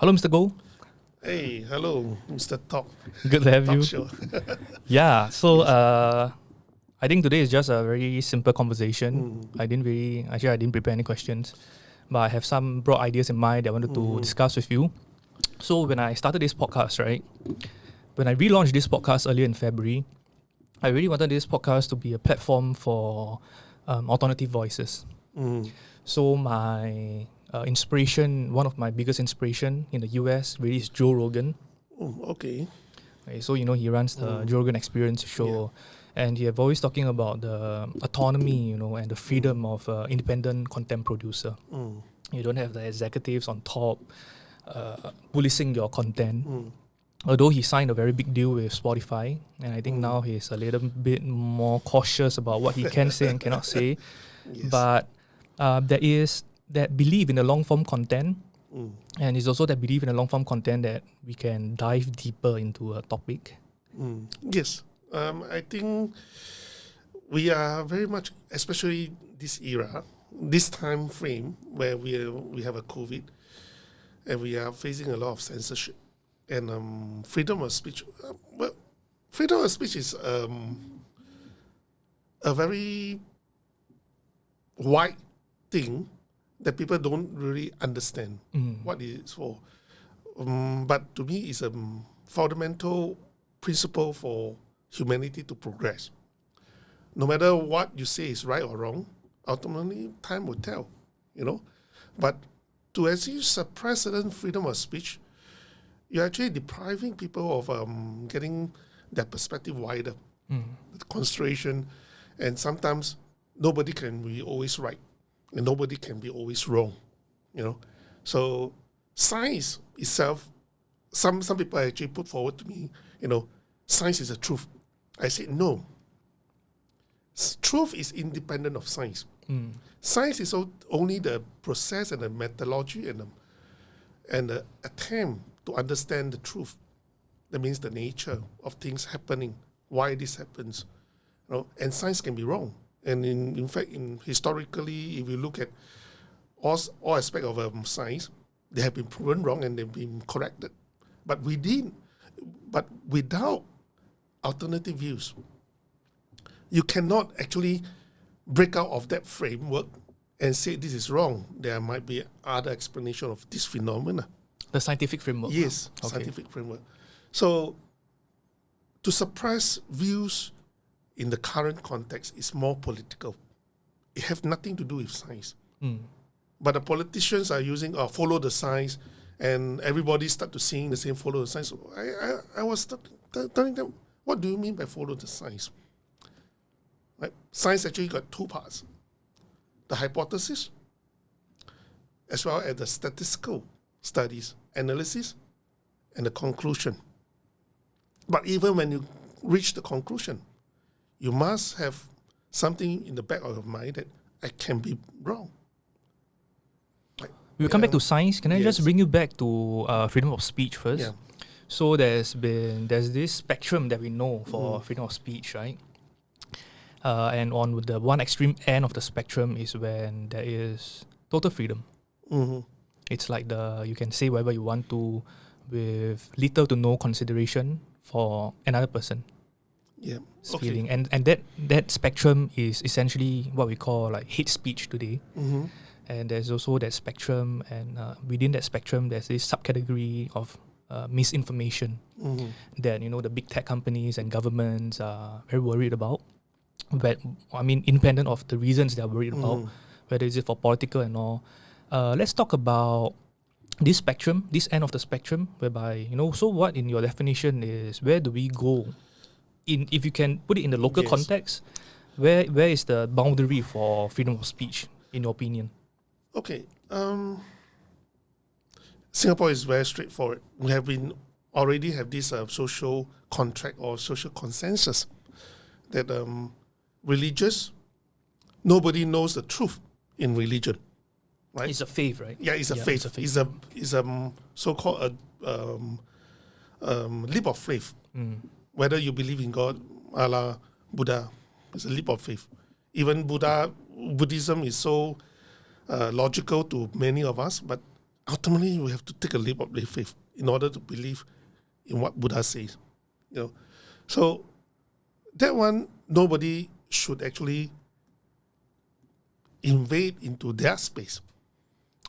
Hello, Mr. Goh. Hey, hello, Mr. Talk. Good to have Talk you. show. Yeah, so I think today is just a very simple conversation. I didn't prepare any questions, but I have some broad ideas in mind that I wanted to discuss with you. So when I started this podcast, right, when I relaunched this podcast earlier in February, I really wanted this podcast to be a platform for alternative voices. So my inspiration, one of my biggest inspiration in the US really is Joe Rogan. Okay. So, he runs the Joe Rogan Experience show, and he have always talking about the autonomy, and the freedom of independent content producer. You don't have the executives on top policing your content. Although he signed a very big deal with Spotify, and I think now he's a little bit more cautious about what he can say and cannot say. Yes. But there is that belief in the long-form content, and it's also that belief in the long-form content that we can dive deeper into a topic. Yes. I think we are very much, especially this era, this time frame where we have a COVID, and we are facing a lot of censorship and freedom of speech. Freedom of speech is a very wide thing that people don't really understand what it is for. But to me, it's a fundamental principle for humanity to progress. No matter what you say is right or wrong, ultimately time will tell, But to actually suppress certain freedom of speech, you're actually depriving people of getting their perspective wider, the consideration, and sometimes nobody can be always right, and nobody can be always wrong, So science itself, some people actually put forward to me, science is the truth. I said no. Truth is independent of science. Science is only the process and the methodology and the attempt to understand the truth. That means the nature of things happening, why this happens. And science can be wrong. And in fact, historically, if you look at all aspects of science, they have been proven wrong and they've been corrected. But without alternative views, you cannot actually break out of that framework and say this is wrong. There might be other explanation of this phenomena. The scientific framework. Yes, okay. Scientific framework. So to suppress views in the current context is more political. It has nothing to do with science. But the politicians are using follow the science, and everybody start to sing the same follow the science. I was telling them, what do you mean by follow the science? Right? Science actually got two parts. The hypothesis, as well as the statistical studies, analysis, and the conclusion. But even when you reach the conclusion, you must have something in the back of your mind that I can be wrong. We'll come back to science. Can I just bring you back to freedom of speech first? Yeah. So there's this spectrum that we know for freedom of speech, right? And on the one extreme end of the spectrum is when there is total freedom. It's like you can say whatever you want to with little to no consideration for another person. Yeah. Feeling. And that spectrum is essentially what we call like hate speech today. And there's also that spectrum, and within that spectrum there's this subcategory of misinformation that the big tech companies and governments are very worried about. But independent of the reasons they're worried about, whether it's for political and all. Let's talk about this spectrum, this end of the spectrum, whereby so what in your definition is, where do we go? If you can put it in the local context, where is the boundary for freedom of speech, in your opinion? Okay. Singapore is very straightforward. We already have this social contract or social consensus that religious, nobody knows the truth in religion, right? It's a faith, right? Yeah, it's a faith. It's a so-called leap of faith. Whether you believe in God, Allah, Buddha, it's a leap of faith. Even Buddhism is so logical to many of us, but ultimately we have to take a leap of faith in order to believe in what Buddha says. So that one, nobody should actually invade into their space.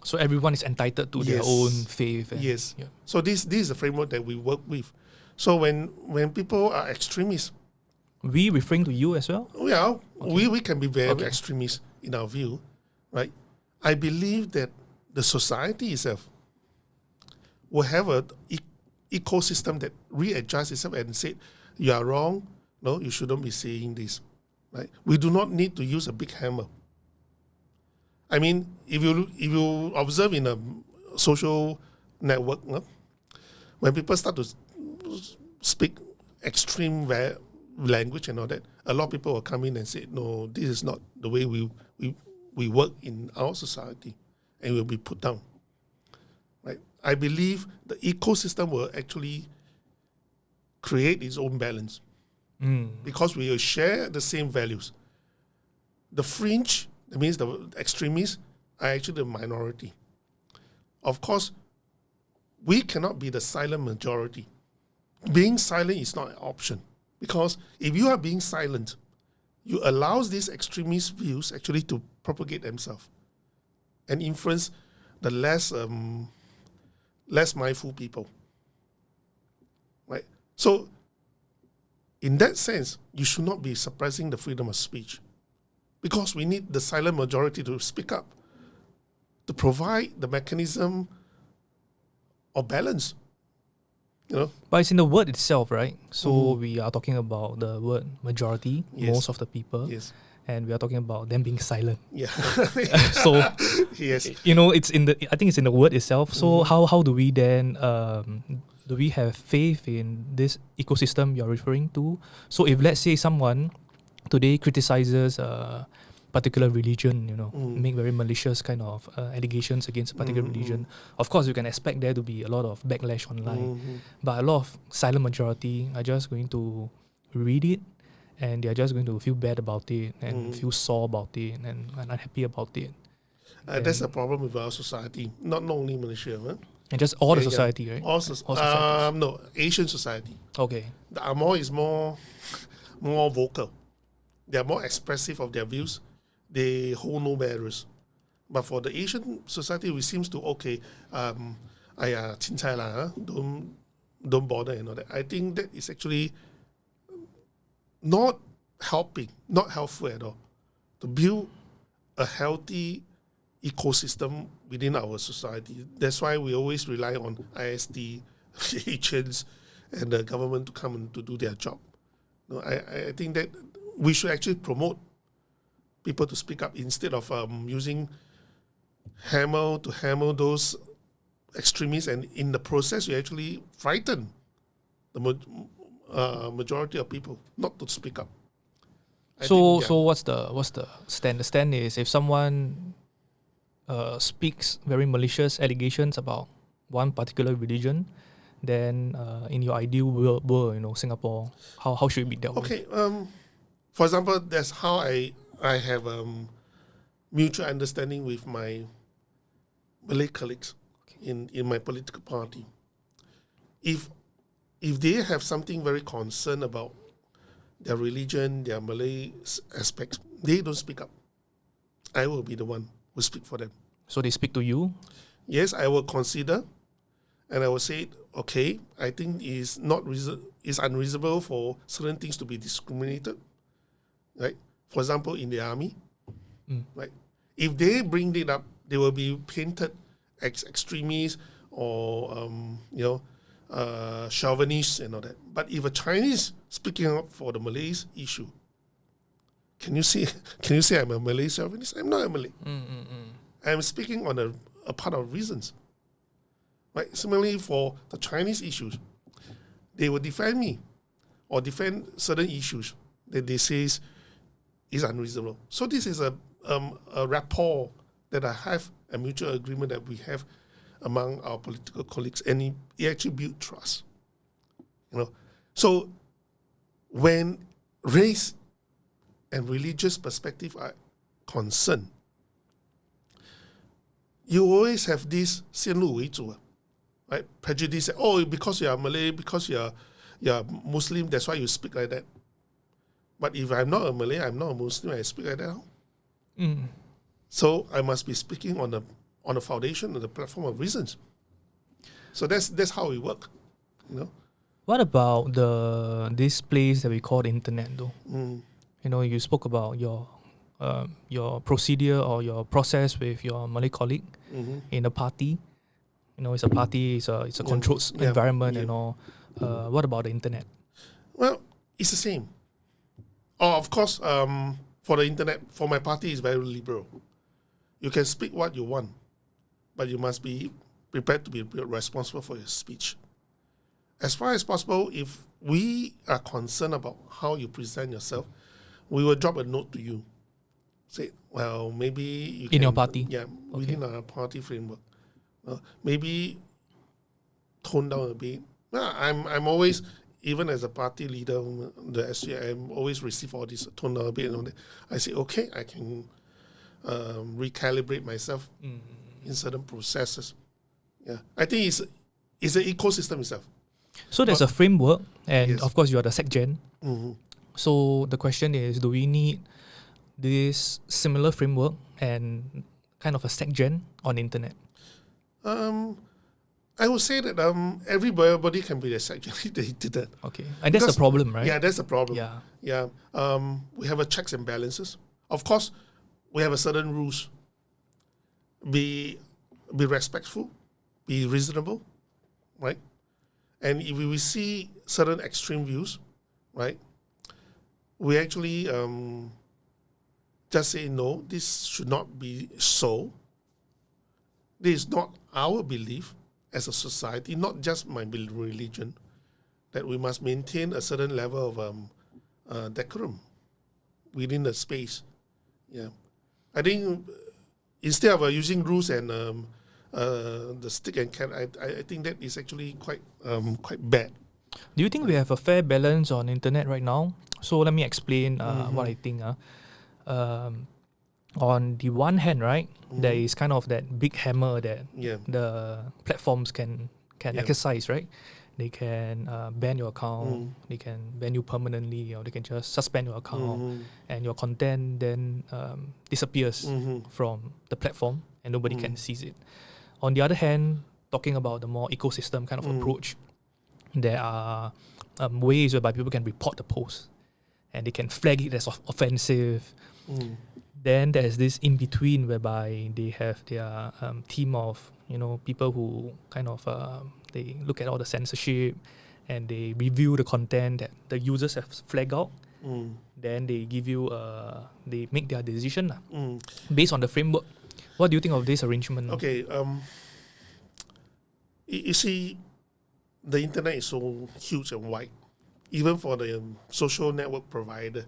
So everyone is entitled to their own faith. Yes. Yeah. So this is the framework that we work with. So when people are extremists, we referring to you as well? Yeah, we can be very extremist in our view, right? I believe that the society itself will have a ecosystem that readjusts itself and say, you are wrong, no, you shouldn't be saying this, right? We do not need to use a big hammer. I mean, if you observe in a social network, when people start to speak extreme language and all that, a lot of people will come in and say, no, this is not the way we work in our society, and will be put down. Right? I believe the ecosystem will actually create its own balance because we will share the same values. The fringe, that means the extremists, are actually the minority. Of course, we cannot be the silent majority. Being silent is not an option, because if you are being silent, you allow these extremist views actually to propagate themselves and influence the less mindful people. Right? So, in that sense, you should not be suppressing the freedom of speech, because we need the silent majority to speak up, to provide the mechanism of balance. But it's in the word itself, right? So we are talking about the word majority, most of the people, and we are talking about them being silent. Yeah. So yes, it's in the. I think it's in the word itself. So how do we then do we have faith in this ecosystem you're referring to? So if let's say someone today criticizes particular religion, make very malicious kind of allegations against a particular religion, of course you can expect there to be a lot of backlash online. But a lot of silent majority are just going to read it, and they're just going to feel bad about it and feel sore about it and unhappy about it. That's a problem with our society, not only Malaysia. And just all the society, right? All no, Asian society. Okay. The Amor is more vocal. They are more expressive of their views. They hold no barriers. But for the Asian society, we seems to cincai lah, don't bother and all that. I think that is actually not helpful at all to build a healthy ecosystem within our society. That's why we always rely on ISD agents and the government to come and to do their job. I think that we should actually promote people to speak up instead of using hammer to hammer those extremists, and in the process you actually frighten the majority of people not to speak up. So what's the stand? The stand is if someone speaks very malicious allegations about one particular religion, then in your ideal world, Singapore, how should it be dealt with? Okay, for example, that's how I have mutual understanding with my Malay colleagues in my political party. If they have something very concerned about their religion, their Malay aspects, they don't speak up. I will be the one who speak for them. So they speak to you? Yes, I will consider, and I will say, okay, I think it's unreasonable for certain things to be discriminated, right? For example, in the army, right? If they bring it up, they will be painted as extremists or chauvinists and all that. But if a Chinese speaking up for the Malays issue, can you say I'm a Malay chauvinist? I'm not a Malay. I'm speaking on a part of reasons. Right? Similarly, for the Chinese issues, they will defend me or defend certain issues that they say is unreasonable. So this is a rapport that I have, a mutual agreement that we have among our political colleagues, and it actually builds trust. So when race and religious perspective are concerned, you always have this 先入为主, right? Prejudice. Oh, because you are Malay, because you are Muslim, that's why you speak like that. But if I'm not a Malay, I'm not a Muslim, I speak like that. So I must be speaking on the foundation, on the platform of reasons. So that's how we work, you know. What about this place that we call the internet, though? You know, you spoke about your procedure or your process with your Malay colleague in a party. You know, it's a party, it's a controlled environment and all. What about the internet? Well, it's the same. Oh, of course, for the internet, for my party, it's very liberal. You can speak what you want, but you must be prepared to be responsible for your speech. As far as possible, if we are concerned about how you present yourself, we will drop a note to you. Say, well, maybe you in your party? Yeah, within our party framework. Maybe tone down a bit. I'm always, even as a party leader, the SG, I'm always receive all this tone down a bit. And I say, okay, I can recalibrate myself in certain processes. Yeah, I think it's an ecosystem itself. So there's a framework, and Yes. of course you are the SecGen. So the question is, do we need this similar framework and kind of a SecGen on the internet? I would say that everybody can be a SecGen if they did that. Okay, and that's the problem, right? Yeah, that's the problem. Yeah. We have a checks and balances. Of course, we have a certain rules. Be respectful, be reasonable, right? And if we see certain extreme views, right, we actually just say, no, this should not be so. This is not our belief as a society, not just my religion, that we must maintain a certain level of decorum within the space. Yeah, I think instead of using rules and the stick and carrot, I think that is actually quite bad. Do you think we have a fair balance on internet right now? So let me explain what I think. On the one hand, right, there is kind of that big hammer that the platforms can exercise, right? They can ban your account, they can ban you permanently, or they can just suspend your account, and your content then disappears from the platform and nobody can seize it. On the other hand, talking about the more ecosystem kind of approach, there are ways whereby people can report the post and they can flag it as offensive. Then there's this in between whereby they have their team of people who kind of they look at all the censorship and they review the content that the users have flagged out. Then they give you they make their decision based on the framework. What do you think of this arrangement? Okay, you see, the internet is so huge and wide. Even for the social network provider,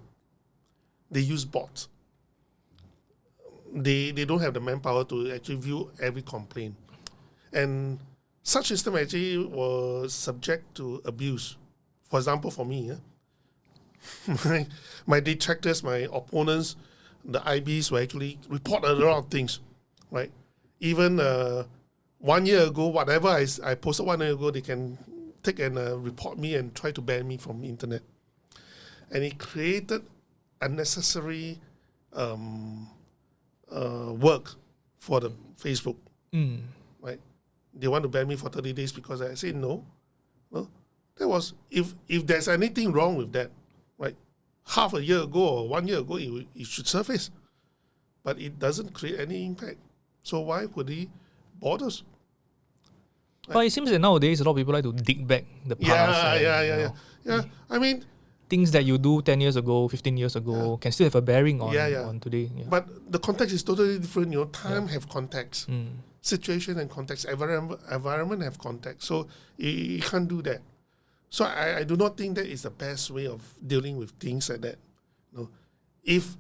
they use bots. They don't have the manpower to actually view every complaint. And such system actually was subject to abuse. For example, for me, my detractors, my opponents, the IBs will actually report a lot of things, right? Even 1 year ago, whatever I posted 1 year ago, they can take and report me and try to ban me from the internet. And it created unnecessary work for the Facebook, right? They want to ban me for 30 days because I said no. Well, that was, if there's anything wrong with that, right? Half a year ago or 1 year ago, it should surface. But it doesn't create any impact. So why would he bother? Right? But it seems that nowadays a lot of people like to dig back the past. Yeah. I mean, things that you do 10 years ago, 15 years ago can still have a bearing on today. Yeah. But the context is totally different. Time have context. Situation and context. Environment have context. So you can't do that. So I do not think that is the best way of dealing with things like that. No. If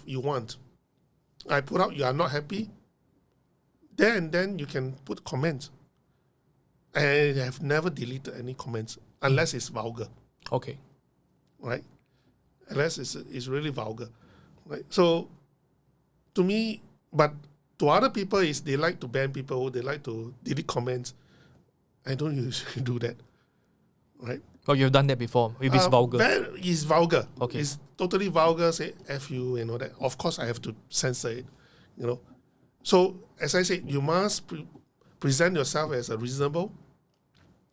you want, I put out you are not happy, then you can put comments. I have never deleted any comments unless it's vulgar. Okay. Right? Unless it's really vulgar. Right? So, to me, but To other people, is they like to ban people, they like to delete comments. I don't usually do that, right? Oh, you've done that before. If it's vulgar. It's vulgar. Okay. It's totally vulgar, say F you and all that. Of course, I have to censor it, you know. So, as I said, you must present yourself as a reasonable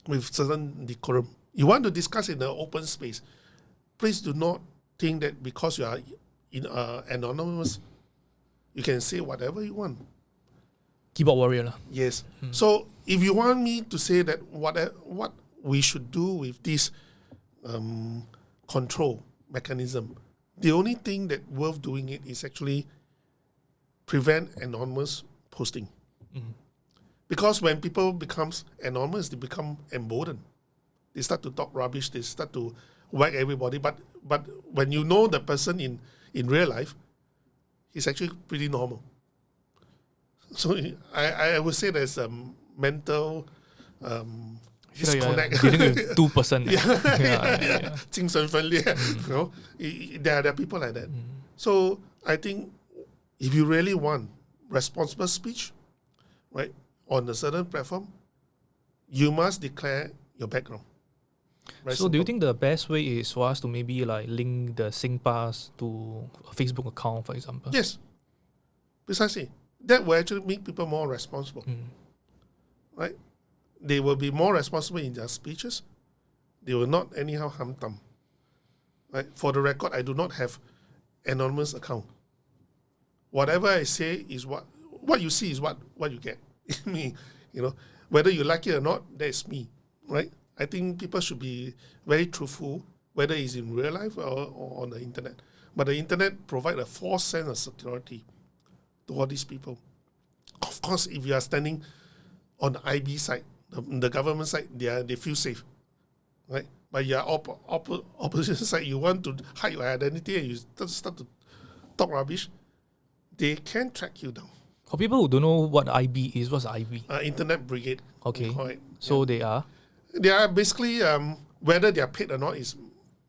with certain decorum. You want to discuss in the open space. Please do not think that because you are anonymous, you can say whatever you want. Keyboard warrior lah. Yes. So if you want me to say that what we should do with this control mechanism, the only thing that worth doing it is actually prevent anonymous posting. Because when people becomes anonymous, they become emboldened. They start to talk rubbish. They start to whack everybody. But when you know the person in real life, he's actually pretty normal. So I would say there's a mental disconnect. Dealing with 2%. Yeah. 精神分裂. You know, there are people like that. So I think if you really want responsible speech, right, on a certain platform, you must declare your background. Right, so do you think the best way is for us to maybe like link the Singpass to a Facebook account, for example? Yes, precisely. That will actually make people more responsible, right? They will be more responsible in their speeches. They will not anyhow harm them. Right? For the record, I do not have anonymous account. Whatever I say is what you see is what you get. Me, you know, whether you like it or not, that's me, right? I think people should be very truthful, whether it's in real life or on the internet. But the internet provides a false sense of security to all these people. Of course, if you are standing on the IB side, the government side, they feel safe, right? But you are opposition side, you want to hide your identity and you start to talk rubbish, they can track you down. For people who don't know what IB is, what's IB? Internet Brigade. Okay. So they are? They are basically, whether they are paid or not is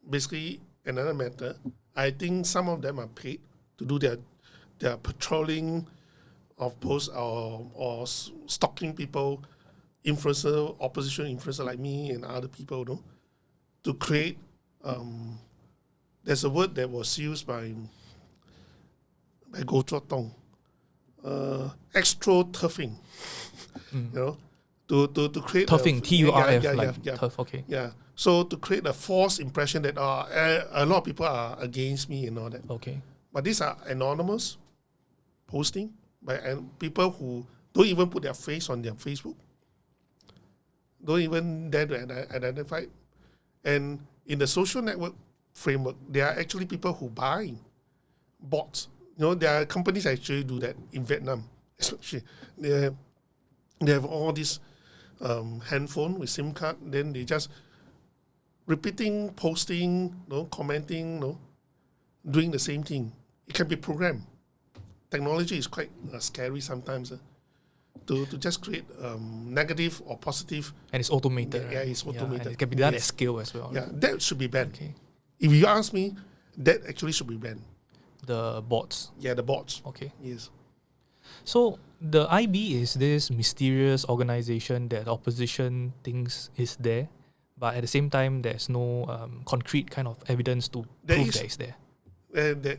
basically another matter. I think some of them are paid to do their patrolling of posts or stalking people, opposition influencer like me and other people, to create, there's a word that was used by Govt, extro-turfing, to create turfing, TURF, turf, okay. Yeah, so to create a false impression that a lot of people are against me and all that. Okay. But these are anonymous posting by people who don't even put their face on their Facebook, don't even dare to identify. And in the social network framework, there are actually people who buy bots. There are companies that actually do that in Vietnam, especially. They have all these handphone with SIM card, then they just repeating, posting, commenting, doing the same thing. It can be programmed. Technology is quite scary sometimes to just create negative or positive. And it's automated. Yeah, it's automated. And it can be done at scale as well. Yeah, that should be banned. Okay. If you ask me, that actually should be banned. The bots. Yeah, the bots. Okay. Yes. So the IB is this mysterious organization that opposition thinks is there, but at the same time, there's no concrete kind of evidence to prove that it's there.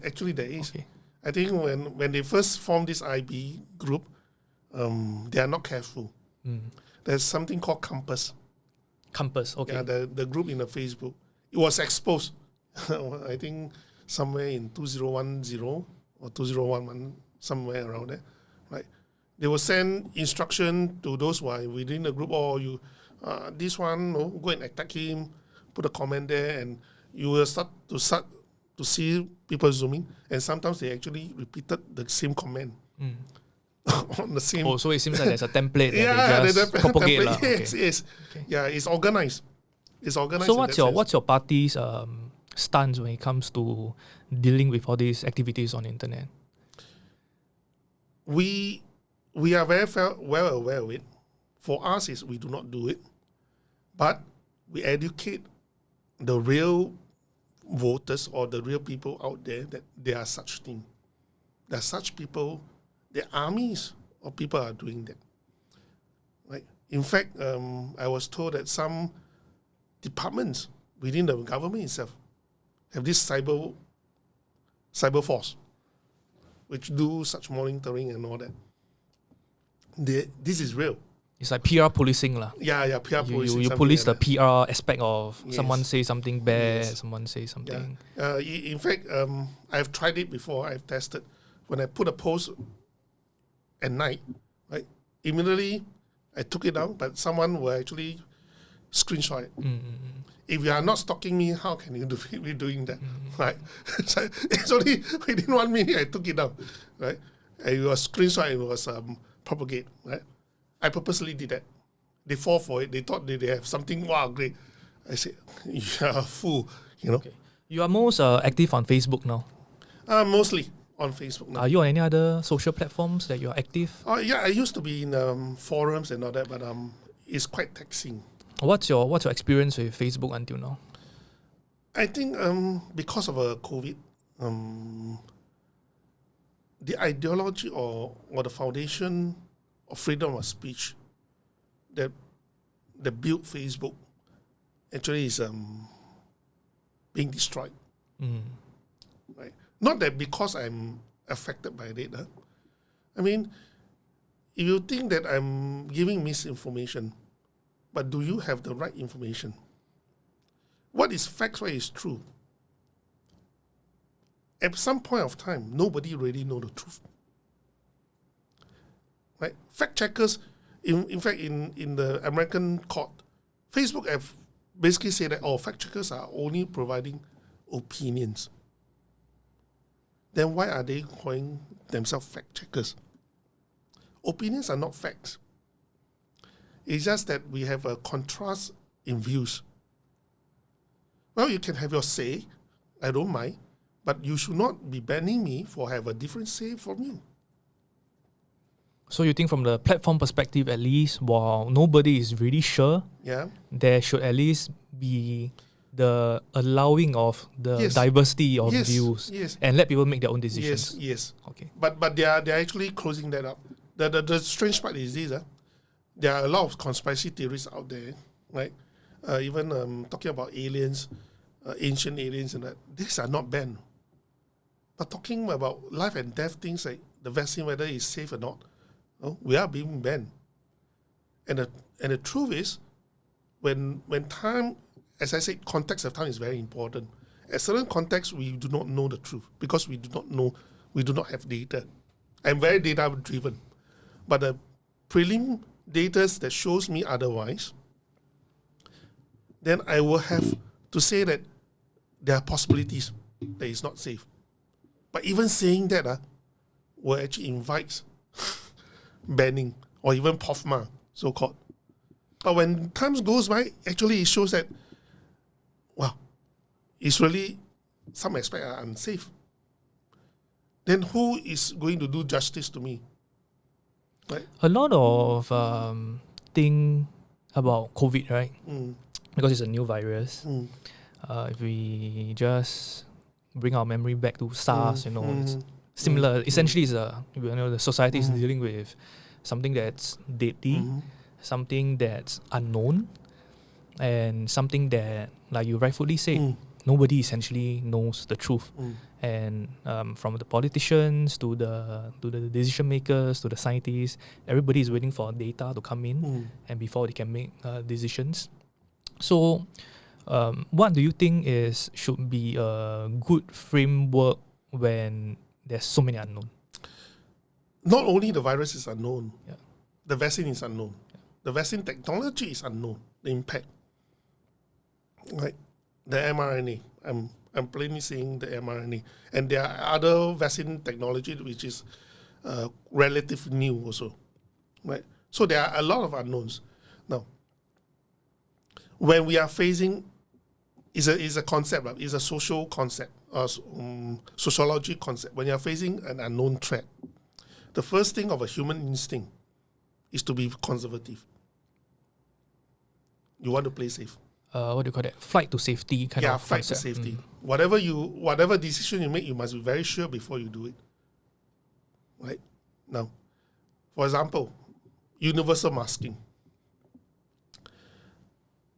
Actually, there is. Okay. I think when they first formed this IB group, they are not careful. There's something called Compass. Compass, okay. Yeah, the group in the Facebook. It was exposed, I think, somewhere in 2010 or 2011, somewhere around there. Right? They will send instruction to those who are within the group, or you, this one, go and attack him, put a comment there, and you will start to see people zooming, and sometimes they actually repeated the same comment on the same. Oh, so it seems like there's a template that they just propagate. Yes, yes. Okay. Yeah, it's organized. It's organized. So what's your party's stance when it comes to dealing with all these activities on the internet? We are very well aware of it. For us, is we do not do it, but we educate the real voters or the real people out there that there are such things. There are such people the armies of people are doing that. Right? In fact, I was told that some departments within the government itself have this cyber force, which do such monitoring and all that. This is real. It's like PR policing lah. Yeah, PR policing. You police like the PR aspect of Yes. someone say something bad, Yes. someone say something. In fact, I've tried it before. I've tested. When I put a post at night, right, immediately I took it down, but someone will actually screenshot it. If you are not stalking me, how can you be doing that, right? So it's only within 1 minute I took it down, right? And it was screenshot, it was propagate, right? I purposely did that. They fall for it. They thought they have something, wow, great. I said, you're a fool, you know. Okay. You are most active on Facebook now. Mostly on Facebook now. Are you on any other social platforms that you are active? Yeah, I used to be in forums and all that, but it's quite taxing. What's your experience with Facebook until now? I think because of COVID, the ideology or the foundation of freedom of speech that built Facebook actually is being destroyed. Right? Not that because I'm affected by it. I mean, if you think that I'm giving misinformation, but do you have the right information? What is facts, what is true? At some point of time, nobody really know the truth. Right? Fact checkers, in fact, in the American court, Facebook have basically said that fact checkers are only providing opinions. Then why are they calling themselves fact checkers? Opinions are not facts. It's just that we have a contrast in views. Well, you can have your say, I don't mind, but you should not be banning me for have a different say from you. So you think from the platform perspective, at least, while nobody is really sure, there should at least be the allowing of the diversity of views and let people make their own decisions. Yes. Okay. But they are actually closing that up. The strange part is this. There are a lot of conspiracy theories out there, right? Even talking about aliens, ancient aliens and that. These are not banned. But talking about life and death things like the vaccine, whether it's safe or not, we are being banned. And the truth is, when time, as I said, context of time is very important. At certain contexts, we do not know the truth because we do not have data. I'm very data driven. But the prelim data that shows me otherwise, then I will have to say that there are possibilities that it's not safe. But even saying that will actually invite banning or even POFMA, so-called. But when time goes by, actually it shows that, it's really, some aspects are unsafe. Then who is going to do justice to me? Right? A lot of thing about COVID, right? Because it's a new virus. If we just bring our memory back to SARS, it's similar. Essentially, it's the society is dealing with something that's deadly, something that's unknown, and something that, like you rightfully said, nobody essentially knows the truth. And from the politicians to the decision makers to the scientists, everybody is waiting for data to come in and before they can make decisions. So what do you think should be a good framework when there's so many unknown? Not only the virus is unknown, the vaccine is unknown. The vaccine technology is unknown, the impact. Right? The mRNA, I'm plainly saying the mRNA. And there are other vaccine technology which is relatively new also. Right? So there are a lot of unknowns. Now, when we are facing, is a concept, it's a social concept, sociology concept. When you are facing an unknown threat, the first thing of a human instinct is to be conservative. You want to play safe. What do you call that? Flight to safety kind of flight concept. to safety. Whatever decision you make, you must be very sure before you do it. Right? Now, for example, universal masking.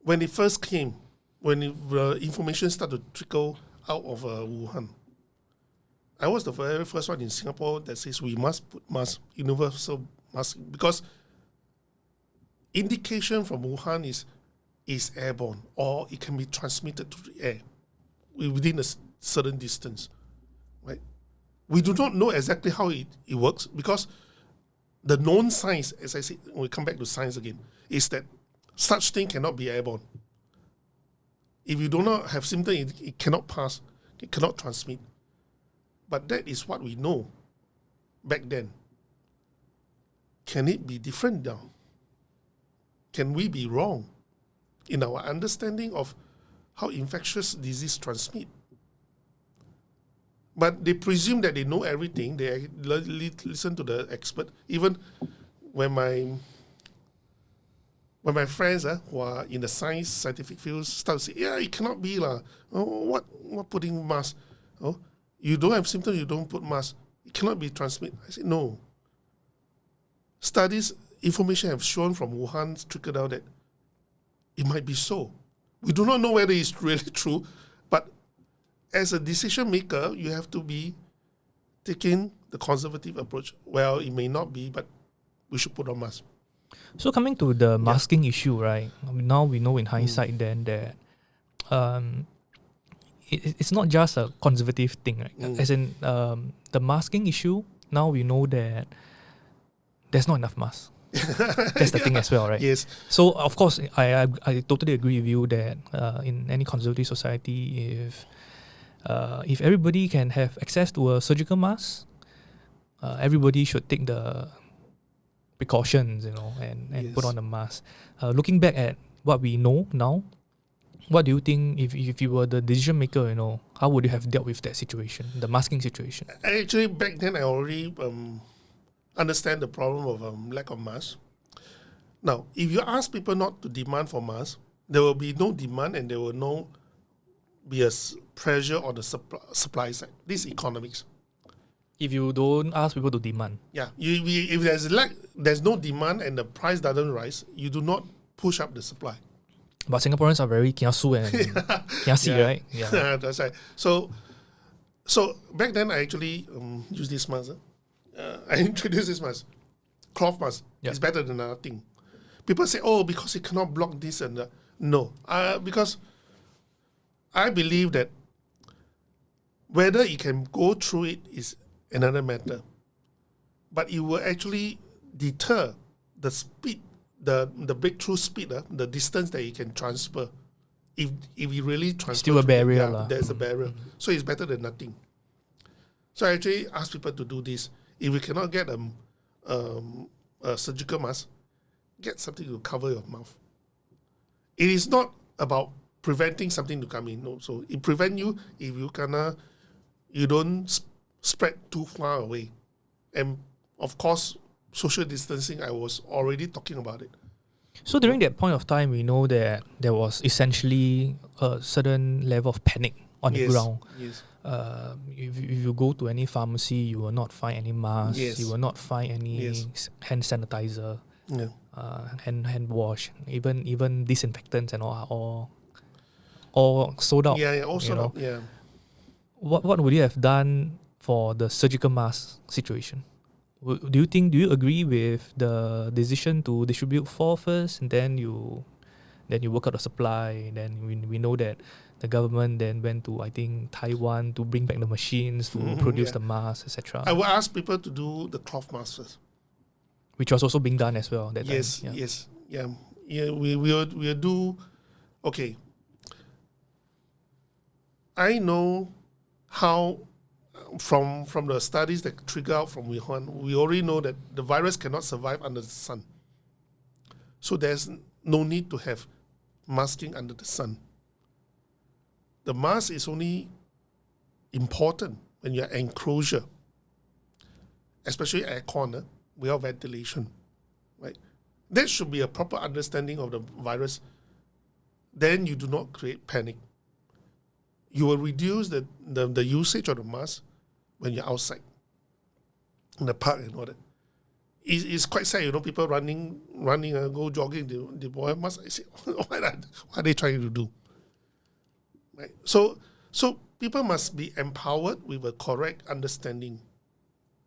When it first came, when the information started to trickle out of Wuhan, I was the very first one in Singapore that says we must put universal masking, because indication from Wuhan is airborne, or it can be transmitted to the air within a certain distance, right? We do not know exactly how it works, because the known science, as I said, we come back to science again, is that such thing cannot be airborne. If you do not have symptoms, it cannot pass, it cannot transmit. But that is what we know back then. Can it be different now? Can we be wrong in our understanding of how infectious disease transmit? But they presume that they know everything. They listen to the expert. Even when my friends who are in the scientific field start to say, yeah, it cannot be lah. Oh, what putting mask? Oh, you don't have symptoms, you don't put mask. It cannot be transmitted. I said, no. Studies, information have shown from Wuhan trickled out that it might be so. We do not know whether it's really true, but as a decision maker, you have to be taking the conservative approach. Well, it may not be, but we should put on mask. So coming to the masking issue, right? I mean, now we know in hindsight then that it's not just a conservative thing, right? As in the masking issue, now we know that there's not enough masks. That's the thing as well, right? Yes. So of course, I totally agree with you that in any conservative society, if everybody can have access to a surgical mask, everybody should take the precautions, and put on a mask. Looking back at what we know now, what do you think if you were the decision maker, how would you have dealt with that situation, the masking situation? Actually, back then I already understand the problem of lack of masks. Now, if you ask people not to demand for masks, there will be no demand and there will be a pressure on the supply side. This is economics. If you don't ask people to demand. Yeah, if there's no demand and the price doesn't rise, you do not push up the supply. But Singaporeans are very kiasu and kiasi, right? Yeah, that's right. So back then I actually used this mask. I introduced this mask, cloth mask. It's better than nothing. People say, oh, because it cannot block this and that. No, because I believe that whether it can go through it is another matter. But it will actually deter the speed, the breakthrough speed, the distance that it can transfer. If it really transfers, still a barrier. There's a barrier. So it's better than nothing. So I actually ask people to do this. If you cannot get a surgical mask, get something to cover your mouth. It is not about preventing something to come in. No. So it prevents you if you don't spread too far away. And of course, social distancing, I was already talking about it. So during that point of time, we know that there was essentially a certain level of panic on the ground. Yes. If you go to any pharmacy, you will not find any masks. Yes. You will not find any hand sanitizer, hand wash, even disinfectants and all sold out. Yeah, all sold out. Yeah. What would you have done for the surgical mask situation? Do you agree with the decision to distribute 4 first, and then you work out the supply? Then we know that the government then went to, I think, Taiwan to bring back the machines to produce the masks, etc. I will ask people to do the cloth masks first, which was also being done as well. That time. Yes. We will do. Okay. I know how. From the studies that trigger out from Wuhan, we already know that the virus cannot survive under the sun. So there's no need to have masking under the sun. The mask is only important when you're enclosure, especially aircon, without ventilation, right? That should be a proper understanding of the virus. Then you do not create panic. You will reduce the usage of the mask when you're outside, in the park and all that. it's quite sad, people running, go jogging, they wear masks. I say, what are they trying to do? Right. So people must be empowered with a correct understanding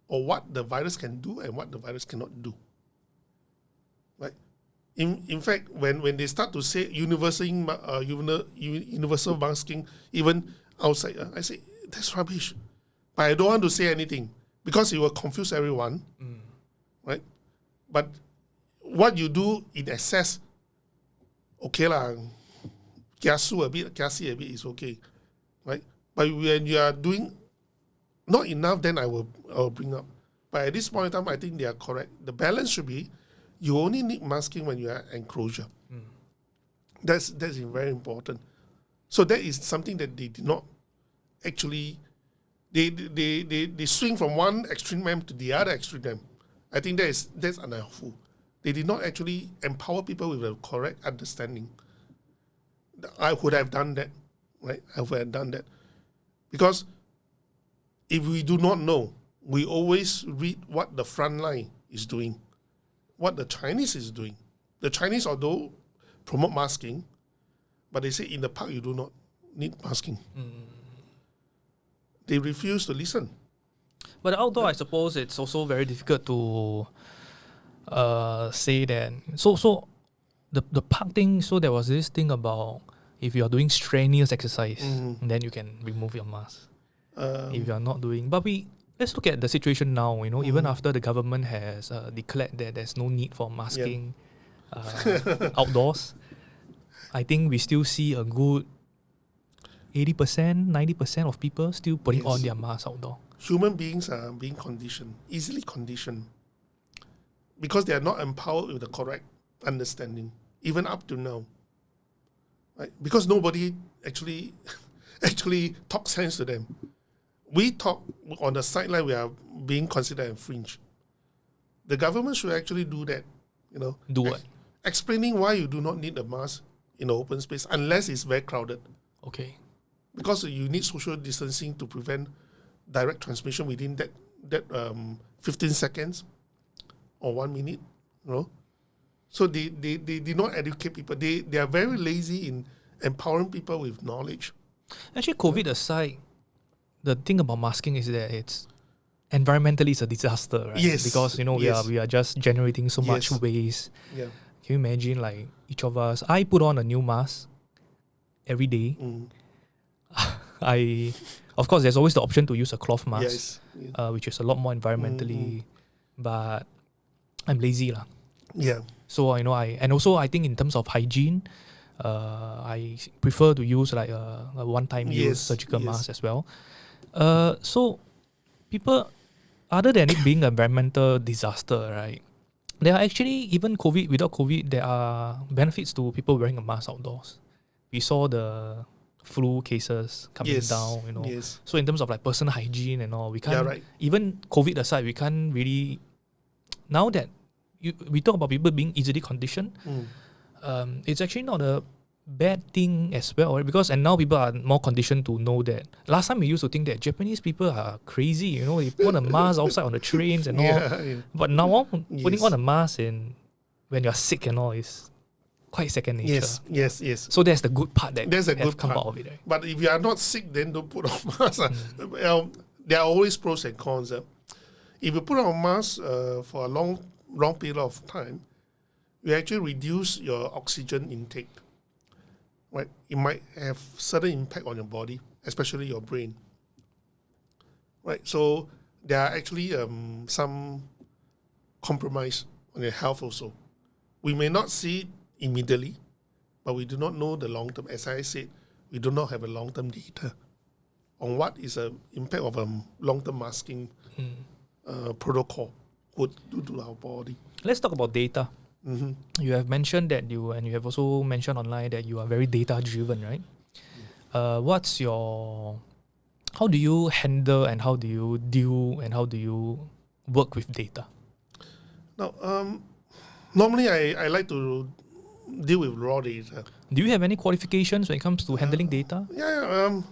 of what the virus can do and what the virus cannot do. Right. In fact, when they start to say universal masking, even outside, I say that's rubbish. But I don't want to say anything because it will confuse everyone. Right? But what you do in excess, okay lah, kiasi a bit is okay. Right? But when you are doing not enough, then I will bring up. But at this point in time, I think they are correct. The balance should be, you only need masking when you are enclosure. That's very important. So that is something that they did not actually, they swing from one extreme to the other extreme. I think that's unhelpful. They did not actually empower people with a correct understanding. I would have done that, right? I would have done that. Because if we do not know, we always read what the front line is doing, what the Chinese is doing. The Chinese, although promote masking, but they say in the park you do not need masking. They refuse to listen. But outdoor, I suppose it's also very difficult to say that. So the park thing, so there was this thing about if you are doing strenuous exercise, then you can remove your mask. If you are not doing. But let's look at the situation now, even after the government has declared that there's no need for masking outdoors, I think we still see a good 80%, 90% of people still putting on their mask outdoor. Human beings are being conditioned, easily conditioned, because they are not empowered with the correct understanding, even up to now. Right? Because nobody actually talks sense to them. We talk on the sideline, we are being considered a fringe. The government should actually do that. Do what? Explaining why you do not need a mask in an open space unless it's very crowded. Okay. Because you need social distancing to prevent direct transmission within that 15 seconds or 1 minute. So they did not educate people. They are very lazy in empowering people with knowledge. Actually, COVID aside, the thing about masking is that it's environmentally it's a disaster, right? Yes. Because we are just generating so much waste. Yeah. Can you imagine, like, each of us? I put on a new mask every day. Of course, there's always the option to use a cloth mask, which is a lot more environmentally, but I'm lazy lah. Yeah. So I think in terms of hygiene, I prefer to use like a one-time use surgical mask as well. So people, other than it being an environmental disaster, right? There are actually, even without COVID, there are benefits to people wearing a mask outdoors. We saw the flu cases coming down, So in terms of like personal hygiene and all, we can't, even COVID aside, we can't really, now that we talk about people being easily conditioned, it's actually not a bad thing as well, right? Because now people are more conditioned to know that. Last time we used to think that Japanese people are crazy, they put a mask outside on the trains and all. But now putting on a mask when you're sick and all is quite second nature. Yes. So that's the good part that there's a good come part. out of it. Right? But if you are not sick, then don't put on mask. There are always pros and cons. If you put on a mask for a long period of time, you actually reduce your oxygen intake. Right? It might have certain impact on your body, especially your brain. Right? So there are actually some compromise on your health also. We may not see it immediately, but we do not know the long term. As I said, we do not have a long term data on what is the impact of a long term masking protocol would do to our body. Let's talk about data. You have mentioned that you have also mentioned online that you are very data driven, right? How do you handle and how do you deal and how do you work with data? Now, normally I like to deal with raw data. Do you have any qualifications when it comes to handling data?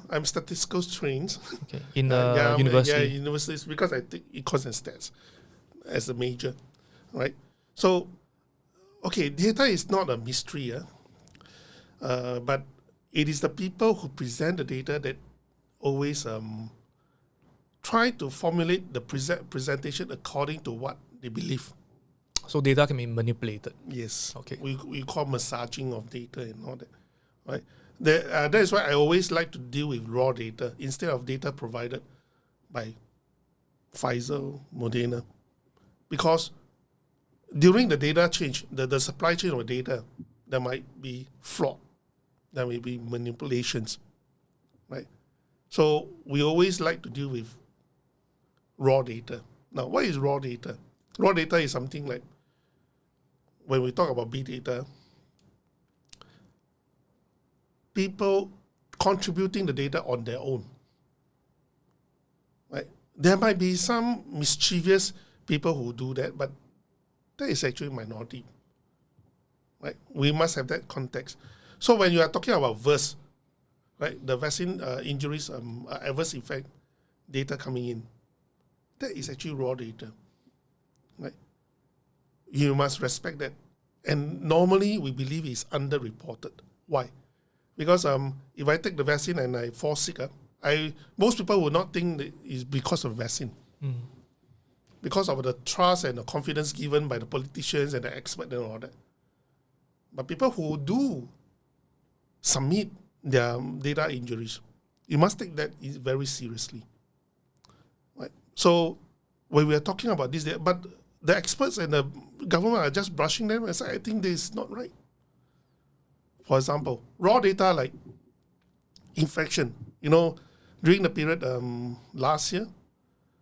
I'm statistical trained. Okay, in university. Yeah, universities, because I take econs and stats as a major. right? So, okay, data is not a mystery, but it is the people who present the data that always try to formulate the presentation according to what they believe. So data can be manipulated. Yes. Okay. We call massaging of data and all that, right? That is why I always like to deal with raw data instead of data provided by Pfizer, Moderna, because during the data change, the supply chain of data, there might be fraud, there may be manipulations, right? So we always like to deal with raw data. Now, what is raw data? Raw data is something like, when we talk about big data, people contributing the data on their own, right? There might be some mischievous people who do that, but that is actually a minority, right? We must have that context. So when you are talking about VERS, right, the vaccine injuries, adverse effect data coming in, that is actually raw data, right? You must respect that. And normally we believe it's underreported. Why? Because if I take the vaccine and I fall sick, most people will not think that it's because of vaccine. Because of the trust and the confidence given by the politicians and the experts and all that. But people who do submit their data injuries, you must take that very seriously. Right? So when we are talking about this, but the experts and the government are just brushing them and say, I think this is not right. For example, raw data like infection, during the period last year,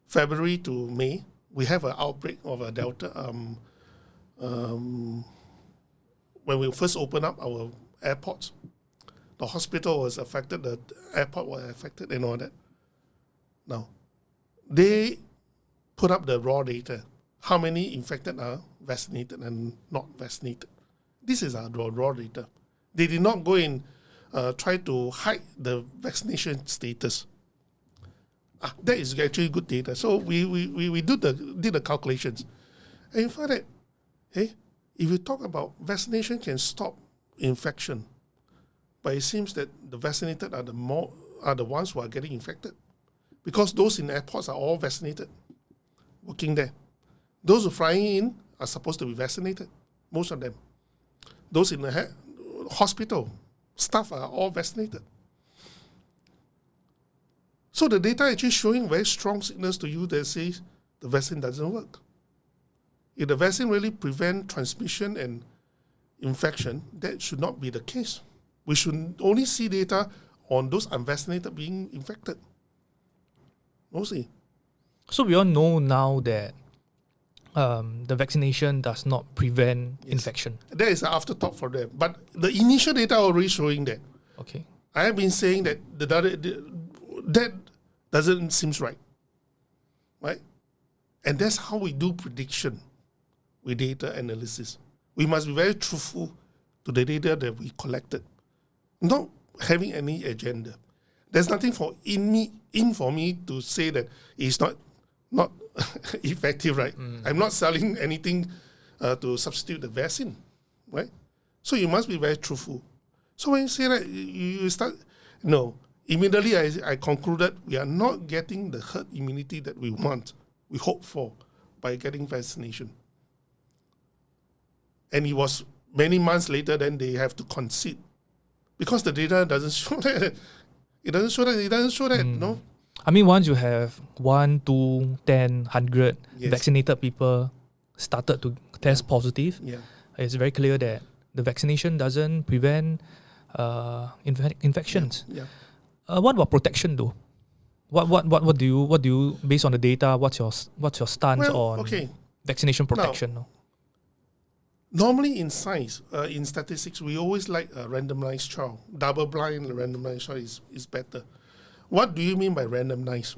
February to May, we have an outbreak of a Delta. When we first opened up our airports, the hospital was affected, the airport was affected and all that. Now, they put up the raw data. How many infected are vaccinated and not vaccinated? This is our raw data. They did not go and try to hide the vaccination status. That is actually good data. So we did the calculations. And you find that, hey, if you talk about vaccination can stop infection, but it seems that the vaccinated are the ones who are getting infected, because those in airports are all vaccinated, working there. Those who are flying in are supposed to be vaccinated, most of them. Those in the hospital, staff are all vaccinated. So the data actually showing very strong signals to you that says the vaccine doesn't work. If the vaccine really prevent transmission and infection, that should not be the case. We should only see data on those unvaccinated being infected. Mostly. So we all know now that the vaccination does not prevent infection. That is an afterthought for them. But the initial data are already showing that. Okay. I have been saying that that doesn't seem right. Right? And that's how we do prediction with data analysis. We must be very truthful to the data that we collected, not having any agenda. There's nothing for me to say that it's not effective, right? I'm not selling anything to substitute the vaccine, right? So you must be very truthful. So when you say that, you start, no, immediately I concluded we are not getting the herd immunity that we want, we hope for, by getting vaccination. And it was many months later, then they have to concede, because the data doesn't show that. It doesn't show that, no? I mean, once you have 1, 2, 10, 100 vaccinated people started to test positive, it's very clear that the vaccination doesn't prevent infections. What about protection, though? What do you based on the data? What's your stance on vaccination protection? Now, normally in science, in statistics, we always like a randomized trial. Double-blind randomized trial is better. What do you mean by randomized?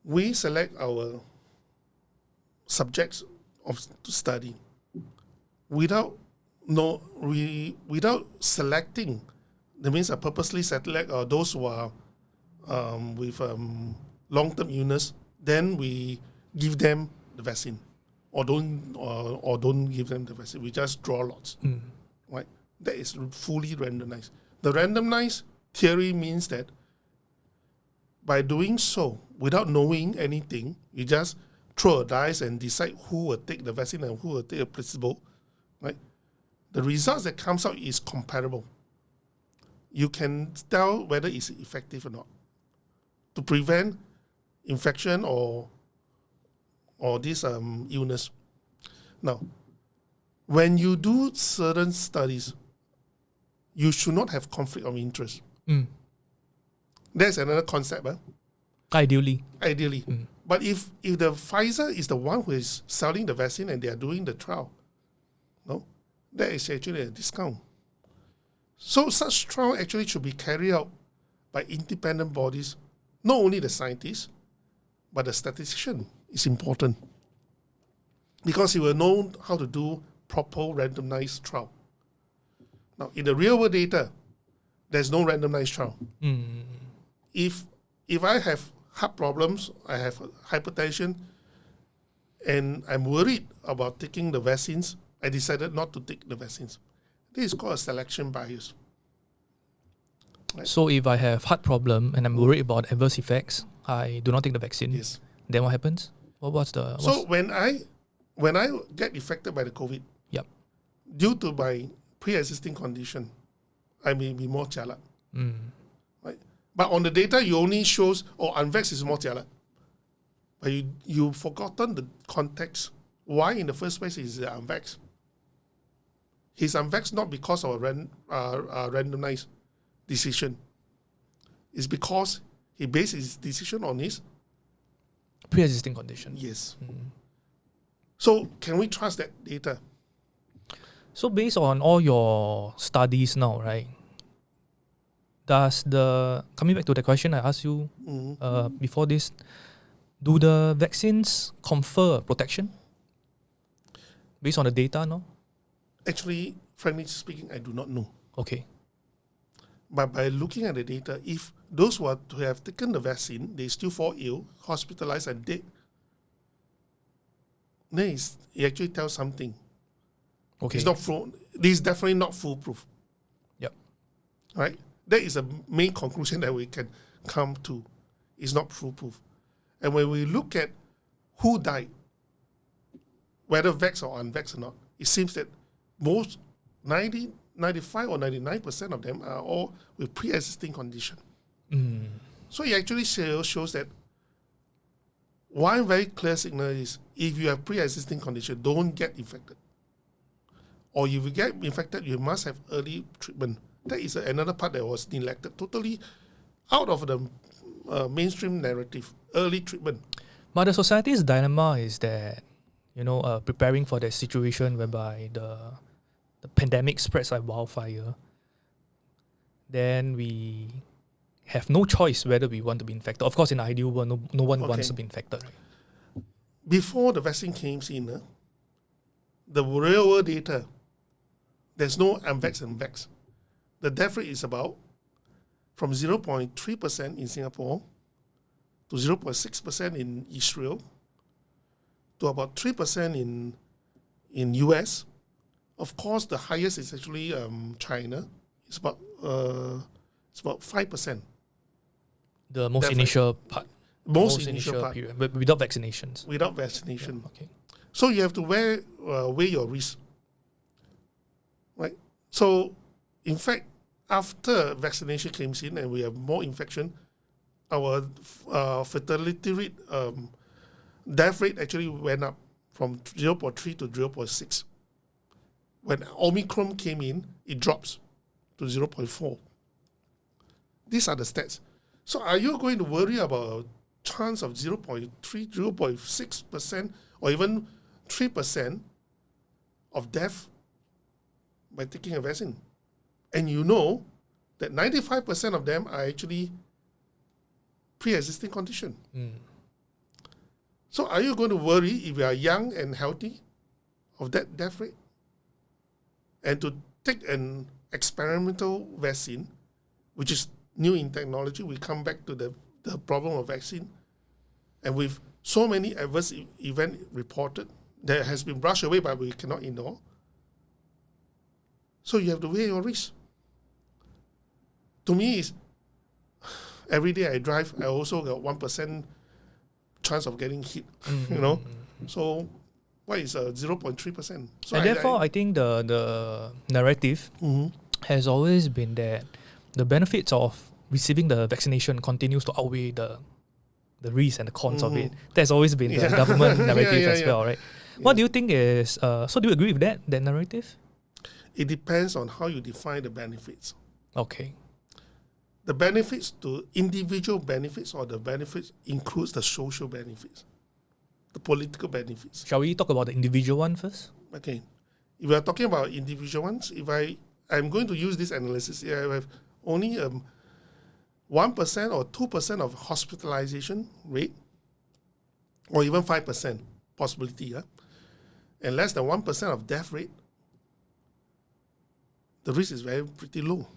We select our subjects to study without selecting. That means I purposely select those who are with long-term illness. Then we give them the vaccine. or don't give them the vaccine. We just draw lots, right? That is fully randomized. The randomized theory means that by doing so, without knowing anything, you just throw a dice and decide who will take the vaccine and who will take a placebo, right? The results that comes out is comparable. You can tell whether it's effective or not to prevent infection or this illness. Now, when you do certain studies, you should not have conflict of interest. That's another concept. Ideally. But if the Pfizer is the one who is selling the vaccine and they are doing the trial, no, that is actually a discount. So such trial actually should be carried out by independent bodies, not only the scientists, but the statistician is important. Because he will know how to do proper randomized trial. Now, in the real world data, there's no randomized trial. If I have heart problems, I have hypertension, and I'm worried about taking the vaccines, I decided not to take the vaccines. This is called a selection bias. Right? So if I have heart problem and I'm worried about adverse effects, I do not take the vaccine. Yes. Then what happens? So when I get affected by the COVID, due to my pre-existing condition, I may be more jialat. Right? But on the data, you only shows, unvaxxed is more jialat. But you've forgotten the context. Why in the first place is unvaxxed? He's unvaxxed not because of a randomized decision. It's because he based his decision on his pre-existing condition. Yes. So can we trust that data? So based on all your studies now, right? Coming back to the question I asked you before this, do the vaccines confer protection based on the data now? Actually, frankly speaking, I do not know. Okay. But by looking at the data, if those who have taken the vaccine, they still fall ill, hospitalized and dead, then it actually tells something. Okay. This is definitely not foolproof. Yep. Right? That is a main conclusion that we can come to. It's not foolproof. And when we look at who died, whether vaxxed or unvaxxed or not, it seems that most 95 or 99% of them are all with pre-existing condition. So it actually shows that one very clear signal is if you have pre-existing condition, don't get infected. Or if you get infected, you must have early treatment. That is another part that was neglected, totally out of the mainstream narrative, early treatment. But the society's dilemma is that, preparing for the situation whereby the pandemic spreads like wildfire, then we have no choice whether we want to be infected. Of course, in the ideal world, no one wants to be infected. Right? Before the vaccine came in, the real world data, there's no unvaxxed and vaxxed. The death rate is about from 0.3% in Singapore to 0.6% in Israel to about 3% in US. Of course, the highest is actually China. It's about 5%. The most initial part. Most initial part. Period, but without vaccinations. Without vaccination. Yeah, okay. So you have to weigh your risk. Right? So, in fact, after vaccination came in and we have more infection, our fatality rate, death rate actually went up from 0.3 to 0.6. When Omicron came in, it drops to 0.4. These are the stats. So are you going to worry about a chance of 0.3, 0.6%, or even 3% of death by taking a vaccine? And you know that 95% of them are actually pre-existing condition. So are you going to worry if you are young and healthy of that death rate? And to take an experimental vaccine, which is new in technology, we come back to the problem of vaccine. And with so many adverse events reported, that has been brushed away, but we cannot ignore. So you have to weigh your risk. To me, every day I drive, I also got 1% chance of getting hit. You know, so what is 0.3%? So and therefore, I think the narrative has always been that the benefits of receiving the vaccination continues to outweigh the risks and the cons of it. That's always been the government narrative as well, right? What do you think is, so do you agree with that narrative? It depends on how you define the benefits. Okay. The benefits to individual benefits, or the benefits includes the social benefits, the political benefits. Shall we talk about the individual one first? Okay. If we are talking about individual ones, if I'm going to use this analysis here, I have only 1% or 2% of hospitalization rate, or even 5% possibility, and less than 1% of death rate, the risk is pretty low.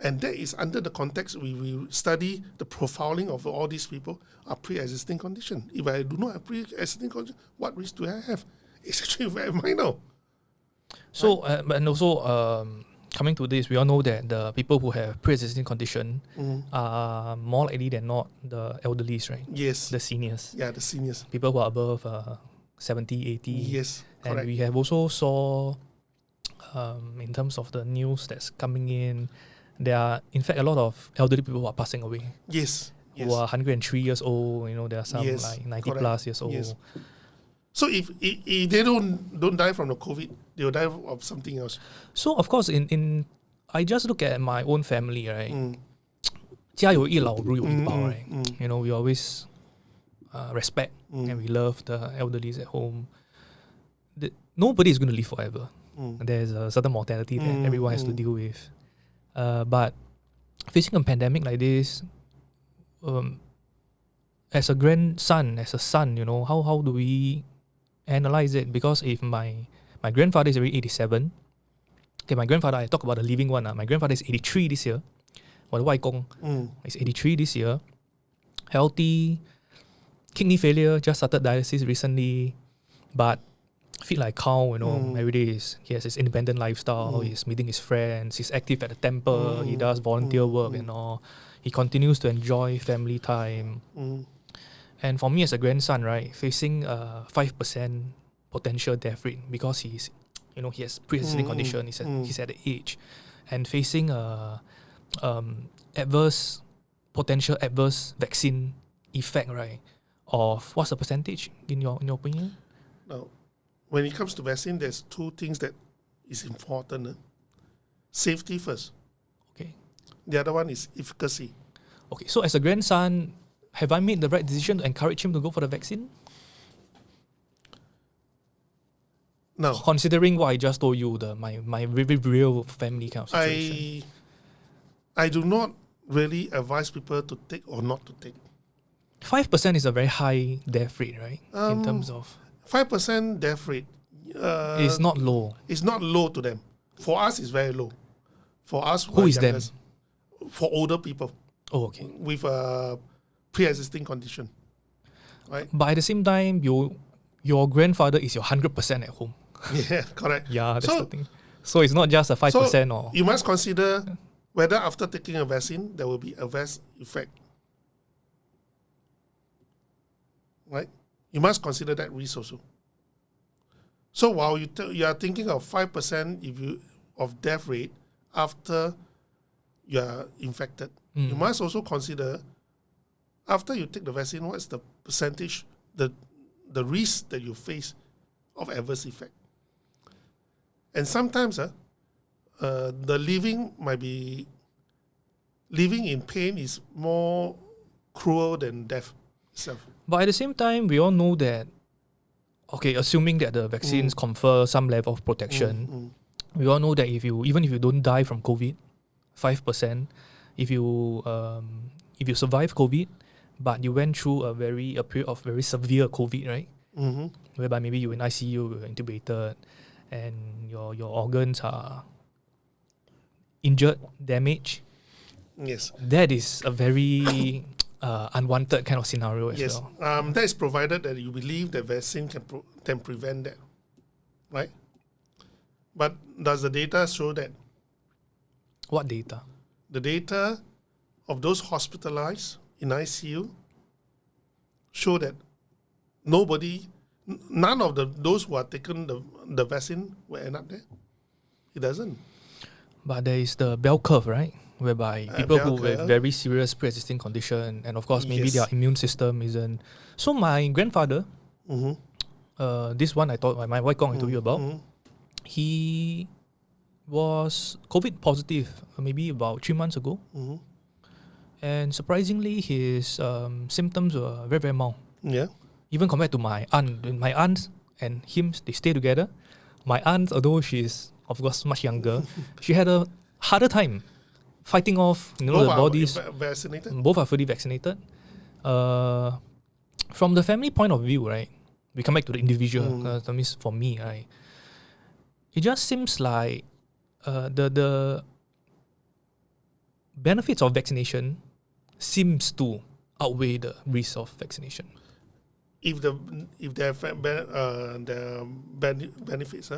And that is under the context we study the profiling of all these people are pre-existing condition. If I do not have pre-existing condition, what risk do I have? It's actually very minor. So, and also, coming to this, we all know that the people who have pre-existing condition are more likely than not the elderlies, right? Yes. The seniors. Yeah, the seniors. People who are above 70, 80. Yes, correct. And we have also saw, in terms of the news that's coming in, there are, in fact, a lot of elderly people who are passing away. Yes. Who are 103 years old. You know, there are some like 90 correct. plus years old. Yes. So if they don't die from the COVID, they will die of something else. So of course, in I just look at my own family, right? 家有一老如有一宝, right? You know, we always respect and we love the elderly at home. Nobody is going to live forever. There's a certain mortality that everyone has to deal with. But facing a pandemic like this, as a grandson, as a son, you know, how do we analyze it? Because if my grandfather is already 87, okay, my grandfather, I talk about the living one. My grandfather is 83 this year. 我的外公 is 83 this year. Healthy, kidney failure, just started dialysis recently, but fit like cow, you know, every day he has his independent lifestyle, he's meeting his friends, he's active at the temple, he does volunteer work and all. He continues to enjoy family time. And for me as a grandson, right, facing a 5% potential death rate because he's, you know, he has pre-existing condition, he's at the age, and facing a potential adverse vaccine effect, right, of what's the percentage in your opinion? Now, when it comes to vaccine, there's two things that is important. Safety first. Okay. The other one is efficacy. Okay, so as a grandson, have I made the right decision to encourage him to go for the vaccine? No. Considering what I just told you, my very real family kind of situation. I do not really advise people to take or not to take. 5% is a very high death rate, right? In terms of 5% death rate. It's not low. It's not low to them. For us, it's very low. For us, who is them? For older people. Oh, okay. With a pre-existing condition, right? But at the same time, your grandfather is your 100% at home. Yeah, correct. Yeah, that's the thing. So it's not just a 5% or... You must consider whether after taking a vaccine, there will be a adverse effect. Right? You must consider that risk also. So while you are thinking of 5% of death rate after you are infected, you must also consider after you take the vaccine, what's the percentage, the risk that you face of adverse effect. And sometimes the living in pain is more cruel than death itself. But at the same time, we all know that, okay, assuming that the vaccines confer some level of protection, we all know that even if you don't die from COVID, 5%, if you survive COVID, but you went through a period of very severe COVID, right? Whereby maybe you're in ICU, you're intubated, and your organs are injured, damaged. Yes. That is a very unwanted kind of scenario as Yes, well. that is provided that you believe the vaccine can prevent that, right? But does the data show that? What data? The data of those hospitalized in ICU show that none of those who are taken the vaccine will end up there. It doesn't. But there is the bell curve, right? Whereby people who bell curve. with very serious pre-existing condition, and of course maybe Yes. their immune system isn't. So my grandfather, this one I thought my white Gong I told you about, he was COVID positive maybe about 3 months ago, and surprisingly his symptoms were very, very mild. Yeah. Even compared to my aunt. My aunt and him, they stay together. My aunt, although she's of course much younger, she had a harder time fighting off the bodies. Vaccinated. Both are fully vaccinated. From the family point of view, right? We come back to the individual. That means for me, right? It just seems like the benefits of vaccination seems to outweigh the risks of vaccination. If the benefits,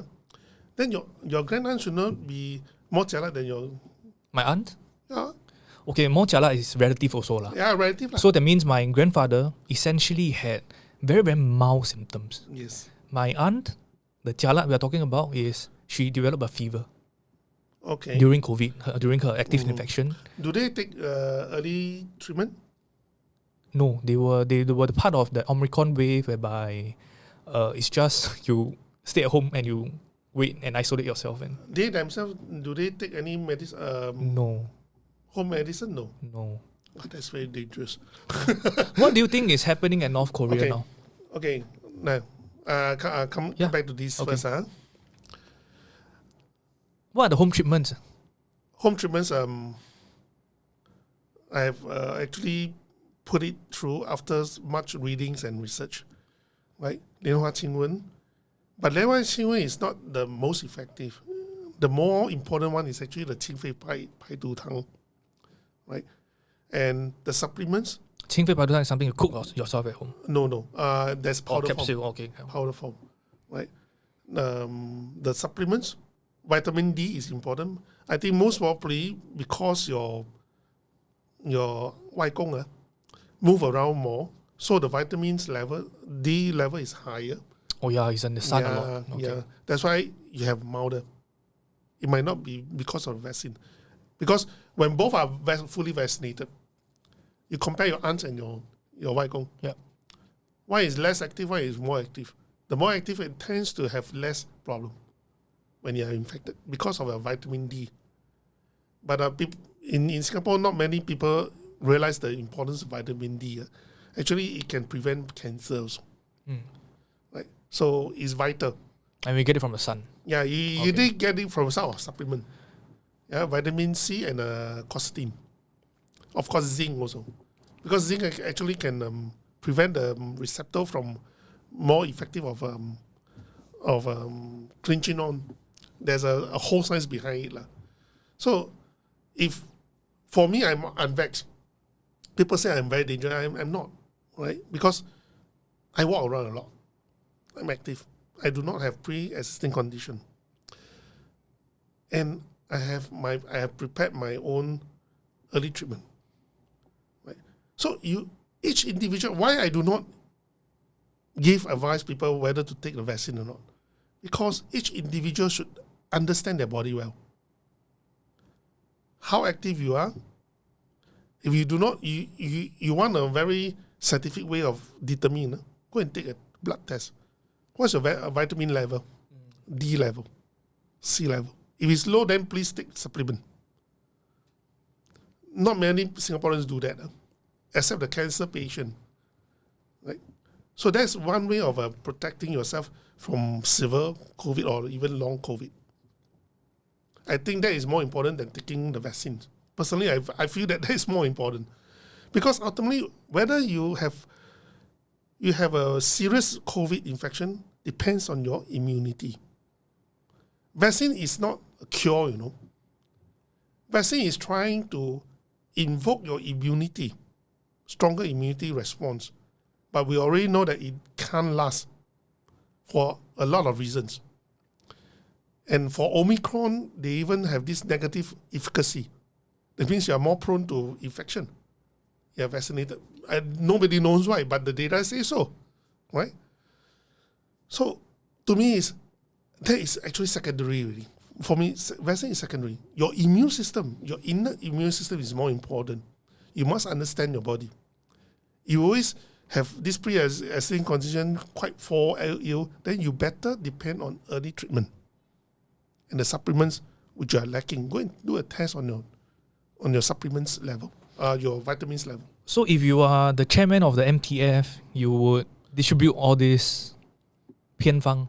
then your grandaunt should not be more jialat than your. My aunt? Yeah, Okay, more jialat is relative also lah. relative lah. So that means my grandfather essentially had very, very mild symptoms. Yes. My aunt, the jialat we are talking about is she developed a fever Okay. during COVID, during her active infection. Do they take early treatment? No, they were the part of the Omicron wave whereby it's just you stay at home and you wait and isolate yourself. And They themselves, do they take any medicine? no, Home medicine? No. no. Oh, that's very dangerous. What do you think is happening at North Korea Okay. now? Okay. Now, come Yeah. back to this Okay. first. What are the home treatments? Home treatments. I have actually put it through after much readings and research, right? 莲花清瘟, but 莲花清瘟 is not the most effective. The more important one is actually the 清肺排毒汤, right? And the supplements, 清肺排毒汤 is something you cook yourself at home. no. There's Or powder form. capsule, okay. Powder form, right? The supplements, vitamin D is important. I think most probably because your 外公 move around more, so the vitamins level, D level is higher. Oh yeah, it's in the sun a lot. Okay. Yeah. That's why you have milder. It might not be because of the vaccine. Because when both are fully vaccinated, you compare your aunts and your 外公. Yeah. One is less active, one is more active. The more active, it tends to have less problem when you are infected because of the vitamin D. But in Singapore, not many people realize the importance of vitamin D. Actually, it can prevent cancer also. Right? So it's vital. And we get it from the sun. Yeah, you did get it from some supplement. Yeah, vitamin C and quercetin. Of course, zinc also. Because zinc actually can prevent the receptor from more effective of clinching on. There's a whole science behind it. So, if for me, I'm unvaxxed, people say I'm very dangerous. I'm not, right? Because I walk around a lot. I'm active. I do not have pre-existing condition. And I have prepared my own early treatment. Right? So each individual, why I do not advise people whether to take the vaccine or not? Because each individual should understand their body well. How active you are. If you do not, you want a very scientific way of determining, go and take a blood test. What's your vitamin level? D level, C level. If it's low, then please take supplement. Not many Singaporeans do that, except the cancer patient. Right? So that's one way of protecting yourself from severe COVID or even long COVID. I think that is more important than taking the vaccines. Personally, I feel that is more important. Because ultimately, whether you have a serious COVID infection depends on your immunity. Vaccine is not a cure, Vaccine is trying to invoke your immunity stronger immunity response. But we already know that it can't last for a lot of reasons. And for Omicron, they even have this negative efficacy. That means you are more prone to infection. You are vaccinated. And nobody knows why, but the data say so, right? So to me, that is actually secondary really. For me, vaccine is secondary. Your immune system, your inner immune system is more important. You must understand your body. You always have this pre-existing condition quite fall ill, then you better depend on early treatment. And the supplements which you are lacking, go and do a test on your supplements level, your vitamins level. So if you are the chairman of the MTF, you would distribute all this 偏方?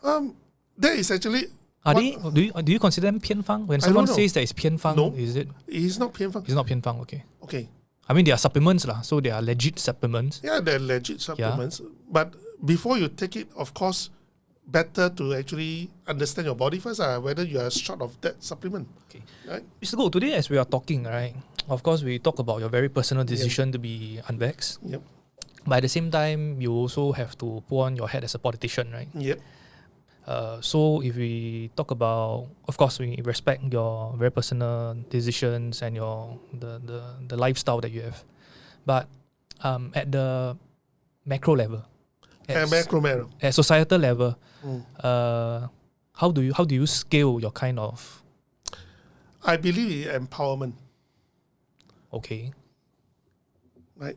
That is actually... Do you consider them 偏方? When someone says that it's 偏方, no, is it? It's not 偏方. It's not 偏方, okay. Okay. I mean, they are supplements, so they are legit supplements. Yeah, they're legit supplements. Yeah. But before you take it, of course, better to actually understand your body first, whether you are short of that supplement. Okay. Right? Mr. Goh, today as we are talking, right, of course, we talk about your very personal decision to be unvaxxed. Yep. But at the same time, you also have to put on your hat as a politician, right? Yep. So if we talk about, of course, we respect your very personal decisions and the lifestyle that you have. But at the macro level, at societal level, how do you scale your kind of? I believe in empowerment. Okay. Right.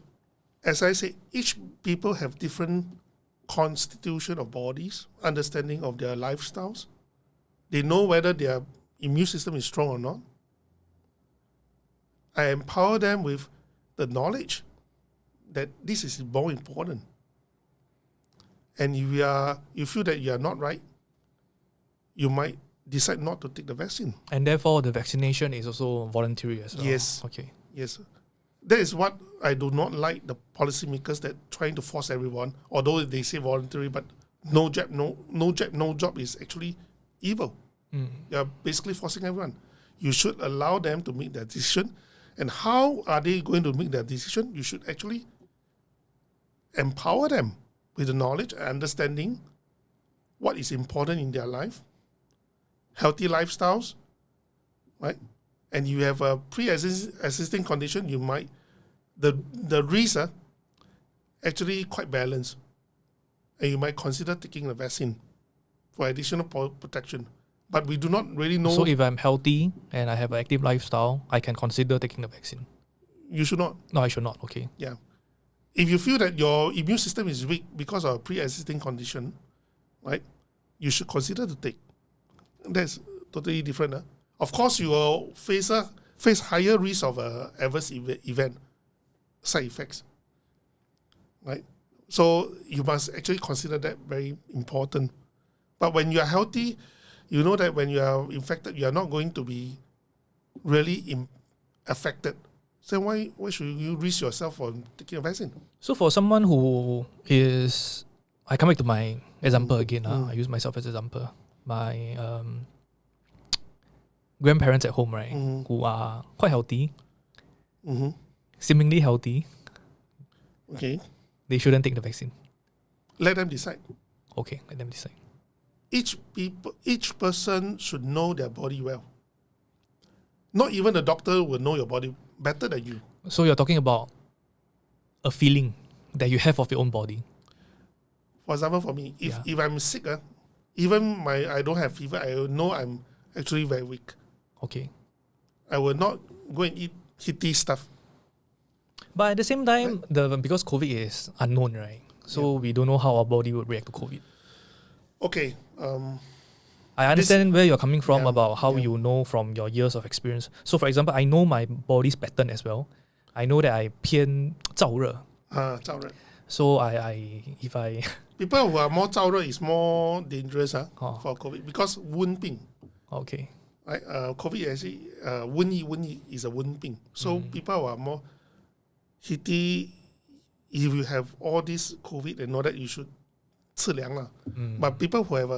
As I say, each people have different constitution of bodies, understanding of their lifestyles. They know whether their immune system is strong or not. I empower them with the knowledge that this is more important. And if you feel that you are not right, you might decide not to take the vaccine. And therefore, the vaccination is also voluntary as well. Yes. Okay. Yes. That is what I do not like, the policymakers that trying to force everyone, although they say voluntary, but no jab, no job is actually evil. You're basically forcing everyone. You should allow them to make their decision. And how are they going to make their decision? You should actually empower them with the knowledge and understanding what is important in their life, healthy lifestyles, right? And you have a pre-existing condition, you might, the risks are actually quite balanced. And you might consider taking the vaccine for additional protection. But we do not really know. So if I'm healthy and I have an active lifestyle, I can consider taking the vaccine? You should not. No, I should not, okay. Yeah. If you feel that your immune system is weak because of a pre-existing condition, right, you should consider to take. That's totally different. Of course, you will face higher risk of adverse event, side effects, right? So you must actually consider that very important. But when you are healthy, you know that when you are infected, you are not going to be really affected. So why should you risk yourself from taking a vaccine? So for someone who is, I come back to my example again. I use myself as an example. My grandparents at home, right, who are quite healthy, seemingly healthy. Okay. They shouldn't take the vaccine. Let them decide. Okay, let them decide. Each person should know their body well. Not even the doctor will know your body better than you. So you're talking about a feeling that you have of your own body. For example, for me, if I'm sick, even I don't have fever, I know I'm actually very weak. Okay. I will not go and eat heaty stuff. But at the same time, because COVID is unknown, right? So we don't know how our body would react to COVID. Okay. I understand where you're coming from about how you know from your years of experience. So for example, I know my body's pattern as well. I know that I 偏燥热. 燥热. So if I people who are more 燥热 is more dangerous for COVID because 温病. Okay. Right, COVID actually 瘟疫 is a 温病. So people who are more heaty, if you have all this COVID and all that, you should 吃凉啦. But people who have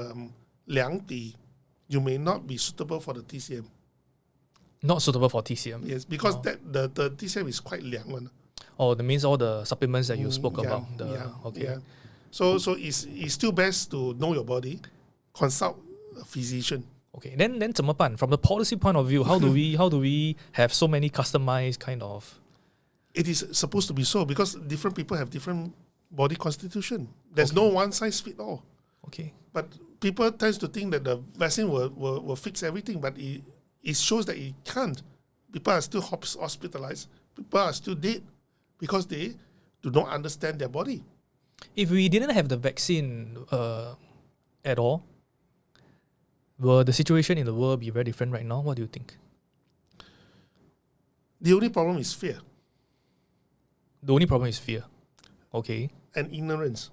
凉底, you may not be suitable for the TCM. Not suitable for TCM. Yes, because the TCM is quite 凉 one. Oh, that means all the supplements that you spoke about. Okay. So it's still best to know your body, consult a physician. Okay. Then 怎么办? From the policy point of view, how do we have so many customized kind of? It is supposed to be so because different people have different body constitution. There's no one size fit all. Okay. But people tend to think that the vaccine will fix everything, but it shows that it can't. People are still hospitalized. People are still dead because they do not understand their body. If we didn't have the vaccine at all, will the situation in the world be very different right now? What do you think? The only problem is fear. The only problem is fear. Okay. And ignorance.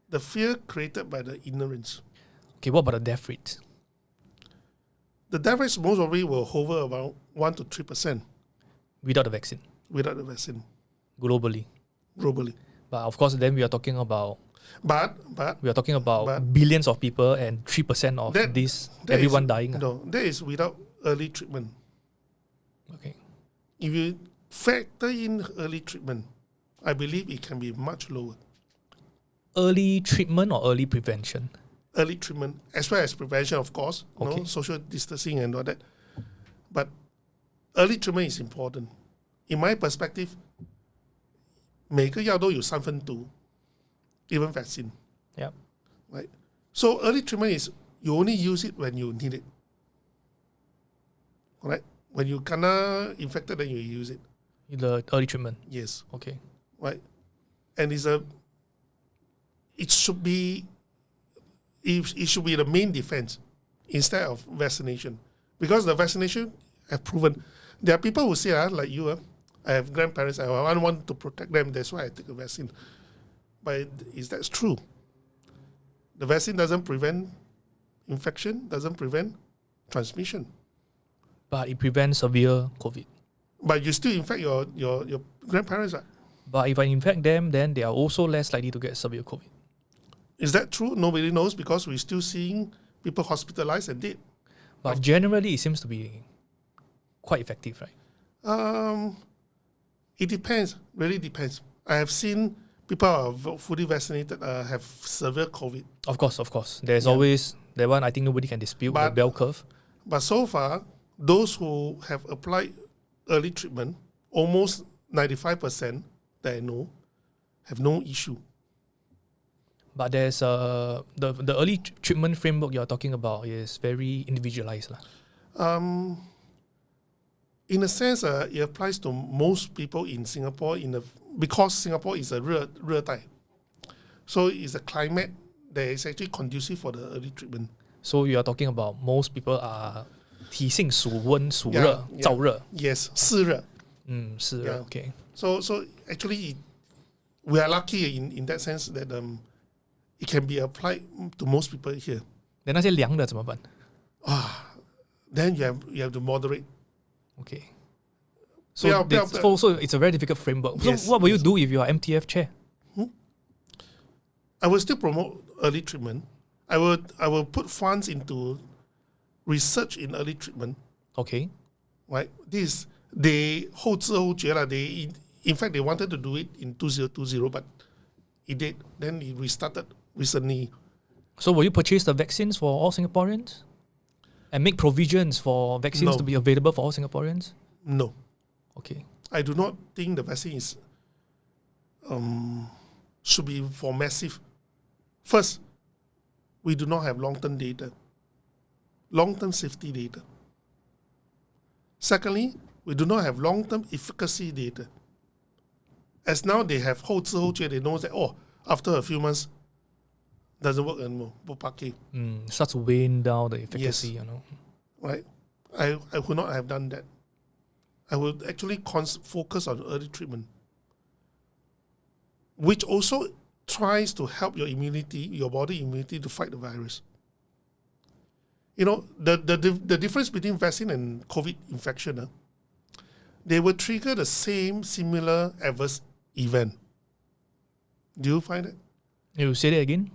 The fear created by the ignorance. Okay, what about the death rate? The death rate most probably will hover around 1 to 3%. Without the vaccine? Without the vaccine. Globally? But of course, then we are talking about... But we are talking about billions of people and 3% of everyone dying. No, that is without early treatment. Okay. If you factor in early treatment, I believe it can be much lower. Early treatment or early prevention? Early treatment, as well as prevention, of course. Okay. Social distancing and all that. But early treatment is important. In my perspective, 每个药都有3分毒, even vaccine. Yeah. Right. So early treatment is you only use it when you need it. Right? When you kinda infected, then you use it. The early treatment? Yes. Okay. Right. And it should be the main defense instead of vaccination. Because the vaccination have proven, there are people who say, like you, I have grandparents, I want to protect them, that's why I take a vaccine. But is that true? The vaccine doesn't prevent infection, doesn't prevent transmission. But it prevents severe COVID. But you still infect your grandparents. But if I infect them, then they are also less likely to get severe COVID. Is that true? Nobody knows because we're still seeing people hospitalized and dead. But generally, it seems to be quite effective, right? It depends. Really depends. I have seen people who are fully vaccinated have severe COVID. Of course. There's always that one. I think nobody can dispute the bell curve. But so far, those who have applied early treatment, almost 95% that I know, have no issue. But there's the early treatment framework you're talking about is very individualized. In a sense, it applies to most people in Singapore because Singapore is a 热带. So it's a climate that is actually conducive for the early treatment. So you are talking about most people are 体性属温属热燥热. Yes, 湿热. 湿热, okay. So actually, we are lucky in that sense that it can be applied to most people here. Then 那些凉的怎么办? Then you have to moderate. Okay. So it's a very difficult framework. So what will you do if you are MTF chair? I will still promote early treatment. I will put funds into research in early treatment. Okay. Right. They 后知后觉 They in fact they wanted to do it in 2020, but it did. Then it restarted recently. So will you purchase the vaccines for all Singaporeans? And make provisions for vaccines to be available for all Singaporeans? No. Okay. I do not think the vaccine should be for massive. First, we do not have long-term data. Long-term safety data. Secondly, we do not have long-term efficacy data. As now they have 后知后觉, they know that, after a few months, doesn't work anymore. Starts to wane down the efficacy, yes. Right. I would not have done that. I would actually focus on early treatment, which also tries to help your immunity, your body immunity to fight the virus. The difference between vaccine and COVID infection, they will trigger the same similar adverse event. Do you find it? You say that again?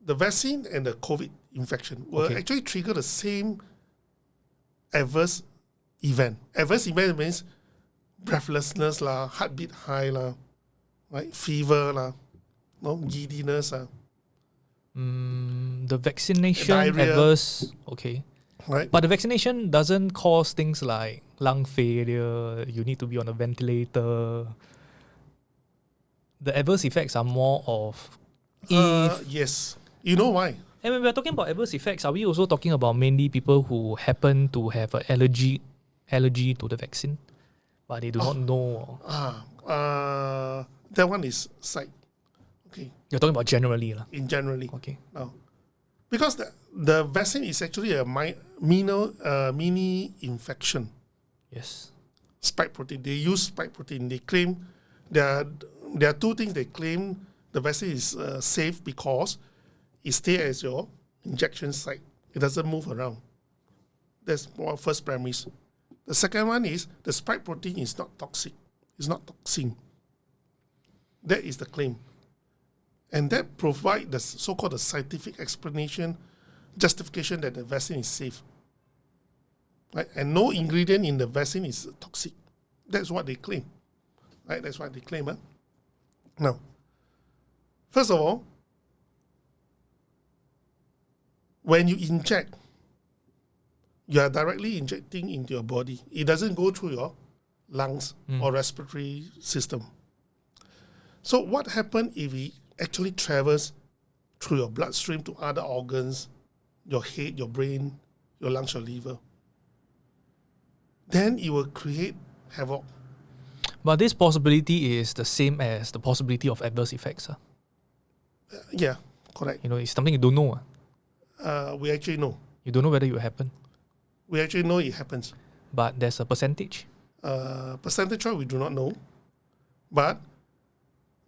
The vaccine and the COVID infection will actually trigger the same adverse event. Adverse event means breathlessness lah, heartbeat high lah, right? Fever lah, no giddiness lah. The vaccination Diarrhea. adverse, okay. Right. But the vaccination doesn't cause things like lung failure, you need to be on a ventilator. The adverse effects are more of Yes. You know why? And when we're talking about adverse effects, are we also talking about mainly people who happen to have an allergy to the vaccine, but they do not know? That one is side. Okay. You're talking about generally. In generally. Okay. Now, because the vaccine is actually a mini infection. Yes. Spike protein. They use spike protein. They claim there are two things they claim the vaccine is safe because it stays as your injection site. It doesn't move around. That's our first premise. The second one is the spike protein is not toxic. It's not toxin. That is the claim. And that provides the so-called the scientific explanation, justification that the vaccine is safe. Right? And no ingredient in the vaccine is toxic. That's what they claim. Right? That's what they claim. Huh? Now, first of all, when you inject, you are directly injecting into your body. It doesn't go through your lungs or respiratory system. So what happens if it actually travels through your bloodstream to other organs, your head, your brain, your lungs, your liver? Then it will create havoc. But this possibility is the same as the possibility of adverse effects. Yeah, correct. It's something you don't know. We actually know. You don't know whether it will happen. We actually know it happens. But there's a percentage. Percentage-wise, we do not know. But,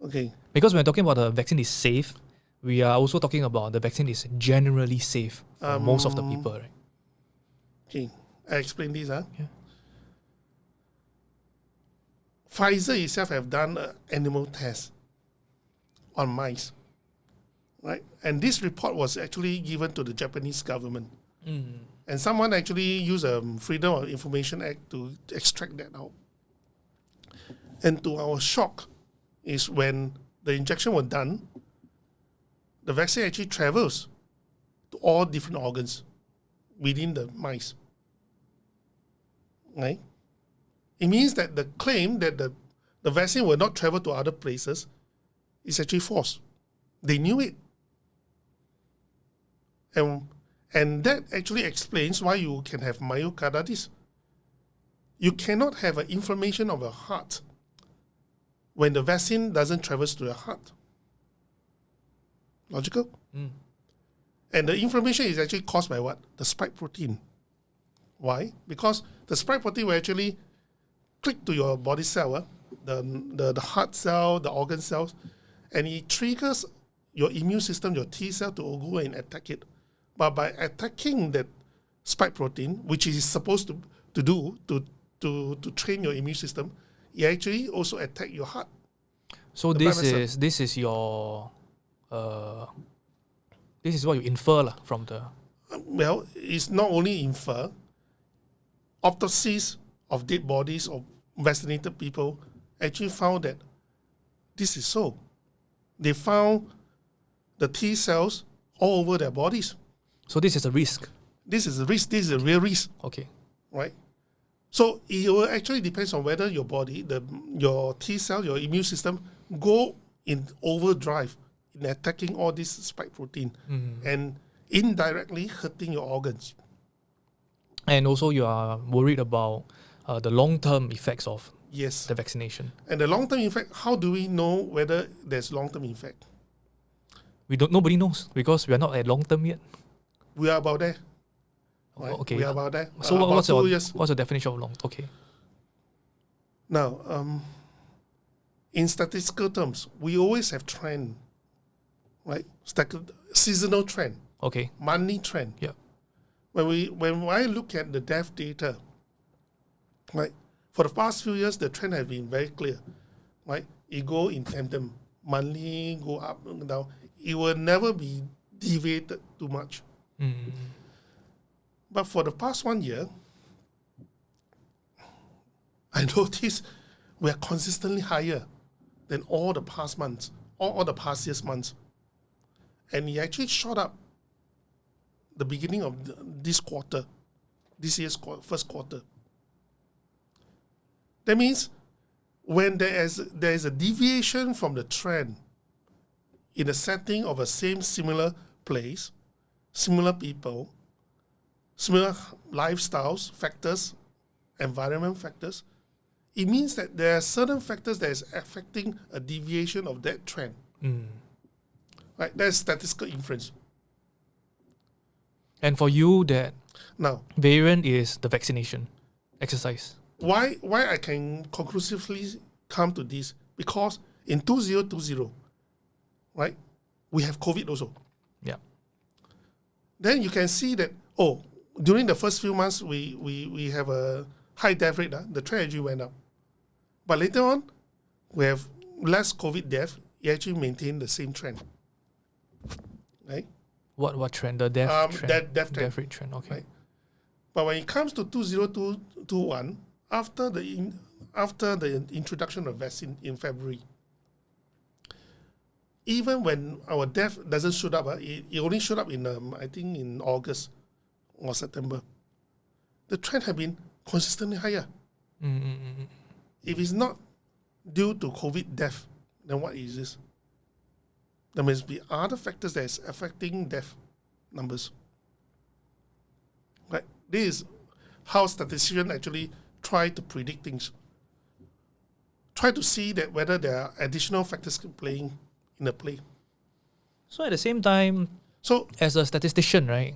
okay. Because when we're talking about the vaccine is safe, we are also talking about the vaccine is generally safe for most of the people, right? Okay, I explain this. Yeah. Pfizer itself have done an animal test on mice, right? And this report was actually given to the Japanese government. And someone actually used a Freedom of Information Act to extract that out. And to our shock is when the injection was done, the vaccine actually travels to all different organs within the mice. Right? It means that the claim that the vaccine will not travel to other places is actually false. They knew it. And that actually explains why you can have myocarditis. You cannot have an inflammation of your heart when the vaccine doesn't travel to your heart. Logical? And the inflammation is actually caused by what? The spike protein. Why? Because the spike protein will actually click to your body cell, the heart cell, the organ cells, and it triggers your immune system, your T cell, to go and attack it. But by attacking that spike protein, which is supposed to do to train your immune system, it actually also attack your heart. So this is your this is what you infer from the. Well, it's not only infer. Autopsies of dead bodies of vaccinated people actually found that this is so. They found the T cells all over their bodies. So this is a risk. This is a risk. This is a real risk. Okay. Right? So it will actually depends on whether your body, your T cell, your immune system go in overdrive in attacking all this spike protein and indirectly hurting your organs. And also you are worried about the long-term effects of Yes. the vaccination. And the long-term effect, how do we know whether there's long-term effect? Nobody knows because we are not at long-term yet. We are about there. Right? Okay. We are about there. So about what's 2 years. the definition of long? Okay. Now, in statistical terms, we always have trend, right? Seasonal trend, Okay. monthly trend. Yeah. When I look at the death data, right, for the past few years, the trend has been very clear, right? It go in tandem, monthly go up and down. It will never be deviated too much. But for the past 1 year, I noticed we are consistently higher than all the past months, all the past year's months. And it actually shot up the beginning of this quarter, this year's first quarter. That means when there is a deviation from the trend in the setting of a similar place, similar people, similar lifestyles, factors, environment factors, it means that there are certain factors that is affecting a deviation of that trend. Right? That's statistical inference. And for you, that Now, variant is the vaccination exercise. why I can conclusively come to this? Because in 2020, right, we have COVID also. Yeah. Then you can see that, during the first few months, we have a high death rate. The trend actually went up. But later on, we have less COVID death. It actually maintained the same trend. Right? What trend? The death trend? Death trend. Death rate trend, okay. Right? But when it comes to 2021, after the introduction of vaccine in February, even when our death doesn't shoot up, it only showed up in I think in August or September. The trend had been consistently higher. If it's not due to COVID death, then what is this? There must be other factors that is affecting death numbers. Right? This is how statisticians actually try to predict things. Try to see that whether there are additional factors playing in the play. So at the same time, as a statistician, right,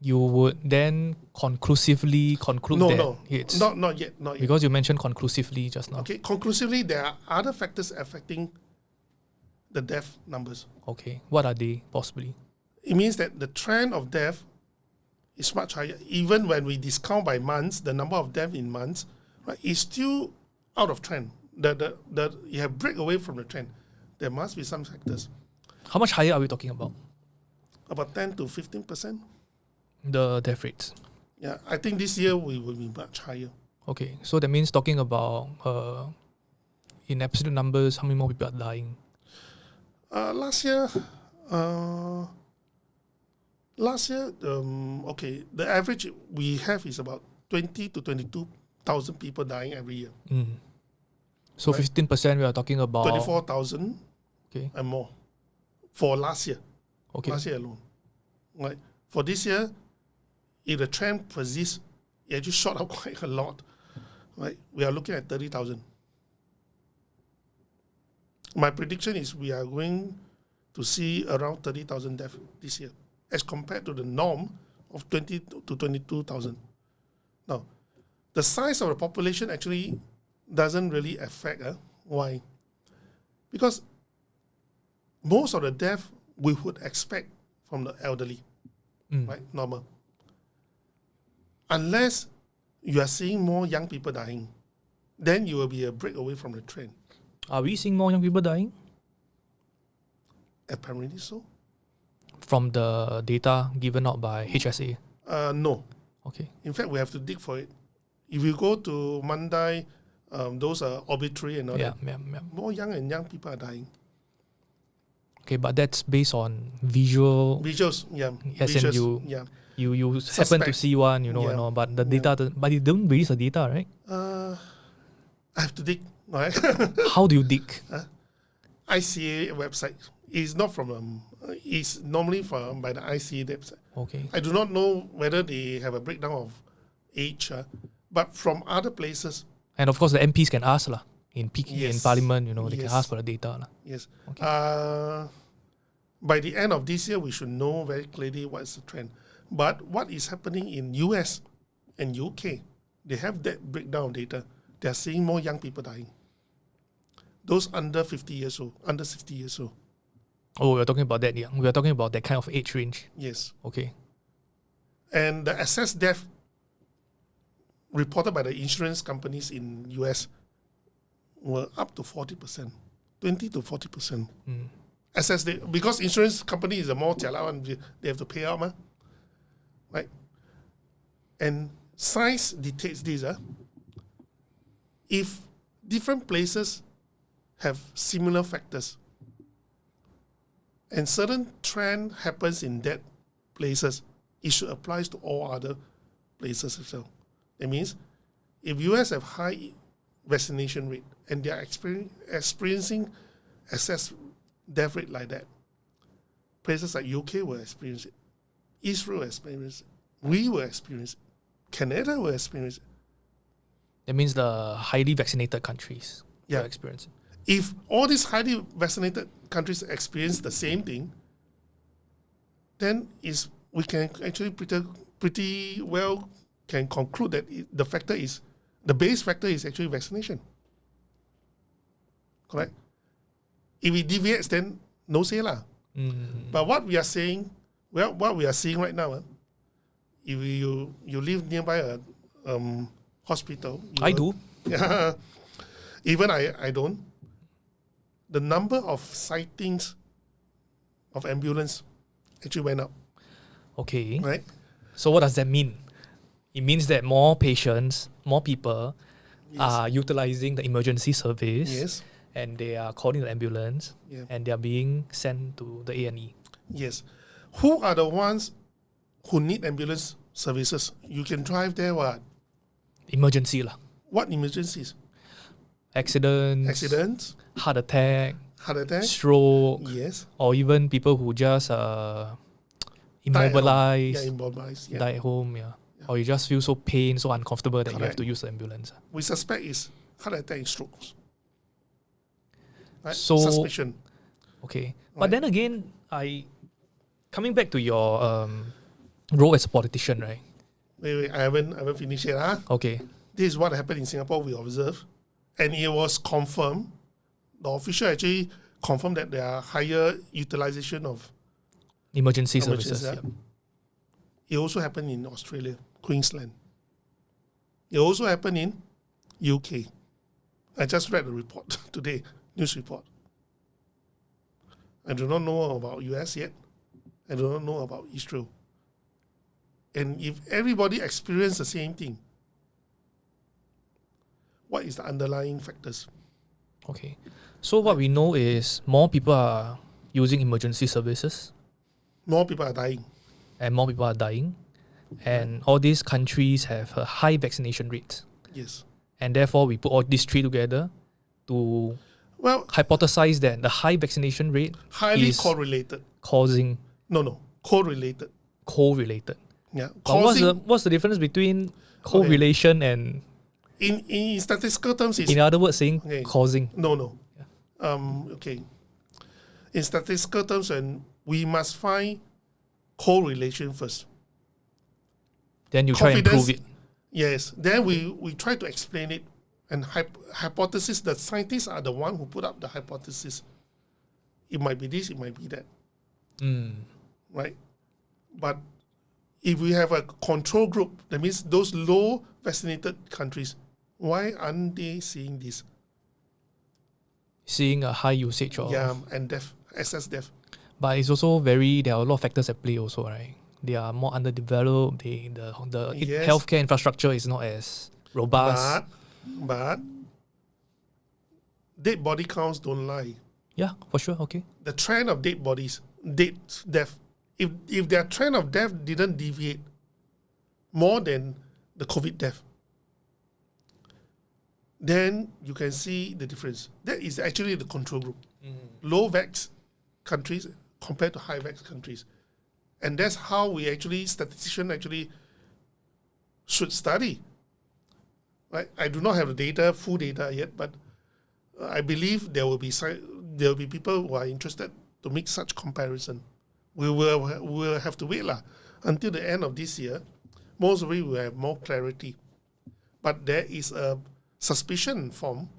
you would then conclusively conclude it's... Not yet. Because you mentioned conclusively just now. Okay, conclusively, there are other factors affecting the death numbers. Okay, what are they possibly? It means that the trend of death is much higher. Even when we discount by months, the number of deaths in months, right, is still out of trend. You have break away from the trend. There must be some factors. How much higher are we talking about? About 10 to 15%. The death rates? Yeah, I think this year we will be much higher. Okay, so that means talking about, in absolute numbers, how many more people are dying? Last year, the average we have is about 20 to 22,000 people dying every year. So right? 15% we are talking about 24,000 and more for last year. Okay. Last year alone. Right. For this year, if the trend persists, it actually shot up quite a lot. Right. We are looking at 30,000. My prediction is we are going to see around 30,000 deaths this year, as compared to the norm of 20 to 22,000. Now, the size of the population actually doesn't really affect. Why? Because most of the death we would expect from the elderly, right? Normal. Unless you are seeing more young people dying, then you will be a break away from the trend. Are we seeing more young people dying? Apparently so. From the data given out by HSA? No. Okay. In fact, we have to dig for it. If you go to Mandai, those are obituary and all that. More young people are dying. Okay, but that's based on visuals. Yeah. As in you happen to see one, and all, but the data, but you don't release the data, right? I have to dig. Right? How do you dig? ICA website. It's not from it's normally from by the ICA website. Okay. I do not know whether they have a breakdown of age, but from other places. And of course, the MPs can ask in Parliament. They can ask for the data. Yes. Okay. By the end of this year, we should know very clearly what's the trend. But what is happening in US and UK? They have that breakdown data. They are seeing more young people dying. Those under 50 years old, under 60 years old. Oh, we're talking about that young. We are talking about that kind of age range. Yes. Okay. And the excess death reported by the insurance companies in US were up to 40%, 20 to 40%. Excess death, because insurance company is a more jialat one, they have to pay out, right? And science dictates this. If different places have similar factors. And certain trend happens in that places, it should apply to all other places as well. That means if US have high vaccination rate and they are experiencing excess death rate like that, places like UK will experience it, Israel will experience it, we will experience it, Canada will experience it. That means the highly vaccinated countries will experience it. If all these highly vaccinated countries experience the same thing, then we can actually pretty well can conclude that the base factor is actually vaccination. Correct? If it deviates, then no say lah. But what we are saying, what we are seeing right now, if you live nearby a hospital, I do. Yeah, even I don't. The number of sightings of ambulance actually went up. Okay. Right? So what does that mean? It means that more patients, more people are utilizing the emergency service. Yes. And they are calling the ambulance. Yeah. And they are being sent to the A&E. Yes. Who are the ones who need ambulance services? You can drive there what? Emergency lah. What emergencies? Accidents. Heart attack. Stroke. Yes. Or even people who just immobilized. Immobilized. Yeah. Die at home. Yeah. Or you just feel so pain, so uncomfortable that you have to use the ambulance. We suspect is heart attack and strokes. Right? So, suspicion. Okay. Right. But then again, coming back to your role as a politician, right? Wait, I haven't finished yet. Okay. This is what happened in Singapore, we observed. And it was confirmed. The official actually confirmed that there are higher utilization of emergency services. Yeah. It also happened in Australia, Queensland. It also happened in UK. I just read the report today, news report. I do not know about US yet. I do not know about Israel. And if everybody experiences the same thing, what is the underlying factors? Okay. So what we know is more people are using emergency services. More people are dying. And more people are dying. And all these countries have a high vaccination rate. Yes. And therefore, we put all these three together to hypothesize that the high vaccination rate highly is correlated. Causing... No. Correlated. Correlated. Yeah. But what's the difference between correlation and... In statistical terms, in other words, saying causing. No. Yeah. Okay. In statistical terms, and we must find correlation first. Then you try and prove it. Yes. Then we try to explain it. And hypothesis, the scientists are the one who put up the hypothesis. It might be this, it might be that. Right? But if we have a control group, that means those low vaccinated countries, why aren't they seeing this? Seeing a high usage of... Yeah, and death, excess death. But it's also there are a lot of factors at play also, right? They are more underdeveloped. The healthcare infrastructure is not as robust. But dead body counts don't lie. Yeah, for sure. Okay. The trend of death, if their trend of death didn't deviate more than the COVID death, then you can see the difference. That is actually the control group. Low vax countries compared to high vax countries. And that's how statisticians actually should study. Right? I do not have the data, full data yet, but I believe there will be people who are interested to make such comparison. We will have to wait until the end of this year. Most of it will have more clarity. But there is a suspicion formed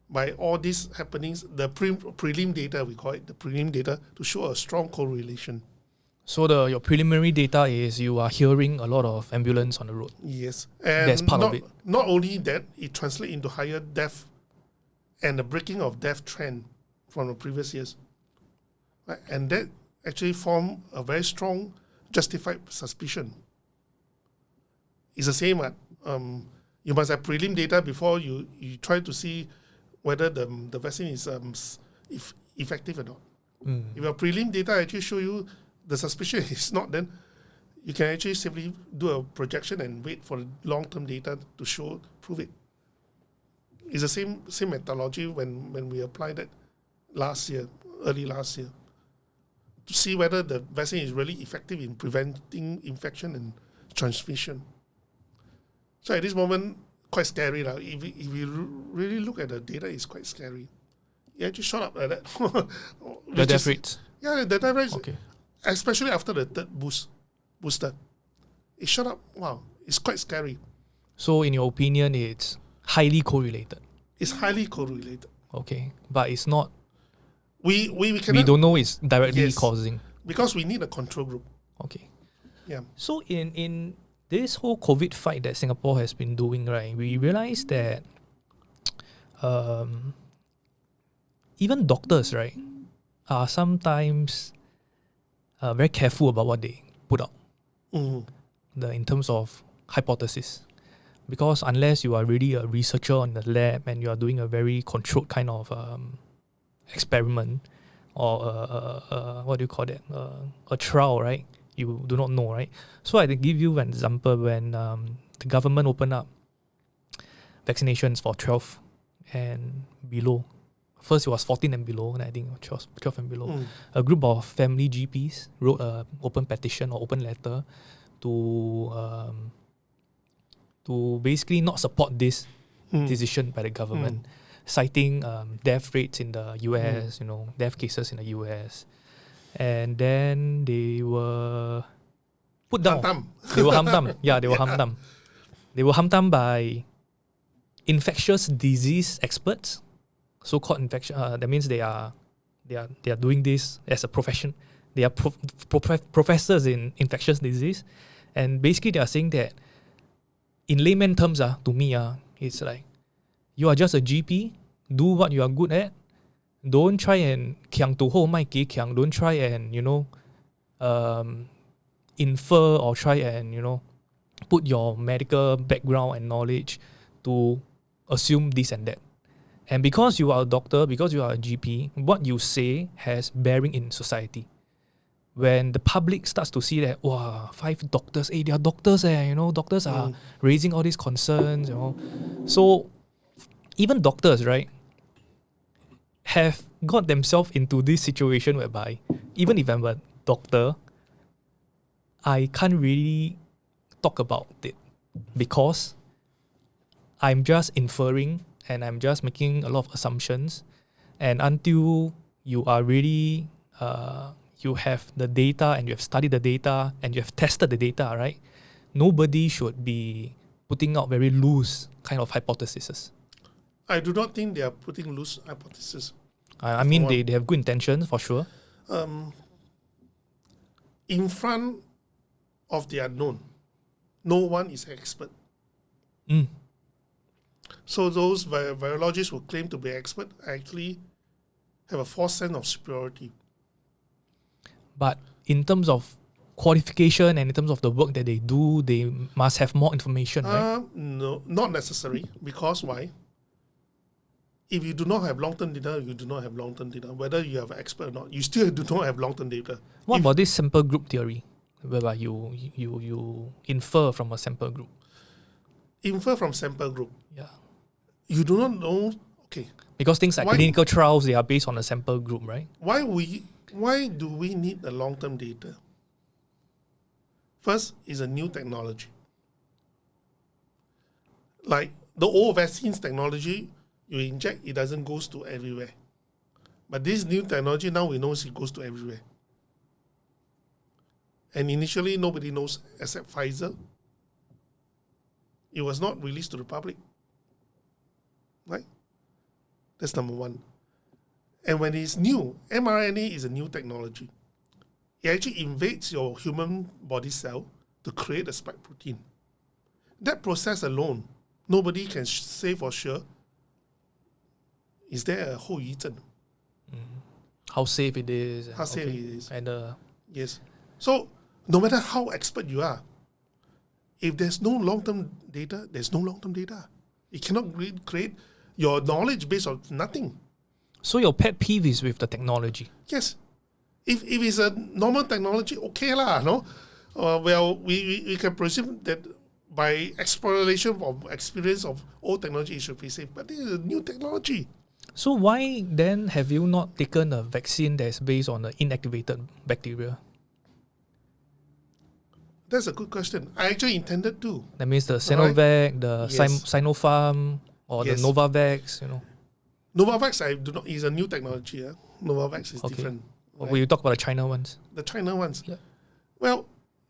by all these happenings, the prelim data, we call it, the prelim data, to show a strong correlation. So your preliminary data is you are hearing a lot of ambulance on the road. Yes. And that's part of it. Not only that, it translates into higher death and the breaking of death trend from the previous years. Right? And that actually formed a very strong justified suspicion. It's the same. You must have prelim data before you try to see whether the vaccine is effective or not. If your prelim data actually show you the suspicion is not, then you can actually simply do a projection and wait for the long-term data to prove it. It's the same methodology when we applied that early last year, to see whether the vaccine is really effective in preventing infection and transmission. So at this moment, quite scary. If you really look at the data, it's quite scary. It actually shot up like that. The death rates? Yeah, the death rates, Okay. especially after the third booster. It shot up. Wow, it's quite scary. So in your opinion, it's highly correlated? It's highly correlated. Okay, but it's not... We We don't know it's directly causing. Because we need a control group. Okay. Yeah. So in this whole COVID fight that Singapore has been doing, right, we realize that even doctors, right, are sometimes very careful about what they put out in terms of hypothesis. Because unless you are really a researcher in the lab and you are doing a very controlled kind of experiment or what do you call that? A trial, right? You do not know, right? So I can give you an example when the government opened up vaccinations for 12 and below. First it was 14 and below, and I think 12 and below. A group of family GPs wrote an open petition or open letter to basically not support this decision by the government, citing death rates in the US, death cases in the US. And then they were put down. They were hamdam. Yeah, they were hamdam. They were hamdam by infectious disease experts, so-called infection. That means they are doing this as a profession. They are professors in infectious disease, and basically they are saying that, in layman terms, to me, it's like, you are just a GP, do what you are good at. Don't try and kiang to ho mai ki kiang. Don't try and infer or try and put your medical background and knowledge to assume this and that. And because you are a doctor, because you are a GP, what you say has bearing in society. When the public starts to see that, wow, 5 doctors, they are doctors, doctors are raising all these concerns, So even doctors, right, have got themselves into this situation whereby even if I'm a doctor, I can't really talk about it because I'm just inferring and I'm just making a lot of assumptions. And until you are really, you have the data and you have studied the data and you have tested the data, right? Nobody should be putting out very loose kind of hypotheses. I do not think they are putting loose hypotheses. I mean, they have good intentions for sure. In front of the unknown, no one is an expert. So those virologists who claim to be expert actually have a false sense of superiority. But in terms of qualification and in terms of the work that they do, they must have more information, right? No, not necessary. Because why? If you do not have long-term data, you do not have long-term data. Whether you have an expert or not, you still do not have long-term data. What about this sample group theory, whereby you infer from a sample group? Infer from sample group. Yeah. You do not know. Okay. Because things like clinical trials, they are based on a sample group, right? Why do we need the long-term data? First is a new technology. Like the old vaccines technology, you inject, it doesn't go to everywhere. But this new technology, now we know it goes to everywhere. And initially, nobody knows except Pfizer. It was not released to the public. Right? That's number one. And when it's new, mRNA is a new technology. It actually invades your human body cell to create a spike protein. That process alone, nobody can say for sure, is there a 后遗症? How safe it is. How safe it is. And yes. So no matter how expert you are, if there's no long-term data, there's no long-term data. You cannot create your knowledge based on nothing. So your pet peeve is with the technology? Yes. If it's a normal technology, okay lah, no? Well, we can presume that by exploration of experience of old technology, it should be safe. But this is a new technology. So why then have you not taken a vaccine that's based on the inactivated bacteria? That's a good question. I actually intended to. That means the Sinovac, the Yes. Sinopharm, or Yes. the Novavax, you know. Novavax, I do not. Is a new technology. Novavax is different. Or will you talk about the China ones? The China ones. Yeah. Well,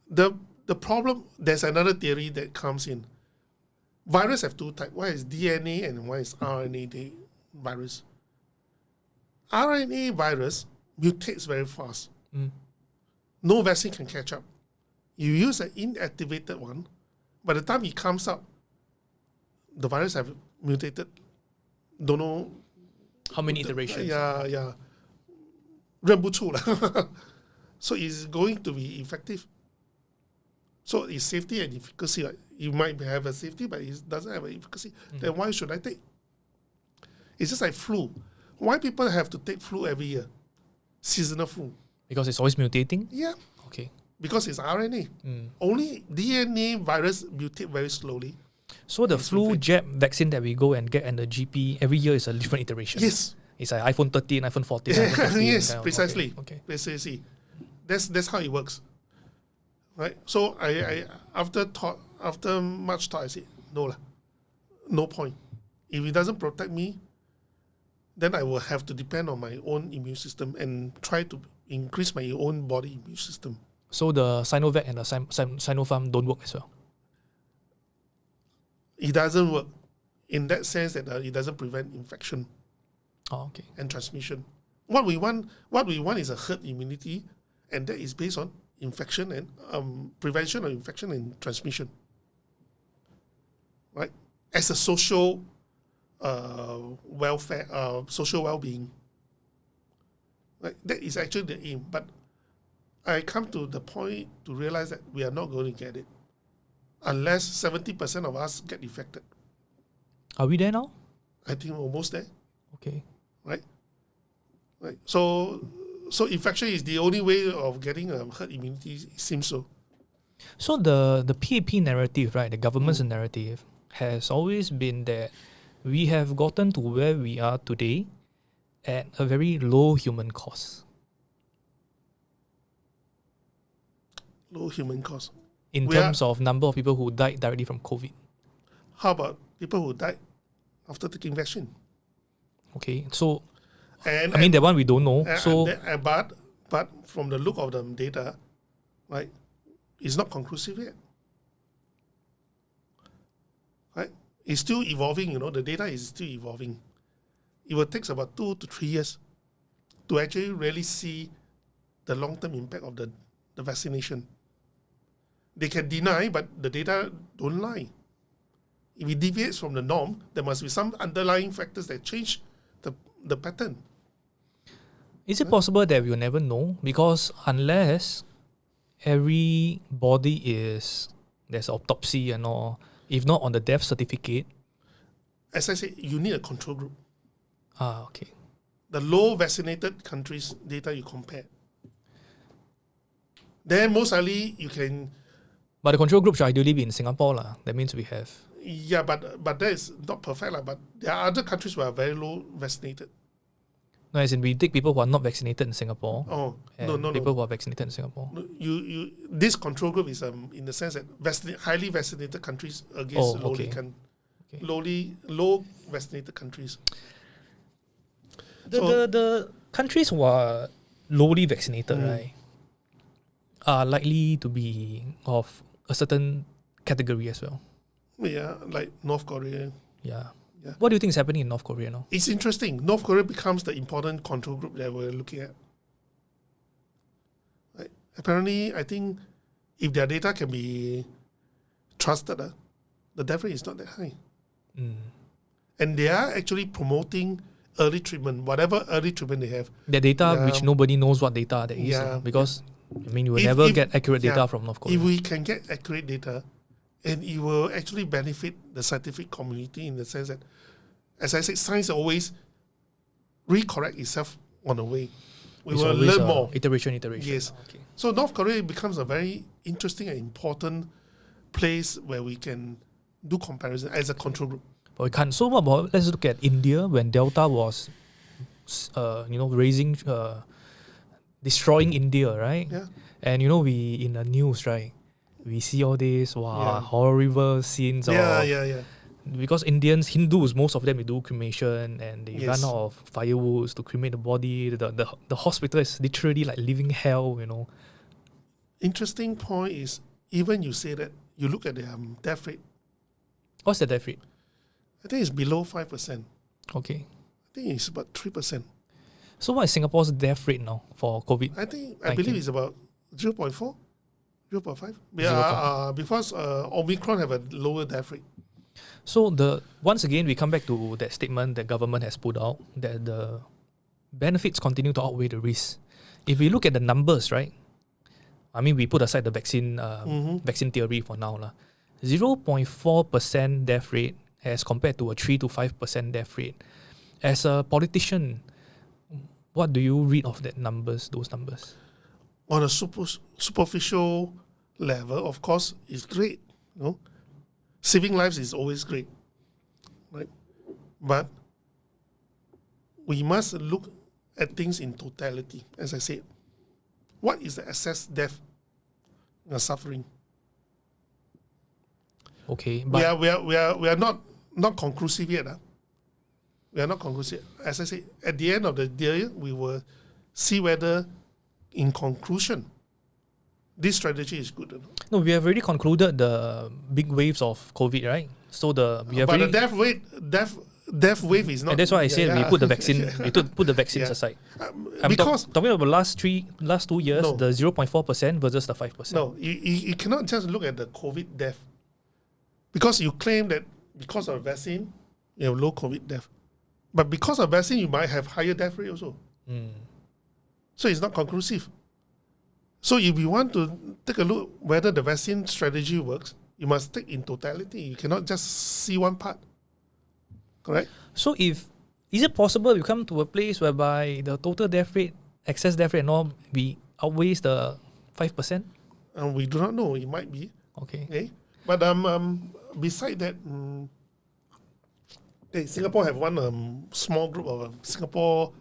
the problem. There's another theory that comes in. Virus have two types. One is DNA and one is RNA virus. RNA virus mutates very fast. No vaccine can catch up. You use an inactivated one, by the time it comes out, the virus have mutated. Don't know how many iterations? Yeah. 认不出了. So it's going to be effective. So it's safety and efficacy. Right? You might have a safety, but it doesn't have an efficacy. Then why should I take? It's just like flu. Why people have to take flu every year? Seasonal flu. Because it's always mutating? Yeah. Okay. Because it's RNA. Only DNA virus mutate very slowly. So the flu jab vaccine that we go and get and the GP every year is a different iteration? Yes. It's like iPhone 13, iPhone 14, iPhone 15. Yes, kind of, precisely. Okay. Precisely. That's how it works. Right? So I after much thought, I said, no point. If it doesn't protect me, then I will have to depend on my own immune system and try to increase my own body immune system. So the Sinovac and the Sinopharm don't work as well? It doesn't work in that sense that it doesn't prevent infection and transmission. What we want is a herd immunity, and that is based on infection and prevention of infection and transmission. Right? As a social welfare, social well-being. Right? That is actually the aim. But I come to the point to realize that we are not going to get it unless 70% of us get infected. Are we there now? I think we're almost there. Okay. Right? So infection is the only way of getting herd immunity, it seems so. So the PAP narrative, right, the government's narrative, has always been that we have gotten to where we are today at a very low human cost. Low human cost. In terms of number of people who died directly from COVID. How about people who died after taking vaccine? Okay, so and that one we don't know. But from the look of the data, right, it's not conclusive yet. Right, it's still evolving. The data is still evolving. It will take about 2 to 3 years to actually really see the long-term impact of the vaccination. They can deny, but the data don't lie. If it deviates from the norm, there must be some underlying factors that change the pattern. Is it possible that we'll never know? Because unless every body there's autopsy and all, if not on the death certificate. As I said, you need a control group. Okay. The low vaccinated countries data you compare. Then most likely you can. But the control group should ideally be in Singapore lah. That means we have. Yeah, but that is not perfect lah. But there are other countries who are very low vaccinated. No, as in we take people who are not vaccinated in Singapore. No. People who are vaccinated in Singapore. No, this control group is in the sense that highly vaccinated countries against low vaccinated countries. The countries who are lowly vaccinated, right, are likely to be of a certain category as well. Yeah, like North Korea. Yeah. What do you think is happening in North Korea now? It's interesting. North Korea becomes the important control group that we're looking at. Right? Apparently, I think if their data can be trusted, the death rate is not that high. And they are actually promoting early treatment, whatever early treatment they have. The data which nobody knows what data that is. Because, you will never get accurate data from North Korea. If we can get accurate data, And it will actually benefit the scientific community in the sense that, as I said, science always recorrect itself on the way. We It's will always learn more. Iteration. Yes. Okay. So North Korea becomes a very interesting and important place where we can do comparison as a control group. But we can't. So what about, let's look at India when Delta was, destroying India, right? Yeah. And we in the news, right? We see all these Yeah. horrible scenes. Yeah. Because Hindus, most of them, they do cremation and they Yes. run out of firewoods to cremate the body. The hospital is literally like living hell, Interesting point is, even you say that, you look at the death rate, What's the death rate? I think it's below 5%. Okay. I think it's about 3%. So what is Singapore's death rate now for COVID? I believe it's about 0.4, 0.5. Yeah, because Omicron have a lower death rate. So once again, we come back to that statement that government has put out, that the benefits continue to outweigh the risks. If we look at the numbers, right? I mean, we put aside the vaccine theory for now. 0.4% death rate as compared to a 3 to 5% death rate. As a politician, what do you read of those numbers? On a superficial level, of course, it's great. Saving lives is always great, right? But we must look at things in totality. As I said, what is the assessed death and suffering? Okay, but we are not conclusive yet. We are not conclusive. As I said, at the end of the day, we will see whether, in conclusion, this strategy is good or not. no, we have already concluded the big waves of COVID, right? So The death wave is not. and that's why I said we put the vaccine. We put the vaccines Yeah. aside. I'm because talking about last 2 years, No. the 0.4% versus the 5%. no, you cannot just look at the COVID death, because you claim that because of vaccine you have low COVID death, but because of vaccine you might have higher death rate also. So it's not conclusive. So if you want to take a look whether the vaccine strategy works, you must take in totality. You cannot just see one part. Correct? So is it possible you come to a place whereby the total death rate, excess death rate and all, outweighs the 5%? And we do not know. It might be. Okay. But beside that, Singapore have one small group of Singapore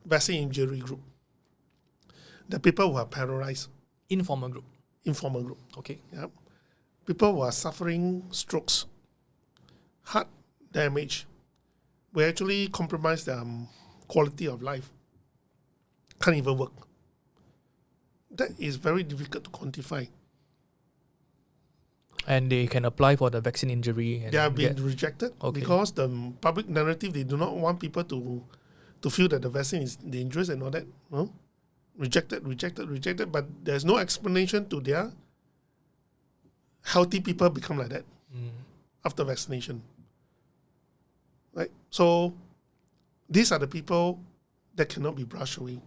vaccine injury group. The people who are paralyzed, Informal group. Okay. Yeah. People who are suffering strokes, heart damage, will actually compromise their quality of life. Can't even work. That is very difficult to quantify. And they can apply for the vaccine injury. And They are being rejected because the public narrative, they do not want people to feel that the vaccine is dangerous and all that. No? Rejected. But there's no explanation to their healthy people become like that after vaccination. Right? So these are the people that cannot be brushed away.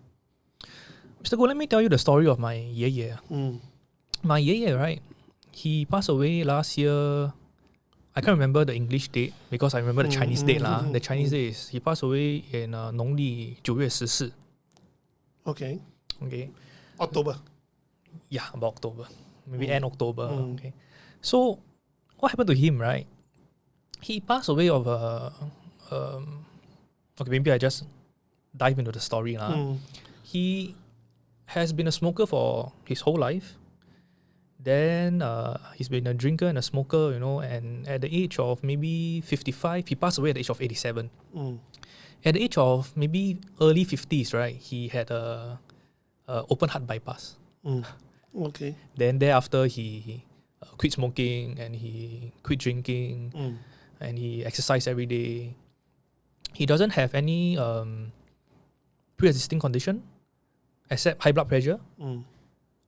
Mr. Goh, let me tell you the story of my yeye. My yeye, right? He passed away last year. I can't remember the English date because I remember the Chinese date. The Chinese date is he passed away in 农历9月14. Okay. October. Yeah, about October. Maybe end October. Okay. So what happened to him, right? He passed away of maybe I just dive into the story. He has been a smoker for his whole life. Then he's been a drinker and a smoker, and at the age of maybe 55, he passed away at the age of 87. At the age of maybe early 50s, right, he had a open heart bypass. Okay. Then thereafter, he quit smoking and he quit drinking and he exercised every day. He doesn't have any pre-existing condition except high blood pressure.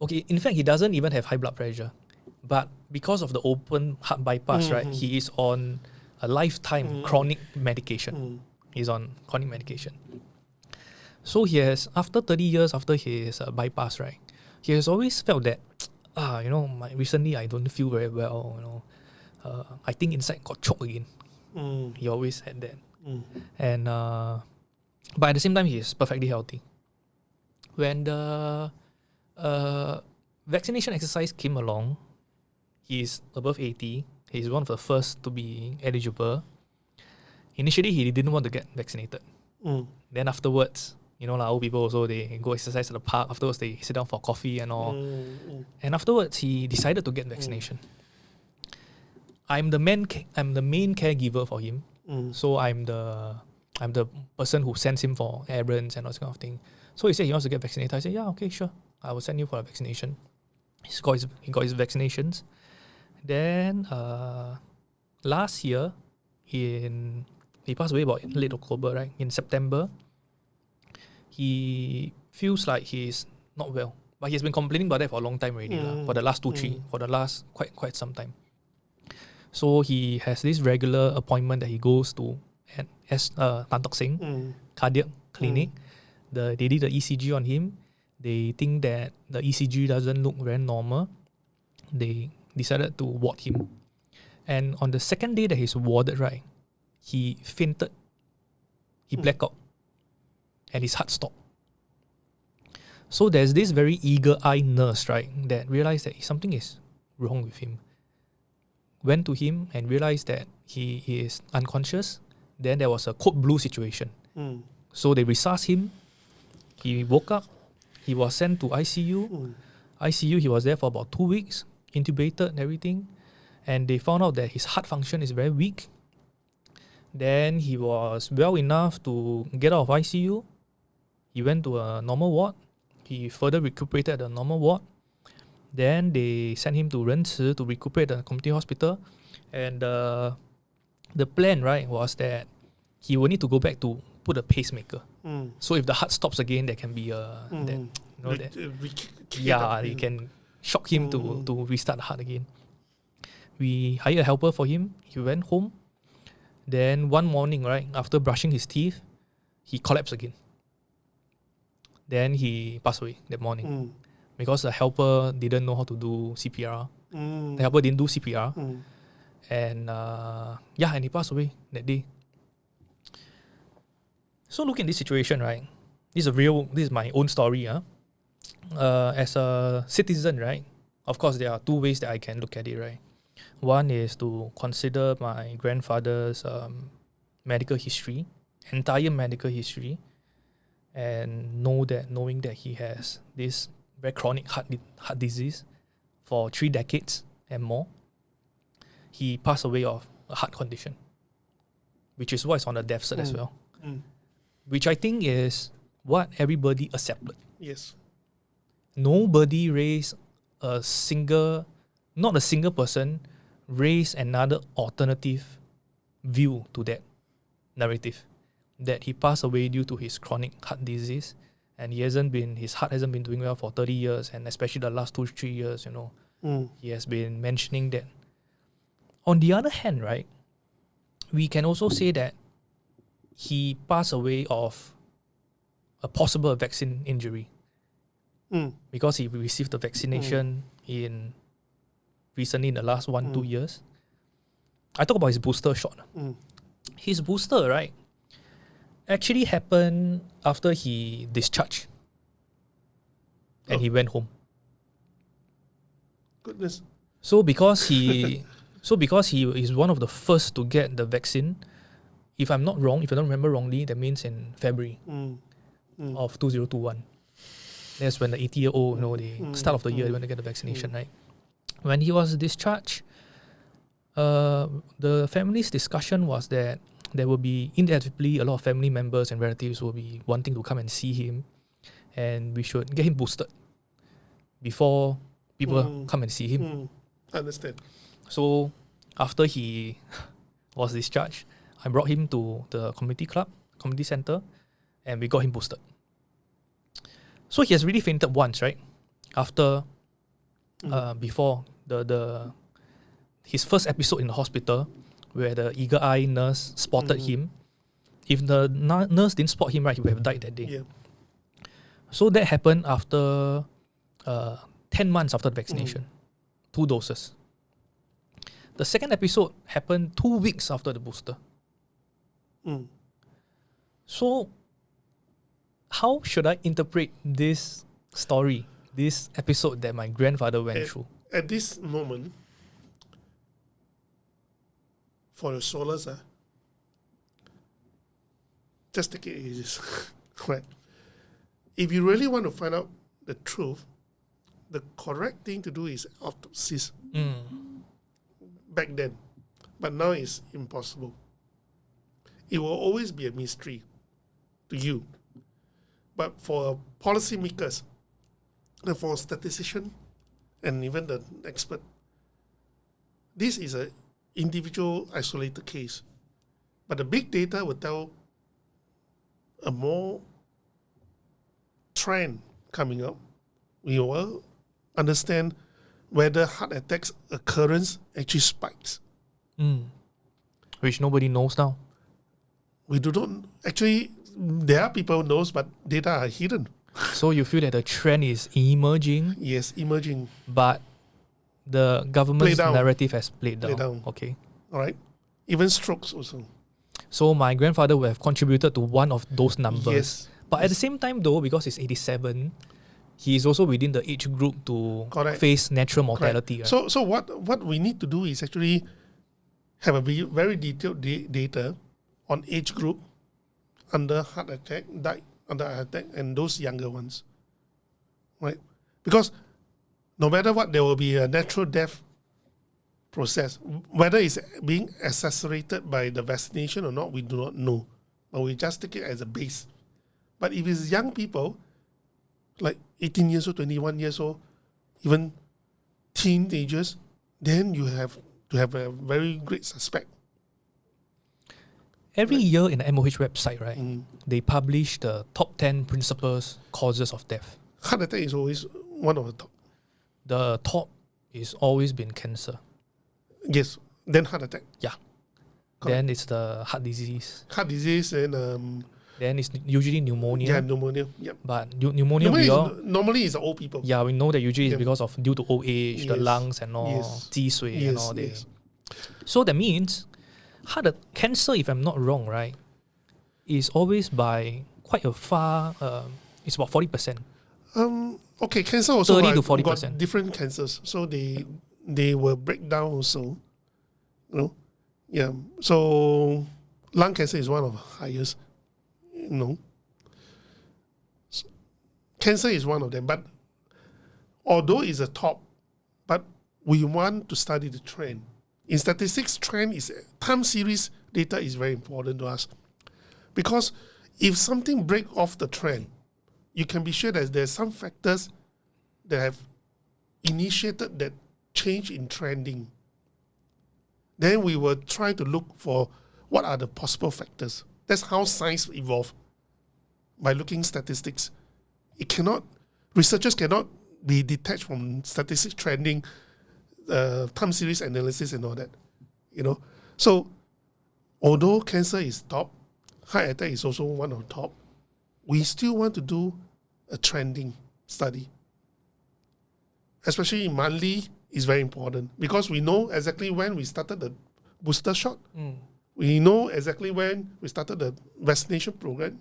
Okay, in fact, he doesn't even have high blood pressure. But because of the open heart bypass, right, he is on a lifetime chronic medication. He's on chronic medication. So he has, after 30 years after his bypass, right, he has always felt that, recently I don't feel very well, I think inside got choked again. He always had that. And but at the same time, he is perfectly healthy. When the vaccination exercise came along, he is above 80. He's one of the first to be eligible. Initially, he didn't want to get vaccinated. Then afterwards, old people also, they go exercise at the park. Afterwards, they sit down for coffee and all. And afterwards, he decided to get vaccination. I'm the main caregiver for him. So I'm the person who sends him for errands and all that kind of thing. So he said he wants to get vaccinated. I said, yeah, okay, sure. I will send you for a vaccination. He got his vaccinations. Then last year, he passed away about late October, right? In September, he feels like he's not well. But he's been complaining about that for a long time already, for the last for the last quite some time. So he has this regular appointment that he goes to at Tan Tock Seng Cardiac Clinic. They did the ECG on him. They think that the ECG doesn't look very normal. They decided to ward him. And on the second day that he's warded, right, he fainted. He blacked out. And his heart stopped. So there's this very eager-eyed nurse, right, that realized that something is wrong with him. Went to him and realized that he is unconscious. Then there was a code blue situation. So they resuscitated him. He woke up. He was sent to ICU. ICU, he was there for about 2 weeks, intubated and everything. And they found out that his heart function is very weak. Then he was well enough to get out of ICU. He went to a normal ward. He further recuperated at a normal ward. Then they sent him to Renci to recuperate at the community hospital. And the plan, right, was that he will need to go back to put a pacemaker. So if the heart stops again, there can be they can shock him to restart the heart again. We hired a helper for him. He went home. Then one morning, right, after brushing his teeth, he collapsed again. Then he passed away that morning. Because the helper didn't know how to do CPR. The helper didn't do CPR. And and he passed away that day. So look at this situation, right? This is my own story. As a citizen, right? Of course, there are two ways that I can look at it, right? One is to consider my grandfather's medical history, entire medical history, and knowing that he has this very chronic heart disease for 3 decades and more. He passed away of a heart condition, which is what's on the death cert as well. Which I think is what everybody accepted. Yes. Nobody raised not a single person raised another alternative view to that narrative. That he passed away due to his chronic heart disease, and his heart hasn't been doing well for 30 years, and especially the last 2-3 years, he has been mentioning that. On the other hand, right, we can also say that he passed away of a possible vaccine injury because he received the vaccination recently in the last 1-2 years. I talk about his booster shot. His booster, right, actually happened after he discharged and he went home. Goodness. So because he is one of the first to get the vaccine, if I'm not wrong, if I don't remember wrongly, that means in February of 2021. That's when the 80-year-old, the start of the year, they went to get the vaccination, right? When he was discharged, the family's discussion was that there will be inevitably a lot of family members and relatives will be wanting to come and see him, and we should get him boosted before people come and see him. Understand. So after he was discharged, I brought him to the community center, and we got him boosted. So he has really fainted once, right? After, before his first episode in the hospital, where the eager-eye nurse spotted him. If the nurse didn't spot him, right, he would have died that day. Yeah. So that happened after 10 months after the vaccination, 2 doses. The second episode happened 2 weeks after the booster. So, how should I interpret this story, this episode that my grandfather went through? At this moment, for your solace, just take it easy. Right. If you really want to find out the truth, the correct thing to do is autopsies. Back then. But now it's impossible. It will always be a mystery to you. But for policymakers, and for statisticians, and even the expert, this is an individual isolated case. But the big data will tell a more trend coming up. We will understand whether heart attacks occurrence actually spikes. Which nobody knows now. We do not actually. There are people who knows, but data are hidden. So you feel that the trend is emerging? Yes, emerging. But the government's narrative has played down. Okay. All right. Even strokes also. So my grandfather would have contributed to one of those numbers. Yes. But at the same time though, because he's 87, he is also within the age group to face natural mortality. Right? So what we need to do is actually have a very detailed data on age group under heart attack, died under heart attack, and those younger ones. Right? Because no matter what, there will be a natural death process. Whether it's being accelerated by the vaccination or not, we do not know. But we just take it as a base. But if it's young people, like 18 years old, 21 years old, even teenagers, then you have to have a very great suspect. Every year in the MOH website, right, they publish the top 10 principal causes of death. Heart attack is always one of the top. The top is always been cancer. Yes, then heart attack. Yeah. Then it's the heart disease. Heart disease and... then it's usually pneumonia. Yeah, pneumonia. Yep. But pneumonia normally it's old people. Yeah, we know that usually it's because of due to old age, the lungs and all, 积水 and all that. So that means cancer, if I'm not wrong, right, is always by quite a far, it's about 40%. Okay, cancer also 30 to 40%. Got different cancers. So they will break down also. You know? Yeah. So lung cancer is one of the highest. You know. So, cancer is one of them. But although it's a top, but we want to study the trend. In statistics, time series data is very important to us. Because if something break off the trend, you can be sure that there's some factors that have initiated that change in trending. Then we will try to look for what are the possible factors. That's how science evolved, by looking statistics. Researchers cannot be detached from statistics trending, time series analysis and all that. You know, so although cancer is top, heart attack is also one of the top, we still want to do a trending study. Especially monthly is very important because we know exactly when we started the booster shot. We know exactly when we started the vaccination program.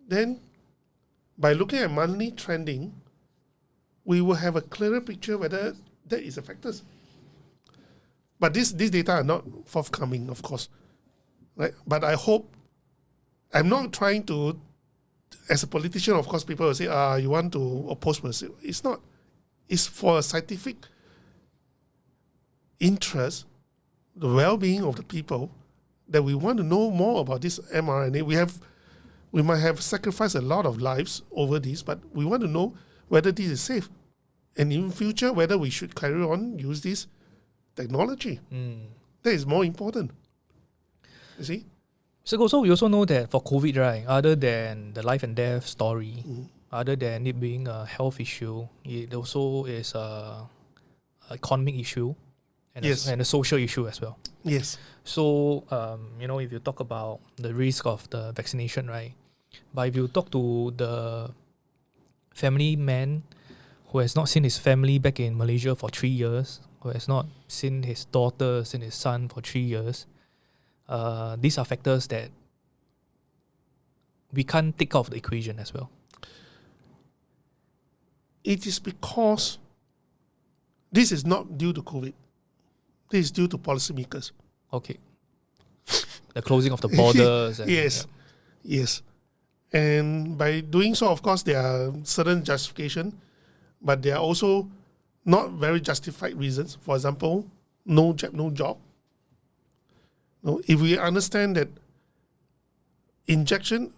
Then, by looking at monthly trending, we will have a clearer picture whether that is a factor. But these data are not forthcoming, of course. Right? But I hope, I'm not trying to, as a politician, of course, people will say, you want to oppose Brazil. It's not. It's for a scientific interest, the well-being of the people, that we want to know more about this mRNA. We might have sacrificed a lot of lives over this, but we want to know whether this is safe. And in future, whether we should carry on use this technology. That is more important. You see? So we also know that for COVID, right, other than the life and death story, other than it being a health issue, it also is a economic issue and a social issue as well. Yes. So, if you talk about the risk of the vaccination, right, but if you talk to the family man who has not seen his family back in Malaysia for 3 years, who has not seen his daughter, seen his son for 3 years, these are factors that we can't take out of the equation as well. It is because this is not due to COVID. This is due to policymakers. Okay. The closing of the borders. And, yes. And by doing so, of course, there are certain justification, but there are also not very justified reasons. For example, no jab, no job. No, if we understand that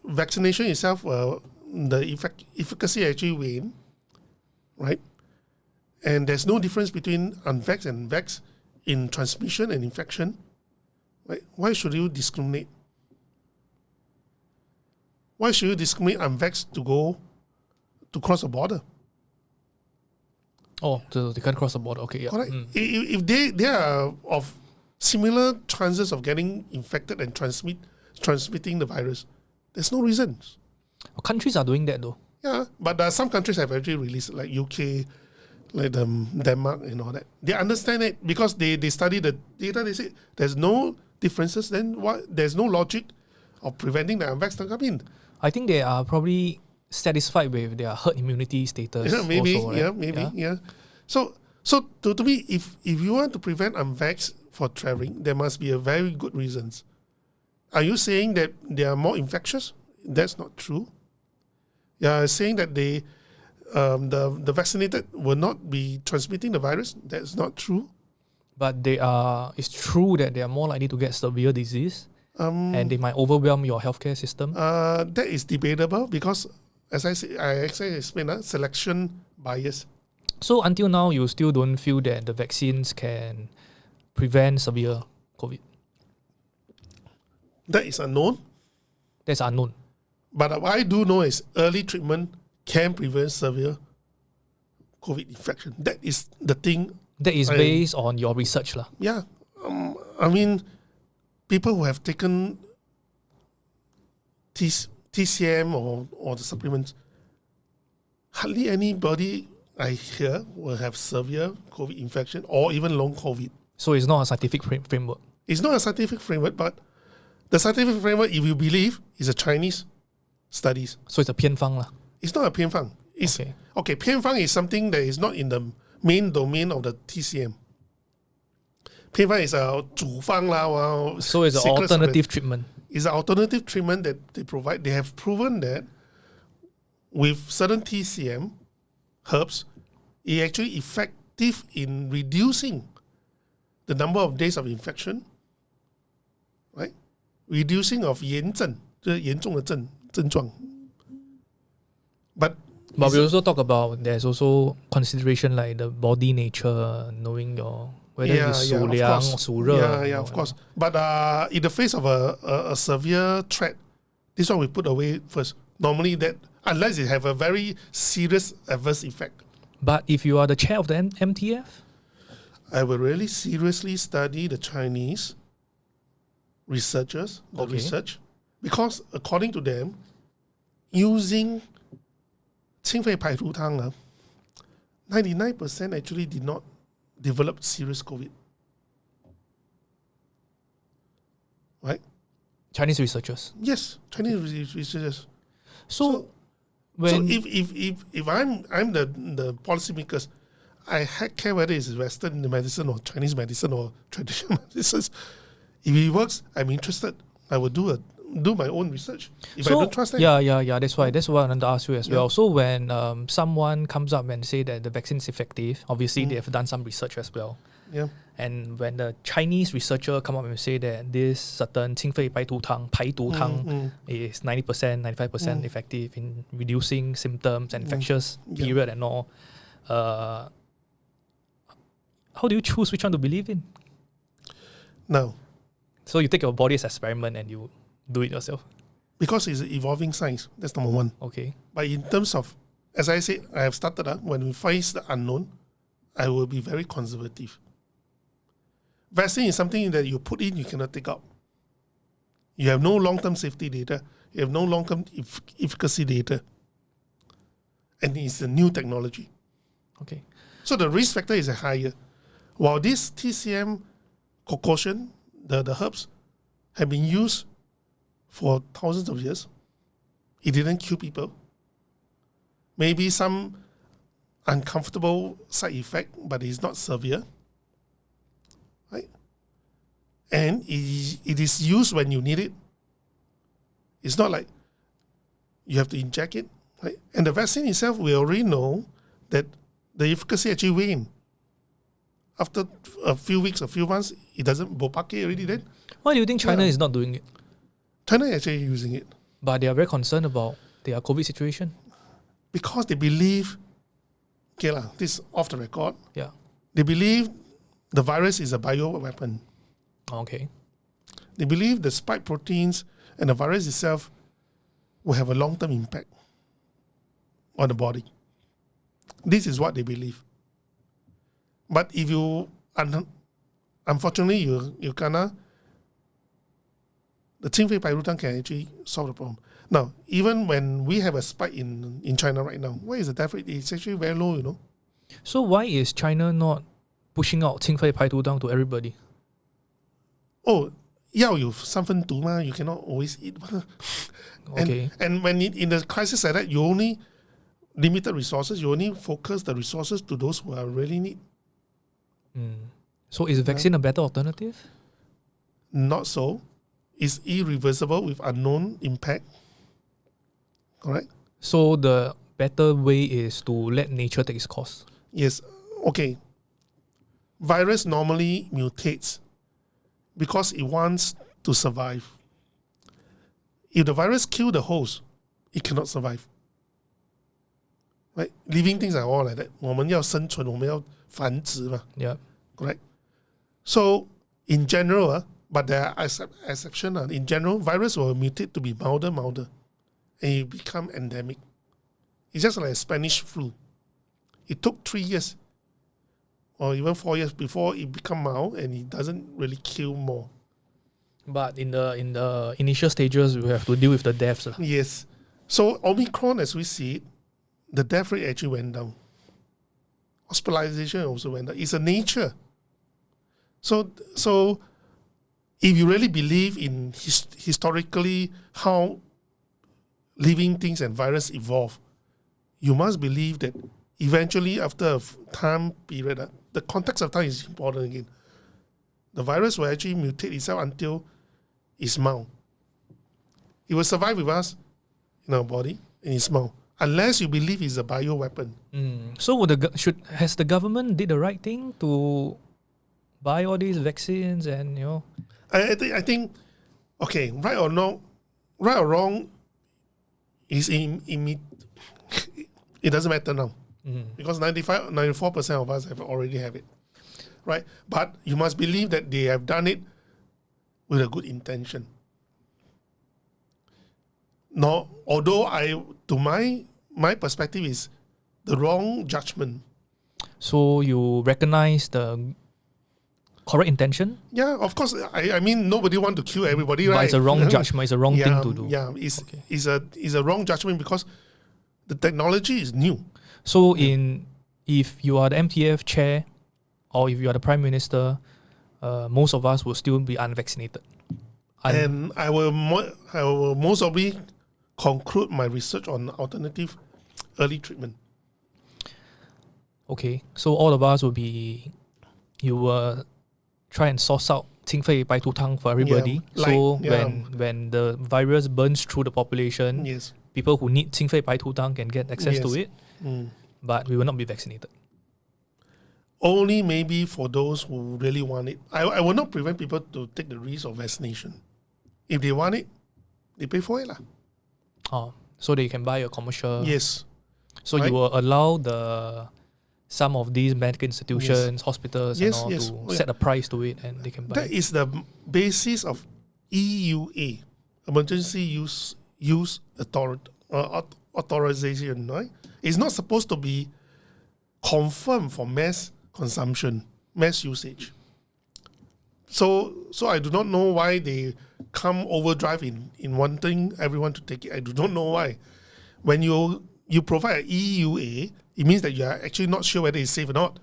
vaccination itself, the efficacy actually wane, right? And there's no difference between unvaxxed and vaxxed in transmission and infection. Right? Why should you discriminate? Why should you discriminate unvaxxed to cross a border? Oh, so they can't cross the border. Okay, yeah. Correct. If they are of similar chances of getting infected and transmitting the virus, there's no reason. Countries are doing that though. Yeah, but some countries have actually released, like UK, like Denmark and all that. They understand it because they study the data. They say there's no differences. Then there's no logic of preventing the unvaxxed to come in. I think they are probably satisfied with their herd immunity status. Yeah, maybe. Also, right? Yeah. So to me, if you want to prevent unvaxxed for traveling, there must be a very good reasons. Are you saying that they are more infectious? That's not true. Yeah, saying that the vaccinated will not be transmitting the virus. That's not true. But it's true that they are more likely to get severe disease, and they might overwhelm your healthcare system. That is debatable because, as I explained, selection bias. So until now, you still don't feel that the vaccines can prevent severe COVID? That is unknown. That's unknown. But what I do know is early treatment can prevent severe COVID infection. That is the thing. That is based on your research. Yeah. I mean, people who have taken TCM or the supplements, hardly anybody I hear will have severe COVID infection or even long COVID. So it's not a scientific framework? It's not a scientific framework, but the scientific framework, if you believe, is a Chinese studies. So it's a 偏方 lah. It's not a 偏方. Okay, 偏方 is something that is not in the main domain of the TCM. 偏方 is a 主方 lah. So it's an alternative treatment. It's an alternative treatment that they provide. They have proven that with certain TCM herbs, it actually effective in reducing the number of days of infection, right? Reducing of 炎症, 就是严重的症状. But we also talk about there's also consideration like the body nature, knowing whether you're 属凉 or 属热. Yeah, of course. But in the face of a severe threat, this one we put away first. Normally that, unless it have a very serious adverse effect. But if you are the chair of the MTF? I will really seriously study the Chinese researchers, research, because according to them, using 清肺排毒汤, 99% actually did not develop serious COVID. Right? Chinese researchers? Yes, Chinese researchers. So if I'm the policymakers, I care whether it's Western medicine or Chinese medicine or traditional medicine. If it works, I'm interested. I will do my own research. If I don't trust them. Yeah. That's why I wanted to ask you as well. So when someone comes up and say that the vaccine is effective, obviously they have done some research as well. Yeah. And when the Chinese researcher come up and say that this certain 清肺排毒汤 is 90%, 95% effective in reducing symptoms and infectious period and all, how do you choose which one to believe in? No. So you take your body as an experiment and you do it yourself? Because it's evolving science. That's number one. Okay. But in terms of, as I said, I have started when we face the unknown, I will be very conservative. Vaccine is something that you put in, you cannot take out. You have no long-term safety data. You have no long-term efficacy data. And it's a new technology. Okay. So the risk factor is higher. while this TCM concoction, the herbs, have been used for thousands of years, it didn't kill people. Maybe some uncomfortable side effect, but it's not severe. Right? And it is used when you need it. It's not like you have to inject it. Right? And the vaccine itself, we already know that the efficacy actually wane. After a few weeks, a few months, it doesn't bopake already then. Why do you think China is not doing it? China is actually using it. But they are very concerned about their COVID situation. Because they believe, this is off the record, Yeah. they believe the virus is a bioweapon. Okay. They believe the spike proteins and the virus itself will have a long-term impact on the body. This is what they believe. But if you, unfortunately, you cannot, the 清肺白乳汤 can actually solve the problem. Now, even when we have a spike in China right now, where is the death rate? It's actually very low, you know. So why is China not pushing out 清肺白毒汤 to everybody? Oh, 药有三分毒嘛, you cannot always eat. Okay. And when in the crisis like that, you only limited resources, you only focus the resources to those who are really need. So is vaccine a better alternative? Not so. It's irreversible with unknown impact. Correct? So the better way is to let nature take its course. Yes. Okay. Virus normally mutates because it wants to survive. If the virus kills the host, it cannot survive. Right? Living things are all like that. 我们要生存，我们要繁殖嘛。 Yeah. Correct? So, in general, but there are exceptions. In general, virus will mutate to be milder, and it become endemic. It's just like a Spanish flu. It took 3 years or even 4 years before it become mild, and it doesn't really kill more. But in the initial stages, we have to deal with the deaths. Yes. So Omicron, as we see it, the death rate actually went down. Hospitalization also went down. It's a nature. So if you really believe in historically how living things and virus evolve, you must believe that eventually after a time period, the context of time is important again. The virus will actually mutate itself until it's mild. It will survive with us in our body and it's mild. Unless you believe it's a bioweapon. So has the government did the right thing to buy all these vaccines and I think okay, right or wrong is it doesn't matter now. Because 94% of us already have it. Right? But you must believe that they have done it with a good intention. No, although my perspective is the wrong judgment. So you recognize the correct intention? Yeah, of course. I mean, nobody want to kill everybody, right? But it's a wrong judgment. It's a wrong thing to do. Yeah, it's a wrong judgment because the technology is new. So if you are the MTF chair or if you are the Prime Minister, most of us will still be unvaccinated. And I will most probably conclude my research on alternative early treatment. Okay, so all of us you will try and source out 清肺白毒汤 for everybody. When the virus burns through the population, yes, people who need 清肺白毒汤 can get access to it, but we will not be vaccinated. Only maybe for those who really want it. I will not prevent people to take the risk of vaccination. If they want it, they pay for it. Oh, so they can buy a commercial. Yes. So you will allow some of these medical institutions, hospitals, and all to set a price to it, and they can buy. That is the basis of EUA, Emergency Use Authorization. Right? It's not supposed to be confirmed for mass consumption, mass usage. So I do not know why they come overdrive in wanting everyone to take it. I do not know why. When you provide an EUA, it means that you are actually not sure whether it's safe or not.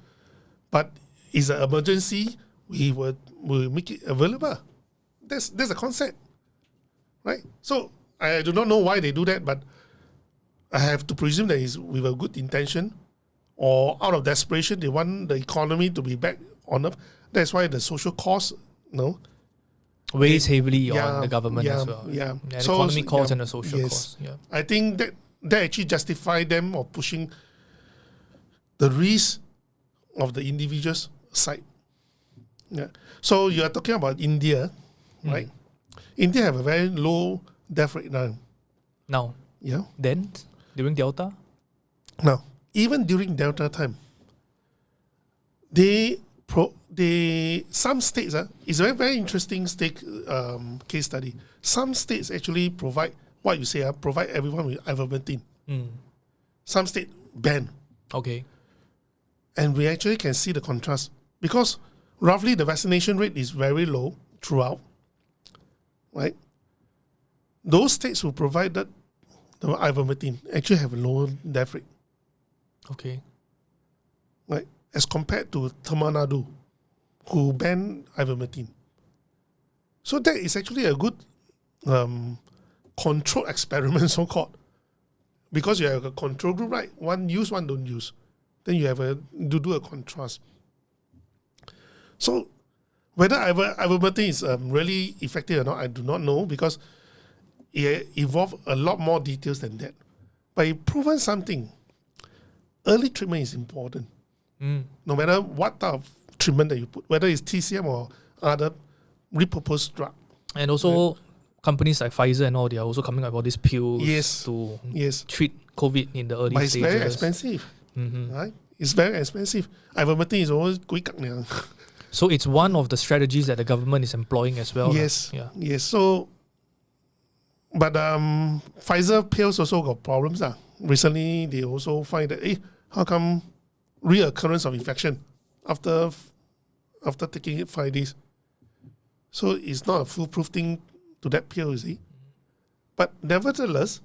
But it's an emergency, we'll make it available. That's a concept, right? So I do not know why they do that, but I have to presume that it's with a good intention, or out of desperation, they want the economy to be back on up. That's why the social cost, weighs heavily on the government as well. Yeah. The economic cost and the social cost. Yeah. I think that actually justify them of pushing the risk of the individuals aside. Yeah. So you are talking about India, right? India have a very low death rate now. Yeah. Then, during Delta? Now, even during Delta time, some states, it's a very, very interesting case study. Some states actually provide what you say, provide everyone with ivermectin. Some states ban. Okay. And we actually can see the contrast because roughly the vaccination rate is very low throughout, right? Those states who provided the ivermectin actually have a lower death rate. Okay. Right? As compared to Tamil Nadu, who banned ivermectin. So that is actually a good control experiment, so-called. Because you have a control group, right? One use, one don't use. Then you have to do a contrast. So whether ivermectin is really effective or not, I do not know, because it involved a lot more details than that. But it proven something. Early treatment is important. No matter what type of treatment that you put, whether it's TCM or other repurposed drug. And also, companies like Pfizer and all, they are also coming up with all these pills to treat COVID in the early stages. But it's very expensive. Right? It's very expensive. Ivermectin is always quick. So it's one of the strategies that the government is employing as well. Yes. So, but Pfizer pills also got problems. Recently, they also find that, how come reoccurrence of infection after taking it 5 days? So it's not a foolproof thing to that pill, you see. But nevertheless,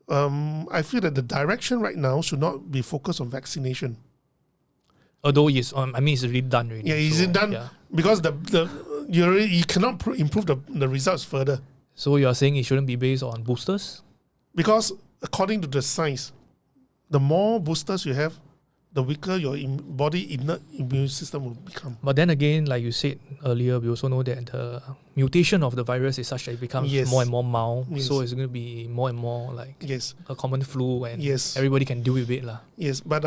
I feel that the direction right now should not be focused on vaccination. Although it's already done already. Yeah, is it done? Yeah. Because you cannot improve the results further. So you are saying it shouldn't be based on boosters? Because according to the science, the more boosters you have, the weaker your body innate immune system will become. But then again, like you said earlier, we also know that the mutation of the virus is such that it becomes more and more mild. Yes. So it's going to be more and more like a common flu, and everybody can deal with it. Yes, but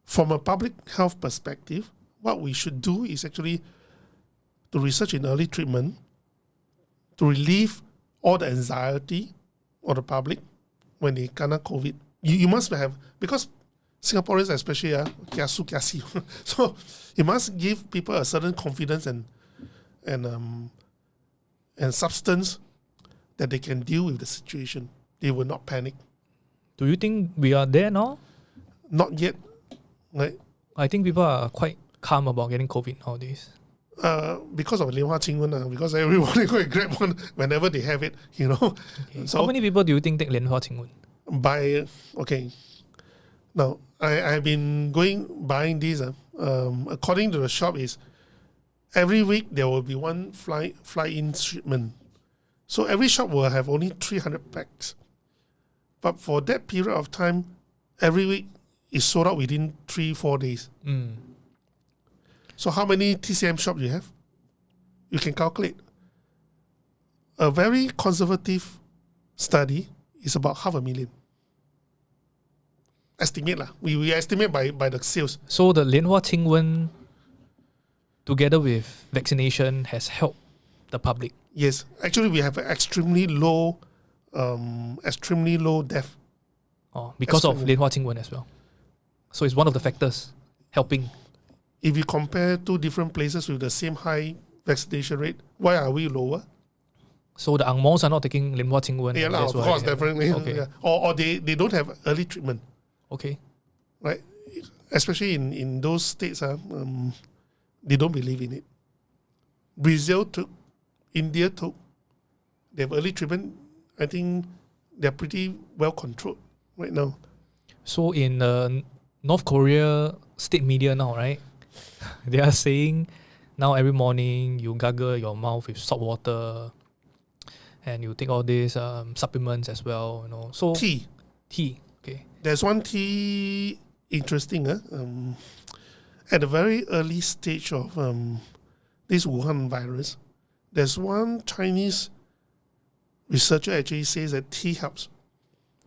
from a public health perspective, what we should do is actually to research in early treatment to relieve all the anxiety of the public when they kena COVID. You must have, because Singaporeans especially kiasu. So you must give people a certain confidence and substance that they can deal with the situation. They will not panic. Do you think we are there now? Not yet. Right? I think people are quite calm about getting COVID nowadays. Because of 莲花清瘟, because everyone go and grab one whenever they have it, Okay. So how many people do you think take 莲花清瘟? Now, I've been buying these. According to the shop, is every week there will be one fly-in shipment. So every shop will have only 300 packs. But for that period of time, every week is sold out within 3-4 days. So how many TCM shops you have? You can calculate. A very conservative study is about 500,000. Estimate lah. We estimate by the sales. So the 莲花清瘟, together with vaccination, has helped the public. Yes, actually we have an extremely low death. Because of 莲花清瘟as well. So it's one of the factors helping. If you compare two different places with the same high vaccination rate, why are we lower? So the Ang Mohs are not taking 莲花清瘟. Yeah, of course, definitely. Okay. Yeah. Or they don't have early treatment. Okay. Right? Especially in those states, they don't believe in it. Brazil took, India took, they have early treatment. I think they're pretty well controlled right now. So in North Korea state media now, right? They are saying now every morning you gargle your mouth with salt water, and you take all these supplements as well. So Tea. Okay. There's one tea interesting. At the very early stage of this Wuhan virus, there's one Chinese researcher actually says that tea helps.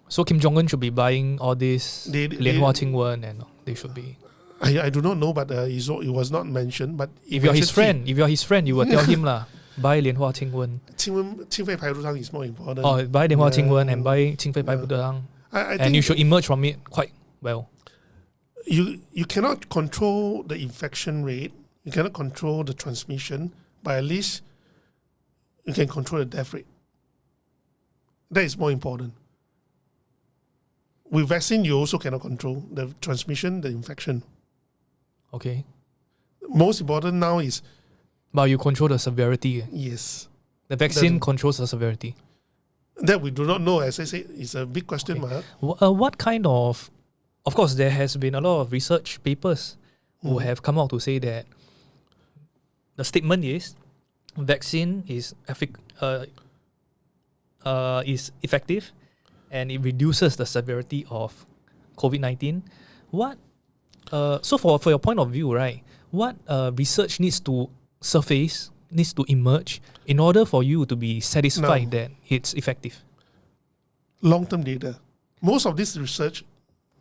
So Kim Jong-un should be buying all this Lianhua Qingwen, and they should be. I do not know, but it was not mentioned. But if you're his friend, you will tell him lah. Buy Lianhua Qingwen. 清肺排毒汤 is more important. Oh, buy Lianhua Qingwen and buy 清肺排毒汤. And you should emerge from it quite well. You cannot control the infection rate. You cannot control the transmission, but at least you can control the death rate. That is more important. With vaccine, you also cannot control the transmission, the infection. Okay. Most important now is... But you control the severity. Yes. The vaccine controls the severity. That we do not know, as I said, is a big question mark. What kind of... Of course, there has been a lot of research papers who have come out to say that the statement is vaccine is effective and it reduces the severity of COVID-19. So for your point of view, right, what research needs to surface, needs to emerge in order for you to be satisfied that it's effective? Long-term data. Most of this research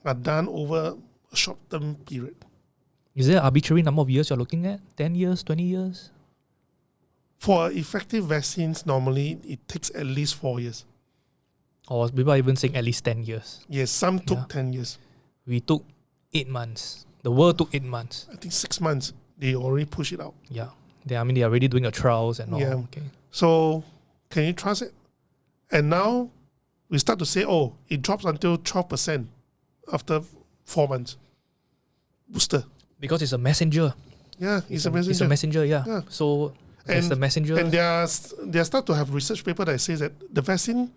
are done over a short-term period. Is there an arbitrary number of years you're looking at? 10 years, 20 years? For effective vaccines, normally it takes at least 4 years. Or people are even saying at least 10 years. Yes, some took 10 years. We took 8 months. The world took 8 months. I think 6 months, they already push it out. Yeah. They are already doing the trials and all. Yeah. Okay. So, can you trust it? And now, we start to say, it drops until 12% after 4 months. Booster. Because it's a messenger. Yeah, it's a messenger. It's a messenger, yeah. So, as the messenger... And they start to have research paper that says that the vaccine,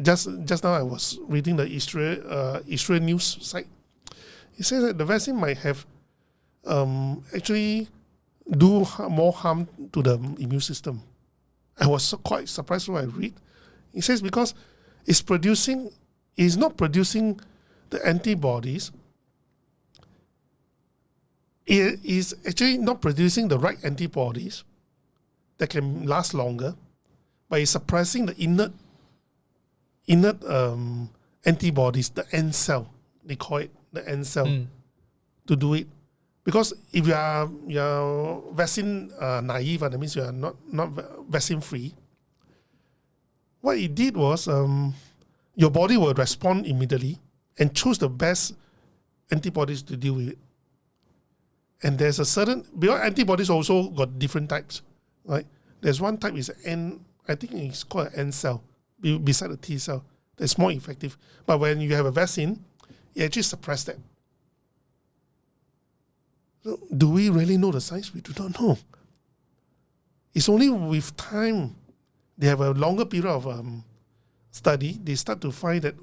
just now I was reading the Israel news site. It says that the vaccine might have actually do more harm to the immune system. I was quite surprised when I read. It says because it's not producing the antibodies. It is actually not producing the right antibodies that can last longer, but it's suppressing the inert antibodies, the N cell, they call it the N cell, to do it. Because if you are vaccine naive, that means you are not vaccine free. What it did was your body will respond immediately and choose the best antibodies to deal with it. And there's a certain, because antibodies also got different types, right? There's one type is I think it's called an N cell, beside the T cell. That's more effective. But when you have a vaccine, it actually suppresses that. So do we really know the science? We do not know. It's only with time, they have a longer period of study, they start to find that,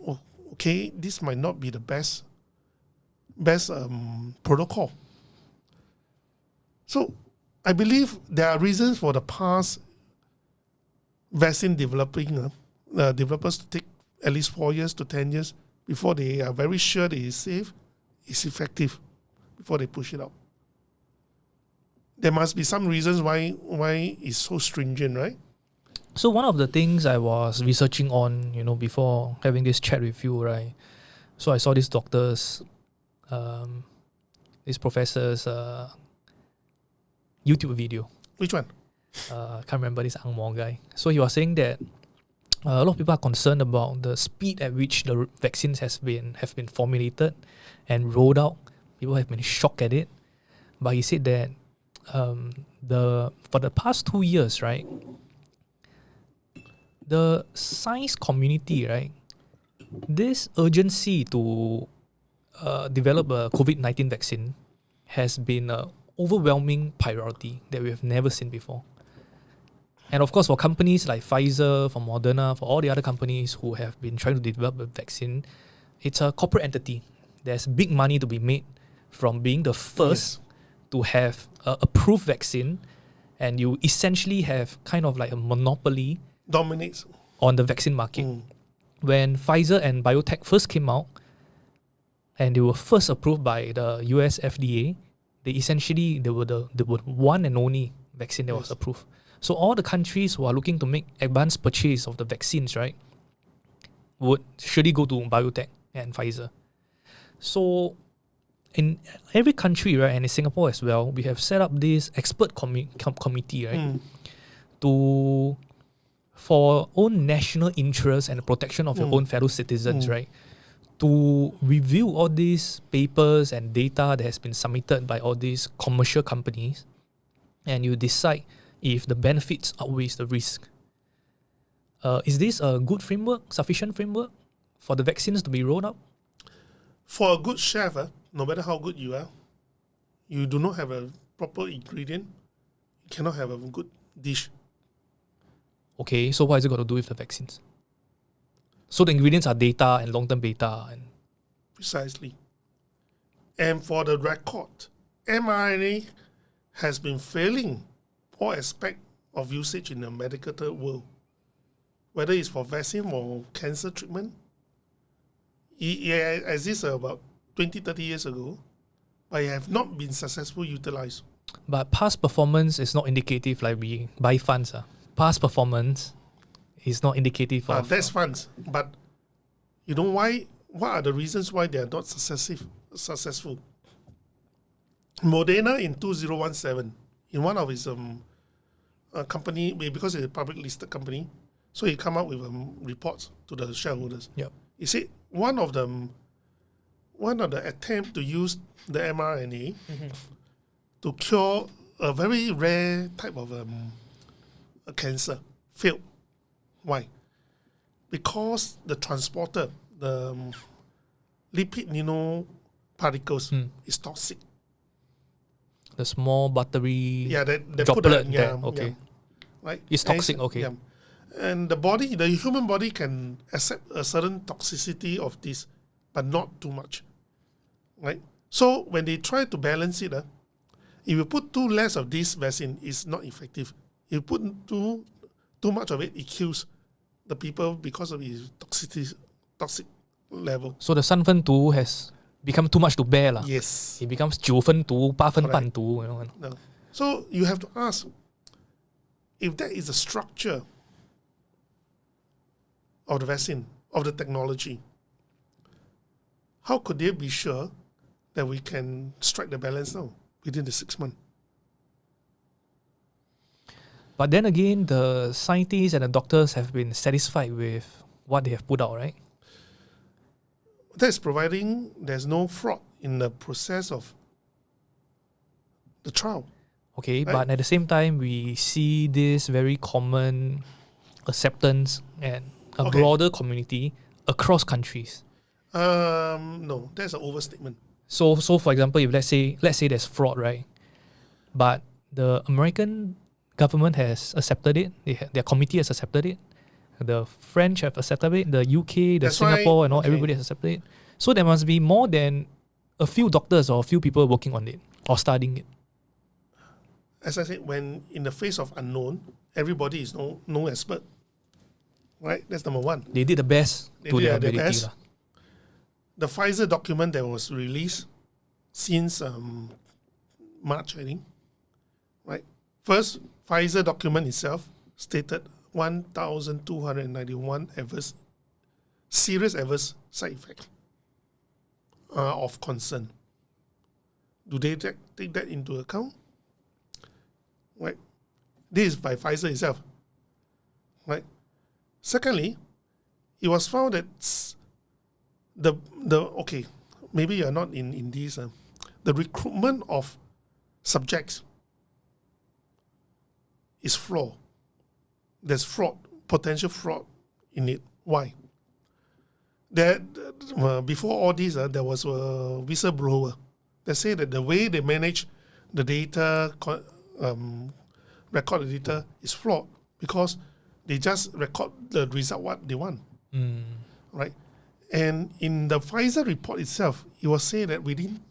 this might not be the best protocol. So I believe there are reasons for the past vaccine developers to take at least 4 years to 10 years before they are very sure that it's safe, it's effective, before they push it out. There must be some reasons why it's so stringent, right? So one of the things I was researching on, before having this chat with you, right? So I saw these doctors, these professors, YouTube video. Which one? Can't remember this Ang Mo guy. So he was saying that a lot of people are concerned about the speed at which the vaccines have been formulated and rolled out. People have been shocked at it. But he said that for the past 2 years, right, the science community, right, this urgency to develop a COVID-19 vaccine has been an overwhelming priority that we have never seen before. And of course, for companies like Pfizer, for Moderna, for all the other companies who have been trying to develop a vaccine, it's a corporate entity. There's big money to be made from being the first to have a approved vaccine, and you essentially have kind of like a monopoly Dominates on the vaccine market. When Pfizer and biotech first came out, and they were first approved by the US FDA, they were the one and only vaccine that was approved. So all the countries who are looking to make advanced purchase of the vaccines, right, would surely go to biotech and Pfizer. So in every country, right, and in Singapore as well, we have set up this expert committee, right, for own national interest and the protection of your own fellow citizens, right, to review all these papers and data that has been submitted by all these commercial companies, and you decide if the benefits outweighs the risk. Is this a good framework, sufficient framework for the vaccines to be rolled out? For a good chef, no matter how good you are, you do not have a proper ingredient, you cannot have a good dish. Okay, so what has it got to do with the vaccines? So the ingredients are data and long-term beta. And Precisely. And for the record, mRNA has been failing all aspects of usage in the medical world, whether it's for vaccine or cancer treatment. It exists about 20, 30 years ago, but it have not been successfully utilized. But past performance is not indicative like we buy funds. Past performance is not indicative of... That's funds. But you know why? What are the reasons why they are not successful? Moderna in 2017, in one of his company, because it's a public listed company, so he come out with reports to the shareholders. Yep. He said one of the attempt to use the mRNA to cure a very rare type of a cancer failed. Why? Because the transporter, the lipid nanoparticles, is toxic. The small buttery droplet. Okay. Right? It's toxic, okay. Yeah. And the human body can accept a certain toxicity of this, but not too much. Right? So when they try to balance it, if you put too less of this vaccine, it's not effective. If you put too much of it, it kills the people because of its toxic level. So the 三分毒 has become too much to bear. Yes. It becomes 9分毒, 8分半毒. No. So you have to ask, if that is the structure of the vaccine, of the technology, how could they be sure that we can strike the balance now within the 6 months? But then again, the scientists and the doctors have been satisfied with what they have put out, right? That's providing there's no fraud in the process of the trial. Okay, but at the same time, we see this very common acceptance and a broader community across countries. No, that's an overstatement. So for example, if let's say there's fraud, right? But the American government has accepted it. Their committee has accepted it. The French have accepted it. The UK, Singapore, and all, everybody has accepted it. So there must be more than a few doctors or a few people working on it or studying it. As I said, when in the face of unknown, everybody is no expert. Right? That's number one. They did the best to their ability. Best. The Pfizer document that was released since March, I think. Right? First, Pfizer document itself stated 1,291 serious adverse side effects of concern. Do they take that into account? Right. This is by Pfizer itself. Right. Secondly, it was found that maybe you're not in these. The recruitment of subjects is flawed. There's fraud, potential fraud in it. Why? Before all this, there was a whistleblower that said that the way they manage the data, record the data, is flawed because they just record the result what they want. Right? And in the Pfizer report itself, it was said that within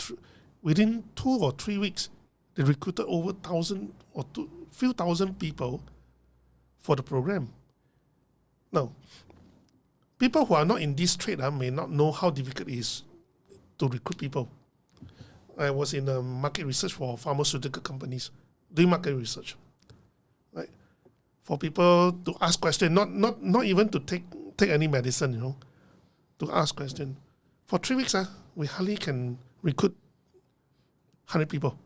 2 or 3 weeks, They recruited over 1,000 or few thousand people for the program. Now, people who are not in this trade may not know how difficult it is to recruit people. I was in market research for pharmaceutical companies, doing market research, right? For people to ask questions, not even to take any medicine, to ask questions. For 3 weeks, we hardly can recruit 100 people.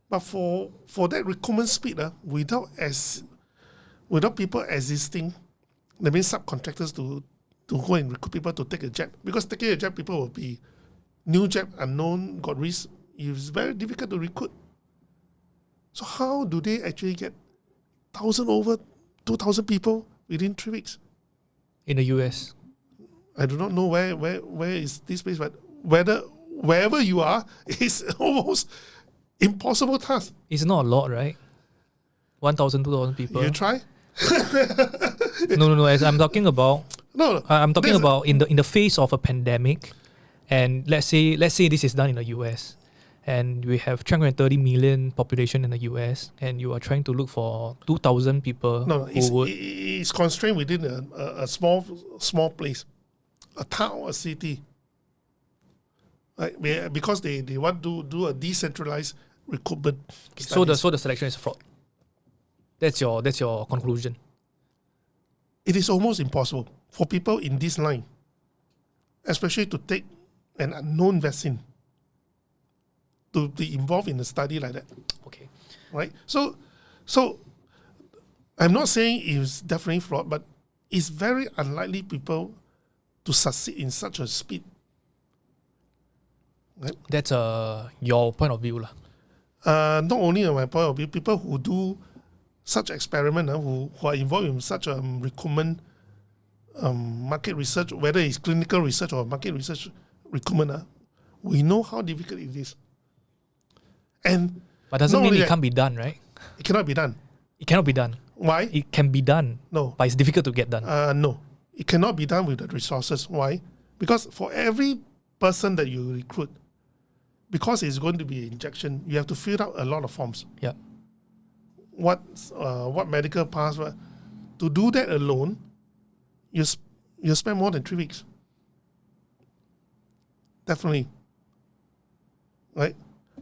But for that recruitment speed, without people existing, that means subcontractors to go and recruit people to take a jab. Because taking a jab, people will be new jab, unknown, got risk. It's very difficult to recruit. So how do they actually get 1,000 over 2,000 people within 3 weeks? In the US. I do not know where is this place, but wherever you are, it's almost impossible task. It's not a lot, right? 1,000, 2,000 people. You try? No. As I'm talking about, No. I'm talking about in the face of a pandemic, and let's say this is done in the US, and we have 330 million population in the US, and you are trying to look for 2,000 people. No, it's constrained within a small place, a town, a city. Right? Because they want to do a decentralized recruitment. So the selection is fraud. That's your conclusion. It is almost impossible for people in this line, especially to take an unknown vaccine, to be involved in a study like that. Okay. Right? So I'm not saying it's definitely fraud, but it's very unlikely people to succeed in such a speed. Right? That's your point of view. Not only on my point of view, people who do such experiment, who are involved in such recruitment, market research, whether it's clinical research or market research recruitment, we know how difficult it is. But doesn't mean it can't be done, right? It cannot be done. It cannot be done. Why? It can be done. No. But it's difficult to get done. No. It cannot be done with the resources. Why? Because for every person that you recruit, because it's going to be an injection, you have to fill out a lot of forms. Yeah. What medical pass? To do that alone, you spend more than 3 weeks. Definitely. Right?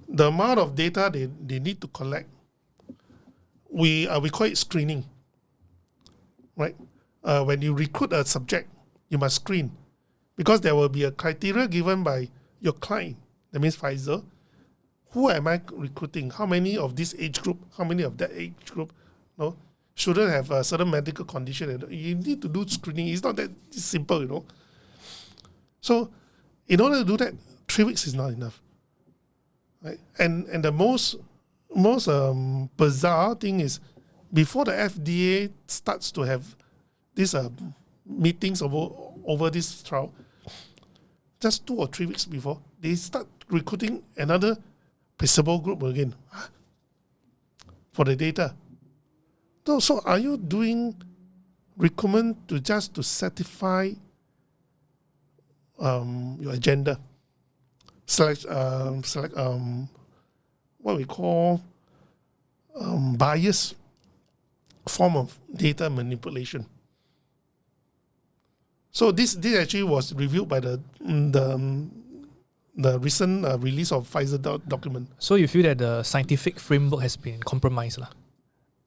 The amount of data they need to collect, we call it screening. Right? When you recruit a subject, you must screen, because there will be a criteria given by your client. That means Pfizer. Who am I recruiting? How many of this age group? How many of that age group? No, shouldn't have a certain medical condition. You need to do screening. It's not that simple, So, in order to do that, 3 weeks is not enough. Right? And the most bizarre thing is, before the FDA starts to have these meetings over this trial, just 2 or 3 weeks before, they start recruiting another placebo group again for the data. So are you doing recruitment to satisfy your agenda? Select what we call bias form of data manipulation. So this actually was reviewed by the recent release of Pfizer document. So you feel that the scientific framework has been compromised?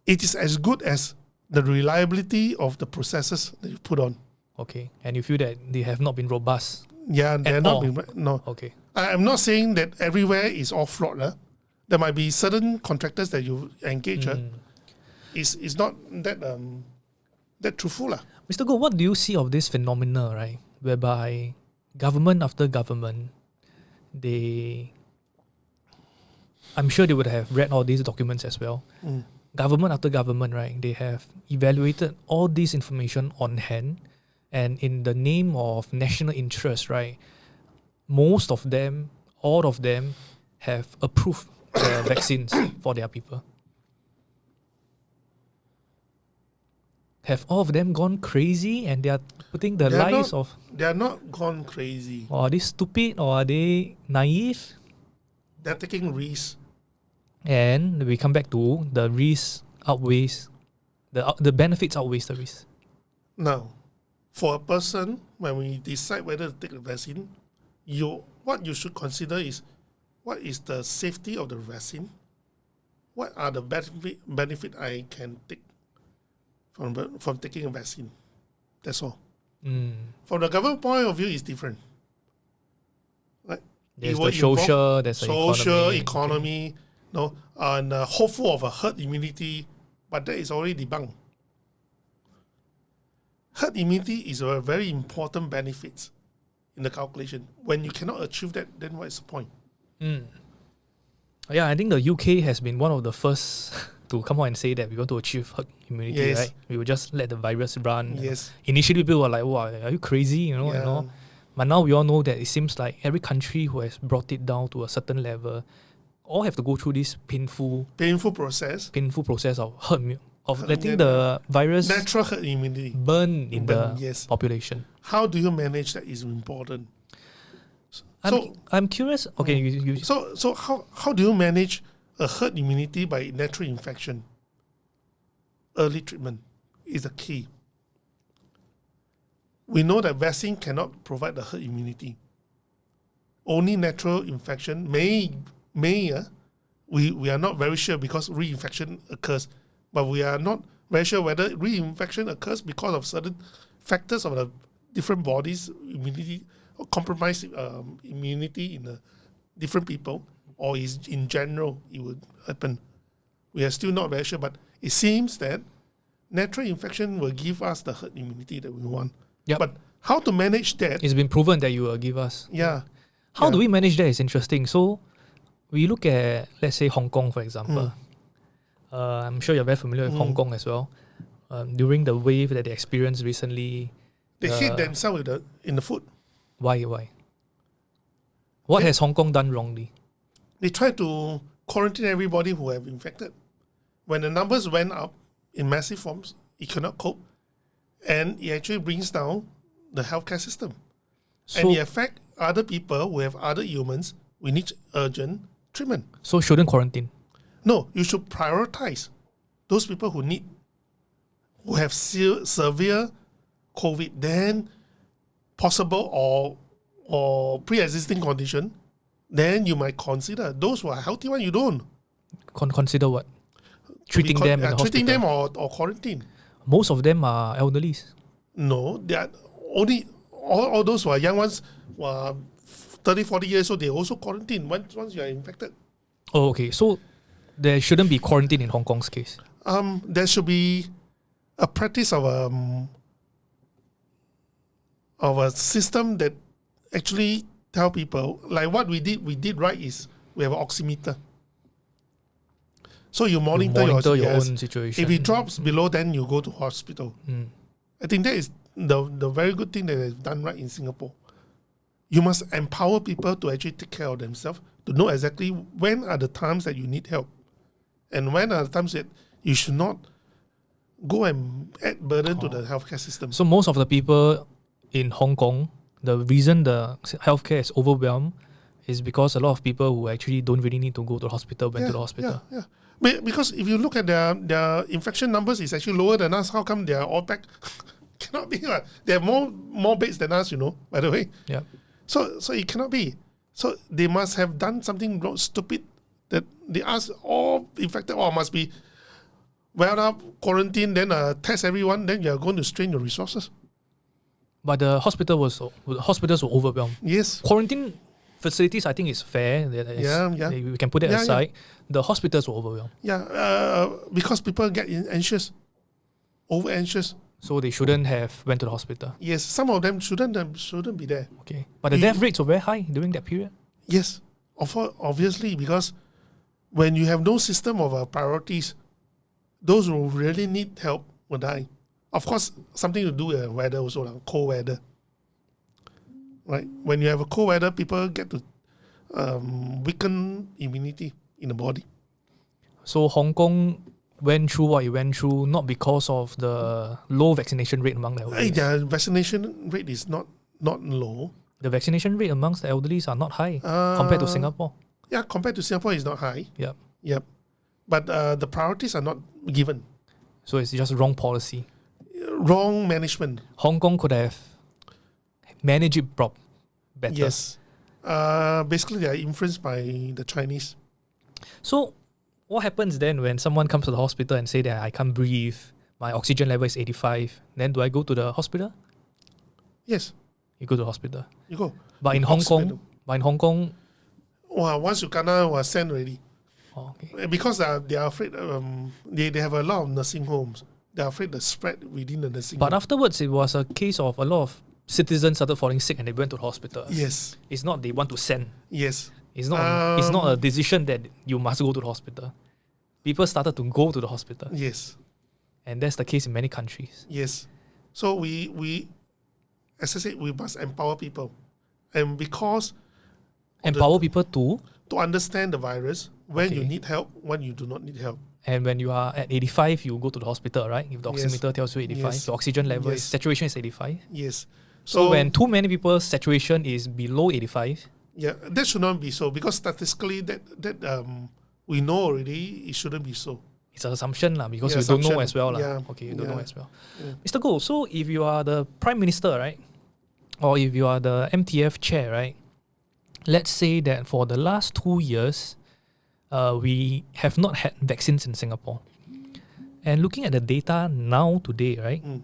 It is as good as the reliability of the processes that you put on. Okay. And you feel that they have not been robust? Yeah, they have not been. No. Okay. I'm not saying that everywhere is all fraud. There might be certain contractors that you engage. It's not that truthful. Mr. Goh, what do you see of this phenomena, right? Whereby government after government, I'm sure they would have read all these documents as well. Government after government, right? They have evaluated all this information on hand, and in the name of national interest, right? Most of them, all of them, have approved the vaccines for their people. Have all of them gone crazy and they are putting the lives of... They are not gone crazy. Or are they stupid or are they naive? They're taking risks And we come back to the risk outweighs, the benefits outweighs the risk. Now, for a person, when we decide whether to take the vaccine, what you should consider is what is the safety of the vaccine? What are the benefit I can take from taking a vaccine? That's all. From the government point of view, it's different. Right? There's the social, there's the economy, no, and hopeful of a herd immunity, but that is already debunked. Herd immunity is a very important benefit in the calculation. When you cannot achieve that, then what is the point? Yeah, I think the UK has been one of the first to come out and say that we want to achieve herd immunity, right? We will just let the virus run. Yes. Initially, people were like, "Wow, are you crazy?" You know. But now we all know that it seems like every country who has brought it down to a certain level, all have to go through this painful process of letting the virus natural herd immunity burn in the population. How do you manage that is important. I'm curious. Okay, So how do you manage a herd immunity by natural infection? Early treatment is the key. We know that vaccine cannot provide the herd immunity. Only natural infection may we are not very sure because reinfection occurs, but we are not very sure whether reinfection occurs because of certain factors of the different bodies' immunity or compromised immunity in different people, or is in general it would happen. We are still not very sure, but it seems that natural infection will give us the herd immunity that we want. Yep. But how to manage that? It's been proven that you will give us. Yeah. How do we manage that is interesting. So we look at, let's say, Hong Kong, for example. I'm sure you're very familiar with Hong Kong as well. During the wave that they experienced recently, they hit themselves in the foot. Why? What has Hong Kong done wrongly? They tried to quarantine everybody who have infected. When the numbers went up in massive forms, it cannot cope. And it actually brings down the healthcare system. And it affects other people who have other ailments. We need urgent treatment. So shouldn't quarantine? No, you should prioritize those people who have severe COVID, then possible or pre-existing condition, then you might consider. Those who are healthy one, you don't. Consider what? Treating them in the treating hospital? them or quarantine. Most of them are elderlies. No, they are only all those who are young ones who are 30, 40 years old, they also quarantine once you are infected. Oh, okay. So there shouldn't be quarantine in Hong Kong's case? There should be a practice of a system that actually tell people, like what we did right is we have an oximeter. So you monitor your own situation. If it drops below, then you go to hospital. I think that is the very good thing that is done right in Singapore. You must empower people to actually take care of themselves, to know exactly when are the times that you need help, and when are the times that you should not go and add burden to the healthcare system. So most of the people in Hong Kong, the reason the healthcare is overwhelmed is because a lot of people who actually don't really need to go to the hospital went to the hospital. Yeah. Because if you look at their infection numbers, it's actually lower than us. How come they are all back? Cannot be. They have more beds than us, by the way. Yeah. So it cannot be. So they must have done something stupid that they ask all infected must be well up, quarantine, then test everyone, then you are going to strain your resources. But the hospitals were overwhelmed. Yes. Quarantine facilities, I think, is fair. We can put it aside. Yeah. The hospitals were overwhelmed. Yeah, because people get anxious, over anxious. So they shouldn't have went to the hospital. Yes, some of them shouldn't be there. Okay, but the death rates were very high during that period. Yes, obviously, because when you have no system of priorities, those who really need help will die. Of course, something to do with weather also, like cold weather. Right? When you have a cold weather, people get to weaken immunity in the body. So Hong Kong went through what it went through not because of the low vaccination rate among the elderly. The vaccination rate is not low. The vaccination rate amongst the elderly are not high compared to Singapore. Yeah, compared to Singapore, it's not high. Yep. but the priorities are not given. So it's just wrong policy. Wrong management. Hong Kong could have managed it better. Yes. Basically, they are influenced by the Chinese. So what happens then when someone comes to the hospital and say that I can't breathe, my oxygen level is 85, then do I go to the hospital? Yes. You go to the hospital. You go. But in Hong Kong, once you kena, send already. oh, okay. Because they are afraid, they have a lot of nursing homes. They are afraid the spread within the nursing But home. afterwards, it was a case of a lot of citizens started falling sick and they went to the hospital. Yes. It's not they want to send. Yes. It's not a decision that you must go to the hospital. People started to go to the hospital. Yes. And that's the case in many countries. Yes. So we as I said, we must empower people. And because Empower people to understand the virus, when you Okay. need help, when you do not need help. And when you are at 85, you go to the hospital, right? If the Yes. oximeter tells you 85, Yes. the oxygen level Yes. saturation is 85. Yes. So when too many people's saturation is below 85, yeah, that should not be so, because statistically that we know already it shouldn't be so. it's an assumption because Yeah, you don't know assumption. as well. Yeah. Okay, you don't know Yeah. as well. Yeah. Mr. Goh, so if you are the Prime Minister, right? Or if you are the MTF chair, right? Let's say that for the last 2 years, we have not had vaccines in Singapore. And looking at the data now today, right? Mm.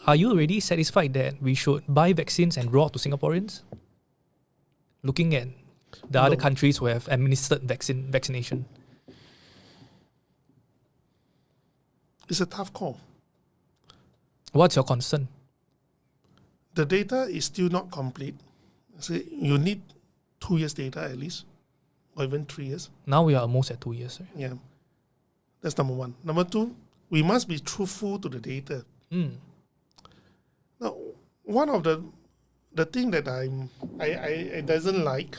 Are you already satisfied that we should buy vaccines and roll out to Singaporeans? Looking at the other No. countries who have administered vaccination. It's a tough call. What's your concern? The data is still not complete. So you need 2 years data at least, or even 3 years. Now we are almost at 2 years, right? Yeah. That's number one. Number two, we must be truthful to the data. Mm. Now, one of the thing that I doesn't like.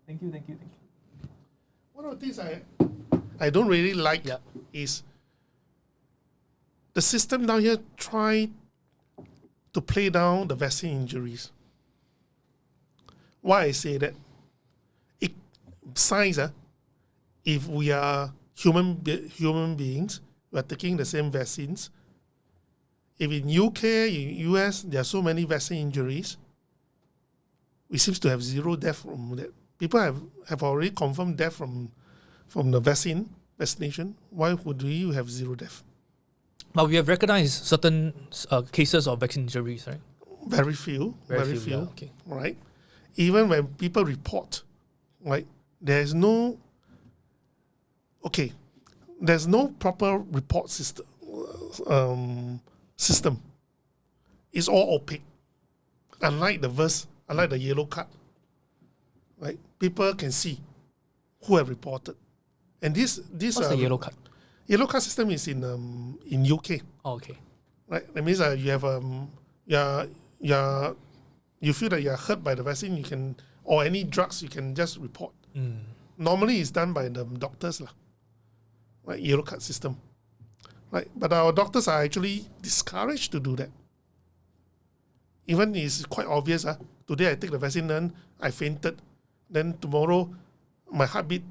Thank you. One of the things I don't really like Yeah. is the system down here try to play down the vaccine injuries. Why I say that? Science, if we are human beings, we are taking the same vaccines. If in UK, in US, there are so many vaccine injuries, we seem to have zero death from that. People have already confirmed death from the vaccination. Why would we have zero death? But we have recognized certain cases of vaccine injuries, right? Very few. Yeah, okay. Right? Even when people report, right, there's no proper report system. It's all opaque. Unlike the yellow card, right? People can see who have reported. And this What's the yellow card? Yellow card system is in UK. Oh, okay. Right, that means you have you feel that you are hurt by the vaccine, you can, or any drugs, you can just report. Mm. Normally, it's done by the doctors, right? Yellow card system, right? But our doctors are actually discouraged to do that. Even it's quite obvious. Today I take the vaccine, then I fainted, then tomorrow my heartbeat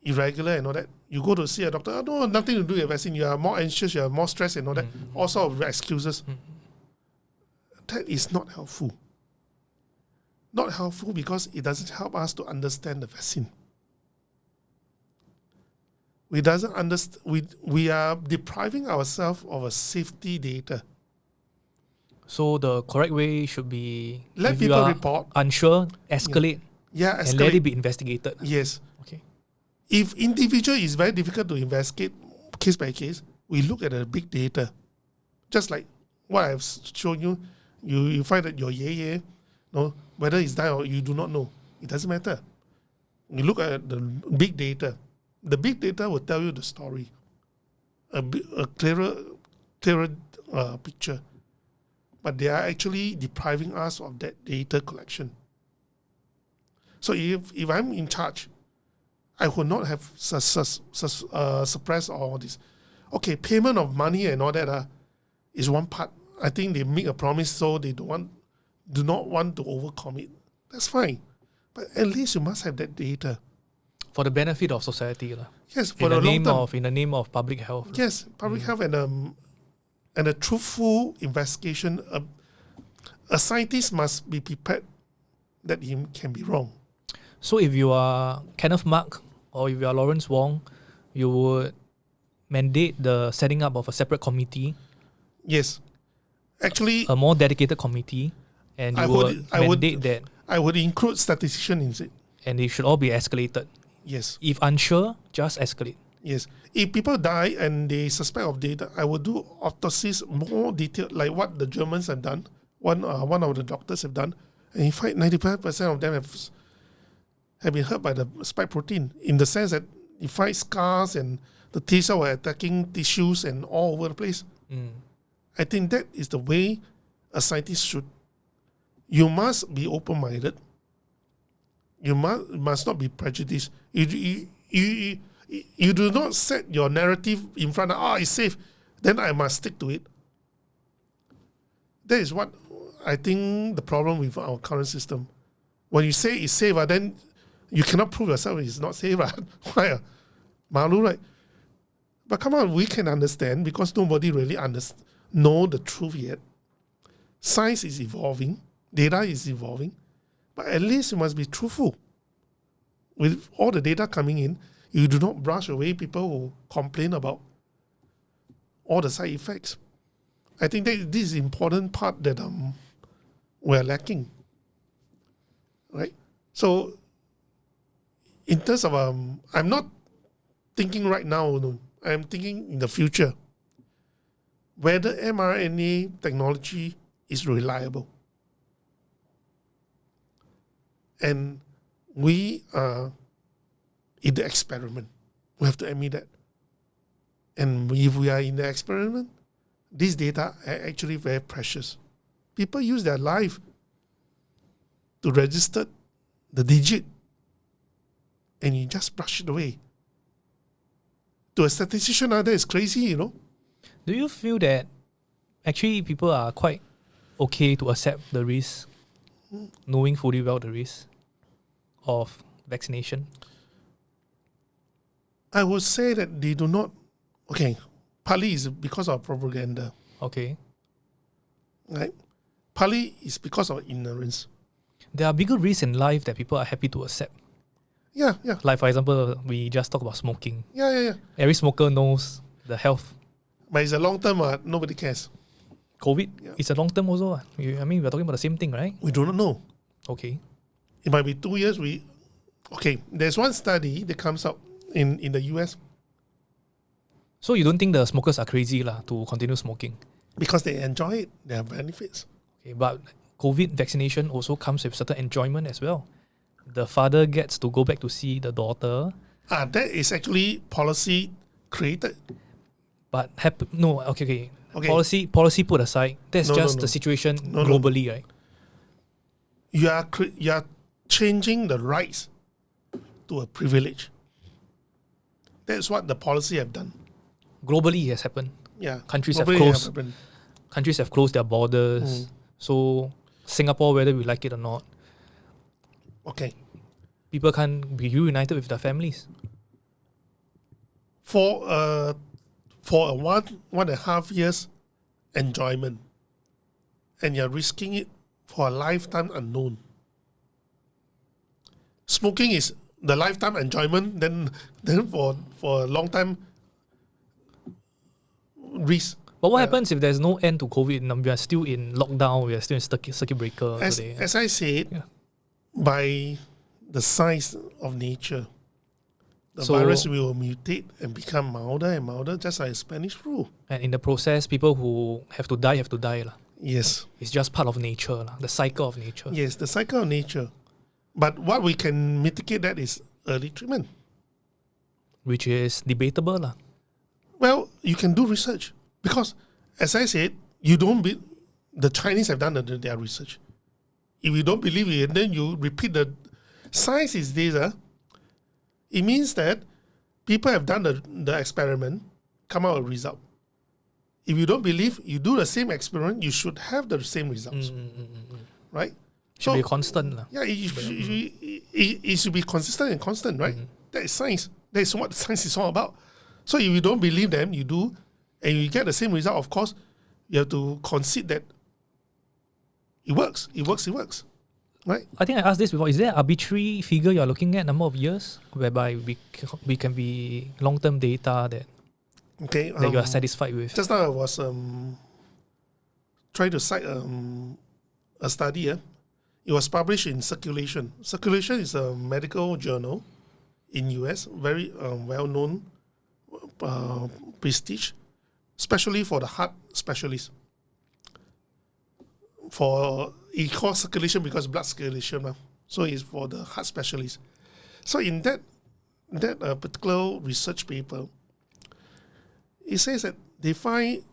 irregular and all that. You go to see a doctor, no, nothing to do with the vaccine. You are more anxious, you are more stressed and all that. All sort of excuses. That is not helpful. Not helpful because it doesn't help us to understand the vaccine. We are depriving ourselves of a safety data. So the correct way should be Let if you people are report. unsure, escalate Yeah, and let it escalate. be investigated. Yes. Okay. If individual is very difficult to investigate case by case, we look at the big data. Just like what I've shown you, you find that your yeye, whether it's died or you do not know. It doesn't matter. You look at the big data. The big data will tell you the story, a clearer picture. But they are actually depriving us of that data collection. So if I'm in charge, I would not have suppressed all this. Okay, payment of money and all that is one part. I think they make a promise so they do not want to overcommit. That's fine. But at least you must have that data. For the benefit of society. Yes, for the long term. In the name of public health. Yes, public health and a truthful investigation. A scientist must be prepared that he can be wrong. So if you are Kenneth Mark or if you are Lawrence Wong, you would mandate the setting up of a separate committee. Yes. Actually, a more dedicated committee, and you would mandate that. I would include statisticians in it. And they should all be escalated. Yes. If unsure, just escalate. Yes. If people die and they suspect of data, I would do autopsies more detailed, like what the Germans have done. One of the doctors have done. And in fact, 95% of them have been hurt by the spike protein, in the sense that it finds scars and the T cells were attacking tissues and all over the place. I think that is the way a scientist should. You must be open-minded. You must not be prejudiced. You do not set your narrative in front of, it's safe, then I must stick to it. That is what I think the problem with our current system. When you say it's safe, then you cannot prove yourself it's not safe. Why? Malu, right? But come on, we can understand because nobody really know the truth yet. Science is evolving, data is evolving, but at least you must be truthful. With all the data coming in, you do not brush away people who complain about all the side effects. I think that this is the important part that we're lacking. Right? So, in terms of, I'm not thinking right now, no, I'm thinking in the future, whether mRNA technology is reliable. And we are in the experiment. We have to admit that. And if we are in the experiment, these data are actually very precious. People use their life to register the digit, and you just brush it away. To a statistician, that is crazy, you know. Do you feel that actually people are quite okay to accept the risk, knowing fully well the risk of vaccination? I would say that they do not. Okay, partly is because of propaganda. Okay. Right? Partly is because of ignorance. There are bigger risks in life that people are happy to accept. Yeah. Like, for example, we just talked about smoking. Yeah. Every smoker knows the health. But it's a long term, nobody cares. COVID, it's a long term also. We're talking about the same thing, right? We do not know. Okay. It might be 2 years. There's one study that comes out in the US. So you don't think the smokers are crazy to continue smoking? Because they enjoy it. They have benefits. Okay, but COVID vaccination also comes with certain enjoyment as well. The father gets to go back to see the daughter. That is actually policy created. But okay. Policy put aside. That's the situation globally, right? You are changing the rights to a privilege. That's what the policy have done. Globally, it has happened. Yeah, countries have closed their borders. So Singapore, whether we like it or not, okay, people can't be reunited with their families. For a 1.5 years enjoyment, and you're risking it for a lifetime unknown. Smoking is the lifetime enjoyment, then for a long time risk. But what happens if there's no end to COVID? We are still in lockdown, we are still in circuit breaker today. As I said, by the science of nature, the virus will mutate and become milder and milder, just like Spanish flu. And in the process, people who have to die. Yes. It's just part of nature, the cycle of nature. Yes, the cycle of nature. But what we can mitigate that is early treatment. Which is debatable. Well, you can do research. Because, as I said, the Chinese have done their research. If you don't believe it, then you repeat the science is this. It means that people have done the experiment, come out a result. If you don't believe, you do the same experiment, you should have the same results. Right? Should be constant. Yeah, it should be consistent and constant, right? That is science. That is what science is all about. So if you don't believe them, you do, and you get the same result, of course, you have to concede that it works. It works. Right? I think I asked this before. Is there an arbitrary figure you're looking at, number of years, whereby we can be long-term data that you are satisfied with? Just now I was trying to cite a study. It was published in Circulation. Circulation is a medical journal in US, very well-known prestige, especially for the heart specialists. It calls circulation because blood circulation, so it's for the heart specialists. So in that particular research paper, it says that they find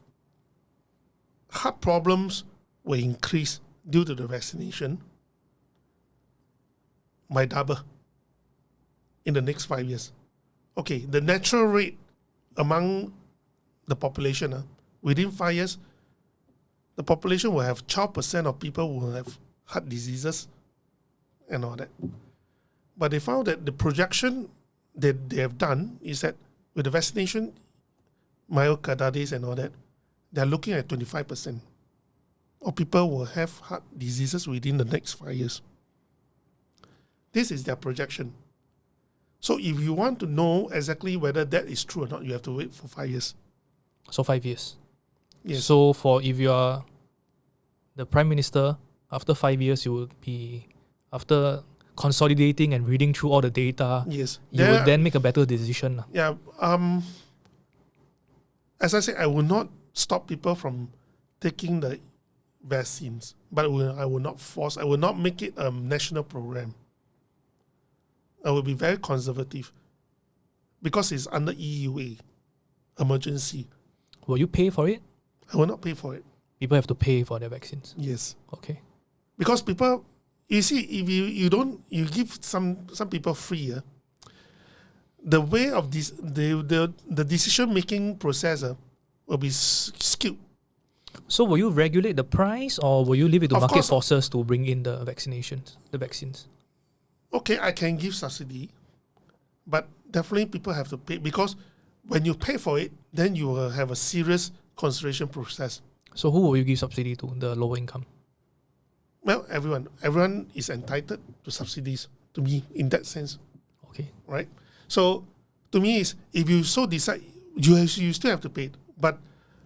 heart problems will increase due to the vaccination by double in the next 5 years. Okay, the natural rate among the population, within 5 years, the population will have 12% of people who will have heart diseases and all that. But they found that the projection that they have done is that with the vaccination, myocarditis and all that, they're looking at 25% of people will have heart diseases within the next 5 years. This is their projection. So if you want to know exactly whether that is true or not, you have to wait for 5 years. So 5 years. Yes. So if you are the Prime Minister, after 5 years, you would be, after consolidating and reading through all the data, yes, you would then make a better decision. Yeah. As I said, I will not stop people from taking the vaccines, but I will not force. I will not make it a national program. I will be very conservative because it's under EUA, emergency. Will you pay for it? I will not pay for it. People have to pay for their vaccines. Yes. Okay. Because people, you see, if you give some people free, the way of this, the decision making process will be skewed. So will you regulate the price, or will you leave it to Of market course. forces to bring in the vaccines? Okay, I can give subsidy, but definitely people have to pay, because when you pay for it, then you will have a serious consideration process. So who will you give subsidy to? The lower income? Well, everyone is entitled to subsidies, to me, in that sense. Okay. Right? So to me, is if you so decide, you still have to pay it. But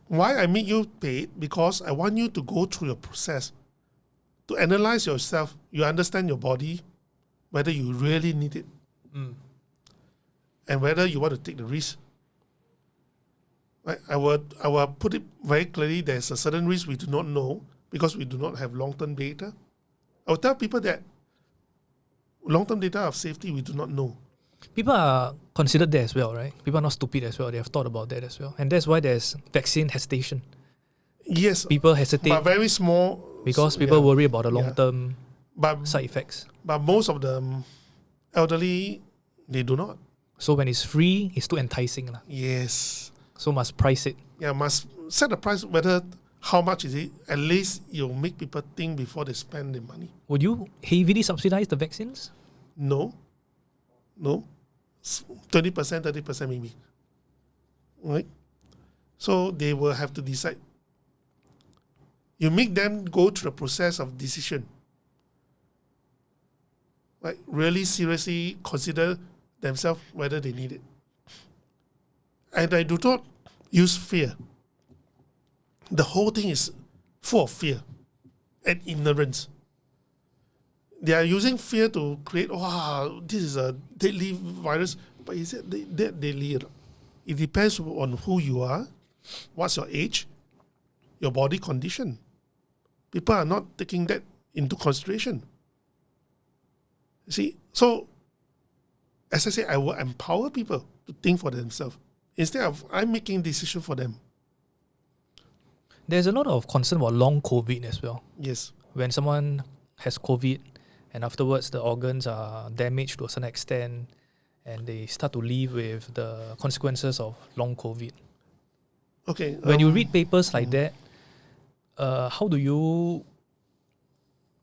why I make you pay it? Because I want you to go through your process, to analyze yourself. You understand your body, whether you really need it, and whether you want to take the risk. Right? I will put it very clearly. There's a certain risk we do not know because we do not have long-term data. I will tell people that long-term data of safety we do not know. People are considered that as well, right? People are not stupid as well. They have thought about that as well. And that's why there's vaccine hesitation. Yes. People hesitate. But very small. Because people worry about the long-term side effects. But most of the elderly, they do not. So when it's free, it's too enticing. Yes. So must price it. Yeah, must set the price, how much is it. At least you'll make people think before they spend the money. Would you heavily subsidize the vaccines? No. 20%, 30% maybe. Right? So they will have to decide. You make them go through the process of decision. Like really seriously consider themselves whether they need it. And I do not use fear. The whole thing is full of fear and ignorance. They are using fear to create, this is a deadly virus. But is it that deadly? It depends on who you are, what's your age, your body condition. People are not taking that into consideration. See, so as I say, I will empower people to think for themselves instead of I'm making decisions for them. There's a lot of concern about long COVID as well. Yes. When someone has COVID and afterwards the organs are damaged to a certain extent and they start to live with the consequences of long COVID. Okay. When you read papers like that, how do you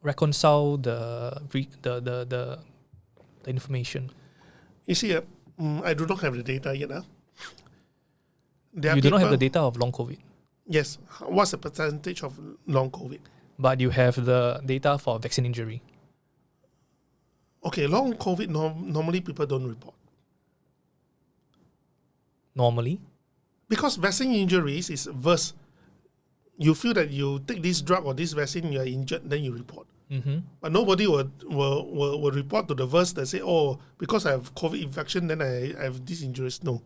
reconcile the the information? You see, I do not have the data yet. You do not have the data of long COVID, Yes. What's the percentage of long COVID? but you have the data for vaccine injury. Okay, long COVID, normally people don't report. Normally, Because vaccine injuries is worse. You feel that you take this drug or this vaccine, you are injured, then you report. But nobody will report to the worst that say, oh, because I have COVID infection, then I have these injuries. No.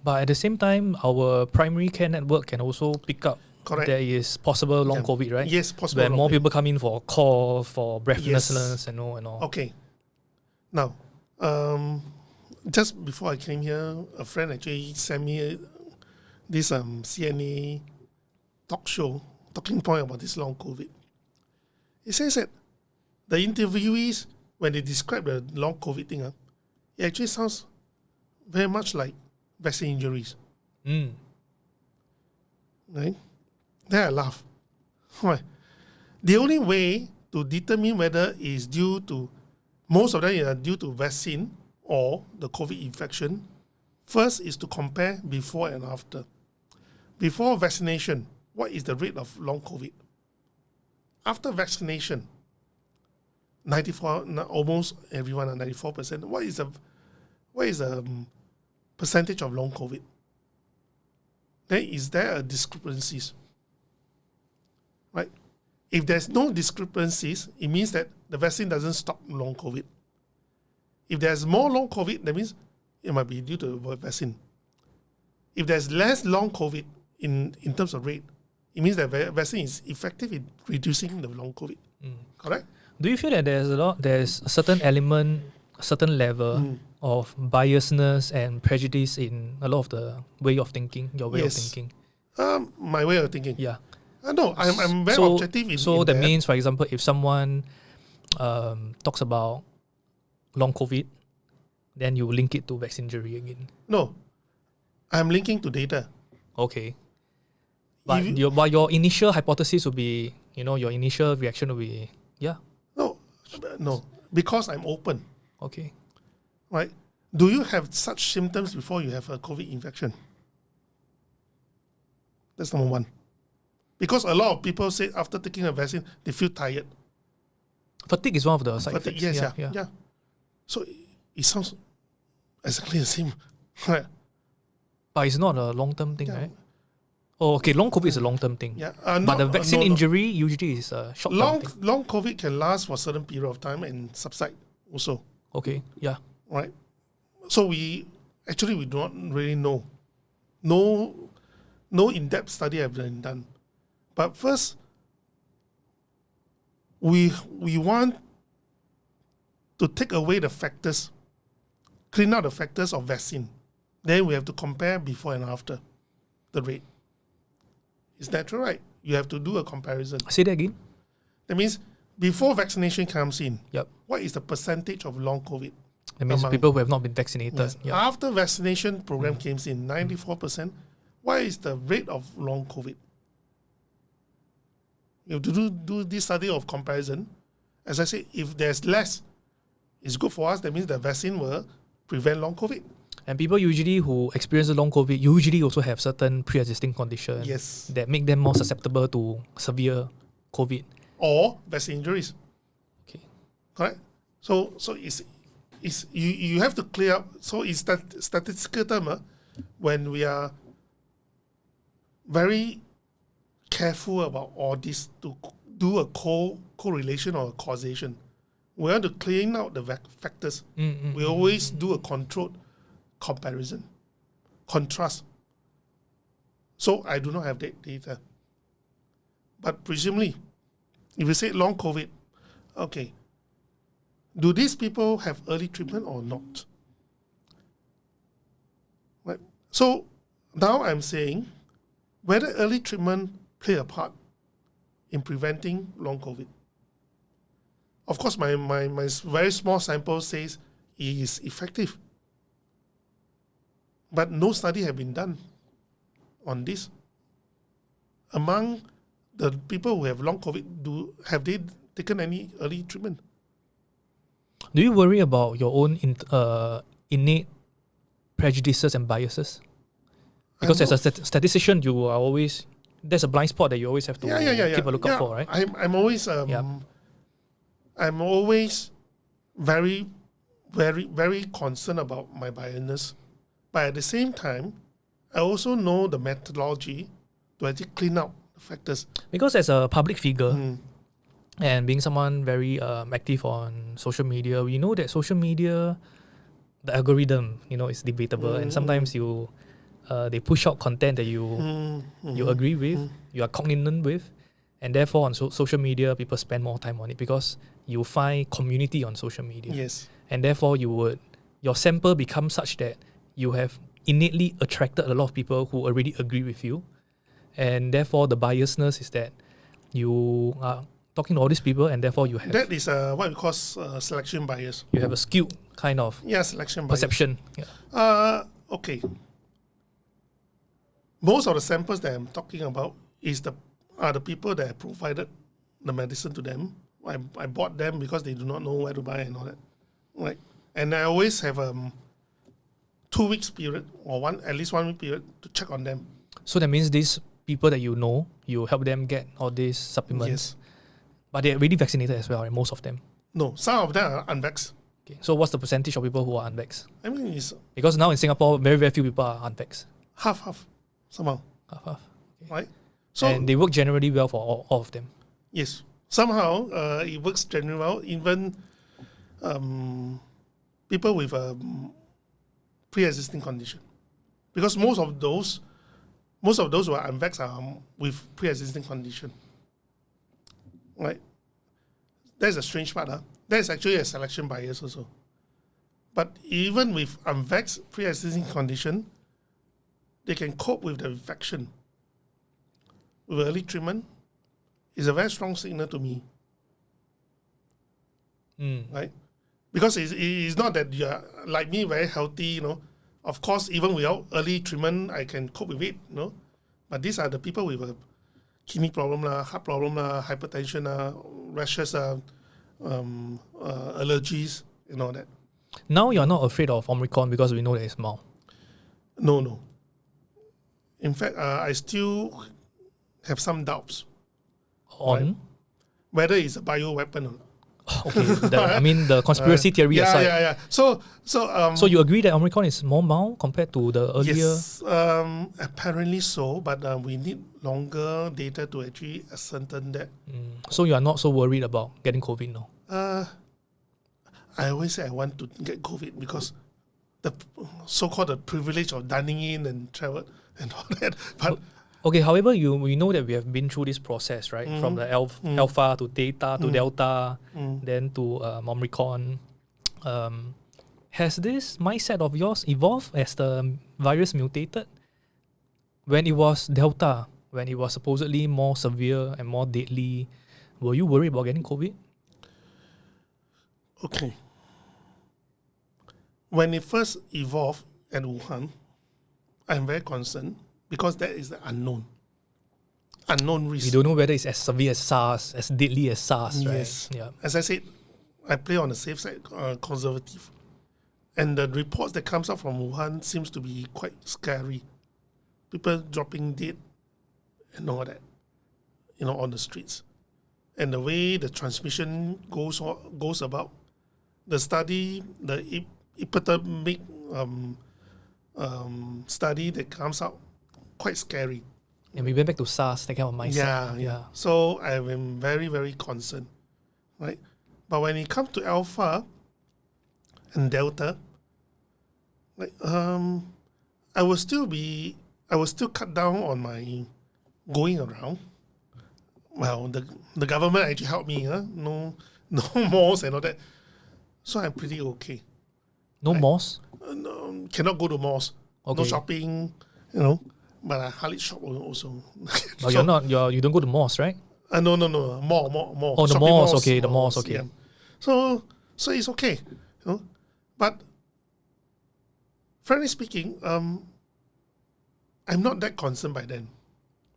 but at the same time, our primary care network can also pick up. Correct. There is possible long COVID, right? Yes, possible. Where long more COVID. people come in for cough, for breathlessness, and all. Okay. Now, just before I came here, a friend actually sent me this CNA talking point about this long COVID. It says that the interviewees, when they describe the long COVID thing, it actually sounds very much like vaccine injuries. Right? Then I laugh. Why? The only way to determine whether it's due to, most of them are due to vaccine or the COVID infection, first is to compare before and after. Before vaccination, what is the rate of long COVID? After vaccination, 94, almost everyone are 94%. What is the percentage of long COVID? Then is there a discrepancies? Right? If there's no discrepancies, it means that the vaccine doesn't stop long COVID. If there's more long COVID, that means it might be due to the vaccine. If there's less long COVID in terms of rate, it means that vaccine is effective in reducing the long COVID. Correct? Do you feel that there's a certain element, a certain level of biasness and prejudice in a lot of the way of thinking, your way of thinking? My way of thinking. Yeah. No, I'm very objective in So that that. means, for example, if someone talks about long COVID, then you link it to vaccine injury again. No, I'm linking to data. Okay. But your initial hypothesis would be, your initial reaction would be, yeah. No, because I'm open. Okay. Right? Do you have such symptoms before you have a COVID infection? That's number one. Because a lot of people say after taking a vaccine, they feel tired. Fatigue is one of the side effects. Yes, yeah. So it sounds exactly the same. Right? But it's not a long-term thing, right? Oh, okay. Long COVID is a long-term thing. Yeah. But the vaccine injury usually is a short-term thing. Long COVID can last for a certain period of time and subside also. Okay, yeah. Right? So we do not really know. No in-depth study have been done. But first, we want to take away the factors, clean out the factors of vaccine. Then we have to compare before and after the rate. Is that true, right? You have to do a comparison. Say that again. That means before vaccination comes in, Yep. what is the percentage of long COVID? That means people who have not been vaccinated. Yes. Yep. After vaccination program came in, 94%, what is the rate of long COVID? You have to do this study of comparison. As I say, if there's less, it's good for us. That means the vaccine will prevent long COVID. And people usually who experience long COVID usually also have certain pre-existing conditions that make them more susceptible to severe COVID. Or vaccine injuries. Okay. Correct? So it's you have to clear up. So it's that statistical term when we are very careful about all this to do a correlation or a causation. We want to clean out the factors. We always do a controlled comparison, contrast. So I do not have that data. But presumably, if you say long COVID, okay, do these people have early treatment or not? Right. So now I'm saying whether early treatment play a part in preventing long COVID. Of course, my very small sample says it is effective. But no study have been done on this. Among the people who have long COVID, have they taken any early treatment? Do you worry about your own innate prejudices and biases? Because as a statistician, you are always, there's a blind spot that you always have to keep a lookout for, right? I'm always I'm always very, very, very concerned about my biasness, but at the same time, I also know the methodology to actually clean out the factors. Because as a public figure and being someone very active on social media, we know that social media, the algorithm, is debatable, and sometimes they push out content that you agree with, you are cognizant with, and therefore on social media, people spend more time on it because you find community on social media. Yes. And therefore your sample becomes such that you have innately attracted a lot of people who already agree with you. And therefore the biasness is that you are talking to all these people, and therefore you have... That is what we call selection bias. You have a skewed kind of selection bias. Perception. Yeah. Okay. Most of the samples that I'm talking about are the people that I provided the medicine to them. I bought them because they do not know where to buy and all that. Right. And I always have 2 weeks period or at least 1 week period to check on them. So that means these people that you help them get all these supplements. Yes. But they're already vaccinated as well, right? Most of them. No, some of them are unvaxxed. Okay. So what's the percentage of people who are unvaxxed? I mean, it's because now in Singapore, very, very few people are unvaxxed. Half, somehow. Half. Okay. Right? So, and they work generally well for all of them. Yes. Somehow, it works generally well. Even people with a pre-existing condition. Because most of those who are unvaxxed are with pre-existing condition. Right? That's a strange part. That's actually a selection bias also. But even with unvaxxed pre-existing condition, they can cope with the infection. With early treatment, is a very strong signal to me. Right? Because it's not that you're like me, very healthy, Of course, even without early treatment, I can cope with it, But these are the people with a kidney problem, heart problem, hypertension, rashes, allergies, and all that. Now you're not afraid of Omicron because we know that it's mild. No. In fact, I still have some doubts on whether it's a bioweapon or not. Okay, the conspiracy theory aside. Yeah. So you agree that Omicron is more mild compared to the earlier? Yes, apparently so, but we need longer data to actually ascertain that. So you are not so worried about getting COVID now? I always say I want to get COVID because the so-called the privilege of dining in and travel and all that. But okay, however, we know that we have been through this process, right? From the alpha to theta to delta, then to Omicron. Has this mindset of yours evolved as the virus mutated? When it was delta, when it was supposedly more severe and more deadly, were you worried about getting COVID? Okay. When it first evolved at Wuhan, I'm very concerned because that is the unknown risk. We don't know whether it's as severe as SARS, as deadly as SARS, right? Yes. Yeah. As I said, I play on the safe side, conservative. And the reports that comes out from Wuhan seems to be quite scary. People dropping dead and all that, on the streets. And the way the transmission goes about, the study, the epidemic study that comes out, quite scary. And we went back to SARS, that kind of mindset. Yeah. So I am very, very concerned, right? But when it comes to Alpha and Delta, I will still cut down on my going around. Well, the government actually helped me, no malls and all that. So I'm pretty okay. No malls? No, cannot go to malls. Okay. No shopping, But I hardly shop also. But you don't go to malls, right? No. Mall. Oh, the malls, okay. The malls, okay. Yeah. So it's okay. But frankly speaking, I'm not that concerned by then.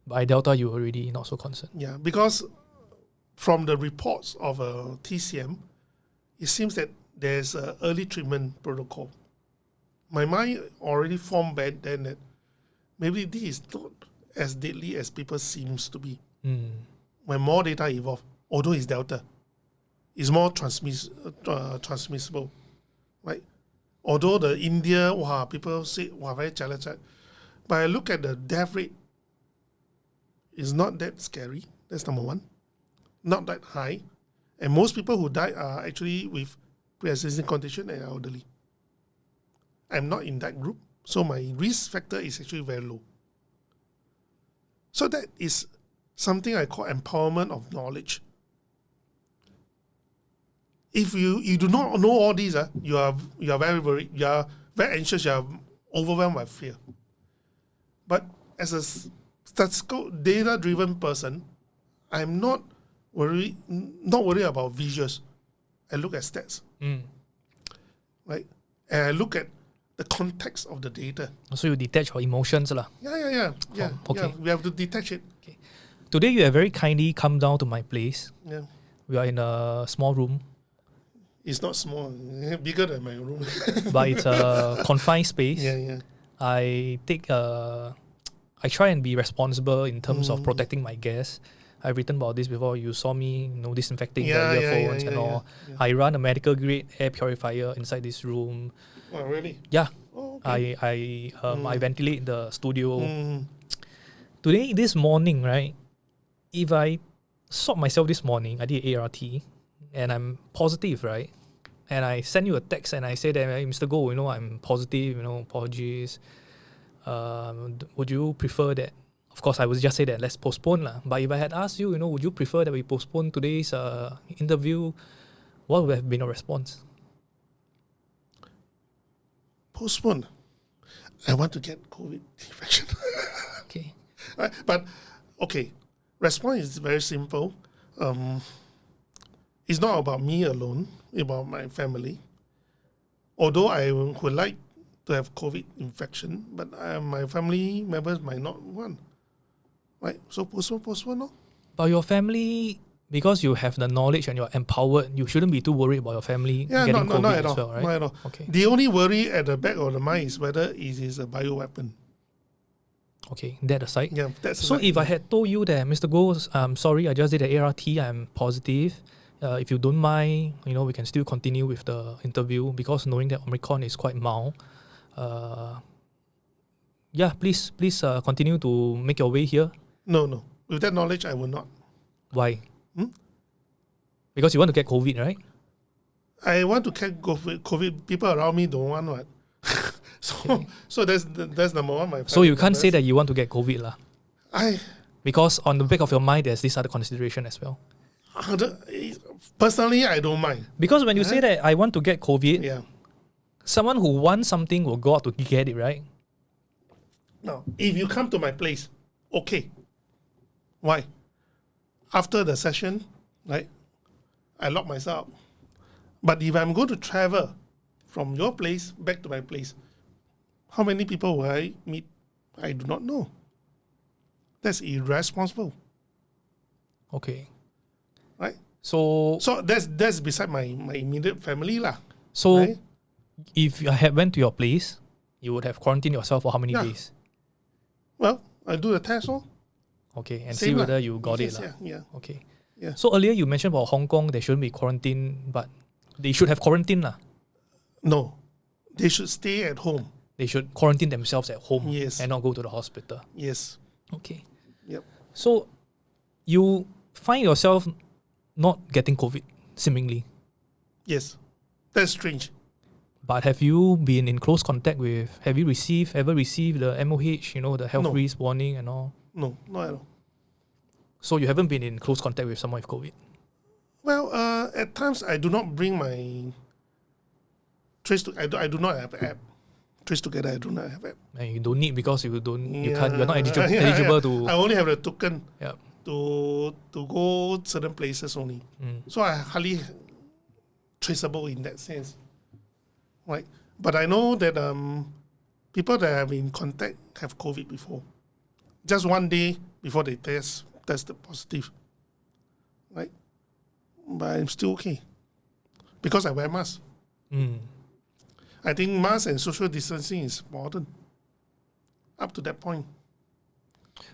By Delta, you're already not so concerned. Yeah, because from the reports of TCM, it seems that there's an early treatment protocol. My mind already formed back then that maybe this is not as deadly as people seems to be. When more data evolve, although it's Delta, it's more transmissible, right? Although the India, people say, very challenged. But I look at the death rate, it's not that scary. That's number one. Not that high. And most people who die are actually with pre-existing condition and elderly. I'm not in that group, so my risk factor is actually very low. So that is something I call empowerment of knowledge. If you do not know all these, you are very worried, you are very anxious, you are overwhelmed by fear. But as a statistical data-driven person, I'm not worried about visuals. I look at stats, right? And I look at the context of the data. So you detach your emotions, lah. Yeah. Okay. We have to detach it. Okay. Today you have very kindly come down to my place. Yeah. We are in a small room. It's not small, bigger than my room. But it's a confined space. Yeah. I try and be responsible in terms of protecting my guests. I've written about this before. You saw me, disinfecting the earphones and all. Yeah. I run a medical grade air purifier inside this room. Oh, really? Yeah. Oh, okay. I ventilate the studio. Today, this morning, right? If I saw myself this morning, I did ART, and I'm positive, right? And I send you a text and I say that, hey, Mr. Goh, I'm positive, apologies. Would you prefer that? Of course, I would just say that let's postpone lah. But if I had asked you, would you prefer that we postpone today's interview? What would have been a response? Postpone. I want to get COVID infection. Okay. But, okay. Response is very simple. It's not about me alone, about my family. Although I would like to have COVID infection, but my family members might not want. Right? So postpone, no? But your family, because you have the knowledge and you're empowered, you shouldn't be too worried about your family getting COVID not at as all. well, right? Not at all. Okay. The only worry at the back of the mind is whether it is a bioweapon. Okay, that aside. Yeah, that's so if I had told you that, Mr. Goh, I'm sorry, I just did the ART, I'm positive. If you don't mind, we can still continue with the interview because knowing that Omicron is quite mild. Please continue to make your way here. No. With that knowledge, I will not. Why? Because you want to get COVID, right? I want to get COVID. People around me don't want what. So that's number one. So you can't say that you want to get COVID, lah. Because on the back of your mind, there's this other consideration as well. Personally, I don't mind. Because when you say that I want to get COVID, someone who wants something will go out to get it, right? Now, if you come to my place, okay. Why? After the session, right, I lock myself up. But if I'm going to travel from your place back to my place, how many people will I meet? I do not know. That's irresponsible. Okay. Right? So that's beside my immediate family lah. So right? If you had went to your place, you would have quarantined yourself for how many days? Well, I do the test, Okay, and same see whether you got it. Yeah. Okay. Yeah. So earlier you mentioned about Hong Kong, they shouldn't be quarantined, but they should have quarantined lah. No. They should stay at home. They should quarantine themselves at home and not go to the hospital. Yes. Okay. Yep. So you find yourself not getting COVID, seemingly. Yes. That's strange. But have you been in close contact with, have you ever received the MOH, the health risk warning and all? No, not at all. So you haven't been in close contact with someone with COVID? Well, at times I do not bring my I do not have app. Trace Together, I do not have app. And you don't need because you're not eligible to. I only have the token Yep. to go certain places only. So I hardly traceable in that sense. Right. But I know that people that have been in contact have COVID before. Just one day before they tested positive. Right? But I'm still okay. Because I wear mask. I think mask and social distancing is important up to that point.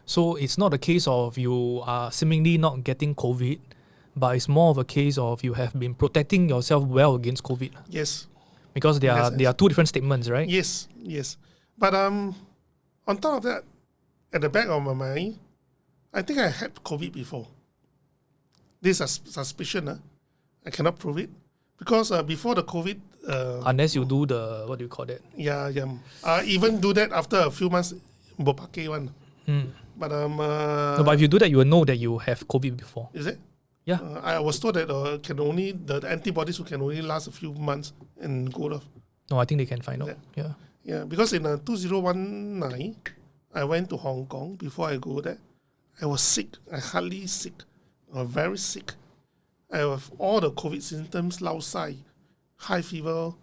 So it's not a case of you are seemingly not getting COVID, but it's more of a case of you have been protecting yourself well against COVID. Yes. Because there are two different statements, right? Yes. But on top of that, at the back of my mind, I think I had COVID before. This is a suspicion. I cannot prove it. Because before the COVID... unless you do the, what do you call that? Yeah. Even do that after a few months, bopake one. But no, but if you do that, you will know that you have COVID before. Is it? Yeah. I was told that the antibodies can only last a few months and go off. No, I think they can find out. Yeah. Yeah, because in 2019, I went to Hong Kong. Before I go there, I was sick. I hardly sick. I was very sick. I have all the COVID symptoms, lao sai, high fever.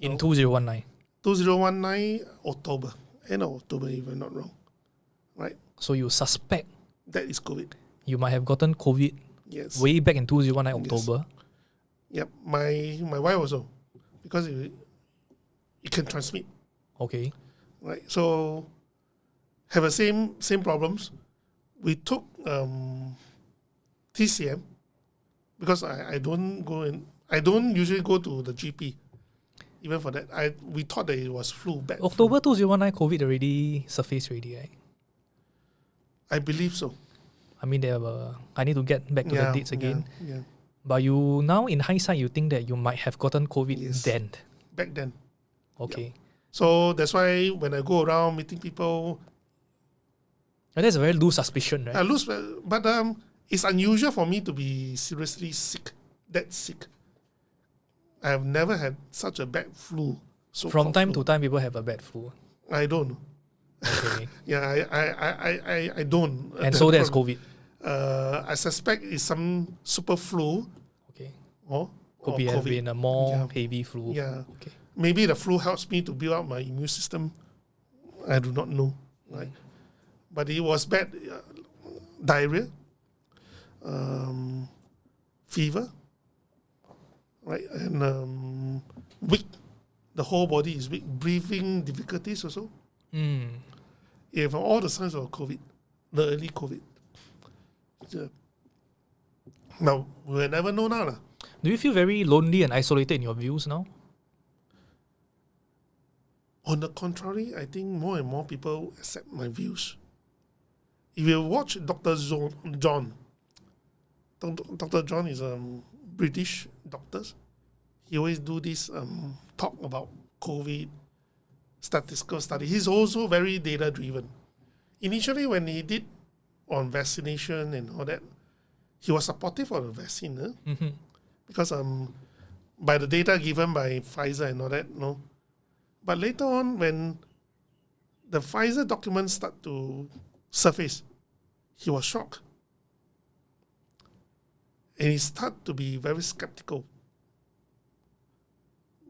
In 2019? 2019, October. End of October, if I'm not wrong. Right? So you suspect that is COVID. You might have gotten COVID way back in 2019 October. Yep. My wife also. Because it can transmit. Okay. Right. So have the same problems. We took TCM because I don't usually go to the GP. Even for that, we thought that it was flu back. October 2019 COVID already surfaced already, right? I believe so. I mean, I need to get back to the dates again. Yeah. But you now, in hindsight, you think that you might have gotten COVID then? Back then. Okay. Yep. So that's why when I go around meeting people... And that's a very loose suspicion, right? But it's unusual for me to be seriously sick, that sick. I have never had such a bad flu. From time to time, people have a bad flu. I don't. Okay. I don't. And so that's COVID. I suspect it's some super flu. Okay. Could have been a more heavy flu. Yeah. Okay. Maybe the flu helps me to build up my immune system. I do not know. Right. But it was bad. Diarrhea. Fever. Right. And weak. The whole body is weak. Breathing difficulties also. You have all the signs of COVID, the early COVID. Now, we will never know now. Do you feel very lonely and isolated in your views now? On the contrary, I think more and more people accept my views. If you watch Dr. John, Dr. John is a British doctor. He always do this talk about COVID, statistical study. He's also very data-driven. Initially, when he did on vaccination and all that, he was supportive of the vaccine. Because by the data given by Pfizer and all that, no. But later on, when the Pfizer documents start to surface, he was shocked. And he started to be very skeptical.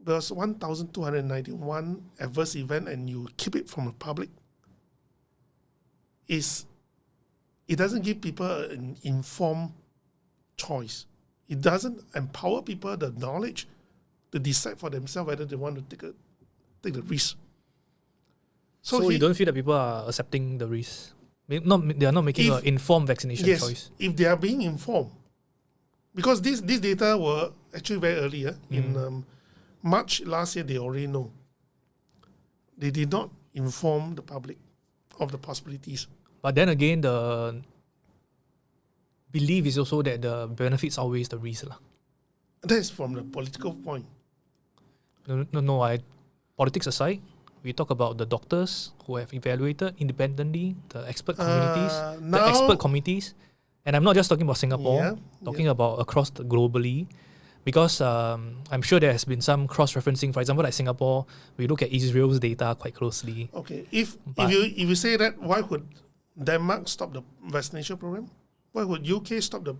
There was 1,291 adverse event and you keep it from the public. It doesn't give people an informed choice. It doesn't empower people the knowledge to decide for themselves whether they want to take the risk. So you don't feel that people are accepting the risk? They are not making an informed vaccination choice? If they are being informed. Because these data were actually very early. In March last year, they already know. They did not inform the public of the possibilities. But then again, the belief is also that the benefits outweighs the risk. That is from the political point. No. Politics aside, we talk about the doctors who have evaluated independently, the expert committees. And I'm not just talking about Singapore, talking about across globally. Because I'm sure there has been some cross-referencing. For example, like Singapore, we look at Israel's data quite closely. Okay, if you say that, why would Denmark stop the vaccination program? Why would UK stop the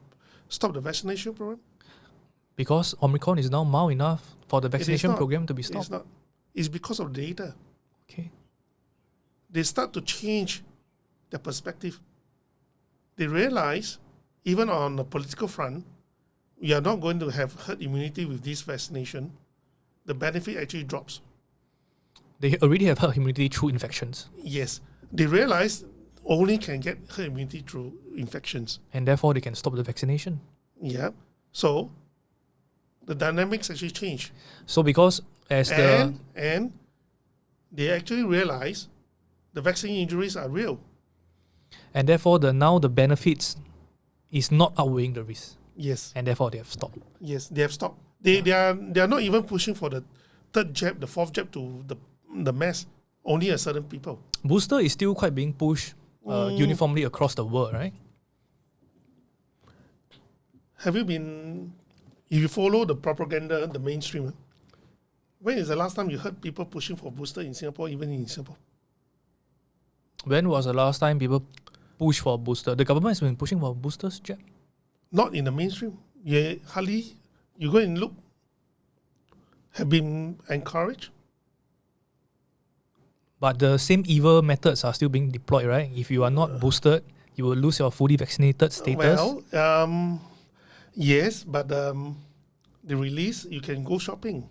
vaccination program? Because Omicron is now mild enough for the vaccination program to be stopped. It's not. It's because of data. Okay. They start to change their perspective. They realize, even on the political front, we are not going to have herd immunity with this vaccination. the benefit actually drops. They already have herd immunity through infections. Yes. They realize only can get herd immunity through infections. And therefore, they can stop the vaccination. Yeah. So, the dynamics actually change. So because and they actually realize the vaccine injuries are real. And therefore, now the benefits is not outweighing the risk. Yes. And therefore, they have stopped. Yes, they have stopped. They are not even pushing for the third jab, the fourth jab to the mass. Only a certain people. Booster is still quite being pushed uniformly across the world, right? Have you been, if you follow the propaganda, the mainstream, when is the last time you heard people pushing for booster in Singapore, even in Singapore? When was the last time people pushed for a booster? The government has been pushing for boosters jab. Not in the mainstream. Yeah, hardly. You go and look. Have been encouraged. But the same evil methods are still being deployed, right? If you are not boosted, you will lose your fully vaccinated status. Well, yes, but the release, you can go shopping.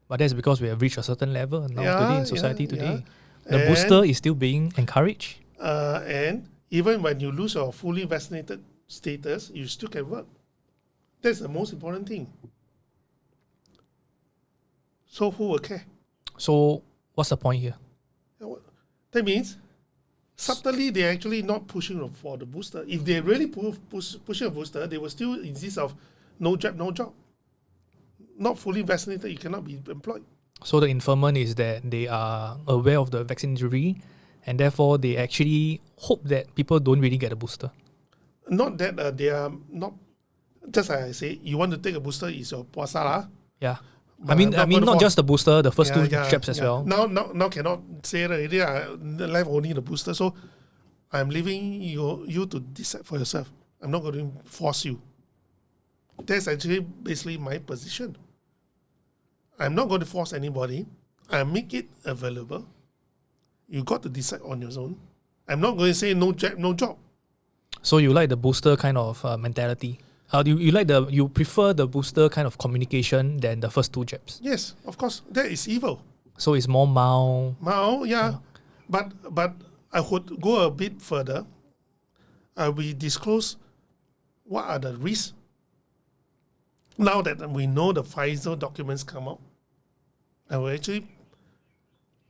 But that's because we have reached a certain level now today in society today. Yeah. The booster is still being encouraged. And even when you lose your fully vaccinated status, you still can work. That's the most important thing. So who will care? So what's the point here? That means subtly they're actually not pushing for the booster. If they really pushing a booster, they will still insist of no jab, no job. Not fully vaccinated, you cannot be employed. So the inferment is that they are aware of the vaccine injury and therefore they actually hope that people don't really get a booster. Not that they are not, just like I say, you want to take a booster, is your puasa lah. Yeah. I mean, not just the booster, the first two jabs as well. Now cannot say already. Left only the booster. So I'm leaving you to decide for yourself. I'm not going to force you. That's actually basically my position. I'm not going to force anybody. I make it available. You got to decide on your own. I'm not going to say no jab, no job. So you like the booster kind of mentality? You prefer the booster kind of communication than the first two jabs? Yes, of course. That is evil. So it's more mild. Mild, yeah. But I would go a bit further. I will disclose what are the risks. Now that we know the Pfizer documents come out, I will actually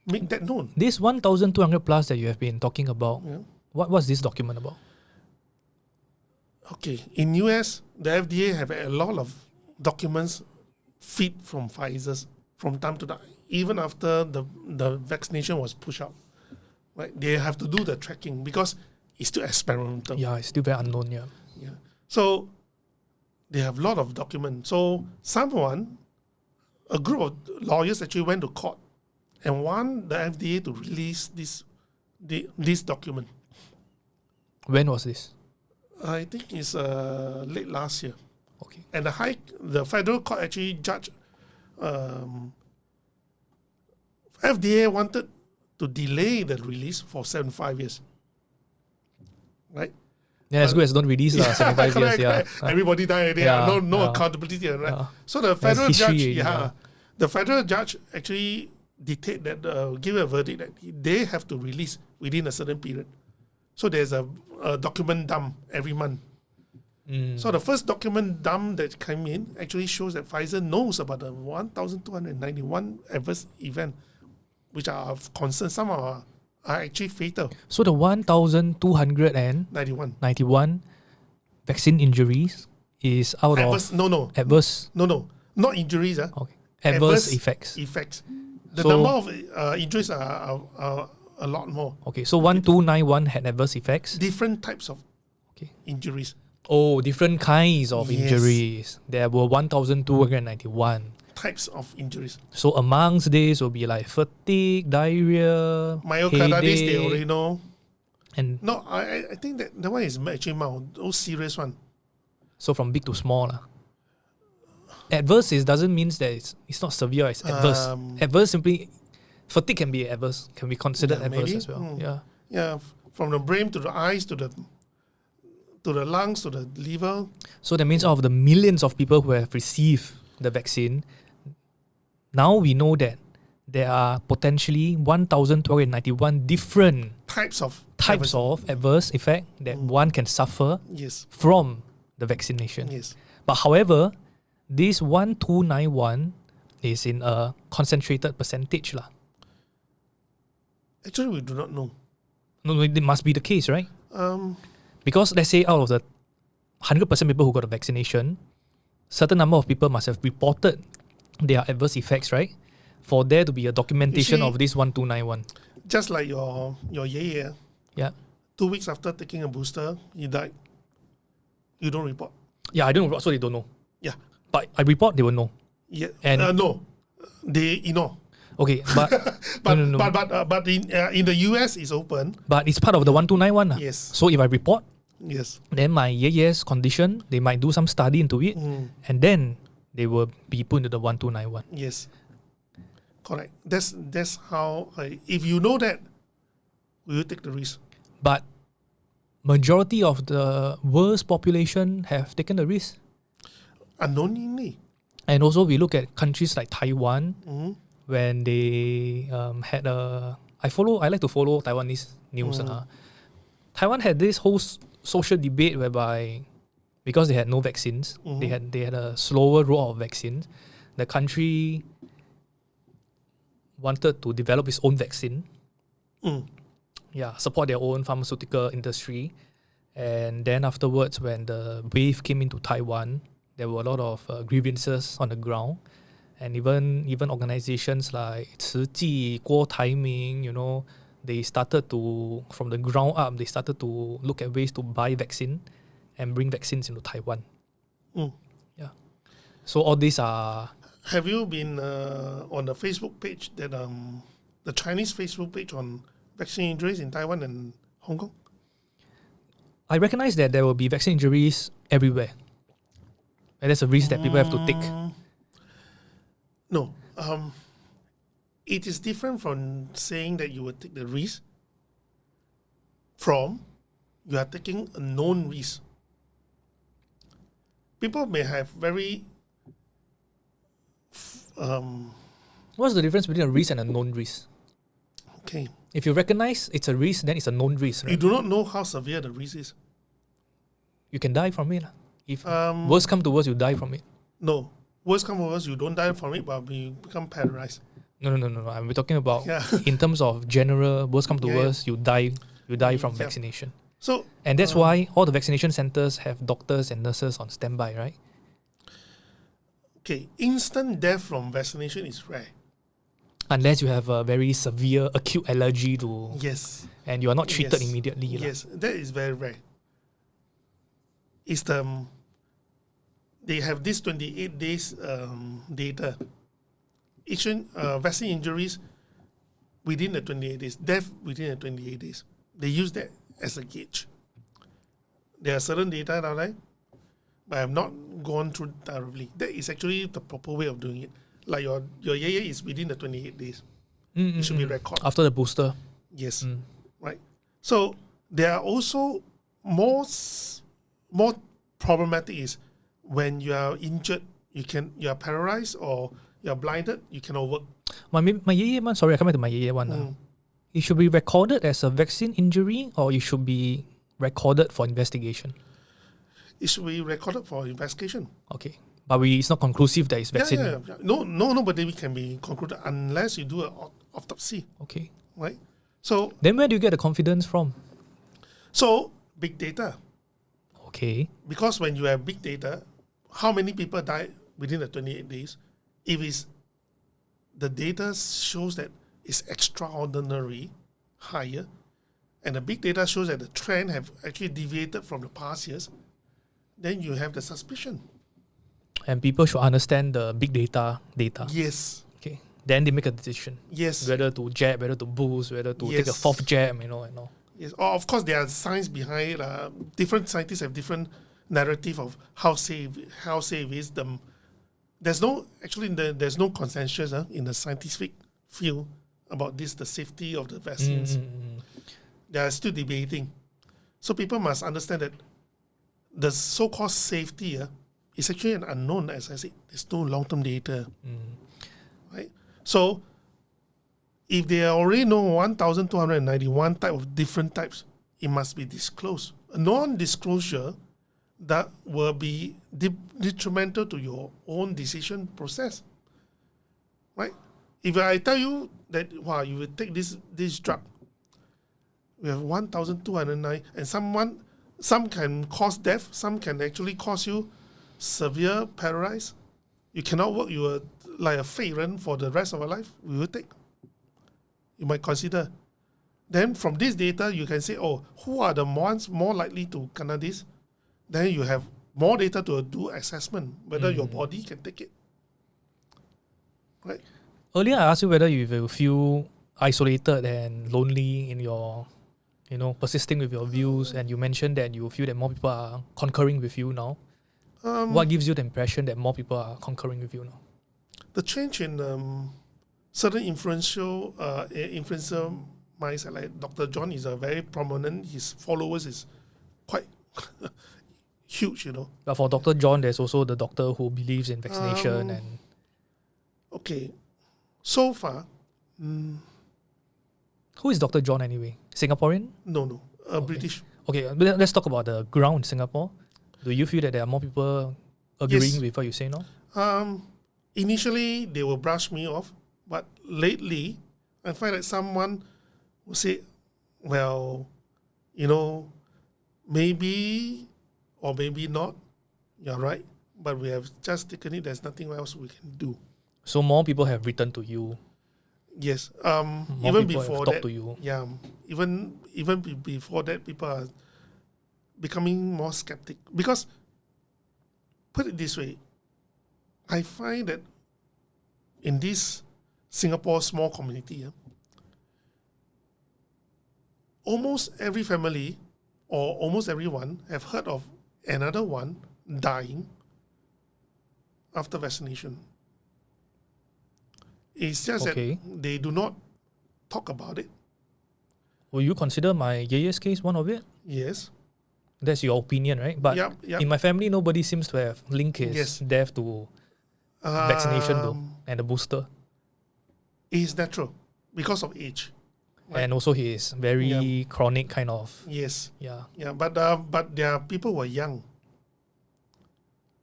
make that known. This 1,200 plus that you have been talking about, what's this document about? Okay, in US, the FDA have a lot of documents feed from Pfizer from time to time, even after the vaccination was pushed out. Right, they have to do the tracking because it's still experimental. Yeah, it's still very unknown. Yeah. So they have a lot of documents. So a group of lawyers actually went to court and want the FDA to release this document. When was this? I think it's late last year. Okay. And the federal court actually judged FDA wanted to delay the release for 75 years. Right? Yeah, as good as don't release 75 years. Correct. Everybody died. No accountability. Right? So the federal judge, actually dictate that give a verdict that they have to release within a certain period. So there's a document dump every month. So the first document dump that came in actually shows that Pfizer knows about the 1,291 adverse events, which are of concern. Some are actually fatal. So the 1,291 vaccine injuries is out adverse, of adverse. No, not injuries. Okay. Adverse effects. The number of injuries are a lot more. Okay, so 1,291 had adverse effects. Different types of injuries. Oh, different kinds of injuries. There were 1,291 types of injuries. So amongst these will be like fatigue, diarrhea, myocarditis. They already know. And no, I think that one is actually mild. Those serious one. So from big to small Adverse doesn't mean that it's not severe. It's adverse. Adverse simply. Fatigue can be adverse, can be considered adverse as well. Yeah, from the brain to the eyes to the lungs to the liver. So that means out of the millions of people who have received the vaccine, Now we know that there are potentially 1,291 different types of adverse effect that one can suffer yes. from the vaccination. Yes. But however, this 1,291 is in a concentrated percentage lah. Actually, we do not know. No, it must be the case, right? Um, Because let's say out of the 100% people who got a vaccination, certain number of people must have reported their adverse effects, right? For there to be a documentation of this 1,291. just like your yeye, Yeah. 2 weeks after taking a booster, he died. You don't report. Yeah, I don't report, so they don't know. Yeah. But I report, they will know. Yeah. And- no, they know. Okay, but no. But in the US, it's open. But it's part of the 1,291 lah. Yes. So if I report, Yes. then my yeye's condition, they might do some study into it, and then they will be put into the 1,291. Yes. Correct. That's how. If you know that, will you take the risk? But majority of the world's population have taken the risk. Unknowingly. And also we look at countries like Taiwan, when they had a... I like to follow Taiwanese news. Taiwan had this whole social debate whereby, because they had no vaccines, they had a slower roll of vaccines, the country wanted to develop its own vaccine. Support their own pharmaceutical industry. And then afterwards, when the wave came into Taiwan, there were a lot of grievances on the ground. And even organizations like 慈济, Guo Taiming, they started to, from the ground up, they started to look at ways to buy vaccine and bring vaccines into Taiwan. Yeah. So all these are... Have you been on the Facebook page that the Chinese Facebook page on vaccine injuries in Taiwan and Hong Kong? I recognize that there will be vaccine injuries everywhere. And that's a risk that people have to take. No. It is different from saying that you will take the risk from you are taking a known risk. People may have very... What's the difference between a risk and a known risk? Okay. If you recognize it's a risk, then it's a known risk, right? You do not know how severe the risk is. You can die from it. If worst come to worst, you die from it. No. Worst come to worst, you don't die from it, but you become paralyzed. No. I'm talking about in terms of general worst come to worst, you die from vaccination. So, and that's why all the vaccination centers have doctors and nurses on standby, right? Okay, instant death from vaccination is rare. Unless you have a very severe acute allergy to... Yes. And you are not treated immediately. Yes, that is very rare. It's they have this 28 days data. Vaccine injuries within the 28 days, death within the 28 days. They use that as a gauge. There are certain data now, right? But I have not gone through thoroughly. That is actually the proper way of doing it. Like your yeye is within the 28 days. It should be recorded. After the booster. Yes. Right. So there are also more problematic is when you are injured, you are paralyzed or you are blinded, you cannot work. My yeye one, sorry, I come back to my yeye one. It should be recorded as a vaccine injury or it should be recorded for investigation? It should be recorded for investigation. Okay. But it's not conclusive that it's vaccine. Yeah. No, but it can be concluded unless you do an autopsy. Okay. Right? So then where do you get the confidence from? So, big data. Okay. Because when you have big data, how many people died within the 28 days? If the data shows that it's extraordinary higher, and the big data shows that the trend have actually deviated from the past years, then you have the suspicion. And people should understand the big data. Yes. Okay. Then they make a decision. Yes. Whether to jab, whether to boost, whether to take a fourth jab, and all. Yes. Of course, there are science behind it. Different scientists have different narrative of how safe is them. There's no consensus in the scientific field about the safety of the vaccines. They are still debating. So people must understand that the so-called safety is actually an unknown. As I said, there's no long-term data. right? So if they already know 1,291 type of different types, it must be disclosed. A non-disclosure that will be detrimental to your own decision process, right? If I tell you that, wow, you will take this drug, we have 1,209, and some can cause death, some can actually cause you severe paralysis. You cannot work, you are like a 废人 for the rest of your life, we will take. You might consider. Then from this data, you can say, oh, who are the ones more likely to kena this? Then you have more data to do assessment, whether your body can take it. Right? Earlier, I asked you whether you will feel isolated and lonely in your, persisting with your views, and you mentioned that you feel that more people are concurring with you now. What gives you the impression that more people are concurring with you now? The change in certain influencer minds, like Dr. John is a very prominent, his followers is quite huge, But for Dr. John, there's also the doctor who believes in vaccination and... Okay. So far... Who is Dr. John anyway? Singaporean? No. Okay. British. Okay, let's talk about the ground in Singapore. Do you feel that there are more people agreeing with what you say now? Initially, they will brush me off, but lately, I find that someone will say, well, maybe or maybe not, you're right, but we have just taken it, there's nothing else we can do. So more people have written to you. Yes. More even people before have that, talked to you. Yeah. Even before that, people are becoming more skeptic. Because, put it this way, I find that in this Singapore small community, almost every family or almost everyone have heard of another one dying after vaccination. It's just that they do not talk about it. Will you consider my Yeye's case one of it? Yes. That's your opinion, right? But Yep. in my family, nobody seems to have linked his death to vaccination though, and the booster. It is natural because of age. Right? And also he is very chronic kind of. Yes. Yeah. Yeah, but there are people who are young.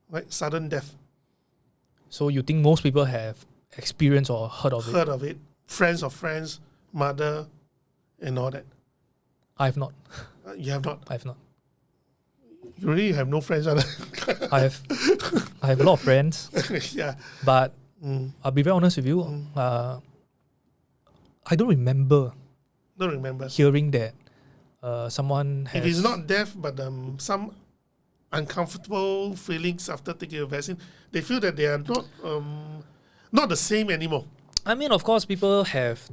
Right? Sudden death. So you think most people have experienced or heard of it? Heard of it. Friends of friends, mother, and all that. I have not. You have not? I have not. You really have no friends? I have a lot of friends. Yeah. But I'll be very honest with you. I don't remember hearing that someone has... If it's not death, but some uncomfortable feelings after taking a vaccine, they feel that they are not the same anymore. I mean, of course, people have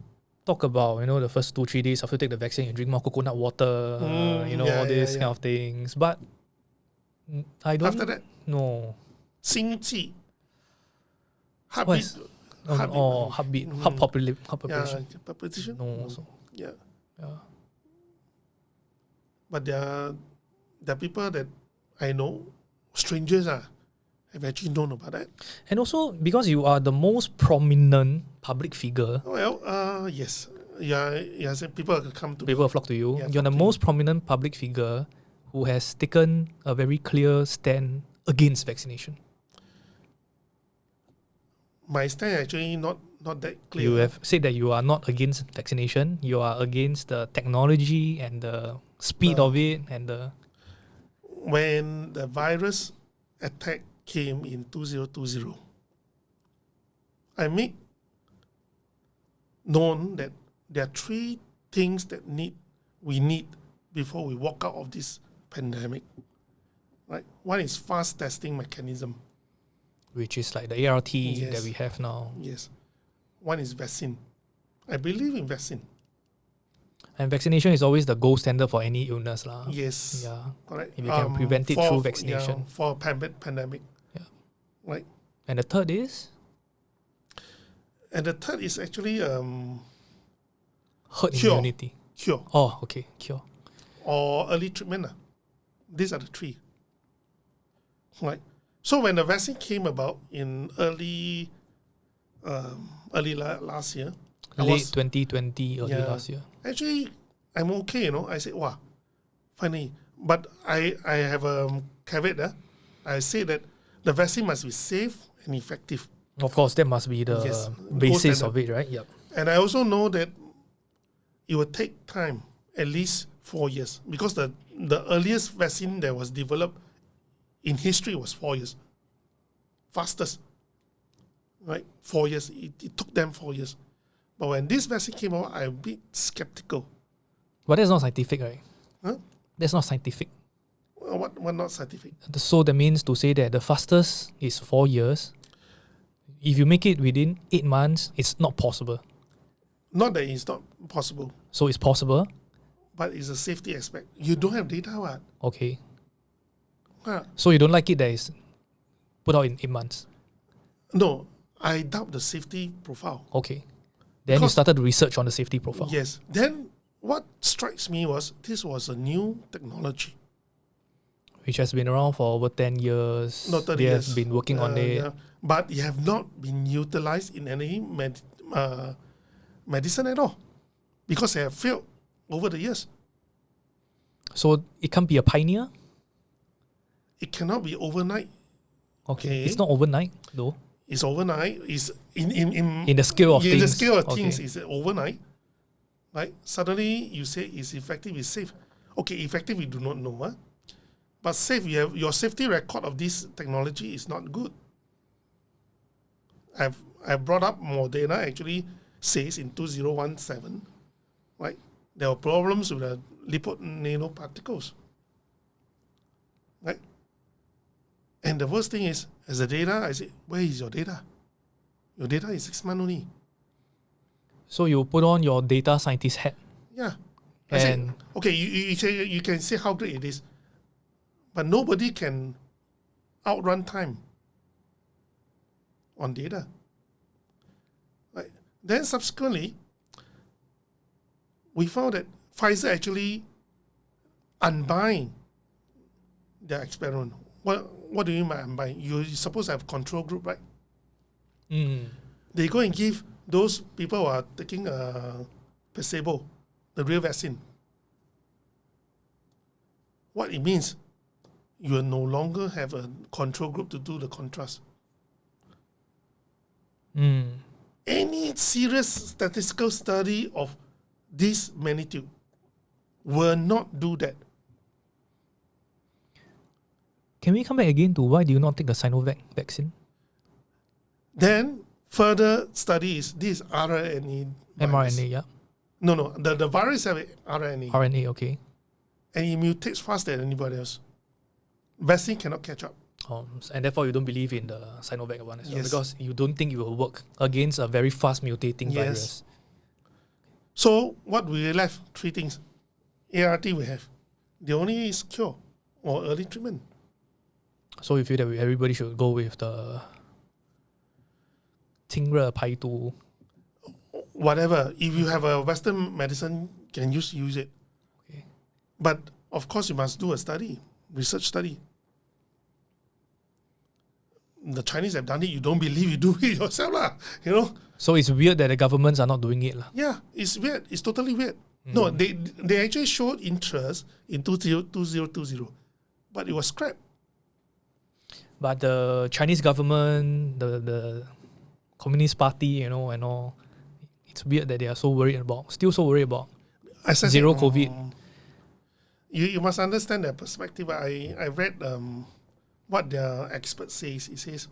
talked about, the first 2-3 days after you take the vaccine, you drink more coconut water, all these kind of things. But I don't... After that? No. 心悸. Heartbeat. Heartbeat. Heart palpitation. Yeah, palpitation? No, also. Yeah. But there are people that I know, strangers have actually known about that. And also, because you are the most prominent public figure. Well, yes. Yeah, so people come to people flock to you. Yeah, you're the most prominent public figure who has taken a very clear stand against vaccination. My stand actually not that clear. You have said that you are not against vaccination. You are against the technology and the speed of it and the... When the virus attack came in 2020, I made known that there are 3 things that we need before we walk out of this pandemic. Right? One is fast testing mechanism. Which is like the ART that we have now. Yes. One is vaccine. I believe in vaccine. And vaccination is always the gold standard for any illness. Yes. Yeah. Correct. If you can prevent it through vaccination. Yeah, for pandemic. Yeah. Right. And the third is? And the third is actually herd cure. immunity. Cure. Oh, okay. Cure. Or early treatment. These are the 3. Right. So when the vaccine came about in early early last year. Late 2020, early Yeah. last year. Actually, I'm okay, I said, wow, funny. But I have a caveat there. I say that the vaccine must be safe and effective. Of course, that must be the Yes, basis gold of it, right? Yep. And I also know that it will take time, at least 4 years, because the earliest vaccine that was developed in history was 4 years. Fastest, right? 4 years. It took them 4 years. But when this vaccine came out, I'm a bit skeptical. But that's not scientific, right? Huh? That's not scientific. What not scientific? So that means to say that the fastest is 4 years. If you make it within 8 months, it's not possible. Not that it's not possible, So it's possible. but it's a safety aspect. You don't have data, what? Okay. Huh? So you don't like it that it's put out in 8 months. No, I doubt the safety profile. Okay. Then you Because- started to research on the safety profile. Yes. Then what strikes me was this was a new technology. Which has been around for over 10 years. Not 30 They years. have been working on it. Yeah. But it have not been utilized in any medicine at all, because they have failed over the years. So it can't be a pioneer? It cannot be overnight. Okay. Okay. It's not overnight though. It's overnight. It's in The scale of in things. the scale of Okay. things is overnight. Right? Suddenly you say it's effective, it's safe. Okay, effective we do not know, huh? But safe, your safety record of this technology is not good. I've brought up Moderna actually says in 2017, right? There were problems with the lipid nanoparticles. Right? And the worst thing is, as the data, I say, where is your data? Your data is 6 months only. So you put on your data scientist hat. Yeah. I say, And okay, you can say how great it is, but nobody can outrun time on data. Right. Then subsequently, we found that Pfizer actually unbind their experiment. What do you mean by unbind? You're supposed to have control group, right? They go and give those people who are taking placebo, the real vaccine. What it means, you will no longer have a control group to do the contrast. Any serious statistical study of this magnitude will not do that. can we come back again to why do you not take the Sinovac vaccine? Then further study is this RNA virus. mRNA, yeah. No, the virus have RNA. RNA, okay. And it mutates faster than anybody else. Vaccine cannot catch up. And therefore you don't believe in the Sinovac one as well, Yes. because you don't think it will work against a very fast mutating Yes. virus. So what we left? 3 things. ART we have. The only is cure or early treatment. So you feel that everybody should go with the 清热排毒 Whatever. If you have a Western medicine, can use it. Okay. But of course you must do a study, research study. The Chinese have done it. You don't believe, you do it yourself, lah. You know? So it's weird that the governments are not doing it. Yeah, it's weird. It's totally weird. No, they actually showed interest in 2020, but it was scrapped. But the Chinese government, the Communist Party, and all, it's weird that they are still so worried about As I zero said, COVID. You must understand their perspective. I read what their expert says. He says,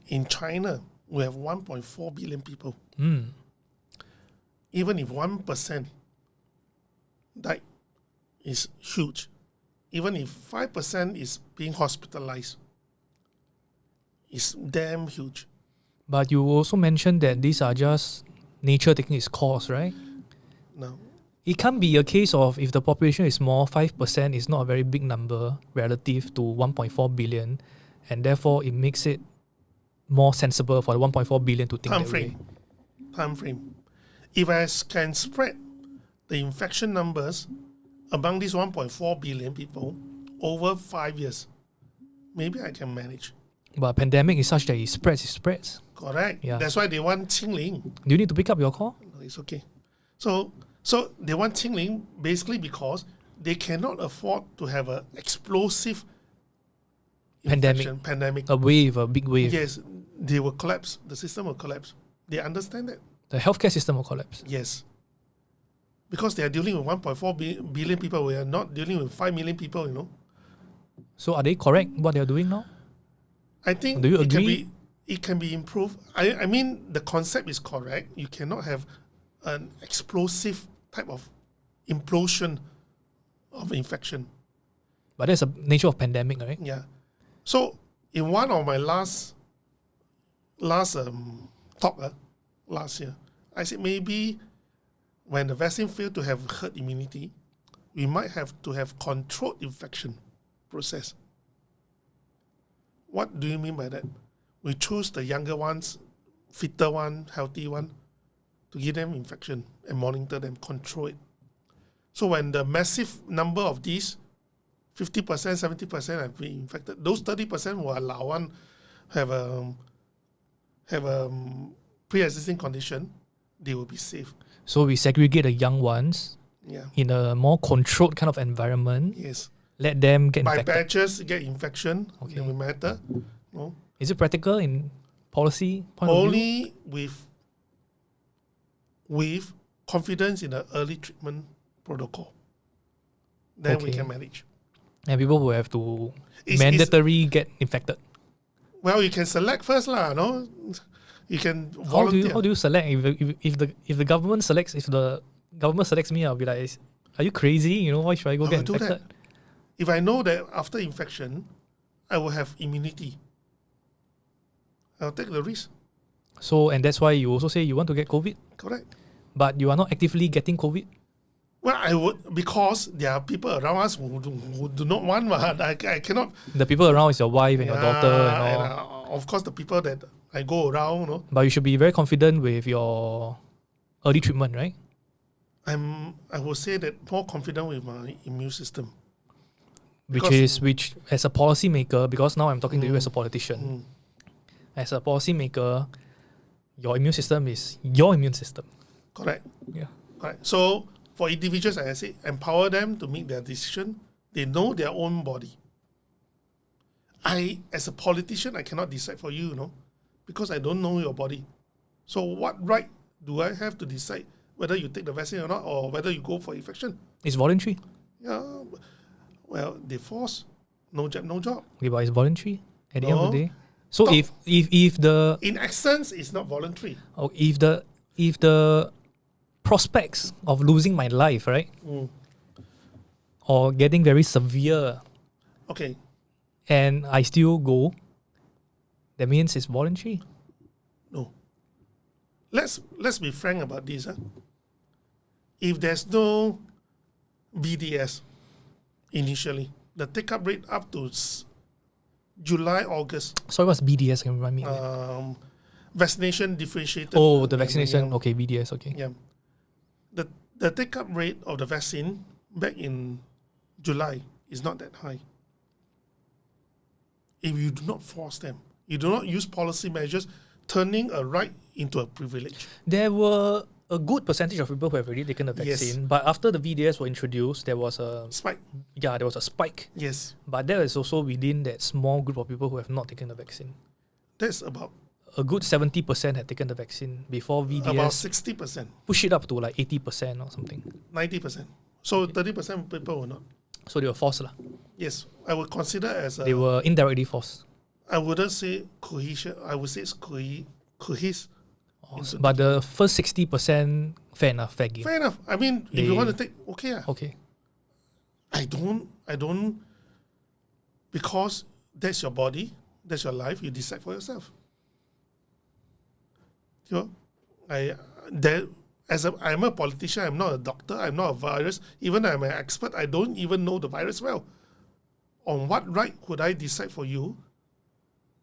in China, we have 1.4 billion people. Even if 1% died, is huge. Even if 5% is being hospitalized, it's damn huge. But you also mentioned that these are just nature taking its course, right? No. It can't be a case of if the population is small, 5% is not a very big number relative to 1.4 billion, and therefore it makes it more sensible for the 1.4 billion to think that way. Time frame. If I can spread the infection numbers among these 1.4 billion people over 5 years, maybe I can manage. But pandemic is such that it spreads. Correct. Yeah. That's why they want Qingling. Do you need to pick up your call? No, it's okay. So they want Qingling basically because they cannot afford to have an explosive pandemic. A wave, a big wave. Yes, they will collapse. The system will collapse. They understand that. The healthcare system will collapse. Yes. Because they are dealing with 1.4 billion people. We are not dealing with 5 million people, you know. So are they correct what they are doing now? I think Do you agree? It can be improved. I mean, the concept is correct. You cannot have an explosive type of implosion of infection. But that's the nature of pandemic, right? Yeah. So in one of my last talk last year, I said maybe when the vaccine failed to have herd immunity, we might have to have controlled infection process. What do you mean by that? We choose the younger ones, fitter one, healthy one, to give them infection and monitor them, control it. So when the massive number of these, 50%, 70% have been infected, those 30% will allow one have a pre-existing condition, they will be safe. So we segregate the young ones in a more controlled kind of environment. Yes. Let them get By infected. batches, get infection. Okay. It will matter. No? Is it practical in policy point of view? Only with confidence in the early treatment protocol. Then we can manage. And people will have to mandatory get infected. Well, you can select first, no? You can volunteer. How do you select? If the government selects me, I'll be like, are you crazy? You know, why should I go get infected? That. If I know that after infection, I will have immunity, I'll take the risk. So, and that's why you also say you want to get COVID? Correct. But you are not actively getting COVID? Well, I would, because there are people around us who do not want, but I cannot. The people around is your wife and your daughter and all. And, of course, the people that I go around, no. But you should be very confident with your early treatment, right? I would say that more confident with my immune system. Which as a policymaker, because now I'm talking to you as a politician, as a policymaker, your immune system is your immune system. Correct. Yeah. Correct. So for individuals, as I say, empower them to make their decision. They know their own body. As a politician, I cannot decide for you, because I don't know your body. So what right do I have to decide whether you take the vaccine or not, or whether you go for infection? It's voluntary. Yeah. Well, they force no jab, no job. Okay, but it's voluntary at the end of the day. So if the in essence, it's not voluntary. Oh, if the prospects of losing my life, right, or getting very severe, okay, and I still go, that means it's voluntary. No. Let's be frank about this. If there's no BDS initially, the take-up rate up to July, August. Sorry, what's BDS? Can you remind me? Vaccination differentiated. Oh, the vaccination. Okay, BDS. Okay. Yeah. The take-up rate of the vaccine back in July is not that high. If you do not force them, you do not use policy measures, turning a right into a privilege. There were a good percentage of people who have already taken the vaccine, but after the VDS were introduced, there was a spike. Yeah, there was a spike. Yes. But that is also within that small group of people who have not taken the vaccine. That's about a good 70% had taken the vaccine before VDS. About 60%. Push it up to like 80% or something. 90%. So 30% of people were not. So they were forced lah. Yes, I would consider as they were indirectly forced. I wouldn't say cohesion. I would say it's cohesive. But the first 60%, fair enough, fair game. Fair enough. I mean, if you want to take, okay. Okay. I don't, because that's your body, that's your life, you decide for yourself. I'm a politician, I'm not a doctor, I'm not a virus. Even I'm an expert, I don't even know the virus well. On what right would I decide for you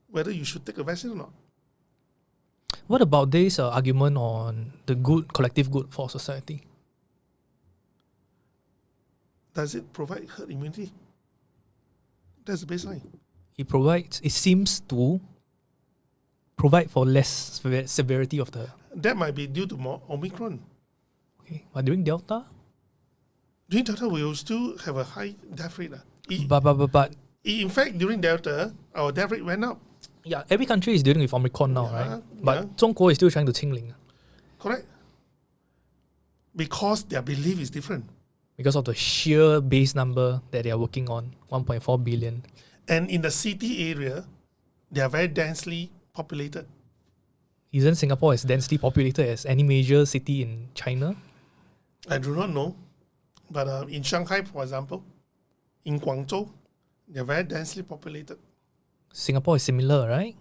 whether you should take a vaccine or not? What about this argument on the good, collective good for society? Does it provide herd immunity? That's the baseline. It seems to, provide for less severity of the... That might be due to more Omicron. Okay. But during Delta? During Delta, we will still have a high death rate. But In fact, during Delta, our death rate went up. yeah, every country is dealing with Omicron now, right? But Zhongguo is still trying to 清零. Correct. Because their belief is different. Because of the sheer base number that they are working on, 1.4 billion. And in the city area, they are very densely populated. Isn't Singapore as densely populated as any major city in China? I do not know. But in Shanghai, for example, in Guangzhou, they are very densely populated. Singapore is similar, right?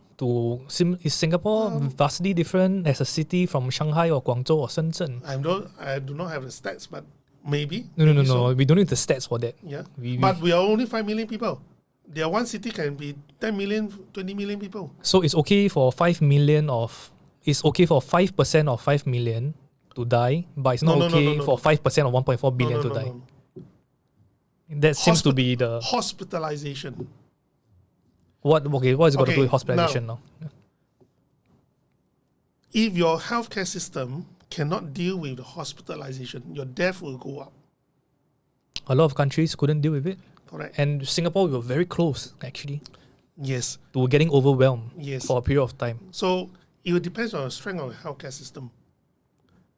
Is Singapore vastly different as a city from Shanghai or Guangzhou or Shenzhen? I do not have the stats, but maybe. No. So. We don't need the stats for that. Yeah. But we are only 5 million people. Their one city can be 10 million, 20 million people. So it's okay for 5 million it's okay for 5% of 5 million to die, but it's not okay for 5% of 1.4 billion to die. That seems to be the... Hospitalization. What is it got to do with hospitalization now? If your healthcare system cannot deal with the hospitalization, your death will go up. A lot of countries couldn't deal with it. Correct. And Singapore, we were very close, actually. Yes. To getting overwhelmed for a period of time. So it will depend on the strength of the healthcare system.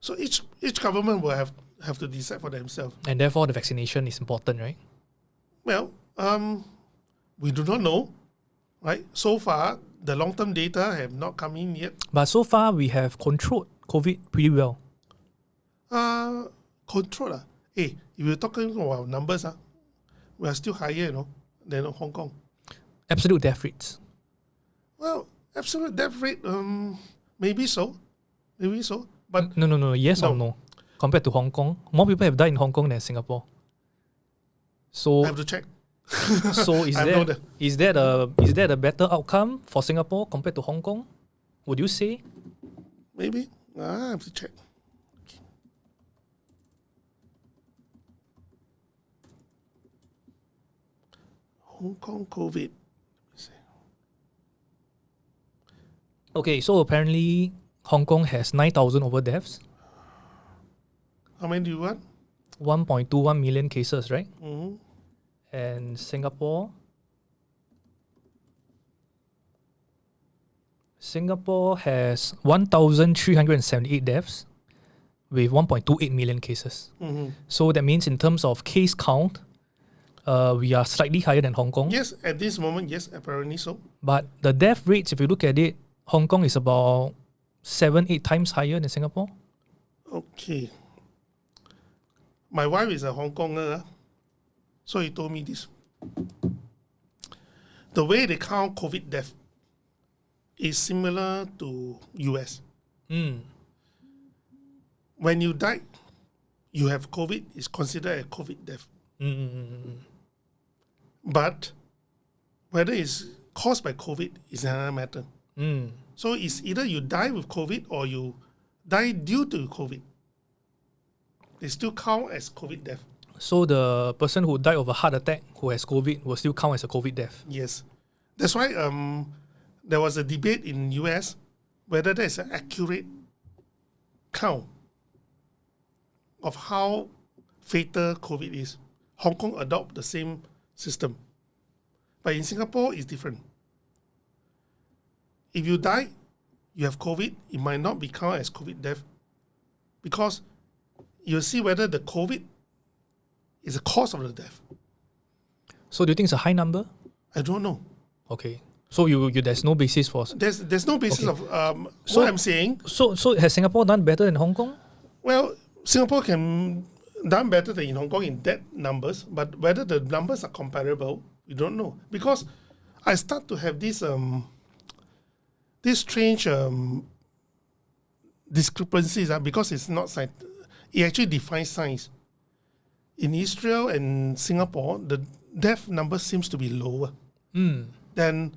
So each government will have to decide for themselves. And therefore, the vaccination is important, right? Well, we do not know, right? So far, the long-term data have not come in yet. But so far, we have controlled COVID pretty well. Control. Hey, if you're talking about numbers, we are still higher, than Hong Kong. Absolute death rates. Well, absolute death rate, maybe so. But no. Yes or no? Compared to Hong Kong, more people have died in Hong Kong than Singapore. So I have to check. So is that a better outcome for Singapore compared to Hong Kong? Would you say? Maybe. I have to check. Okay. Hong Kong COVID. Okay, so apparently Hong Kong has 9,000 over deaths. How many do you want? 1.21 million cases, right? Mm-hmm. And Singapore has 1,378 deaths with 1.28 million cases. Mm-hmm. So that means in terms of case count, we are slightly higher than Hong Kong. Yes, at this moment, yes, apparently so. But the death rates, if you look at it, Hong Kong is about 7-8 times higher than Singapore. Okay. My wife is a Hong Konger, so he told me this. The way they count COVID death is similar to US. When you die, you have COVID, it's considered a COVID death. But whether it's caused by COVID is another matter. So it's either you die with COVID or you die due to COVID. They still count as COVID death. So the person who died of a heart attack who has COVID will still count as a COVID death? Yes. That's why there was a debate in US whether there is an accurate count of how fatal COVID is. Hong Kong adopt the same system. But in Singapore, it's different. If you die, you have COVID, it might not be counted as COVID death because you'll see whether the COVID is the cause of the death. So do you think it's a high number? I don't know. Okay. So there's no basis for... There's no basis of so, what I'm saying. So has Singapore done better than Hong Kong? Well, Singapore can done better than in Hong Kong in that numbers, but whether the numbers are comparable, we don't know. Because I start to have this strange discrepancies because it's not science. It actually defines science. In Israel and Singapore, the death number seems to be lower than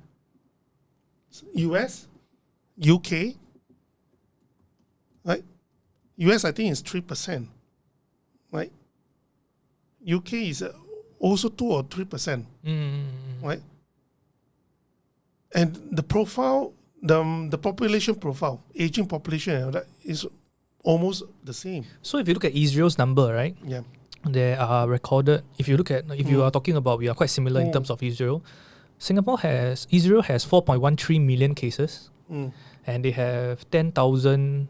US, UK, right? US, I think, is 3%, right? UK is also 2 or 3%, right? And the profile the population profile, aging population, that is almost the same. So if you look at Israel's number, right? Yeah. There are recorded. If you are talking about, we are quite similar in terms of Israel. Israel has 4.13 million cases, and they have 11,000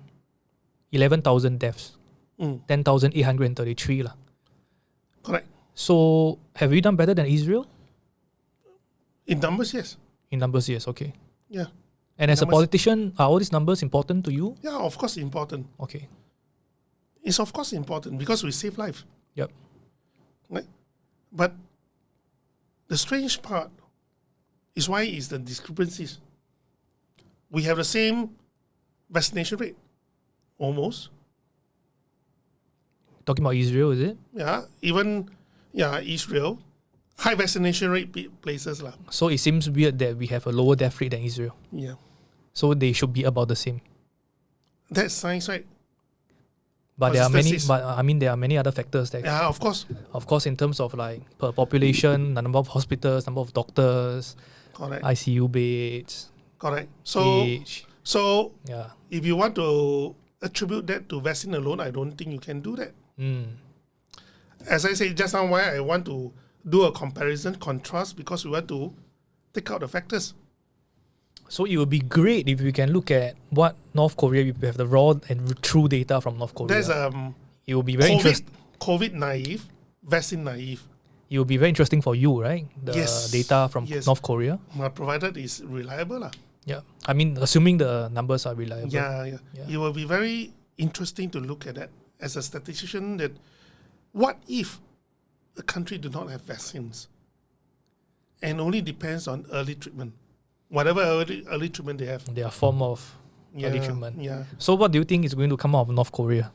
deaths, 10,833 lah. Correct. So have we done better than Israel? In numbers, yes. In numbers, yes. Okay. Yeah. And as a politician, are all these numbers important to you? Yeah, of course important. Okay. It's of course important because we save life. Yep. Right? But the strange part is why is the discrepancies. We have the same vaccination rate, almost. Talking about Israel, is it? Yeah, even Israel, high vaccination rate places lah. So it seems weird that we have a lower death rate than Israel. Yeah, So they should be about the same. that's science, right? But there are many. But I mean, there are many other factors that. Yeah, of course. Of course, in terms of like per population, the number of hospitals, number of doctors, Correct. ICU beds, Correct. So age. Yeah. if you want to attribute that to vaccine alone, I don't think you can do that. As I said just now, why I want to do a comparison, contrast, because we want to take out the factors. So it would be great if we can look at what North Korea, we have the raw and true data from North Korea. There's it will be very interesting. COVID naive, vaccine naive. It will be very interesting for you, right? The Yes. data from North Korea. Provided is reliable. Yeah. I mean, assuming the numbers are reliable. Yeah. It will be very interesting to look at that as a statistician, that what if a country do not have vaccines and only depends on early treatment, whatever early treatment they have. Their form of early treatment. Yeah. So what do you think is going to come out of North Korea?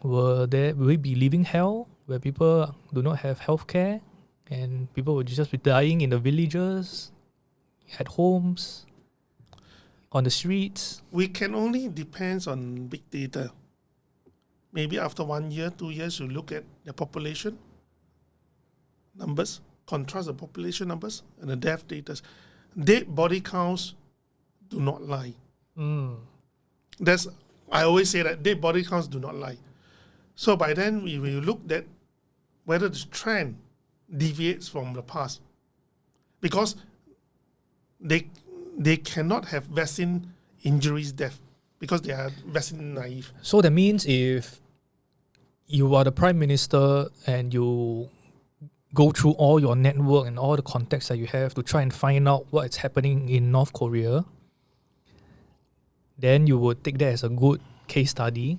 Will we be living hell where people do not have healthcare and people will just be dying in the villages, at homes, on the streets? We can only depend on big data. Maybe after 1 year, 2 years, you look at the population numbers, contrast the population numbers and the death data. Dead body counts do not lie. I always say that dead body counts do not lie. So by then, we will look at whether the trend deviates from the past, because they cannot have vaccine injuries, death, because they are vaccine naive. So that means if you are the Prime Minister and you go through all your network and all the contacts that you have to try and find out what is happening in North Korea, then you would take that as a good case study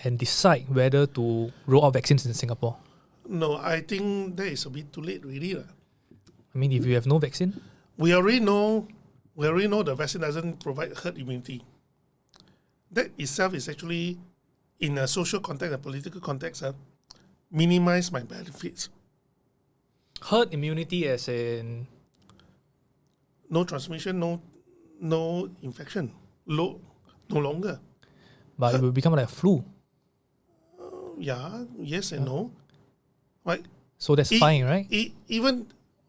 and decide whether to roll out vaccines in Singapore. No, I think that is a bit too late already. I mean, if you have no vaccine? We already know the vaccine doesn't provide herd immunity. That itself is actually, in a social context, a political context, minimize my benefits. Herd immunity as in? No transmission, no infection, no longer. But it will become like a flu. Yes and no. Right. So that's fine, right? Even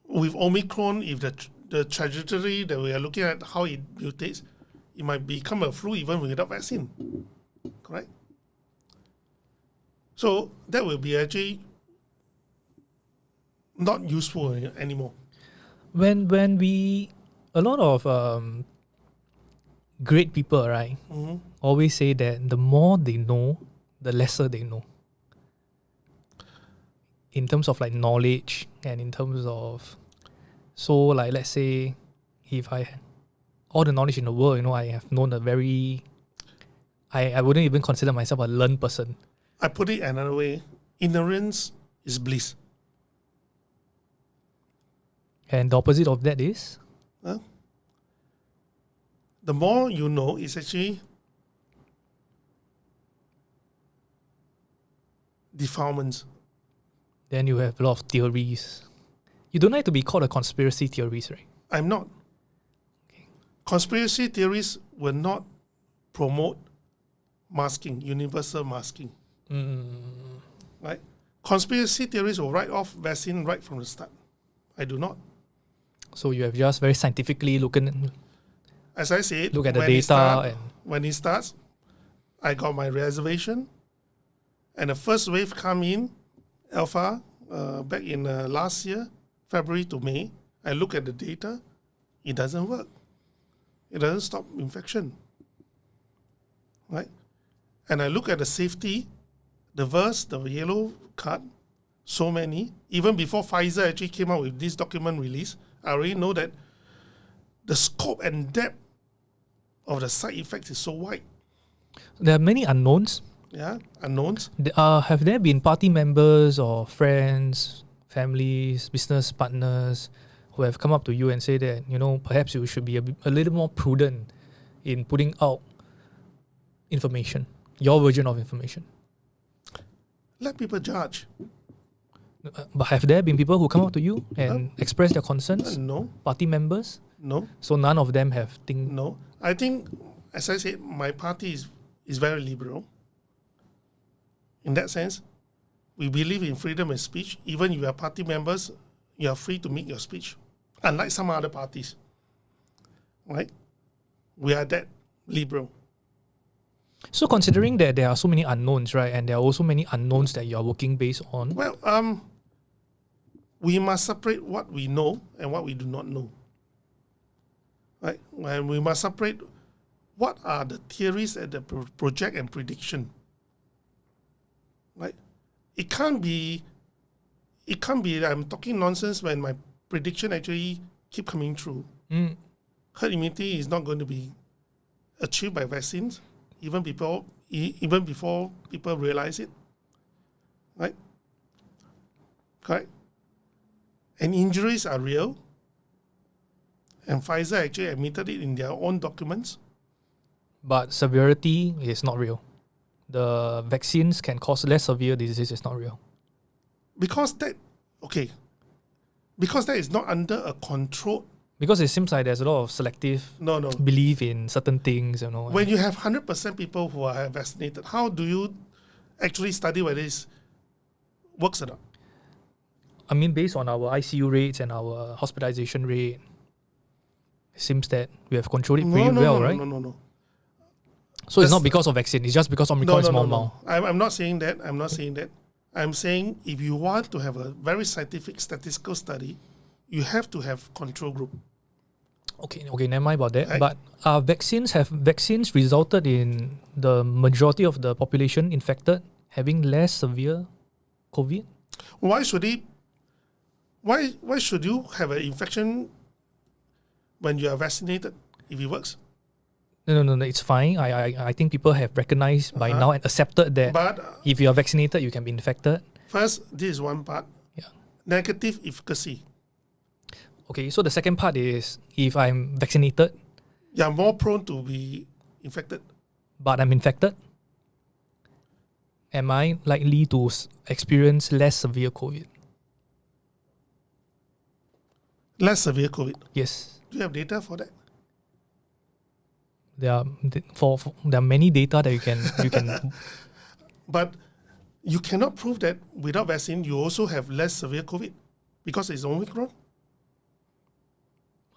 with Omicron, if the trajectory that we are looking at, how it mutates, it might become a flu even without vaccine. Correct? So that will be actually not useful anymore. When a lot of great people, right, always say that the more they know, the lesser they know. In terms of like knowledge and in terms of, so like let's say if I had all the knowledge in the world, I have known I wouldn't even consider myself a learned person. I put it another way. Ignorance is bliss. And the opposite of that is? The more you know is actually defilements. Then you have a lot of theories. You don't like to be called a conspiracy theorist, right? I'm not. Okay. Conspiracy theories will not promote masking, universal masking. Right? Conspiracy theories will write off vaccine right from the start. I do not. So you have just very scientifically As I said, look at the data. When it starts, I got my reservation, and the first wave come in, Alpha, back in last year, February to May. I look at the data, it doesn't work. It doesn't stop infection, right? And I look at the safety, the verse, the yellow card, so many. Even before Pfizer actually came out with this document release, I already know that the scope and depth of the side effects is so wide. There are many unknowns. Yeah, unknowns. Have there been party members or friends, families, business partners who have come up to you and say that, perhaps you should be a little more prudent in putting out information, your version of information? Let people judge. But have there been people who come up to you and express their concerns? No. Party members? No. So none of them have No. I think, as I said, my party is very liberal. In that sense, we believe in freedom of speech. Even if you are party members, you are free to make your speech. Unlike some other parties. Right? We are that liberal. So considering that there are so many unknowns, right, and there are also many unknowns that you are working based on? Well, we must separate what we know and what we do not know. Right? And we must separate what are the theories and the project and prediction. Right? It can't be I'm talking nonsense when my prediction actually keep coming true. Herd immunity is not going to be achieved by vaccines, even before people realize it. Right? Correct? And injuries are real. And Pfizer actually admitted it in their own documents. But severity is not real. The vaccines can cause less severe disease is not real. Because that is not under a control. Because it seems like there's a lot of selective belief in certain things. When you have 100% people who are vaccinated, how do you actually study whether it works or not? I mean, based on our ICU rates and our hospitalization rate, it seems that we have controlled it pretty well, right? No. So it's not because of vaccine, it's just because Omicron is more mild. I'm not saying that. I'm saying if you want to have a very scientific statistical study, you have to have control group. Okay, never mind about that. Right. But have vaccines resulted in the majority of the population infected having less severe COVID? Why should you have an infection when you are vaccinated if it works? No, it's fine. I think people have recognized by now and accepted that if you are vaccinated, you can be infected. First, this is one part. Yeah. Negative efficacy. Okay, so the second part is if I'm vaccinated, you are more prone to be infected. But I'm infected. Am I likely to experience less severe COVID? Less severe COVID? Yes. Do you have data for that? There are many data that you can But you cannot prove that without vaccine you also have less severe COVID because it's Omicron.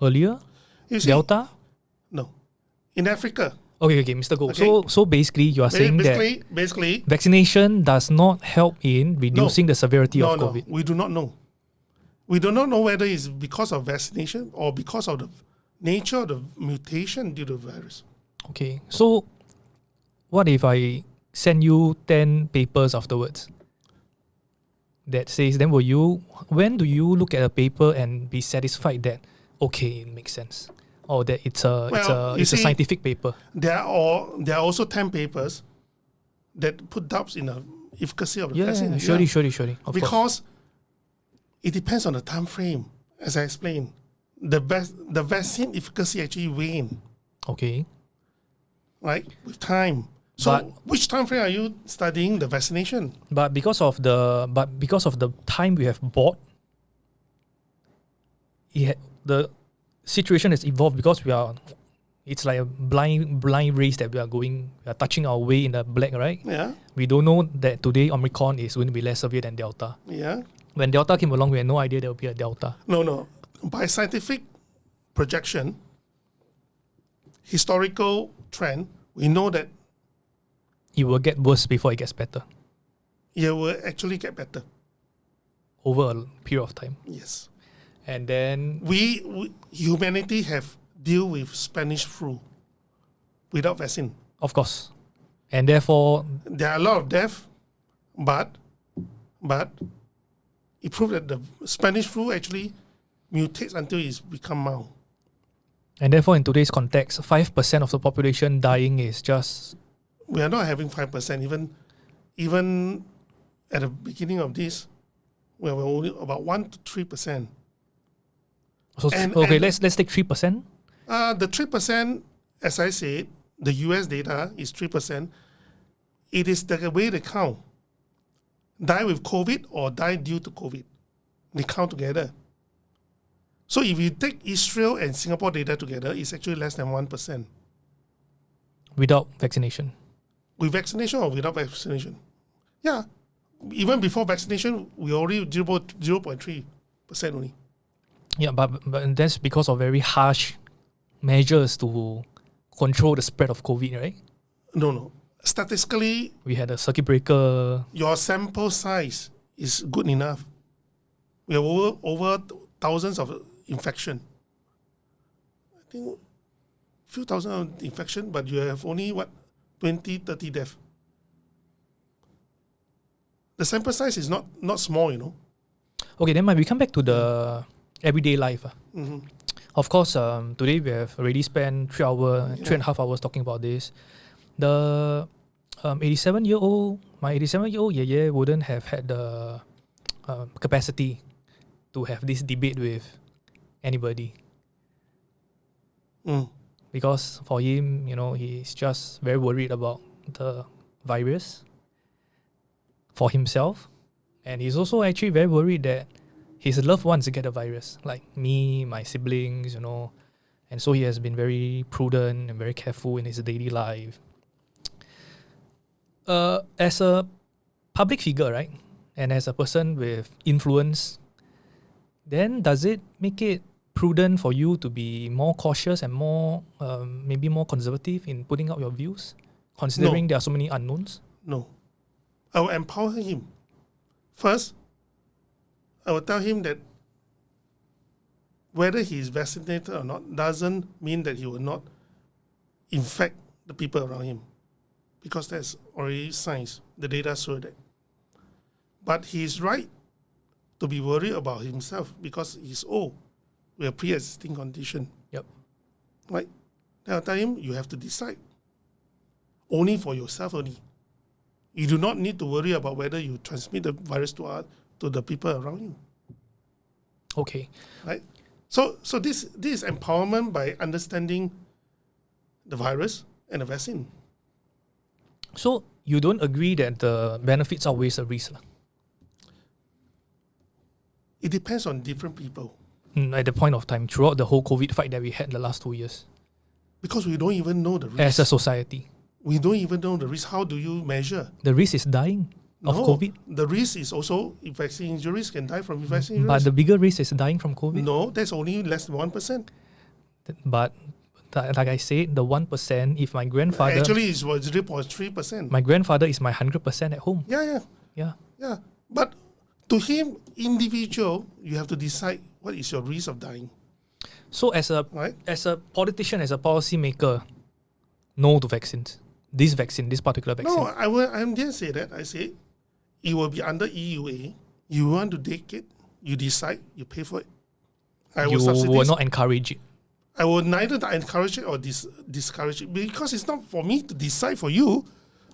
Earlier? Delta? No. In Africa. Okay, Mr. Goh. Okay. So basically you are saying that vaccination does not help in reducing the severity of COVID. No, we do not know. We do not know whether it's because of vaccination or because of the nature of the mutation due to the virus. Okay, so what if I send you 10 papers afterwards that says, then when do you look at a paper and be satisfied that, okay, it makes sense, or that it's a scientific paper? There are also 10 papers that put doubts in the efficacy of the vaccine. Surely. Because it depends on the time frame, as I explained. The vaccine efficacy actually wane. Okay. Right? With time. So which time frame are you studying the vaccination? But because of the time we have bought, the situation has evolved because it's like a blind race that we are touching our way in the black, right? Yeah. We don't know that today Omicron is going to be less severe than Delta. Yeah. When Delta came along, we had no idea there would be a Delta. No. by scientific projection, historical trend, we know that it will get worse before it gets better it will actually get better. over a period of time. Yes. And then, We humanity have deal with Spanish flu without vaccine. of course, and therefore, There are a lot of death, but it proved that the Spanish flu actually mutates until it's become mild. in today's context, 5% of the population dying is just We are not having 5%. Even at the beginning of this, we were only about 1 to 3%. so. And- Okay, and- let's take 3%. The 3%, as I said, the US data is 3%. It is the way they count. Die with COVID or die due to COVID. They count together. So if you take Israel and Singapore data together, it's actually less than 1%. Without vaccination. With vaccination or without vaccination? Yeah. Even before vaccination, we already 0.3% only. Yeah, but that's because of very harsh measures to control the spread of COVID, right? No. Statistically, We had a circuit breaker. your sample size is good enough. We have over thousands of infection. I think few thousand of infection, but you have only 20, 30 death. The sample size is not small, Okay, then we come back to the everyday life. Mm-hmm. Of course, today we have already spent 3.5 hours talking about this. The 87-year-old, my 87-year-old yeye wouldn't have had the capacity to have this debate with anybody. Because for him, he's just very worried about the virus for himself. And he's also actually very worried that his loved ones get the virus, like me, my siblings, And so he has been very prudent and very careful in his daily life. As a public figure, right? And as a person with influence, then does it make it prudent for you to be more cautious and more, maybe more conservative in putting out your views, considering there are so many unknowns? No. I will empower him. First, I will tell him that whether he is vaccinated or not doesn't mean that he will not infect the people around him. Because there's already science, the data show that. But he is right to be worried about himself because he's old with a pre-existing condition. Yep. Right? Then I'll tell him, you have to decide. Only for yourself only. You do not need to worry about whether you transmit the virus to the people around you. Okay. Right? So this is empowerment by understanding the virus and the vaccine. So you don't agree that the benefits outweigh the risk? It depends on different people. At the point of time, throughout the whole COVID fight that we had in the last 2 years, Because we don't even know the risk. as a society, We don't even know the risk. How do you measure? the risk is dying of No, COVID. The risk is also vaccine injuries can die from vaccine injuries. But the bigger risk is dying from COVID. No, that's only less than 1%. But like I said, the 1%, if my grandfather... Actually, it's 0.3%. My grandfather is my 100% at home. Yeah. But to him, individual, you have to decide what is your risk of dying. So as a Right? as a politician, as a policy maker, no to vaccines. This particular vaccine. No, I didn't say that. I said it will be under EUA. You want to take it, you decide, you pay for it. You will not encourage it. I will neither encourage it or discourage it because it's not for me to decide for you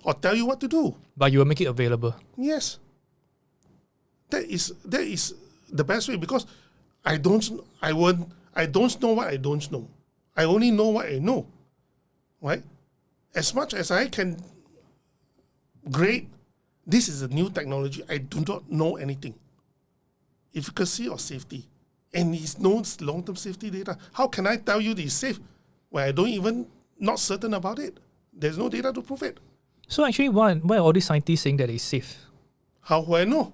or tell you what to do. But you will make it available. Yes. That is the best way because I don't know what I don't know. I only know what I know. Right? As much as I can grade, this is a new technology. I do not know anything. Efficacy or safety. And it's no long-term safety data. How can I tell you that it's safe when I don't even not certain about it? There's no data to prove it. So actually, why are all these scientists saying that it's safe? How will I know?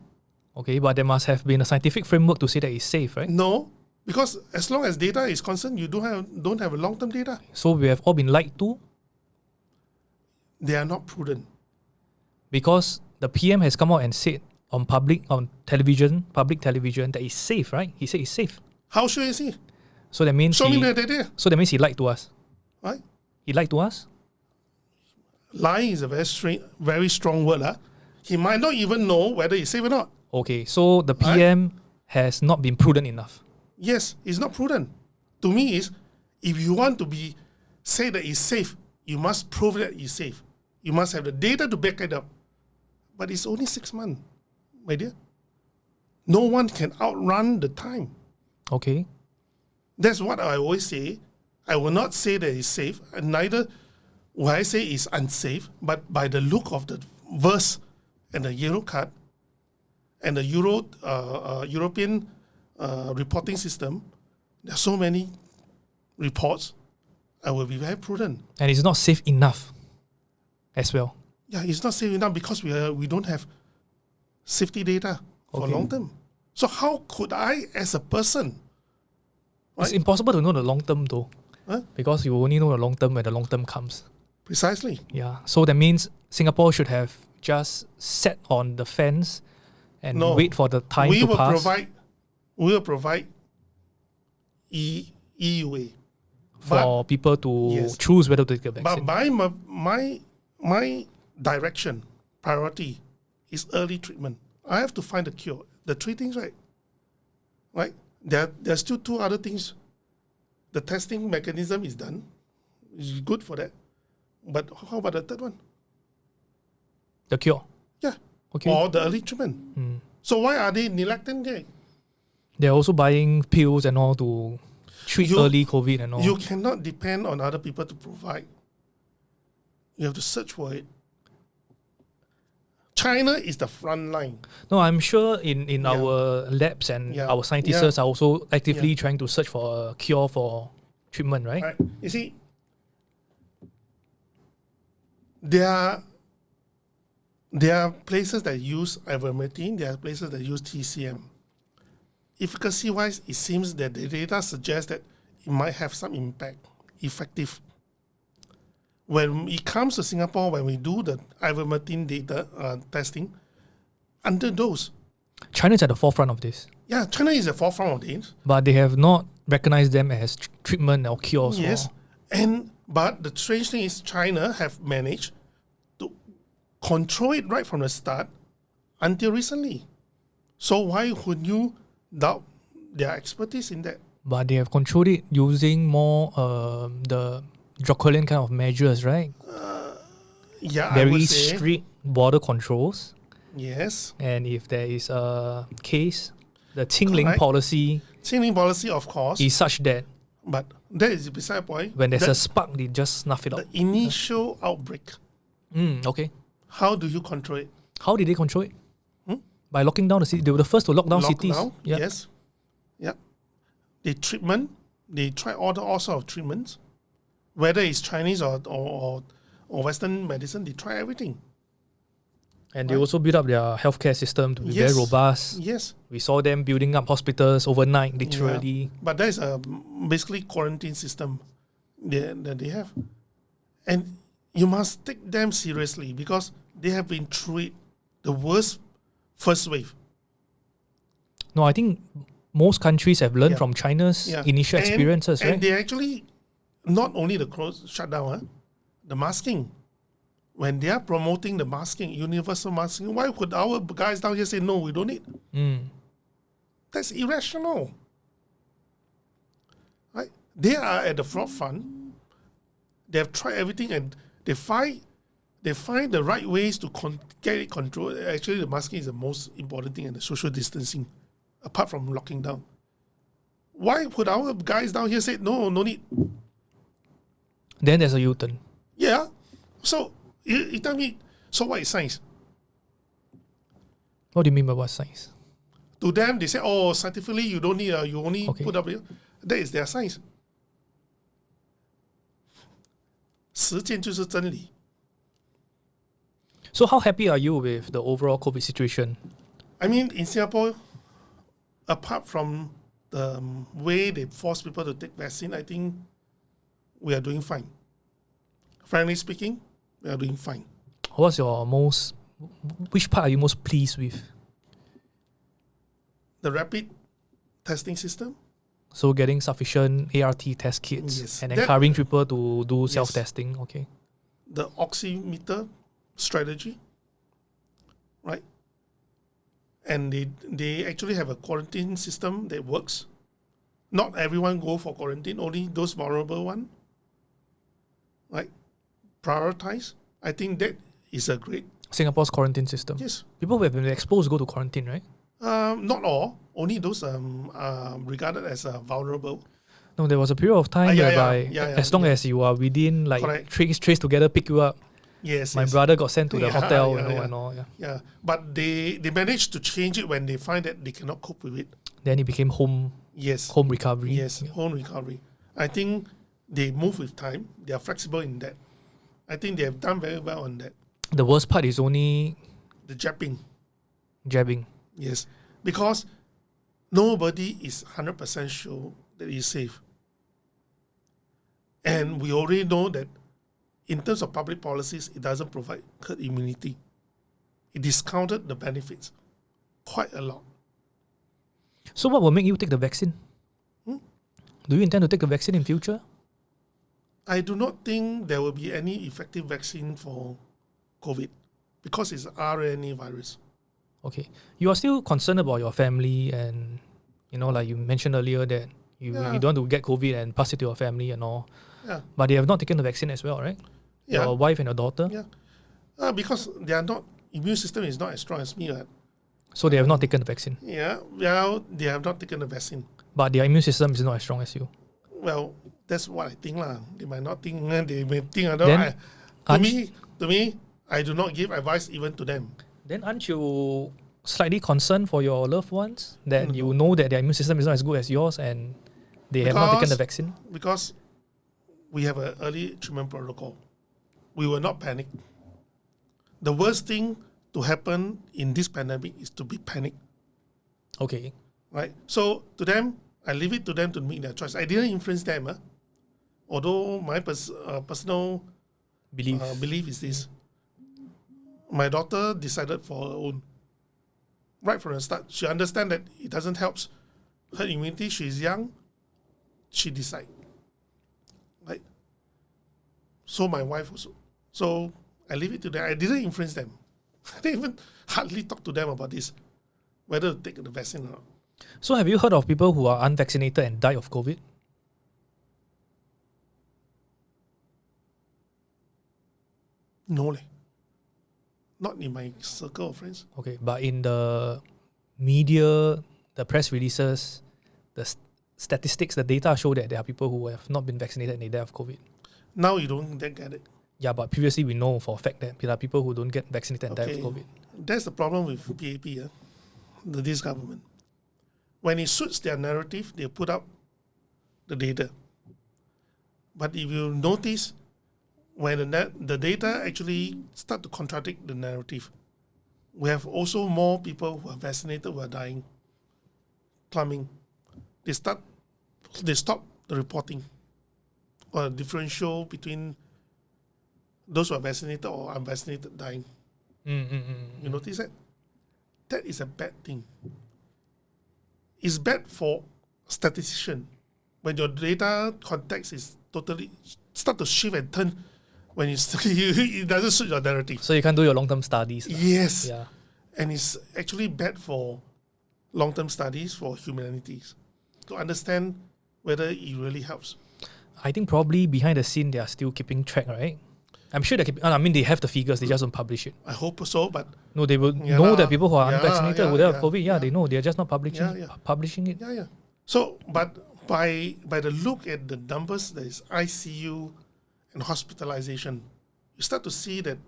Okay, but there must have been a scientific framework to say that it's safe, right? No, Because as long as data is concerned, you don't have a long-term data. So we have all been lied to They are not prudent. because the PM has come out and said on public television that it's safe, right? He said it's safe. How sure is he? So that means Show me the data. So that means he lied to us. Right? He lied to us. Lying is a very strong word. He might not even know whether it's safe or not. Okay, so the PM has not been prudent enough. Yes, it's not prudent. To me, if you want to say that it's safe, you must prove that it's safe. You must have the data to back it up. But it's only 6 months, my dear. No one can outrun the time. Okay. That's what I always say. I will not say that it's safe, and neither will I say it's unsafe, but by the look of the verse and the yellow card and the European reporting system, there are so many reports, I will be very prudent. And it's not safe enough as well. Yeah, it's not safe enough because we don't have safety data for long term. So how could I, as a person... It's impossible to know the long term though. Because you only know the long term when the long term comes. Precisely. Yeah. So that means Singapore should have just sat on the fence and wait for the time to pass. We will provide EUA. For people to choose whether to take the vaccine. But my direction, priority, is early treatment. I have to find a cure. The three things, right? There's still two other things. The testing mechanism is done. It's good for that. But how about the third one? The cure. Yeah. Okay. Or the early treatment. So why are they neglecting that? They're also buying pills and all to treat early COVID and all. You cannot depend on other people to provide. You have to search for it. China is the front line. No, I'm sure in our labs and our scientists are also actively trying to search for a cure for treatment, right? You see, there are places that use ivermectin, there are places that use TCM. Efficacy-wise, it seems that the data suggests that it might have some impact, effective. When it comes to Singapore, when we do the ivermectin data testing, under those. China's at the forefront of this. Yeah, China is at the forefront of this. But they have not recognized them as treatment or cures. Yes, but the strange thing is China have managed to control it right from the start until recently. So why would you doubt their expertise in that? But they have controlled it using more the Draconian kind of measures, right? Very strict border controls. Yes. And if there is a case, the Qingling policy... Qingling policy, of course. ...is such that... But that is beside the point. When there's a spark, they just snuff it out. The initial outbreak. Okay. How do you control it? How did they control it? By locking down the city. They were the first to lock down cities. Yes. Yeah. The treatment, they try all sorts of treatments. Whether it's Chinese or Western medicine, they try everything. And they also build up their healthcare system to be very robust. Yes. We saw them building up hospitals overnight, literally. Yeah. But that is a basically quarantine system that they have. And you must take them seriously because they have been through it, the worst first wave. No, I think most countries have learned from China's initial experiences, right? And they actually, not only the shutdown, the masking. When they are promoting the masking, universal masking, why would our guys down here say, no, we don't need? That's irrational. Right? They are at the forefront. They have tried everything and they find the right ways to get it controlled. Actually, the masking is the most important thing and the social distancing, apart from locking down. Why would our guys down here say, no need? Then there's a U-turn. Yeah. So, you tell me, so what is science? What do you mean by what science? To them, they say, oh, scientifically, you don't need, you only put up. That is their science. 实践就是真理. So how happy are you with the overall COVID situation? I mean, in Singapore, apart from the way they force people to take vaccine, I think we are doing fine. Frankly speaking, we are doing fine. Which part are you most pleased with? The rapid testing system. So getting sufficient ART test kits Yes. and encouraging people to do self-testing. Okay. The oximeter strategy, right? And they actually have a quarantine system that works. Not everyone go for quarantine, only those vulnerable one, right? Prioritize. I think that is a great. Singapore's quarantine system. Yes. People who have been exposed go to quarantine, right? Not all. Only those regarded as vulnerable. No, there was a period of time whereby as long as you are within trace together, pick you up. Yes. My brother got sent to the hotel and all. Yeah. But they managed to change it when they find that they cannot cope with it. Then it became home recovery. Yes, home recovery. I think they move with time. They are flexible in that. I think they have done very well on that. The worst part is only the jabbing. Yes. Because nobody is 100% sure that it's safe. And we already know that in terms of public policies, it doesn't provide herd immunity. It discounted the benefits quite a lot. So what will make you take the vaccine? Do you intend to take the vaccine in future? I do not think there will be any effective vaccine for COVID because it's RNA virus. Okay. You are still concerned about your family and, like you mentioned earlier that you don't want to get COVID and pass it to your family and all. Yeah. But they have not taken the vaccine as well, right? Yeah. Your wife and your daughter? Yeah. Because they are not, immune system is not as strong as me. Right? So they have not taken the vaccine? Yeah. Well, they have not taken the vaccine. But their immune system is not as strong as you? Well, that's what I think. They might not think, they may think. To me, I do not give advice even to them. Then aren't you slightly concerned for your loved ones that you know that their immune system is not as good as yours and they have not taken the vaccine? Because we have an early treatment protocol. We will not panic. The worst thing to happen in this pandemic is to be panicked. Okay. Right? So to them, I leave it to them to make their choice. I didn't influence them. Although my personal belief is this. My daughter decided for her own. Right from the start, she understands that it doesn't help her immunity. She's young. She decides. Right? So my wife also. So I leave it to them. I didn't influence them. I didn't even hardly talk to them about this, whether to take the vaccine or not. So have you heard of people who are unvaccinated and died of COVID? No. Not in my circle of friends. Okay, but in the media, the press releases, the statistics, the data show that there are people who have not been vaccinated and they die of COVID. Now you don't get it. Yeah, but previously we know for a fact that there are people who don't get vaccinated and die of COVID. That's the problem with PAP, this government. When it suits their narrative, they put up the data. But if you notice, when the data actually start to contradict the narrative, we have also more people who are vaccinated who are dying, plumbing. They stop the reporting or differential between those who are vaccinated or unvaccinated dying. You notice that? That is a bad thing. It's bad for statistician when your data context is totally start to shift and turn when it doesn't suit your narrative. So you can't do your long-term studies. Yes. Yeah. And it's actually bad for long-term studies for humanities to understand whether it really helps. I think probably behind the scene they are still keeping track, right? I'm sure they they have the figures, they just don't publish it. I hope so, but no, they will know that people who are unvaccinated will have COVID. They know. They're just not publishing it. Yeah. So, but by the look at the numbers, there is ICU and hospitalization, you start to see that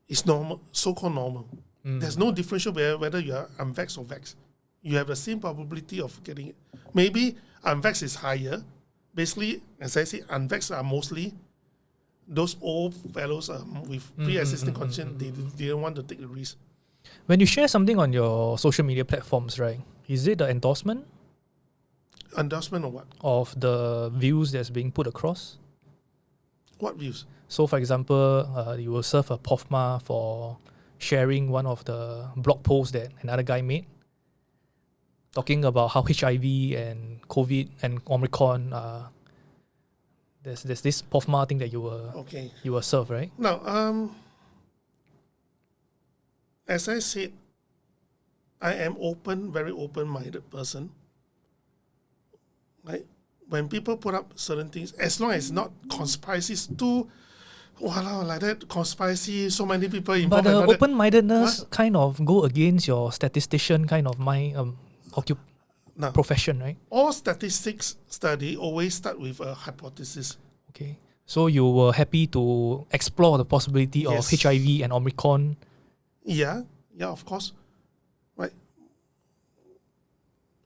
it's normal, so-called normal. There's no differential whether you are unvaxxed or vaxxed. You have the same probability of getting it. Maybe unvaxxed is higher. Basically, as I say, unvaxxed are mostly those old fellows with pre-existing condition. They didn't want to take the risk. When you share something on your social media platforms, right, Is it the endorsement Endorsement of what? of the views that's being put across? What views? So, for example, you will serve a POFMA for sharing one of the blog posts that another guy made, talking about how HIV and COVID and Omicron, there's this POFMA thing that you will serve, right? Now, as I said, I am very open-minded person. Right? When people put up certain things, as long as not conspiracies too, like that, conspiracy, so many people involved. But the open-mindedness kind of go against your statistician kind of profession, right? All statistics study always start with a hypothesis. Okay. So you were happy to explore the possibility of HIV and Omicron. Yeah, of course. Right.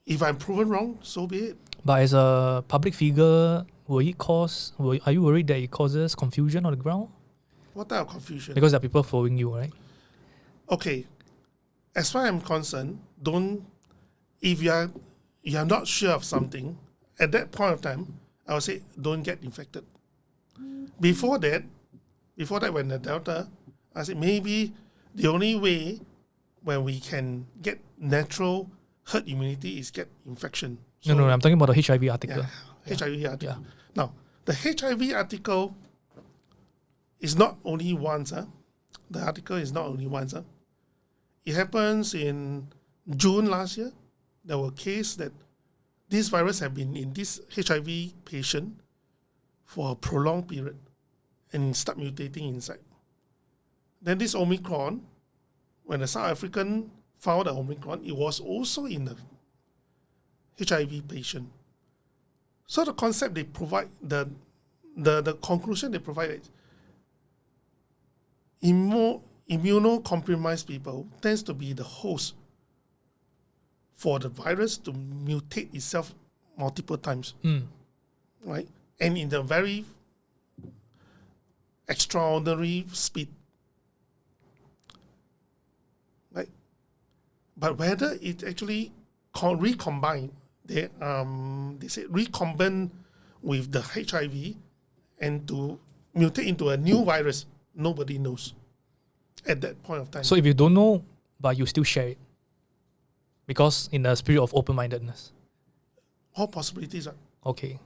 If I'm proven wrong, so be it. But as a public figure, are you worried that it causes confusion on the ground? What type of confusion? Because there are people following you, right? Okay. As far as I'm concerned, if you are not sure of something, at that point of time, I would say don't get infected. Before that, when the Delta, I said maybe the only way when we can get natural herd immunity is get infection. So, No, I'm talking about the HIV article. HIV article. Yeah. Now, the HIV article is not only once. The article is not only once. It happens in June last year. There were cases that this virus have been in this HIV patient for a prolonged period and start mutating inside. Then this Omicron, when the South African found the Omicron, it was also in the HIV patient. So the concept they provide, the conclusion they provide is immuno-compromised people tends to be the host for the virus to mutate itself multiple times, right? And in a very extraordinary speed, right? But whether it actually recombine, they say recombine with the HIV and to mutate into a new virus, nobody knows at that point of time. So if you don't know, but you still share it, because in the spirit of open-mindedness. All possibilities are. Okay.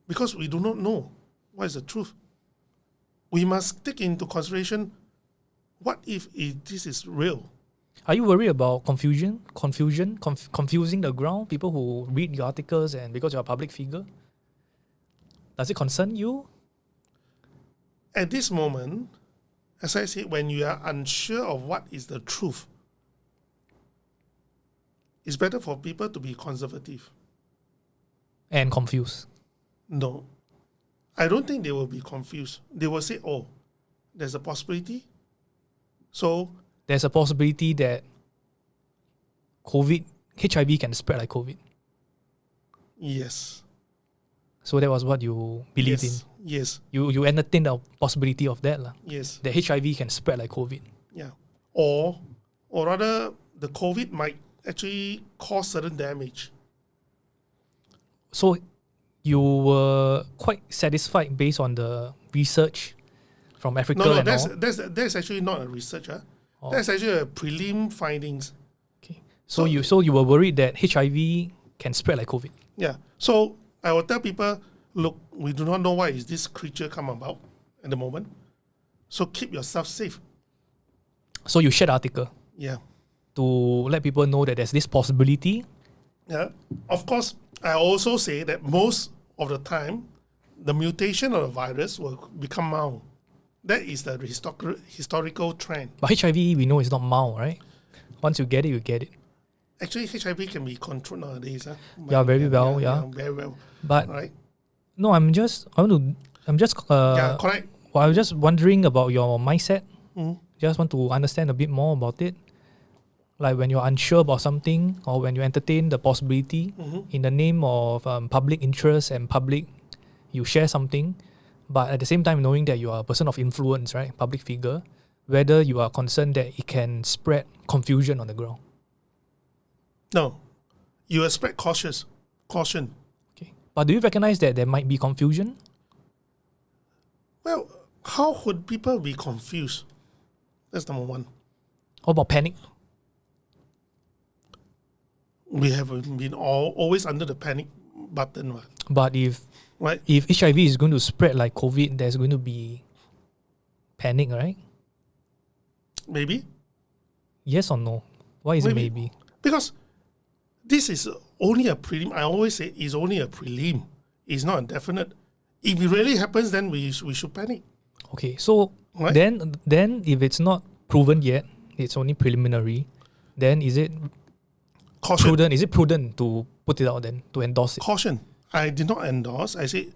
Because we do not know what is the truth. We must take into consideration what if this is real. Are you worried about confusing the ground? People who read your articles and because you're a public figure? Does it concern you? At this moment, as I said, when you are unsure of what is the truth, it's better for people to be conservative. And confused? No. I don't think they will be confused. They will say, oh, there's a possibility. So there's a possibility that HIV can spread like COVID. Yes. So that was what you believed in? Yes. You entertained the possibility of that? Yes. That HIV can spread like COVID? Yeah. Or rather, the COVID might actually cause certain damage. So you were quite satisfied based on the research from Africa? No, that's actually not a research. That's actually a prelim findings. Okay. So you were worried that HIV can spread like COVID? Yeah. So I will tell people, look, we do not know why is this creature come about at the moment. So keep yourself safe. So you shared the article? Yeah. To let people know that there's this possibility? Yeah. Of course, I also say that most of the time, the mutation of the virus will become mild. That is the historical trend. But HIV, we know, is not mild, right? Once you get it, you get it. Actually, HIV can be controlled nowadays. Yeah, very well. Very well. But right? No, I'm just. Yeah, correct. Well, I was just wondering about your mindset. Mm-hmm. Just want to understand a bit more about it. Like when you're unsure about something, or when you entertain the possibility in the name of public interest and public, you share something, but at the same time knowing that you are a person of influence, right, public figure, whether you are concerned that it can spread confusion on the ground. No. You spread caution. Okay. But do you recognize that there might be confusion? Well, how could people be confused? That's number one. How about panic? We have been always under the panic button. Right? But if HIV is going to spread like COVID, there's going to be panic, right? Maybe. Yes or no? Why is it maybe? Because this is only a prelim. I always say it's only a prelim. It's not a definite. If it really happens, then we should panic. Okay, so right? then if it's not proven yet, it's only preliminary, then is it prudent? Is it prudent to put it out then, to endorse it? Caution. I did not endorse. I say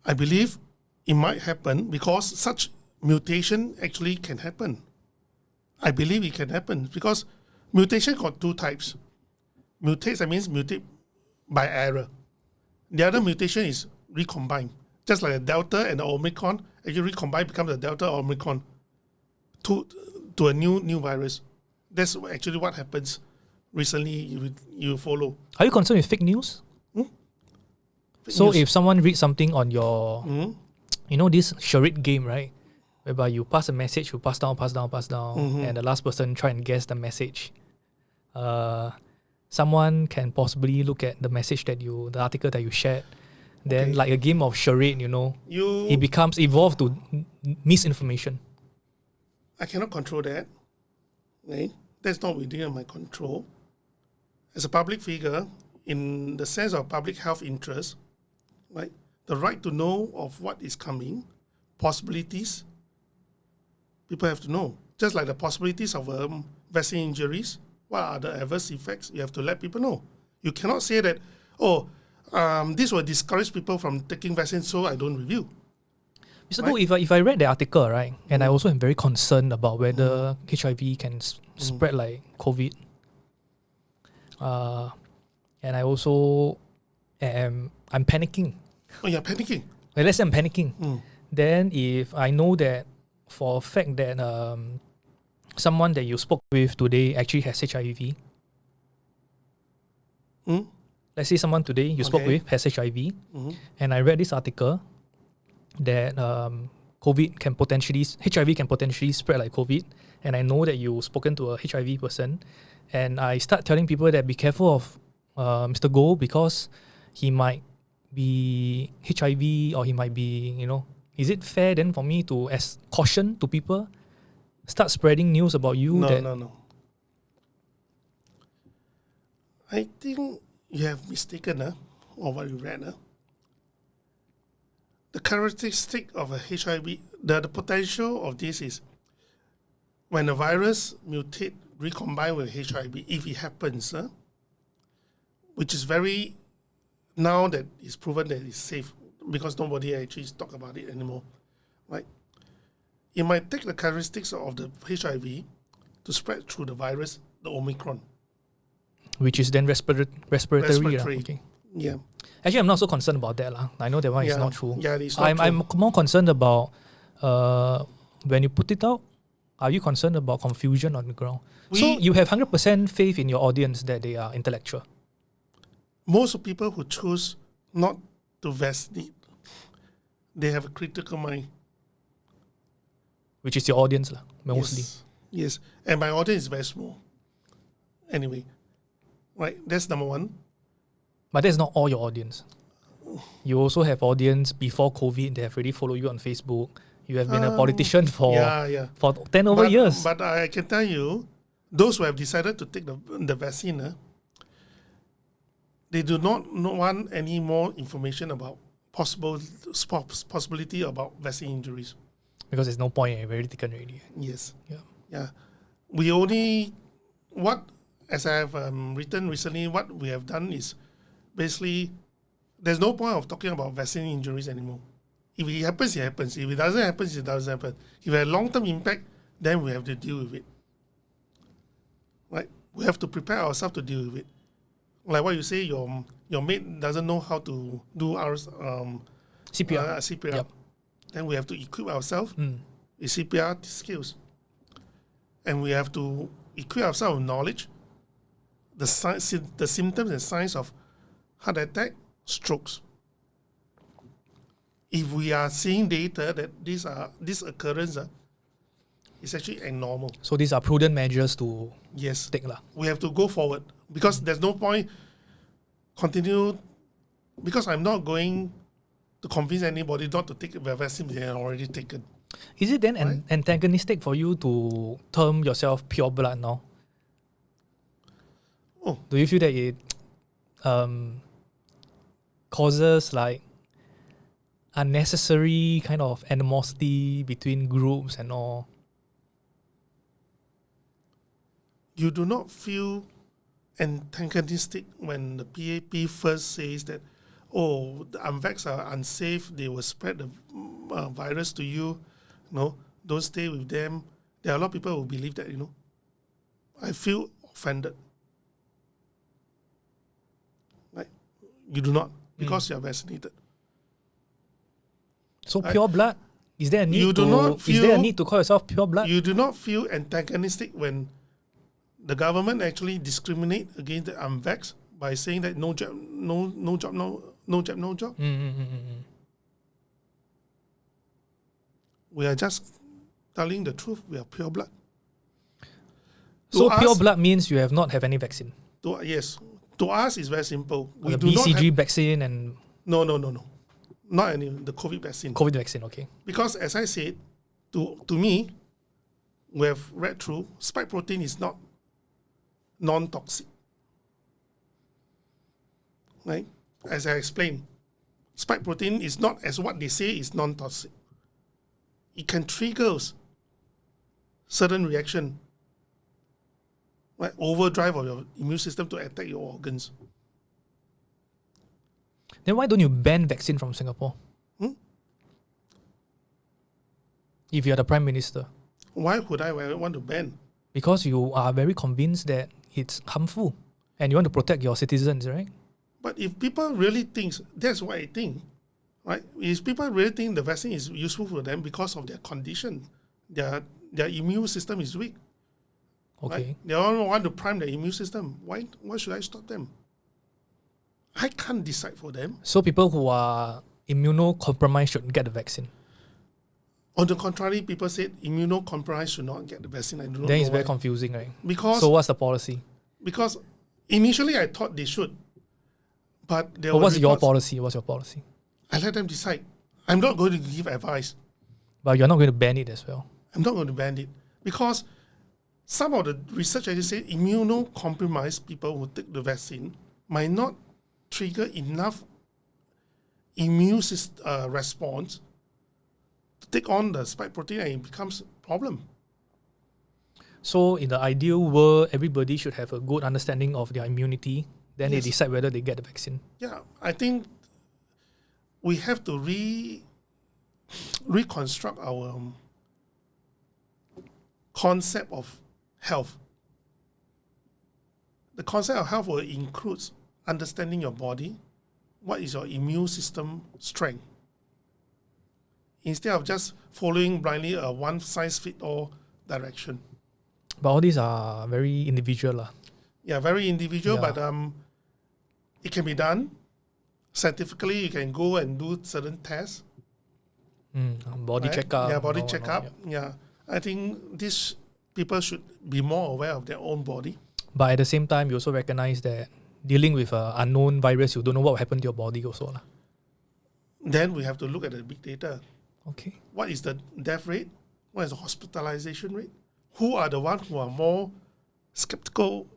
I believe it might happen because such mutation actually can happen. I believe it can happen because mutation got two types. Mutate, that means mutate by error. The other mutation is recombine. Just like the Delta and the Omicron, actually recombine becomes the Delta or Omicron to a new virus. That's actually what happens recently. You follow. Are you concerned with fake news? If someone reads something on your, this charade game, right? Whereby you pass a message, you pass down, and the last person try and guess the message. Someone can possibly look at the message the article that you shared. Then, like a game of charade, it evolved to misinformation. I cannot control that. Right? That's not within my control. As a public figure, in the sense of public health interest, right, the right to know of what is coming, possibilities, people have to know. Just like the possibilities of vaccine injuries, what are the adverse effects, you have to let people know. You cannot say that, this will discourage people from taking vaccines, so I don't review. Mr. Goh, if I read the article, right, and I also am very concerned about whether HIV can spread like COVID, and I also I'm panicking. Oh, you're panicking? Well, let's say I'm panicking. Then if I know that for a fact that someone that you spoke with today actually has HIV, let's say someone today you spoke with has HIV, and I read this article that HIV can potentially spread like COVID, and I know that you've spoken to a HIV person, and I start telling people that be careful of Mr. Goh because he might be HIV or he might be, is it fair then for me to, as caution to people, start spreading news about you? No. I think you have mistaken or what you read. The characteristic of a HIV, the potential of this is when a virus mutate, recombine with HIV, if it happens, which is very, now that it's proven that it's safe because nobody actually talk about it anymore, right? It might take the characteristics of the HIV to spread through the virus, the Omicron. Which is then respiratory. Okay. Yeah. Actually, I'm not so concerned about that. I know that one is not true. Yeah, it's not true. I'm more concerned about when you put it out, are you concerned about confusion on the ground? So you have 100% faith in your audience that they are intellectual? Most of people who choose not to vaccinate, they have a critical mind. Which is your audience, mostly. Yes. And my audience is very small. Anyway, right, that's number one. But that's not all your audience. You also have audience before COVID. They have already followed you on Facebook. You have been a politician for 10 over years. But I can tell you, those who have decided to take the vaccine, they do not want any more information about possibility about vaccine injuries. Because there's no point, you've already taken already. Yes. Yeah. We only, as I have written recently, what we have done is basically, there's no point of talking about vaccine injuries anymore. If it happens, it happens. If it doesn't happen, it doesn't happen. If it has long-term impact, then we have to deal with it. Right? We have to prepare ourselves to deal with it. Like what you say, your mate doesn't know how to do our CPR. Yep. Then we have to equip ourselves with CPR skills. And we have to equip ourselves with knowledge the symptoms and signs of heart attack, strokes. If we are seeing data that this occurrence is actually abnormal. So these are prudent measures to Yes. take lah. We have to go forward because there's no point continue, because I'm not going to convince anybody not to take the vaccine they have already taken. Is it then antagonistic for you to term yourself pure blood now? Oh. Do you feel that it causes like unnecessary kind of animosity between groups and all? You do not feel antagonistic when the PAP first says that, oh, the unvaxxed are unsafe, they will spread the virus to you. No, don't stay with them. There are a lot of people who believe that, I feel offended. Right? You do not, because you are vaccinated. So pure blood? Is there a need You do not is there a need to call yourself pure blood? You do not feel antagonistic when the government actually discriminate against the unvaxxed by saying that no jab, no job. We are just telling the truth. We are pure blood. So pure blood means you have not have any vaccine. Yes. To us, it's very simple. The BCG vaccine and No. Not any the COVID vaccine. COVID vaccine, okay. Because as I said, to me, we have read through, spike protein is not non-toxic. Right? As I explained, spike protein is not as what they say is non-toxic. It can trigger certain reaction, like overdrive of your immune system to attack your organs. Then why don't you ban vaccine from Singapore? If you're the Prime Minister. Why would I want to ban? Because you are very convinced that it's harmful and you want to protect your citizens, right? But if people really think, that's what I think, right? If people really think the vaccine is useful for them because of their condition, their immune system is weak. Okay. Right? They all want to prime their immune system. Why should I stop them? I can't decide for them. So people who are immuno-compromised should get the vaccine. On the contrary, people said immuno-compromised should not get the vaccine. I do not know. Then it's very confusing, right? So what's the policy? Because initially I thought they should. But what's your policy? I let them decide. I'm not going to give advice. But you're not going to ban it as well. I'm not going to ban it. Because some of the research actually say immuno-compromised people who take the vaccine might not trigger enough immune response to take on the spike protein, and it becomes a problem. So in the ideal world, everybody should have a good understanding of their immunity. Then Yes. they decide whether they get the vaccine. Yeah, I think we have to reconstruct our concept of health. The concept of health will include understanding your body, what is your immune system strength, instead of just following blindly a one-size-fits-all direction. But all these are very individual. Yeah, very individual, Yeah. but it can be done. Scientifically, you can go and do certain tests. Body right? checkup. Yeah, body and all, checkup. yeah. Yeah. I think these people should be more aware of their own body. But at the same time, you also recognize that dealing with an unknown virus, you don't know what will happen to your body also. Then we have to look at the big data. Okay. What is the death rate? What is the hospitalization rate? Who are the ones who are more skeptical?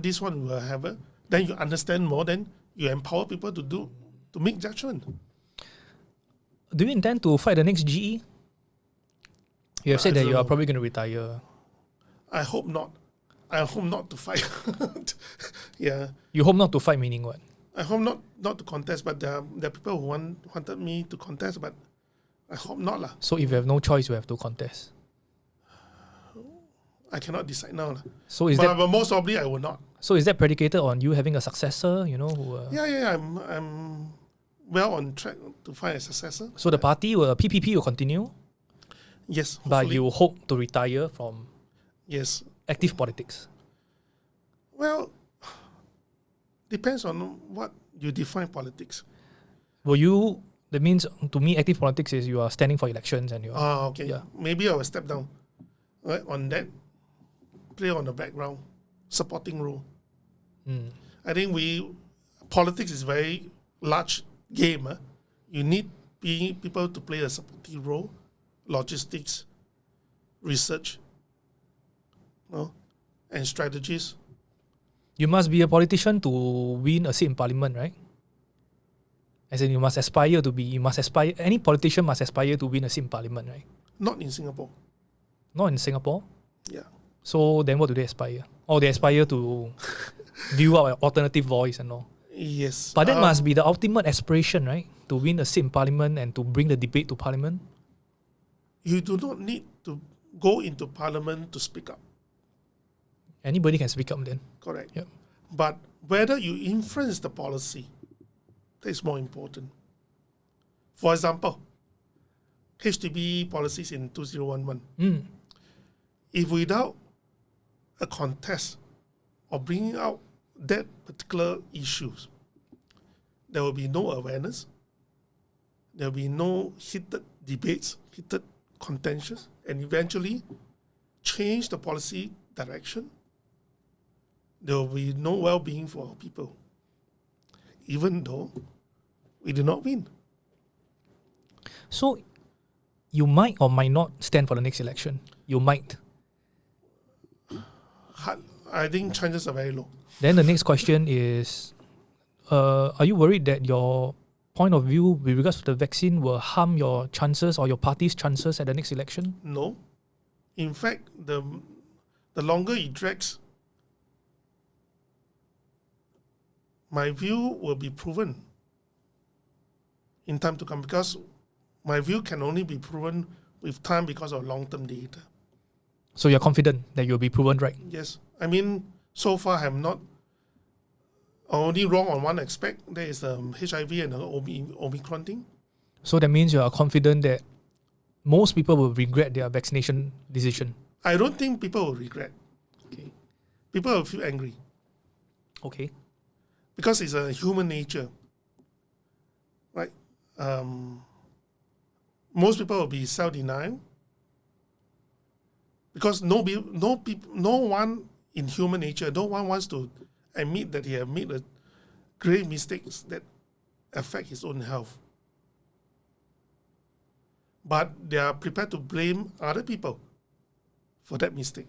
This one will have it. Then you understand more. Then you empower people to make judgment. Do you intend to fight the next GE? You have said that you are probably going to retire. I hope not. I hope not to fight. Yeah. You hope not to fight, meaning what? I hope not to contest, but there are people who wanted me to contest, but I hope not lah. So if you have no choice, you have to contest. I cannot decide now lah. So is but that most probably I will not. so is that predicated on you having a successor? Yeah. I'm well on track to find a successor. So the party PPP will continue, Yes, hopefully. but you hope to retire from Yes. active politics. Well, depends on what you define politics. That means to me, active politics is you are standing for elections and you are. Okay. Yeah. Maybe I will step down. Right, on that, play on the background, supporting role. I think politics is very large game. You need people to play a supporting role, logistics, research, and strategies. You must be a politician to win a seat in parliament, right? As in, any politician must aspire to win a seat in parliament, right? Not in Singapore. Not in Singapore? Yeah. So then what do they aspire? Or they aspire to view out an alternative voice and all. Yes. But that must be the ultimate aspiration, right? To win a seat in parliament and to bring the debate to parliament. You do not need to go into parliament to speak up. Anybody can speak up then. Correct. Yep. But whether you influence the policy, that is more important. For example, HDB policies in 2011. If without a contest or bringing out that particular issues, there will be no awareness, there will be no heated debates, heated contentions, and eventually change the policy direction. There will be no well-being for our people, even though we did not win. So you might or might not stand for the next election. You might. I think chances are very low. Then the next question is, are you worried that your point of view with regards to the vaccine will harm your chances or your party's chances at the next election? No. In fact, the longer it drags, my view will be proven in time to come, because my view can only be proven with time because of long-term data. So you're confident that you'll be proven right? Yes. I mean, so far I'm not only wrong on one aspect. There is HIV and the Omicron thing. So that means you are confident that most people will regret their vaccination decision? I don't think people will regret. Okay. People will feel angry. Okay. Because it's a human nature. Right? Most people will be self-denial. Because no one in human nature, no one wants to admit that he have made a grave mistakes that affect his own health. But they are prepared to blame other people for that mistake.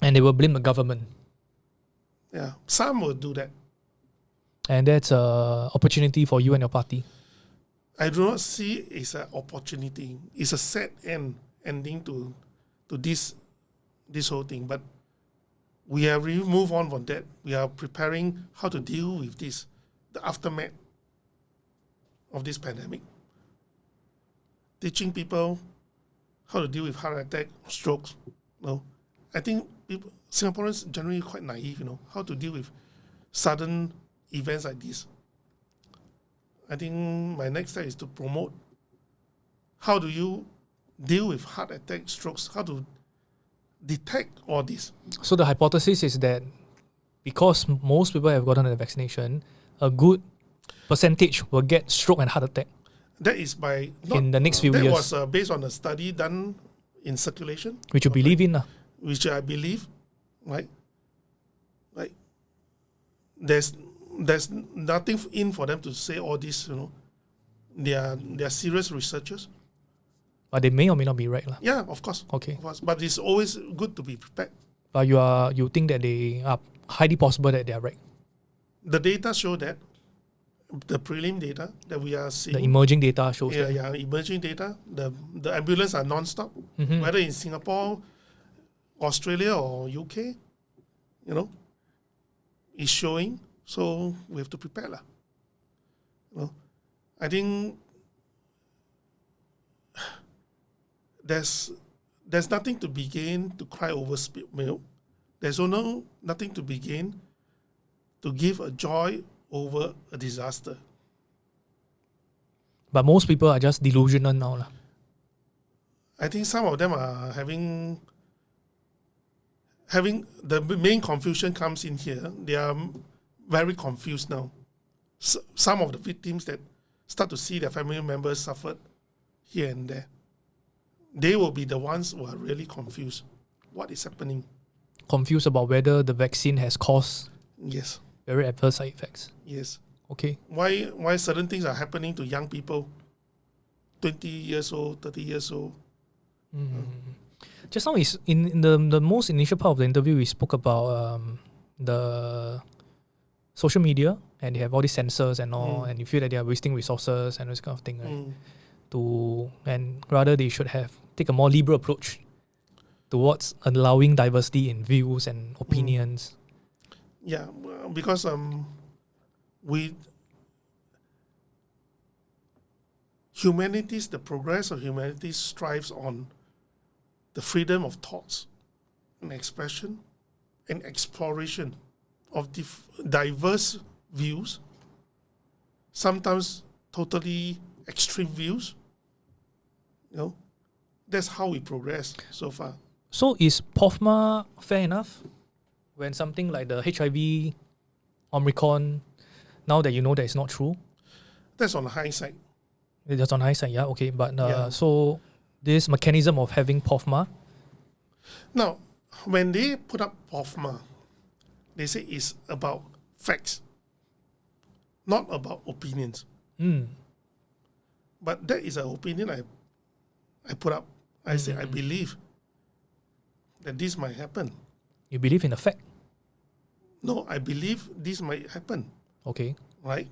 And they will blame the government. Yeah, some will do that. And that's an opportunity for you and your party. I do not see it as an opportunity. It's a sad ending to this whole thing. But we have really moved on from that. We are preparing how to deal with this, the aftermath of this pandemic. Teaching people how to deal with heart attack, strokes. I think Singaporeans generally quite naive, how to deal with sudden events like this. I think my next step is to promote how do you deal with heart attack, strokes, how to detect all this. So the hypothesis is that because most people have gotten the vaccination, a good percentage will get stroke and heart attack. That is in the next few years. That was based on a study done in circulation. Which you believe in? Which I believe, right? Like, there's nothing in for them to say all this, They are serious researchers. But they may or may not be right. Yeah, of course. Okay. Of course. But it's always good to be prepared. But you think that they are highly possible that they are right? The data show that. The prelim data that we are seeing. The emerging data shows that. Yeah, emerging data. The ambulance are non-stop. Mm-hmm. Whether in Singapore, Australia or UK, is showing. So we have to prepare. I think there's nothing to be gained to cry over spilled milk. There's nothing to be gained to give a joy over a disaster. But most people are just delusional now. I think some of them are having the main confusion comes in here. They are very confused now. Some of the victims that start to see their family members suffered here and there, they will be the ones who are really confused. What is happening? Confused about whether the vaccine has caused Yes. very adverse side effects. Yes. Okay. Why certain things are happening to young people, 20 years old, 30 years old? Just now, is in the most initial part of the interview, we spoke about the social media, and they have all these censors and all, and you feel that they are wasting resources and this kind of thing, right? And rather they should take a more liberal approach towards allowing diversity in views and opinions. Yeah, because the progress of humanity strives on the freedom of thoughts and expression and exploration of diverse views, sometimes totally extreme views. That's how we progress so far. So is POFMA fair enough when something like the HIV Omicron, now that you know that it's not true? That's on hindsight. That's on hindsight, yeah, okay. But so this mechanism of having POFMA. Now, when they put up POFMA, they say it's about facts, not about opinions. But that is an opinion I put up. I say I believe that this might happen. You believe in the fact? No, I believe this might happen. Okay. Right?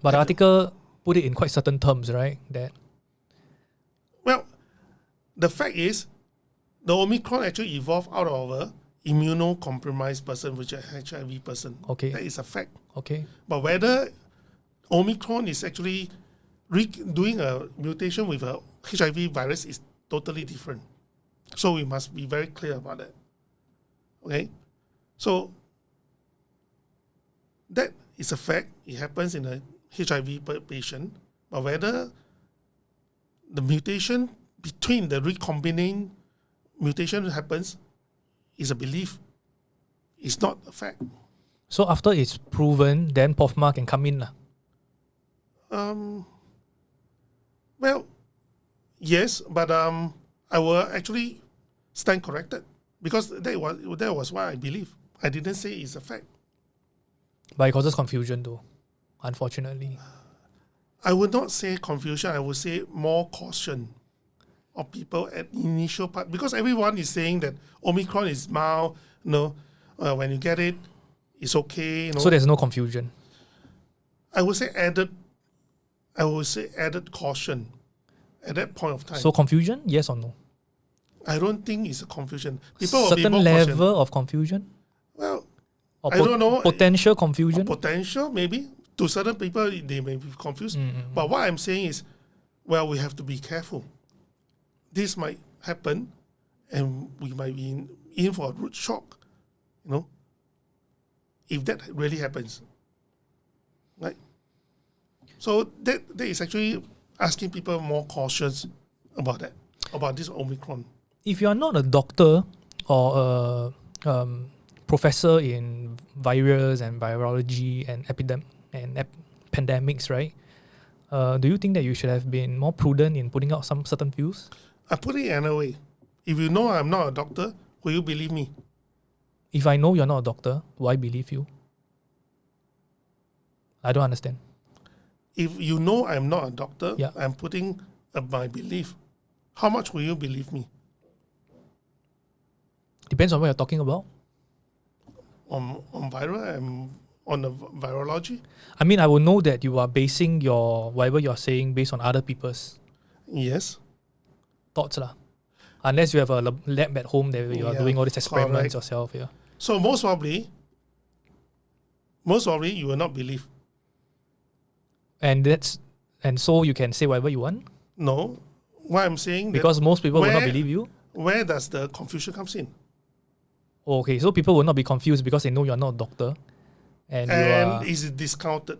But the article put it in quite certain terms, right? Well, the fact is, the Omicron actually evolved out of a immuno-compromised person, which is a HIV person. Okay. That is a fact. Okay. But whether Omicron is actually doing a mutation with a HIV virus is totally different. So we must be very clear about that. Okay? So that is a fact. It happens in a HIV patient. But whether the mutation between the recombinant mutation happens is a belief. It's not a fact. So after it's proven, then POFMA can come in. Well, yes, but I will actually stand corrected because that was what I believe. I didn't say it's a fact. But it causes confusion though, unfortunately. I would not say confusion. I would say more caution of people at initial part, because everyone is saying that Omicron is mild. When you get it, it's okay. So there's no confusion. I would say added caution at that point of time. So confusion, yes or no? I don't think it's a confusion. People will certain be more level caution. of confusion. Well, or I don't know. Potential confusion. Potential, maybe. To certain people, they may be confused. But what I'm saying is, we have to be careful. This might happen, and we might be in for a root shock. If that really happens, right? So that is actually asking people more cautious about that, about this Omicron. If you are not a doctor or a professor in virus and virology and pandemics, right? Do you think that you should have been more prudent in putting out some certain views? I put it anyway. If you know I'm not a doctor, will you believe me? If I know you're not a doctor, why believe you? I don't understand. If you know I'm not a doctor, Yeah. I'm putting my belief. How much will you believe me? Depends on what you're talking about. On viral, on the virology? I mean, I will know that you are basing whatever you're saying based on other people's Yes. thoughts lah. Unless you have a lab at home that you are doing all these experiments correct. yourself. Yeah. So most probably you will not believe. And so you can say whatever you want? No. What I'm saying Because most people will not believe you? Where does the confusion comes in? Okay, so people will not be confused because they know you're not a doctor. And is discounted.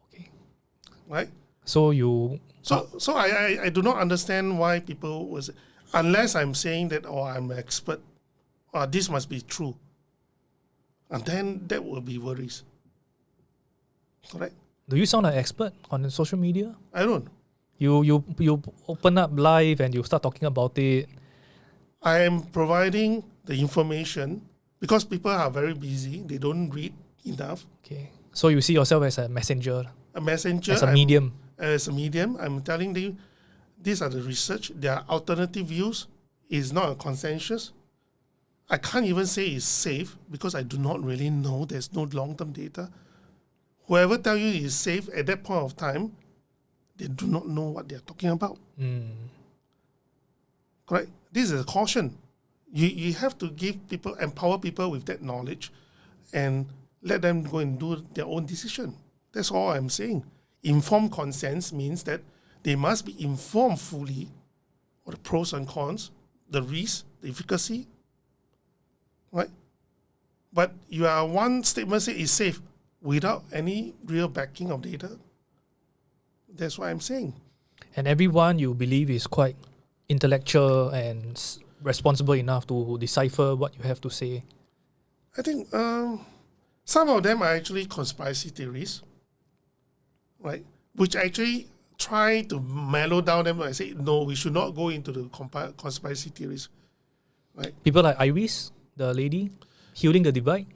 Okay. Right? So you... So I do not understand why people was. unless I'm saying that, I'm an expert, this must be true. And then that will be worries. Correct? Do you sound like an expert on social media? I don't. You open up live and you start talking about it. I am providing the information because people are very busy. They don't read enough. Okay. So you see yourself as a messenger. A messenger. As a medium. As a medium, I'm telling you, these are the research. There are alternative views. It's not a consensus. I can't even say it's safe because I do not really know. There's no long-term data. Whoever tell you it's safe at that point of time, they do not know what they're talking about. Correct? This is a caution. You have to give people, empower people with that knowledge and let them go and do their own decision. That's all I'm saying. Informed consent means that they must be informed fully of the pros and cons, the risks, the efficacy, right? But you are one statement say it's safe without any real backing of data. That's what I'm saying. And everyone you believe is quite intellectual and responsible enough to decipher what you have to say. I think some of them are actually conspiracy theories, right? Which actually try to mellow down them. I say, no, we should not go into the conspiracy theories, right? People like Iris, the lady, Healing the Divide.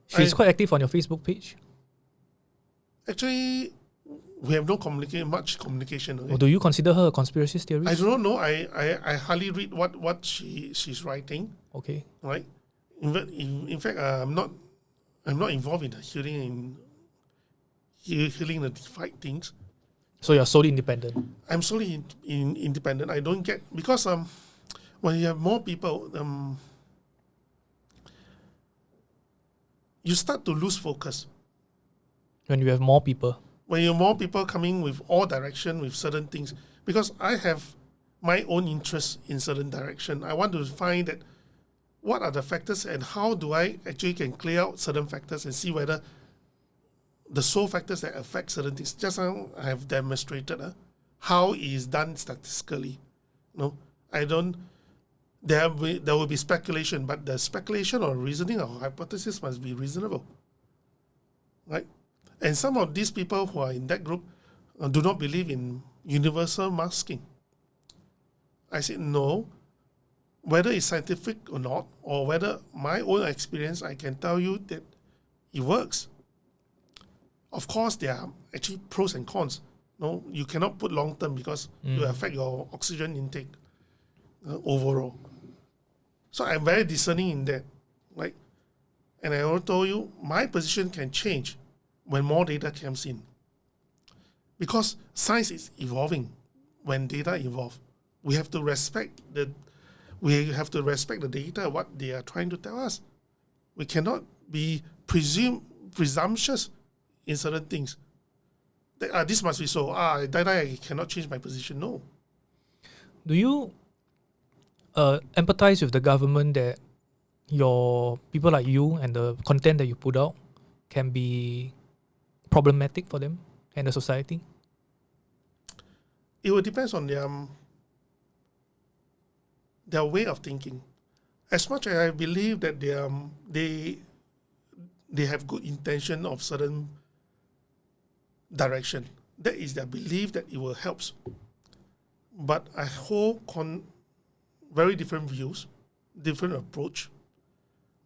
She's quite active on your Facebook page. Actually, we have no much communication. Okay? Or do you consider her a conspiracy theorist? I don't know. I hardly read what she's writing. Okay. Right. In fact, I'm not involved in the healing the divide things. So you're solely independent. I'm solely independent. I don't get because when you have more people, you start to lose focus. When you have more people. When you have more people coming with all direction with certain things, because I have my own interests in certain direction. I want to find that what are the factors and how do I actually can clear out certain factors and see whether the sole factors that affect certain things. Just now I have demonstrated how it is done statistically. No, I don't. There will be speculation, but the speculation or reasoning or hypothesis must be reasonable, right? And some of these people who are in that group do not believe in universal masking. I said no. Whether it's scientific or not, or whether my own experience, I can tell you that it works. Of course, there are actually pros and cons. No, you cannot put long term because you affect your oxygen intake overall. So I'm very discerning in that, right? And I also told you my position can change when more data comes in, because science is evolving. When data evolve, we have to respect the data, what they are trying to tell us. We cannot be presumptuous in certain things. This must be so. Data, I cannot change my position. No. Do you empathize with the government that your people like you and the content that you put out can be problematic for them and the society? It will depend on their way of thinking. As much as I believe that they have good intention of certain direction, that is their belief that it will help. But I hold very different views, different approach,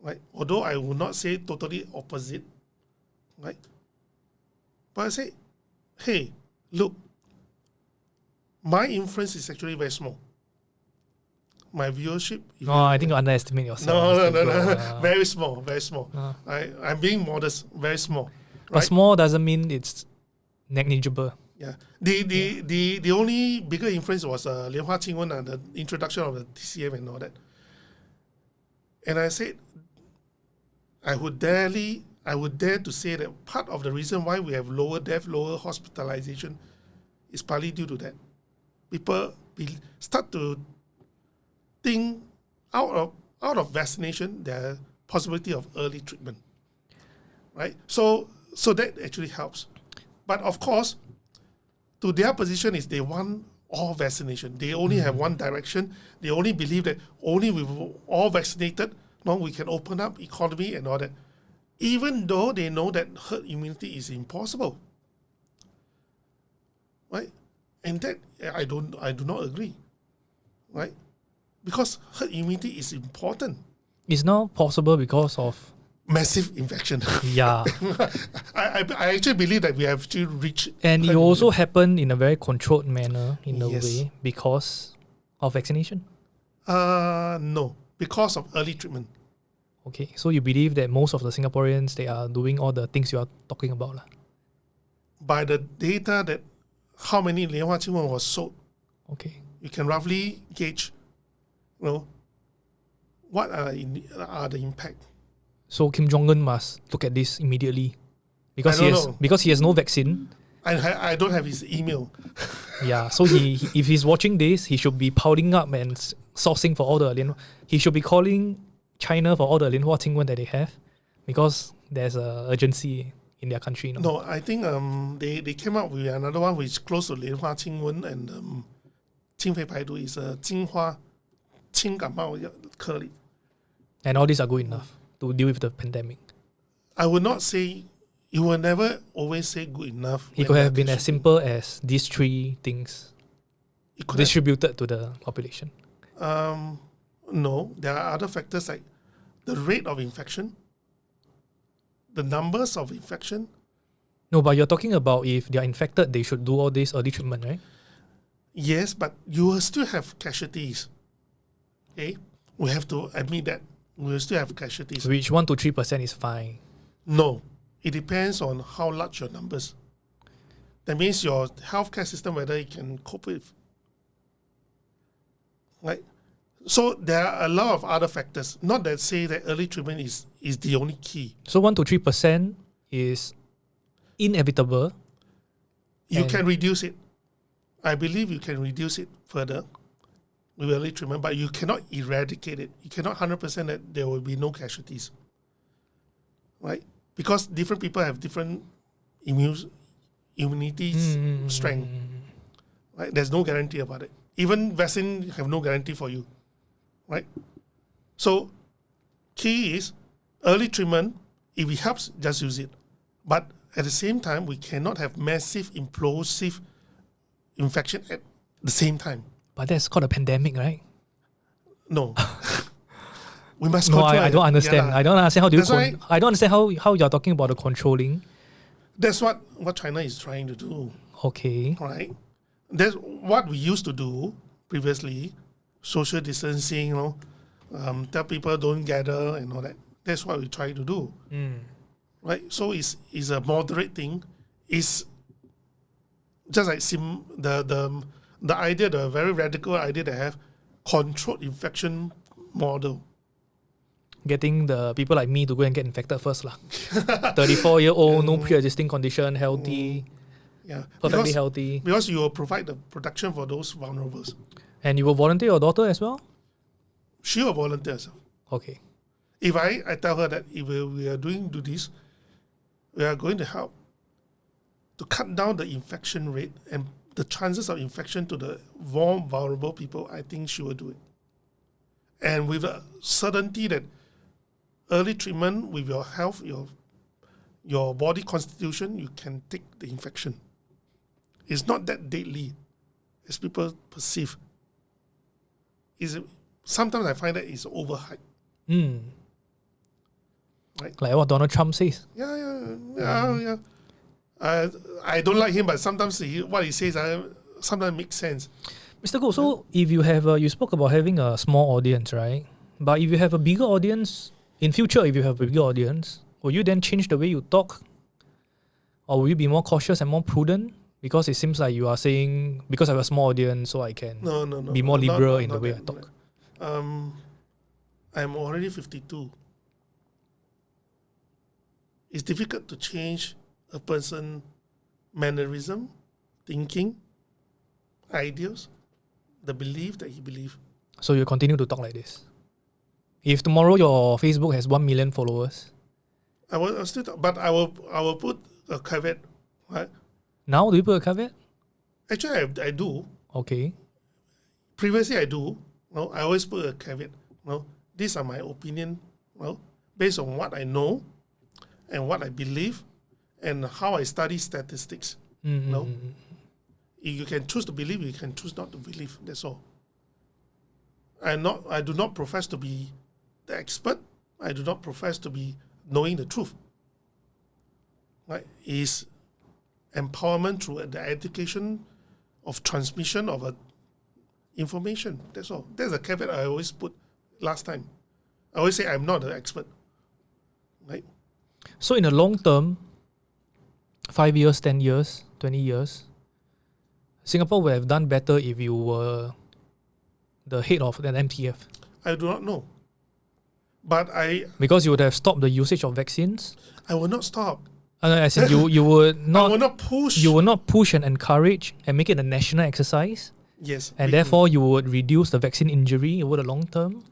right? Although I will not say totally opposite, right? But I say, hey, look, my influence is actually very small. My viewership... I think you underestimate yourself. No. Very small, very small. I'm being modest, very small. Right? But small doesn't mean it's negligible. Yeah. The only bigger influence was Lian Hua Qingwen and the introduction of the TCM and all that. And I said, I would dare to say that part of the reason why we have lower death, lower hospitalization is partly due to that. People start to think out of vaccination, there are possibility of early treatment, right? So that actually helps. But of course, to their position is they want all vaccination. They only have one direction. They only believe that only with all vaccinated, we can open up economy and all that. Even though they know that herd immunity is impossible, right? And that I do not agree, right? Because herd immunity is important. It's not possible because of massive infection. Yeah. I actually believe that we have to reach. And it also happened in a very controlled manner in a Yes. way because of vaccination. No, because of early treatment. Okay, so you believe that most of the Singaporeans, they are doing all the things you are talking about lah. By the data that how many 莲花清瘟 was sold, Okay. you can roughly gauge, what are the impact. So Kim Jong-un must look at this immediately because I don't know. because he has no vaccine. I don't have his email. Yeah, so he if he's watching this, he should be piling up and sourcing for all the he should be calling China for all the 莲花清瘟 that they have because there's a urgency in their country. No, I think they came up with another one which is close to 莲花清瘟 and 清肺排毒 is 金花清感冒颗粒. And all these are good enough to deal with the pandemic. I would not say, you will never always say good enough. It could have been as simple as these three things distributed to the population. No, there are other factors like the rate of infection, the numbers of infection. No, but you're talking about if they are infected, they should do all this early treatment, right? Yes, but you will still have casualties. Okay, we have to admit that we will still have casualties. Which 1 to 3% is fine. No, it depends on how large your numbers. That means your healthcare system, whether it can cope with. Right? So there are a lot of other factors. Not that say that early treatment is the only key. So 1 to 3% is inevitable. You can reduce it. I believe you can reduce it further with early treatment, but you cannot eradicate it. You cannot 100% that there will be no casualties. Right? Because different people have different immunity strength. Right? There's no guarantee about it. Even vaccine have no guarantee for you. Right? So, key is early treatment. If it helps, just use it. But at the same time, we cannot have massive, implosive infection at the same time. But that's called a pandemic, right? No. We must No, control I don't understand. I don't understand how do you I don't understand how you're talking about the controlling. That's what China is trying to do. Okay. Right? That's what we used to do previously. Social distancing, tell people don't gather and all that. That's what we try to do. Right? So it's a moderate thing. It's just like the idea, the very radical idea they have, controlled infection model. Getting the people like me to go and get infected first lah. 34-year-old, no pre-existing condition, healthy, perfectly healthy. Because you will provide the protection for those vulnerables. And you will volunteer your daughter as well? She will volunteer herself. Okay. If I tell her that if we are doing this, we are going to help to cut down the infection rate and the chances of infection to the more vulnerable people, I think she will do it. And with a certainty that early treatment with your health, your body constitution, you can take the infection. It's not that deadly as people perceive. Sometimes I find that it's overhyped. Right? Like what Donald Trump says. Yeah. I don't like him, but sometimes what he says sometimes makes sense. Mr. Goh, so if you have, you spoke about having a small audience, right? But if you have a bigger audience, in future, if you have a bigger audience, will you then change the way you talk? Or will you be more cautious and more prudent? Because it seems like you are saying, because I have a small audience, so I can be more liberal in the way I talk. I'm already 52. It's difficult to change a person's mannerism, thinking, ideals, the belief that he believes. So you continue to talk like this? If tomorrow your Facebook has 1 million followers? I'll still talk, but I will put a caveat. Right? Now, do you put a caveat? Actually, I do. Okay. Previously, I do. I always put a caveat. These are my opinion. Based on what I know, and what I believe, and how I study statistics. You can choose to believe. You can choose not to believe. That's all. I do not profess to be the expert. I do not profess to be knowing the truth. Right? Is empowerment through the education of transmission of information. That's all. That's a caveat I always put last time. I always say I'm not an expert. Right? So in the long term, 5 years, 10 years, 20 years, Singapore would have done better if you were the head of an MTF. I do not know. But because you would have stopped the usage of vaccines. I will not stop. I said you would not. I will not push. You will not push and encourage and make it a national exercise. Yes. And therefore, you would reduce the vaccine injury over the long term.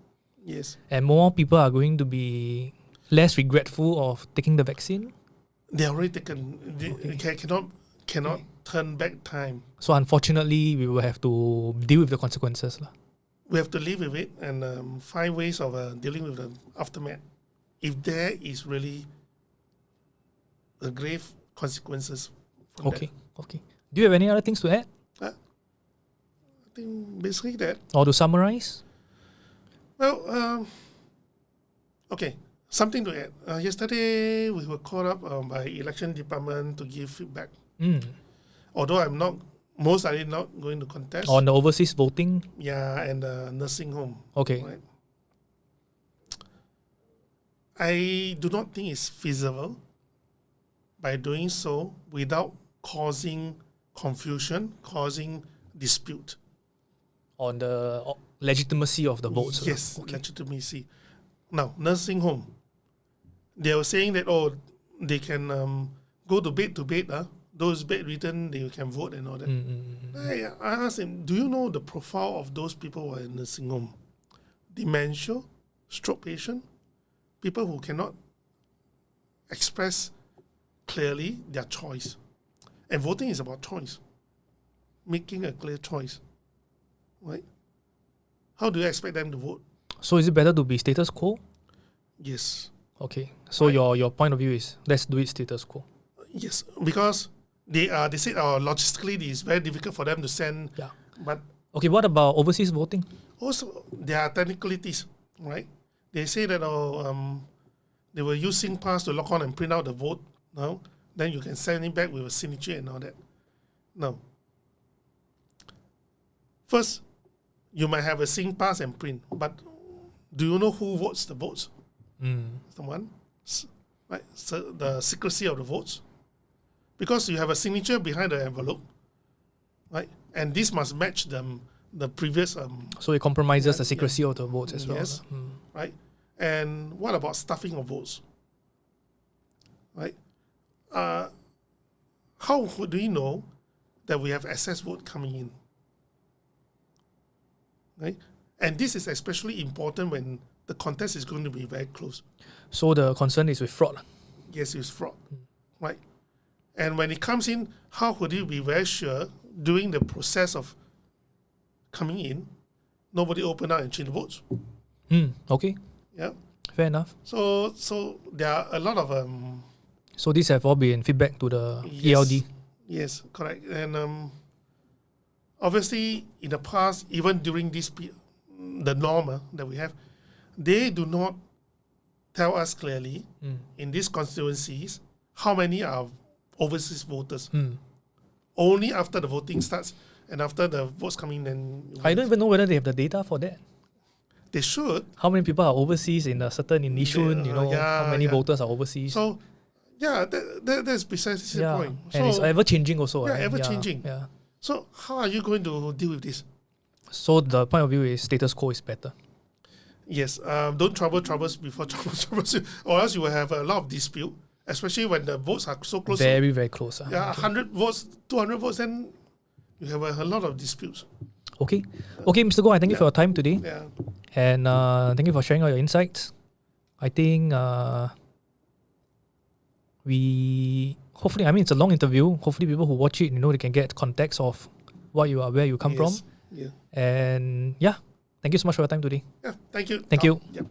Yes. And more people are going to be less regretful of taking the vaccine. They are already taken. They cannot turn back time. So unfortunately, we will have to deal with the consequences. We have to live with it and find ways of dealing with the aftermath. If there is really a grave consequences from that. Okay. Do you have any other things to add? I think basically that. Or to summarize? Well, okay. Something to add. Yesterday, we were called up by election department to give feedback. Although I'm not, most likely not going to contest. On the overseas voting? Yeah, and the nursing home. Okay. Right? I do not think it's feasible by doing so without causing confusion, causing dispute. On the legitimacy of the votes? Yes, legitimacy. Now, nursing home. They were saying that, they can go to bed. Those bedridden, they can vote and all that. I asked him, do you know the profile of those people who are in nursing home? Dementia, stroke patient, people who cannot express clearly their choice. And voting is about choice. Making a clear choice. Right? How do you expect them to vote? So is it better to be status quo? Yes. Okay. So your point of view is, let's do it status quo. Yes, because they said logistically it is very difficult for them to send. Yeah. But okay, what about overseas voting? Also, there are technicalities, right? They say that they will use Singpass to log on and print out the vote. No, then you can send it back with a signature and all that. No. First, you might have a Singpass and print, but do you know who votes the votes? Someone, right? So the secrecy of the votes, because you have a signature behind the envelope, right? And this must match the previous. So it compromises the secrecy of the votes as well. Yes, right. And what about stuffing of votes? Right. How do we know that we have excess vote coming in? Right. And this is especially important when the contest is going to be very close. So the concern is with fraud? Yes, it's fraud. Right. And when it comes in, how could you be very sure during the process of coming in, nobody open up and change the votes? Okay. Yeah. Fair enough. So there are a lot of... so these have all been feedback to the ELD? Yes, correct. And obviously, in the past, even during this the norm that we have, they do not tell us clearly in these constituencies how many are overseas voters. Only after the voting starts and after the votes come in, then... I don't even know whether they have the data for that. They should. How many people are overseas in a certain Yishun, how many voters are overseas? So, that's precisely the point. And it's ever-changing also. Yeah, ever-changing. Yeah. So, how are you going to deal with this? So, the point of view is status quo is better. Yes. Don't troubles before troubles, or else you will have a lot of dispute, especially when the votes are so close. Very, very close. 100 votes, 200 votes, then you have a lot of disputes. Okay, Mr. Goh, I thank you for your time today. Yeah. And thank you for sharing all your insights. I think it's a long interview. Hopefully people who watch it, they can get context of what you are, where you come from. Yeah. And yeah, thank you so much for your time today. Yeah. Thank you. Thank you. Yep.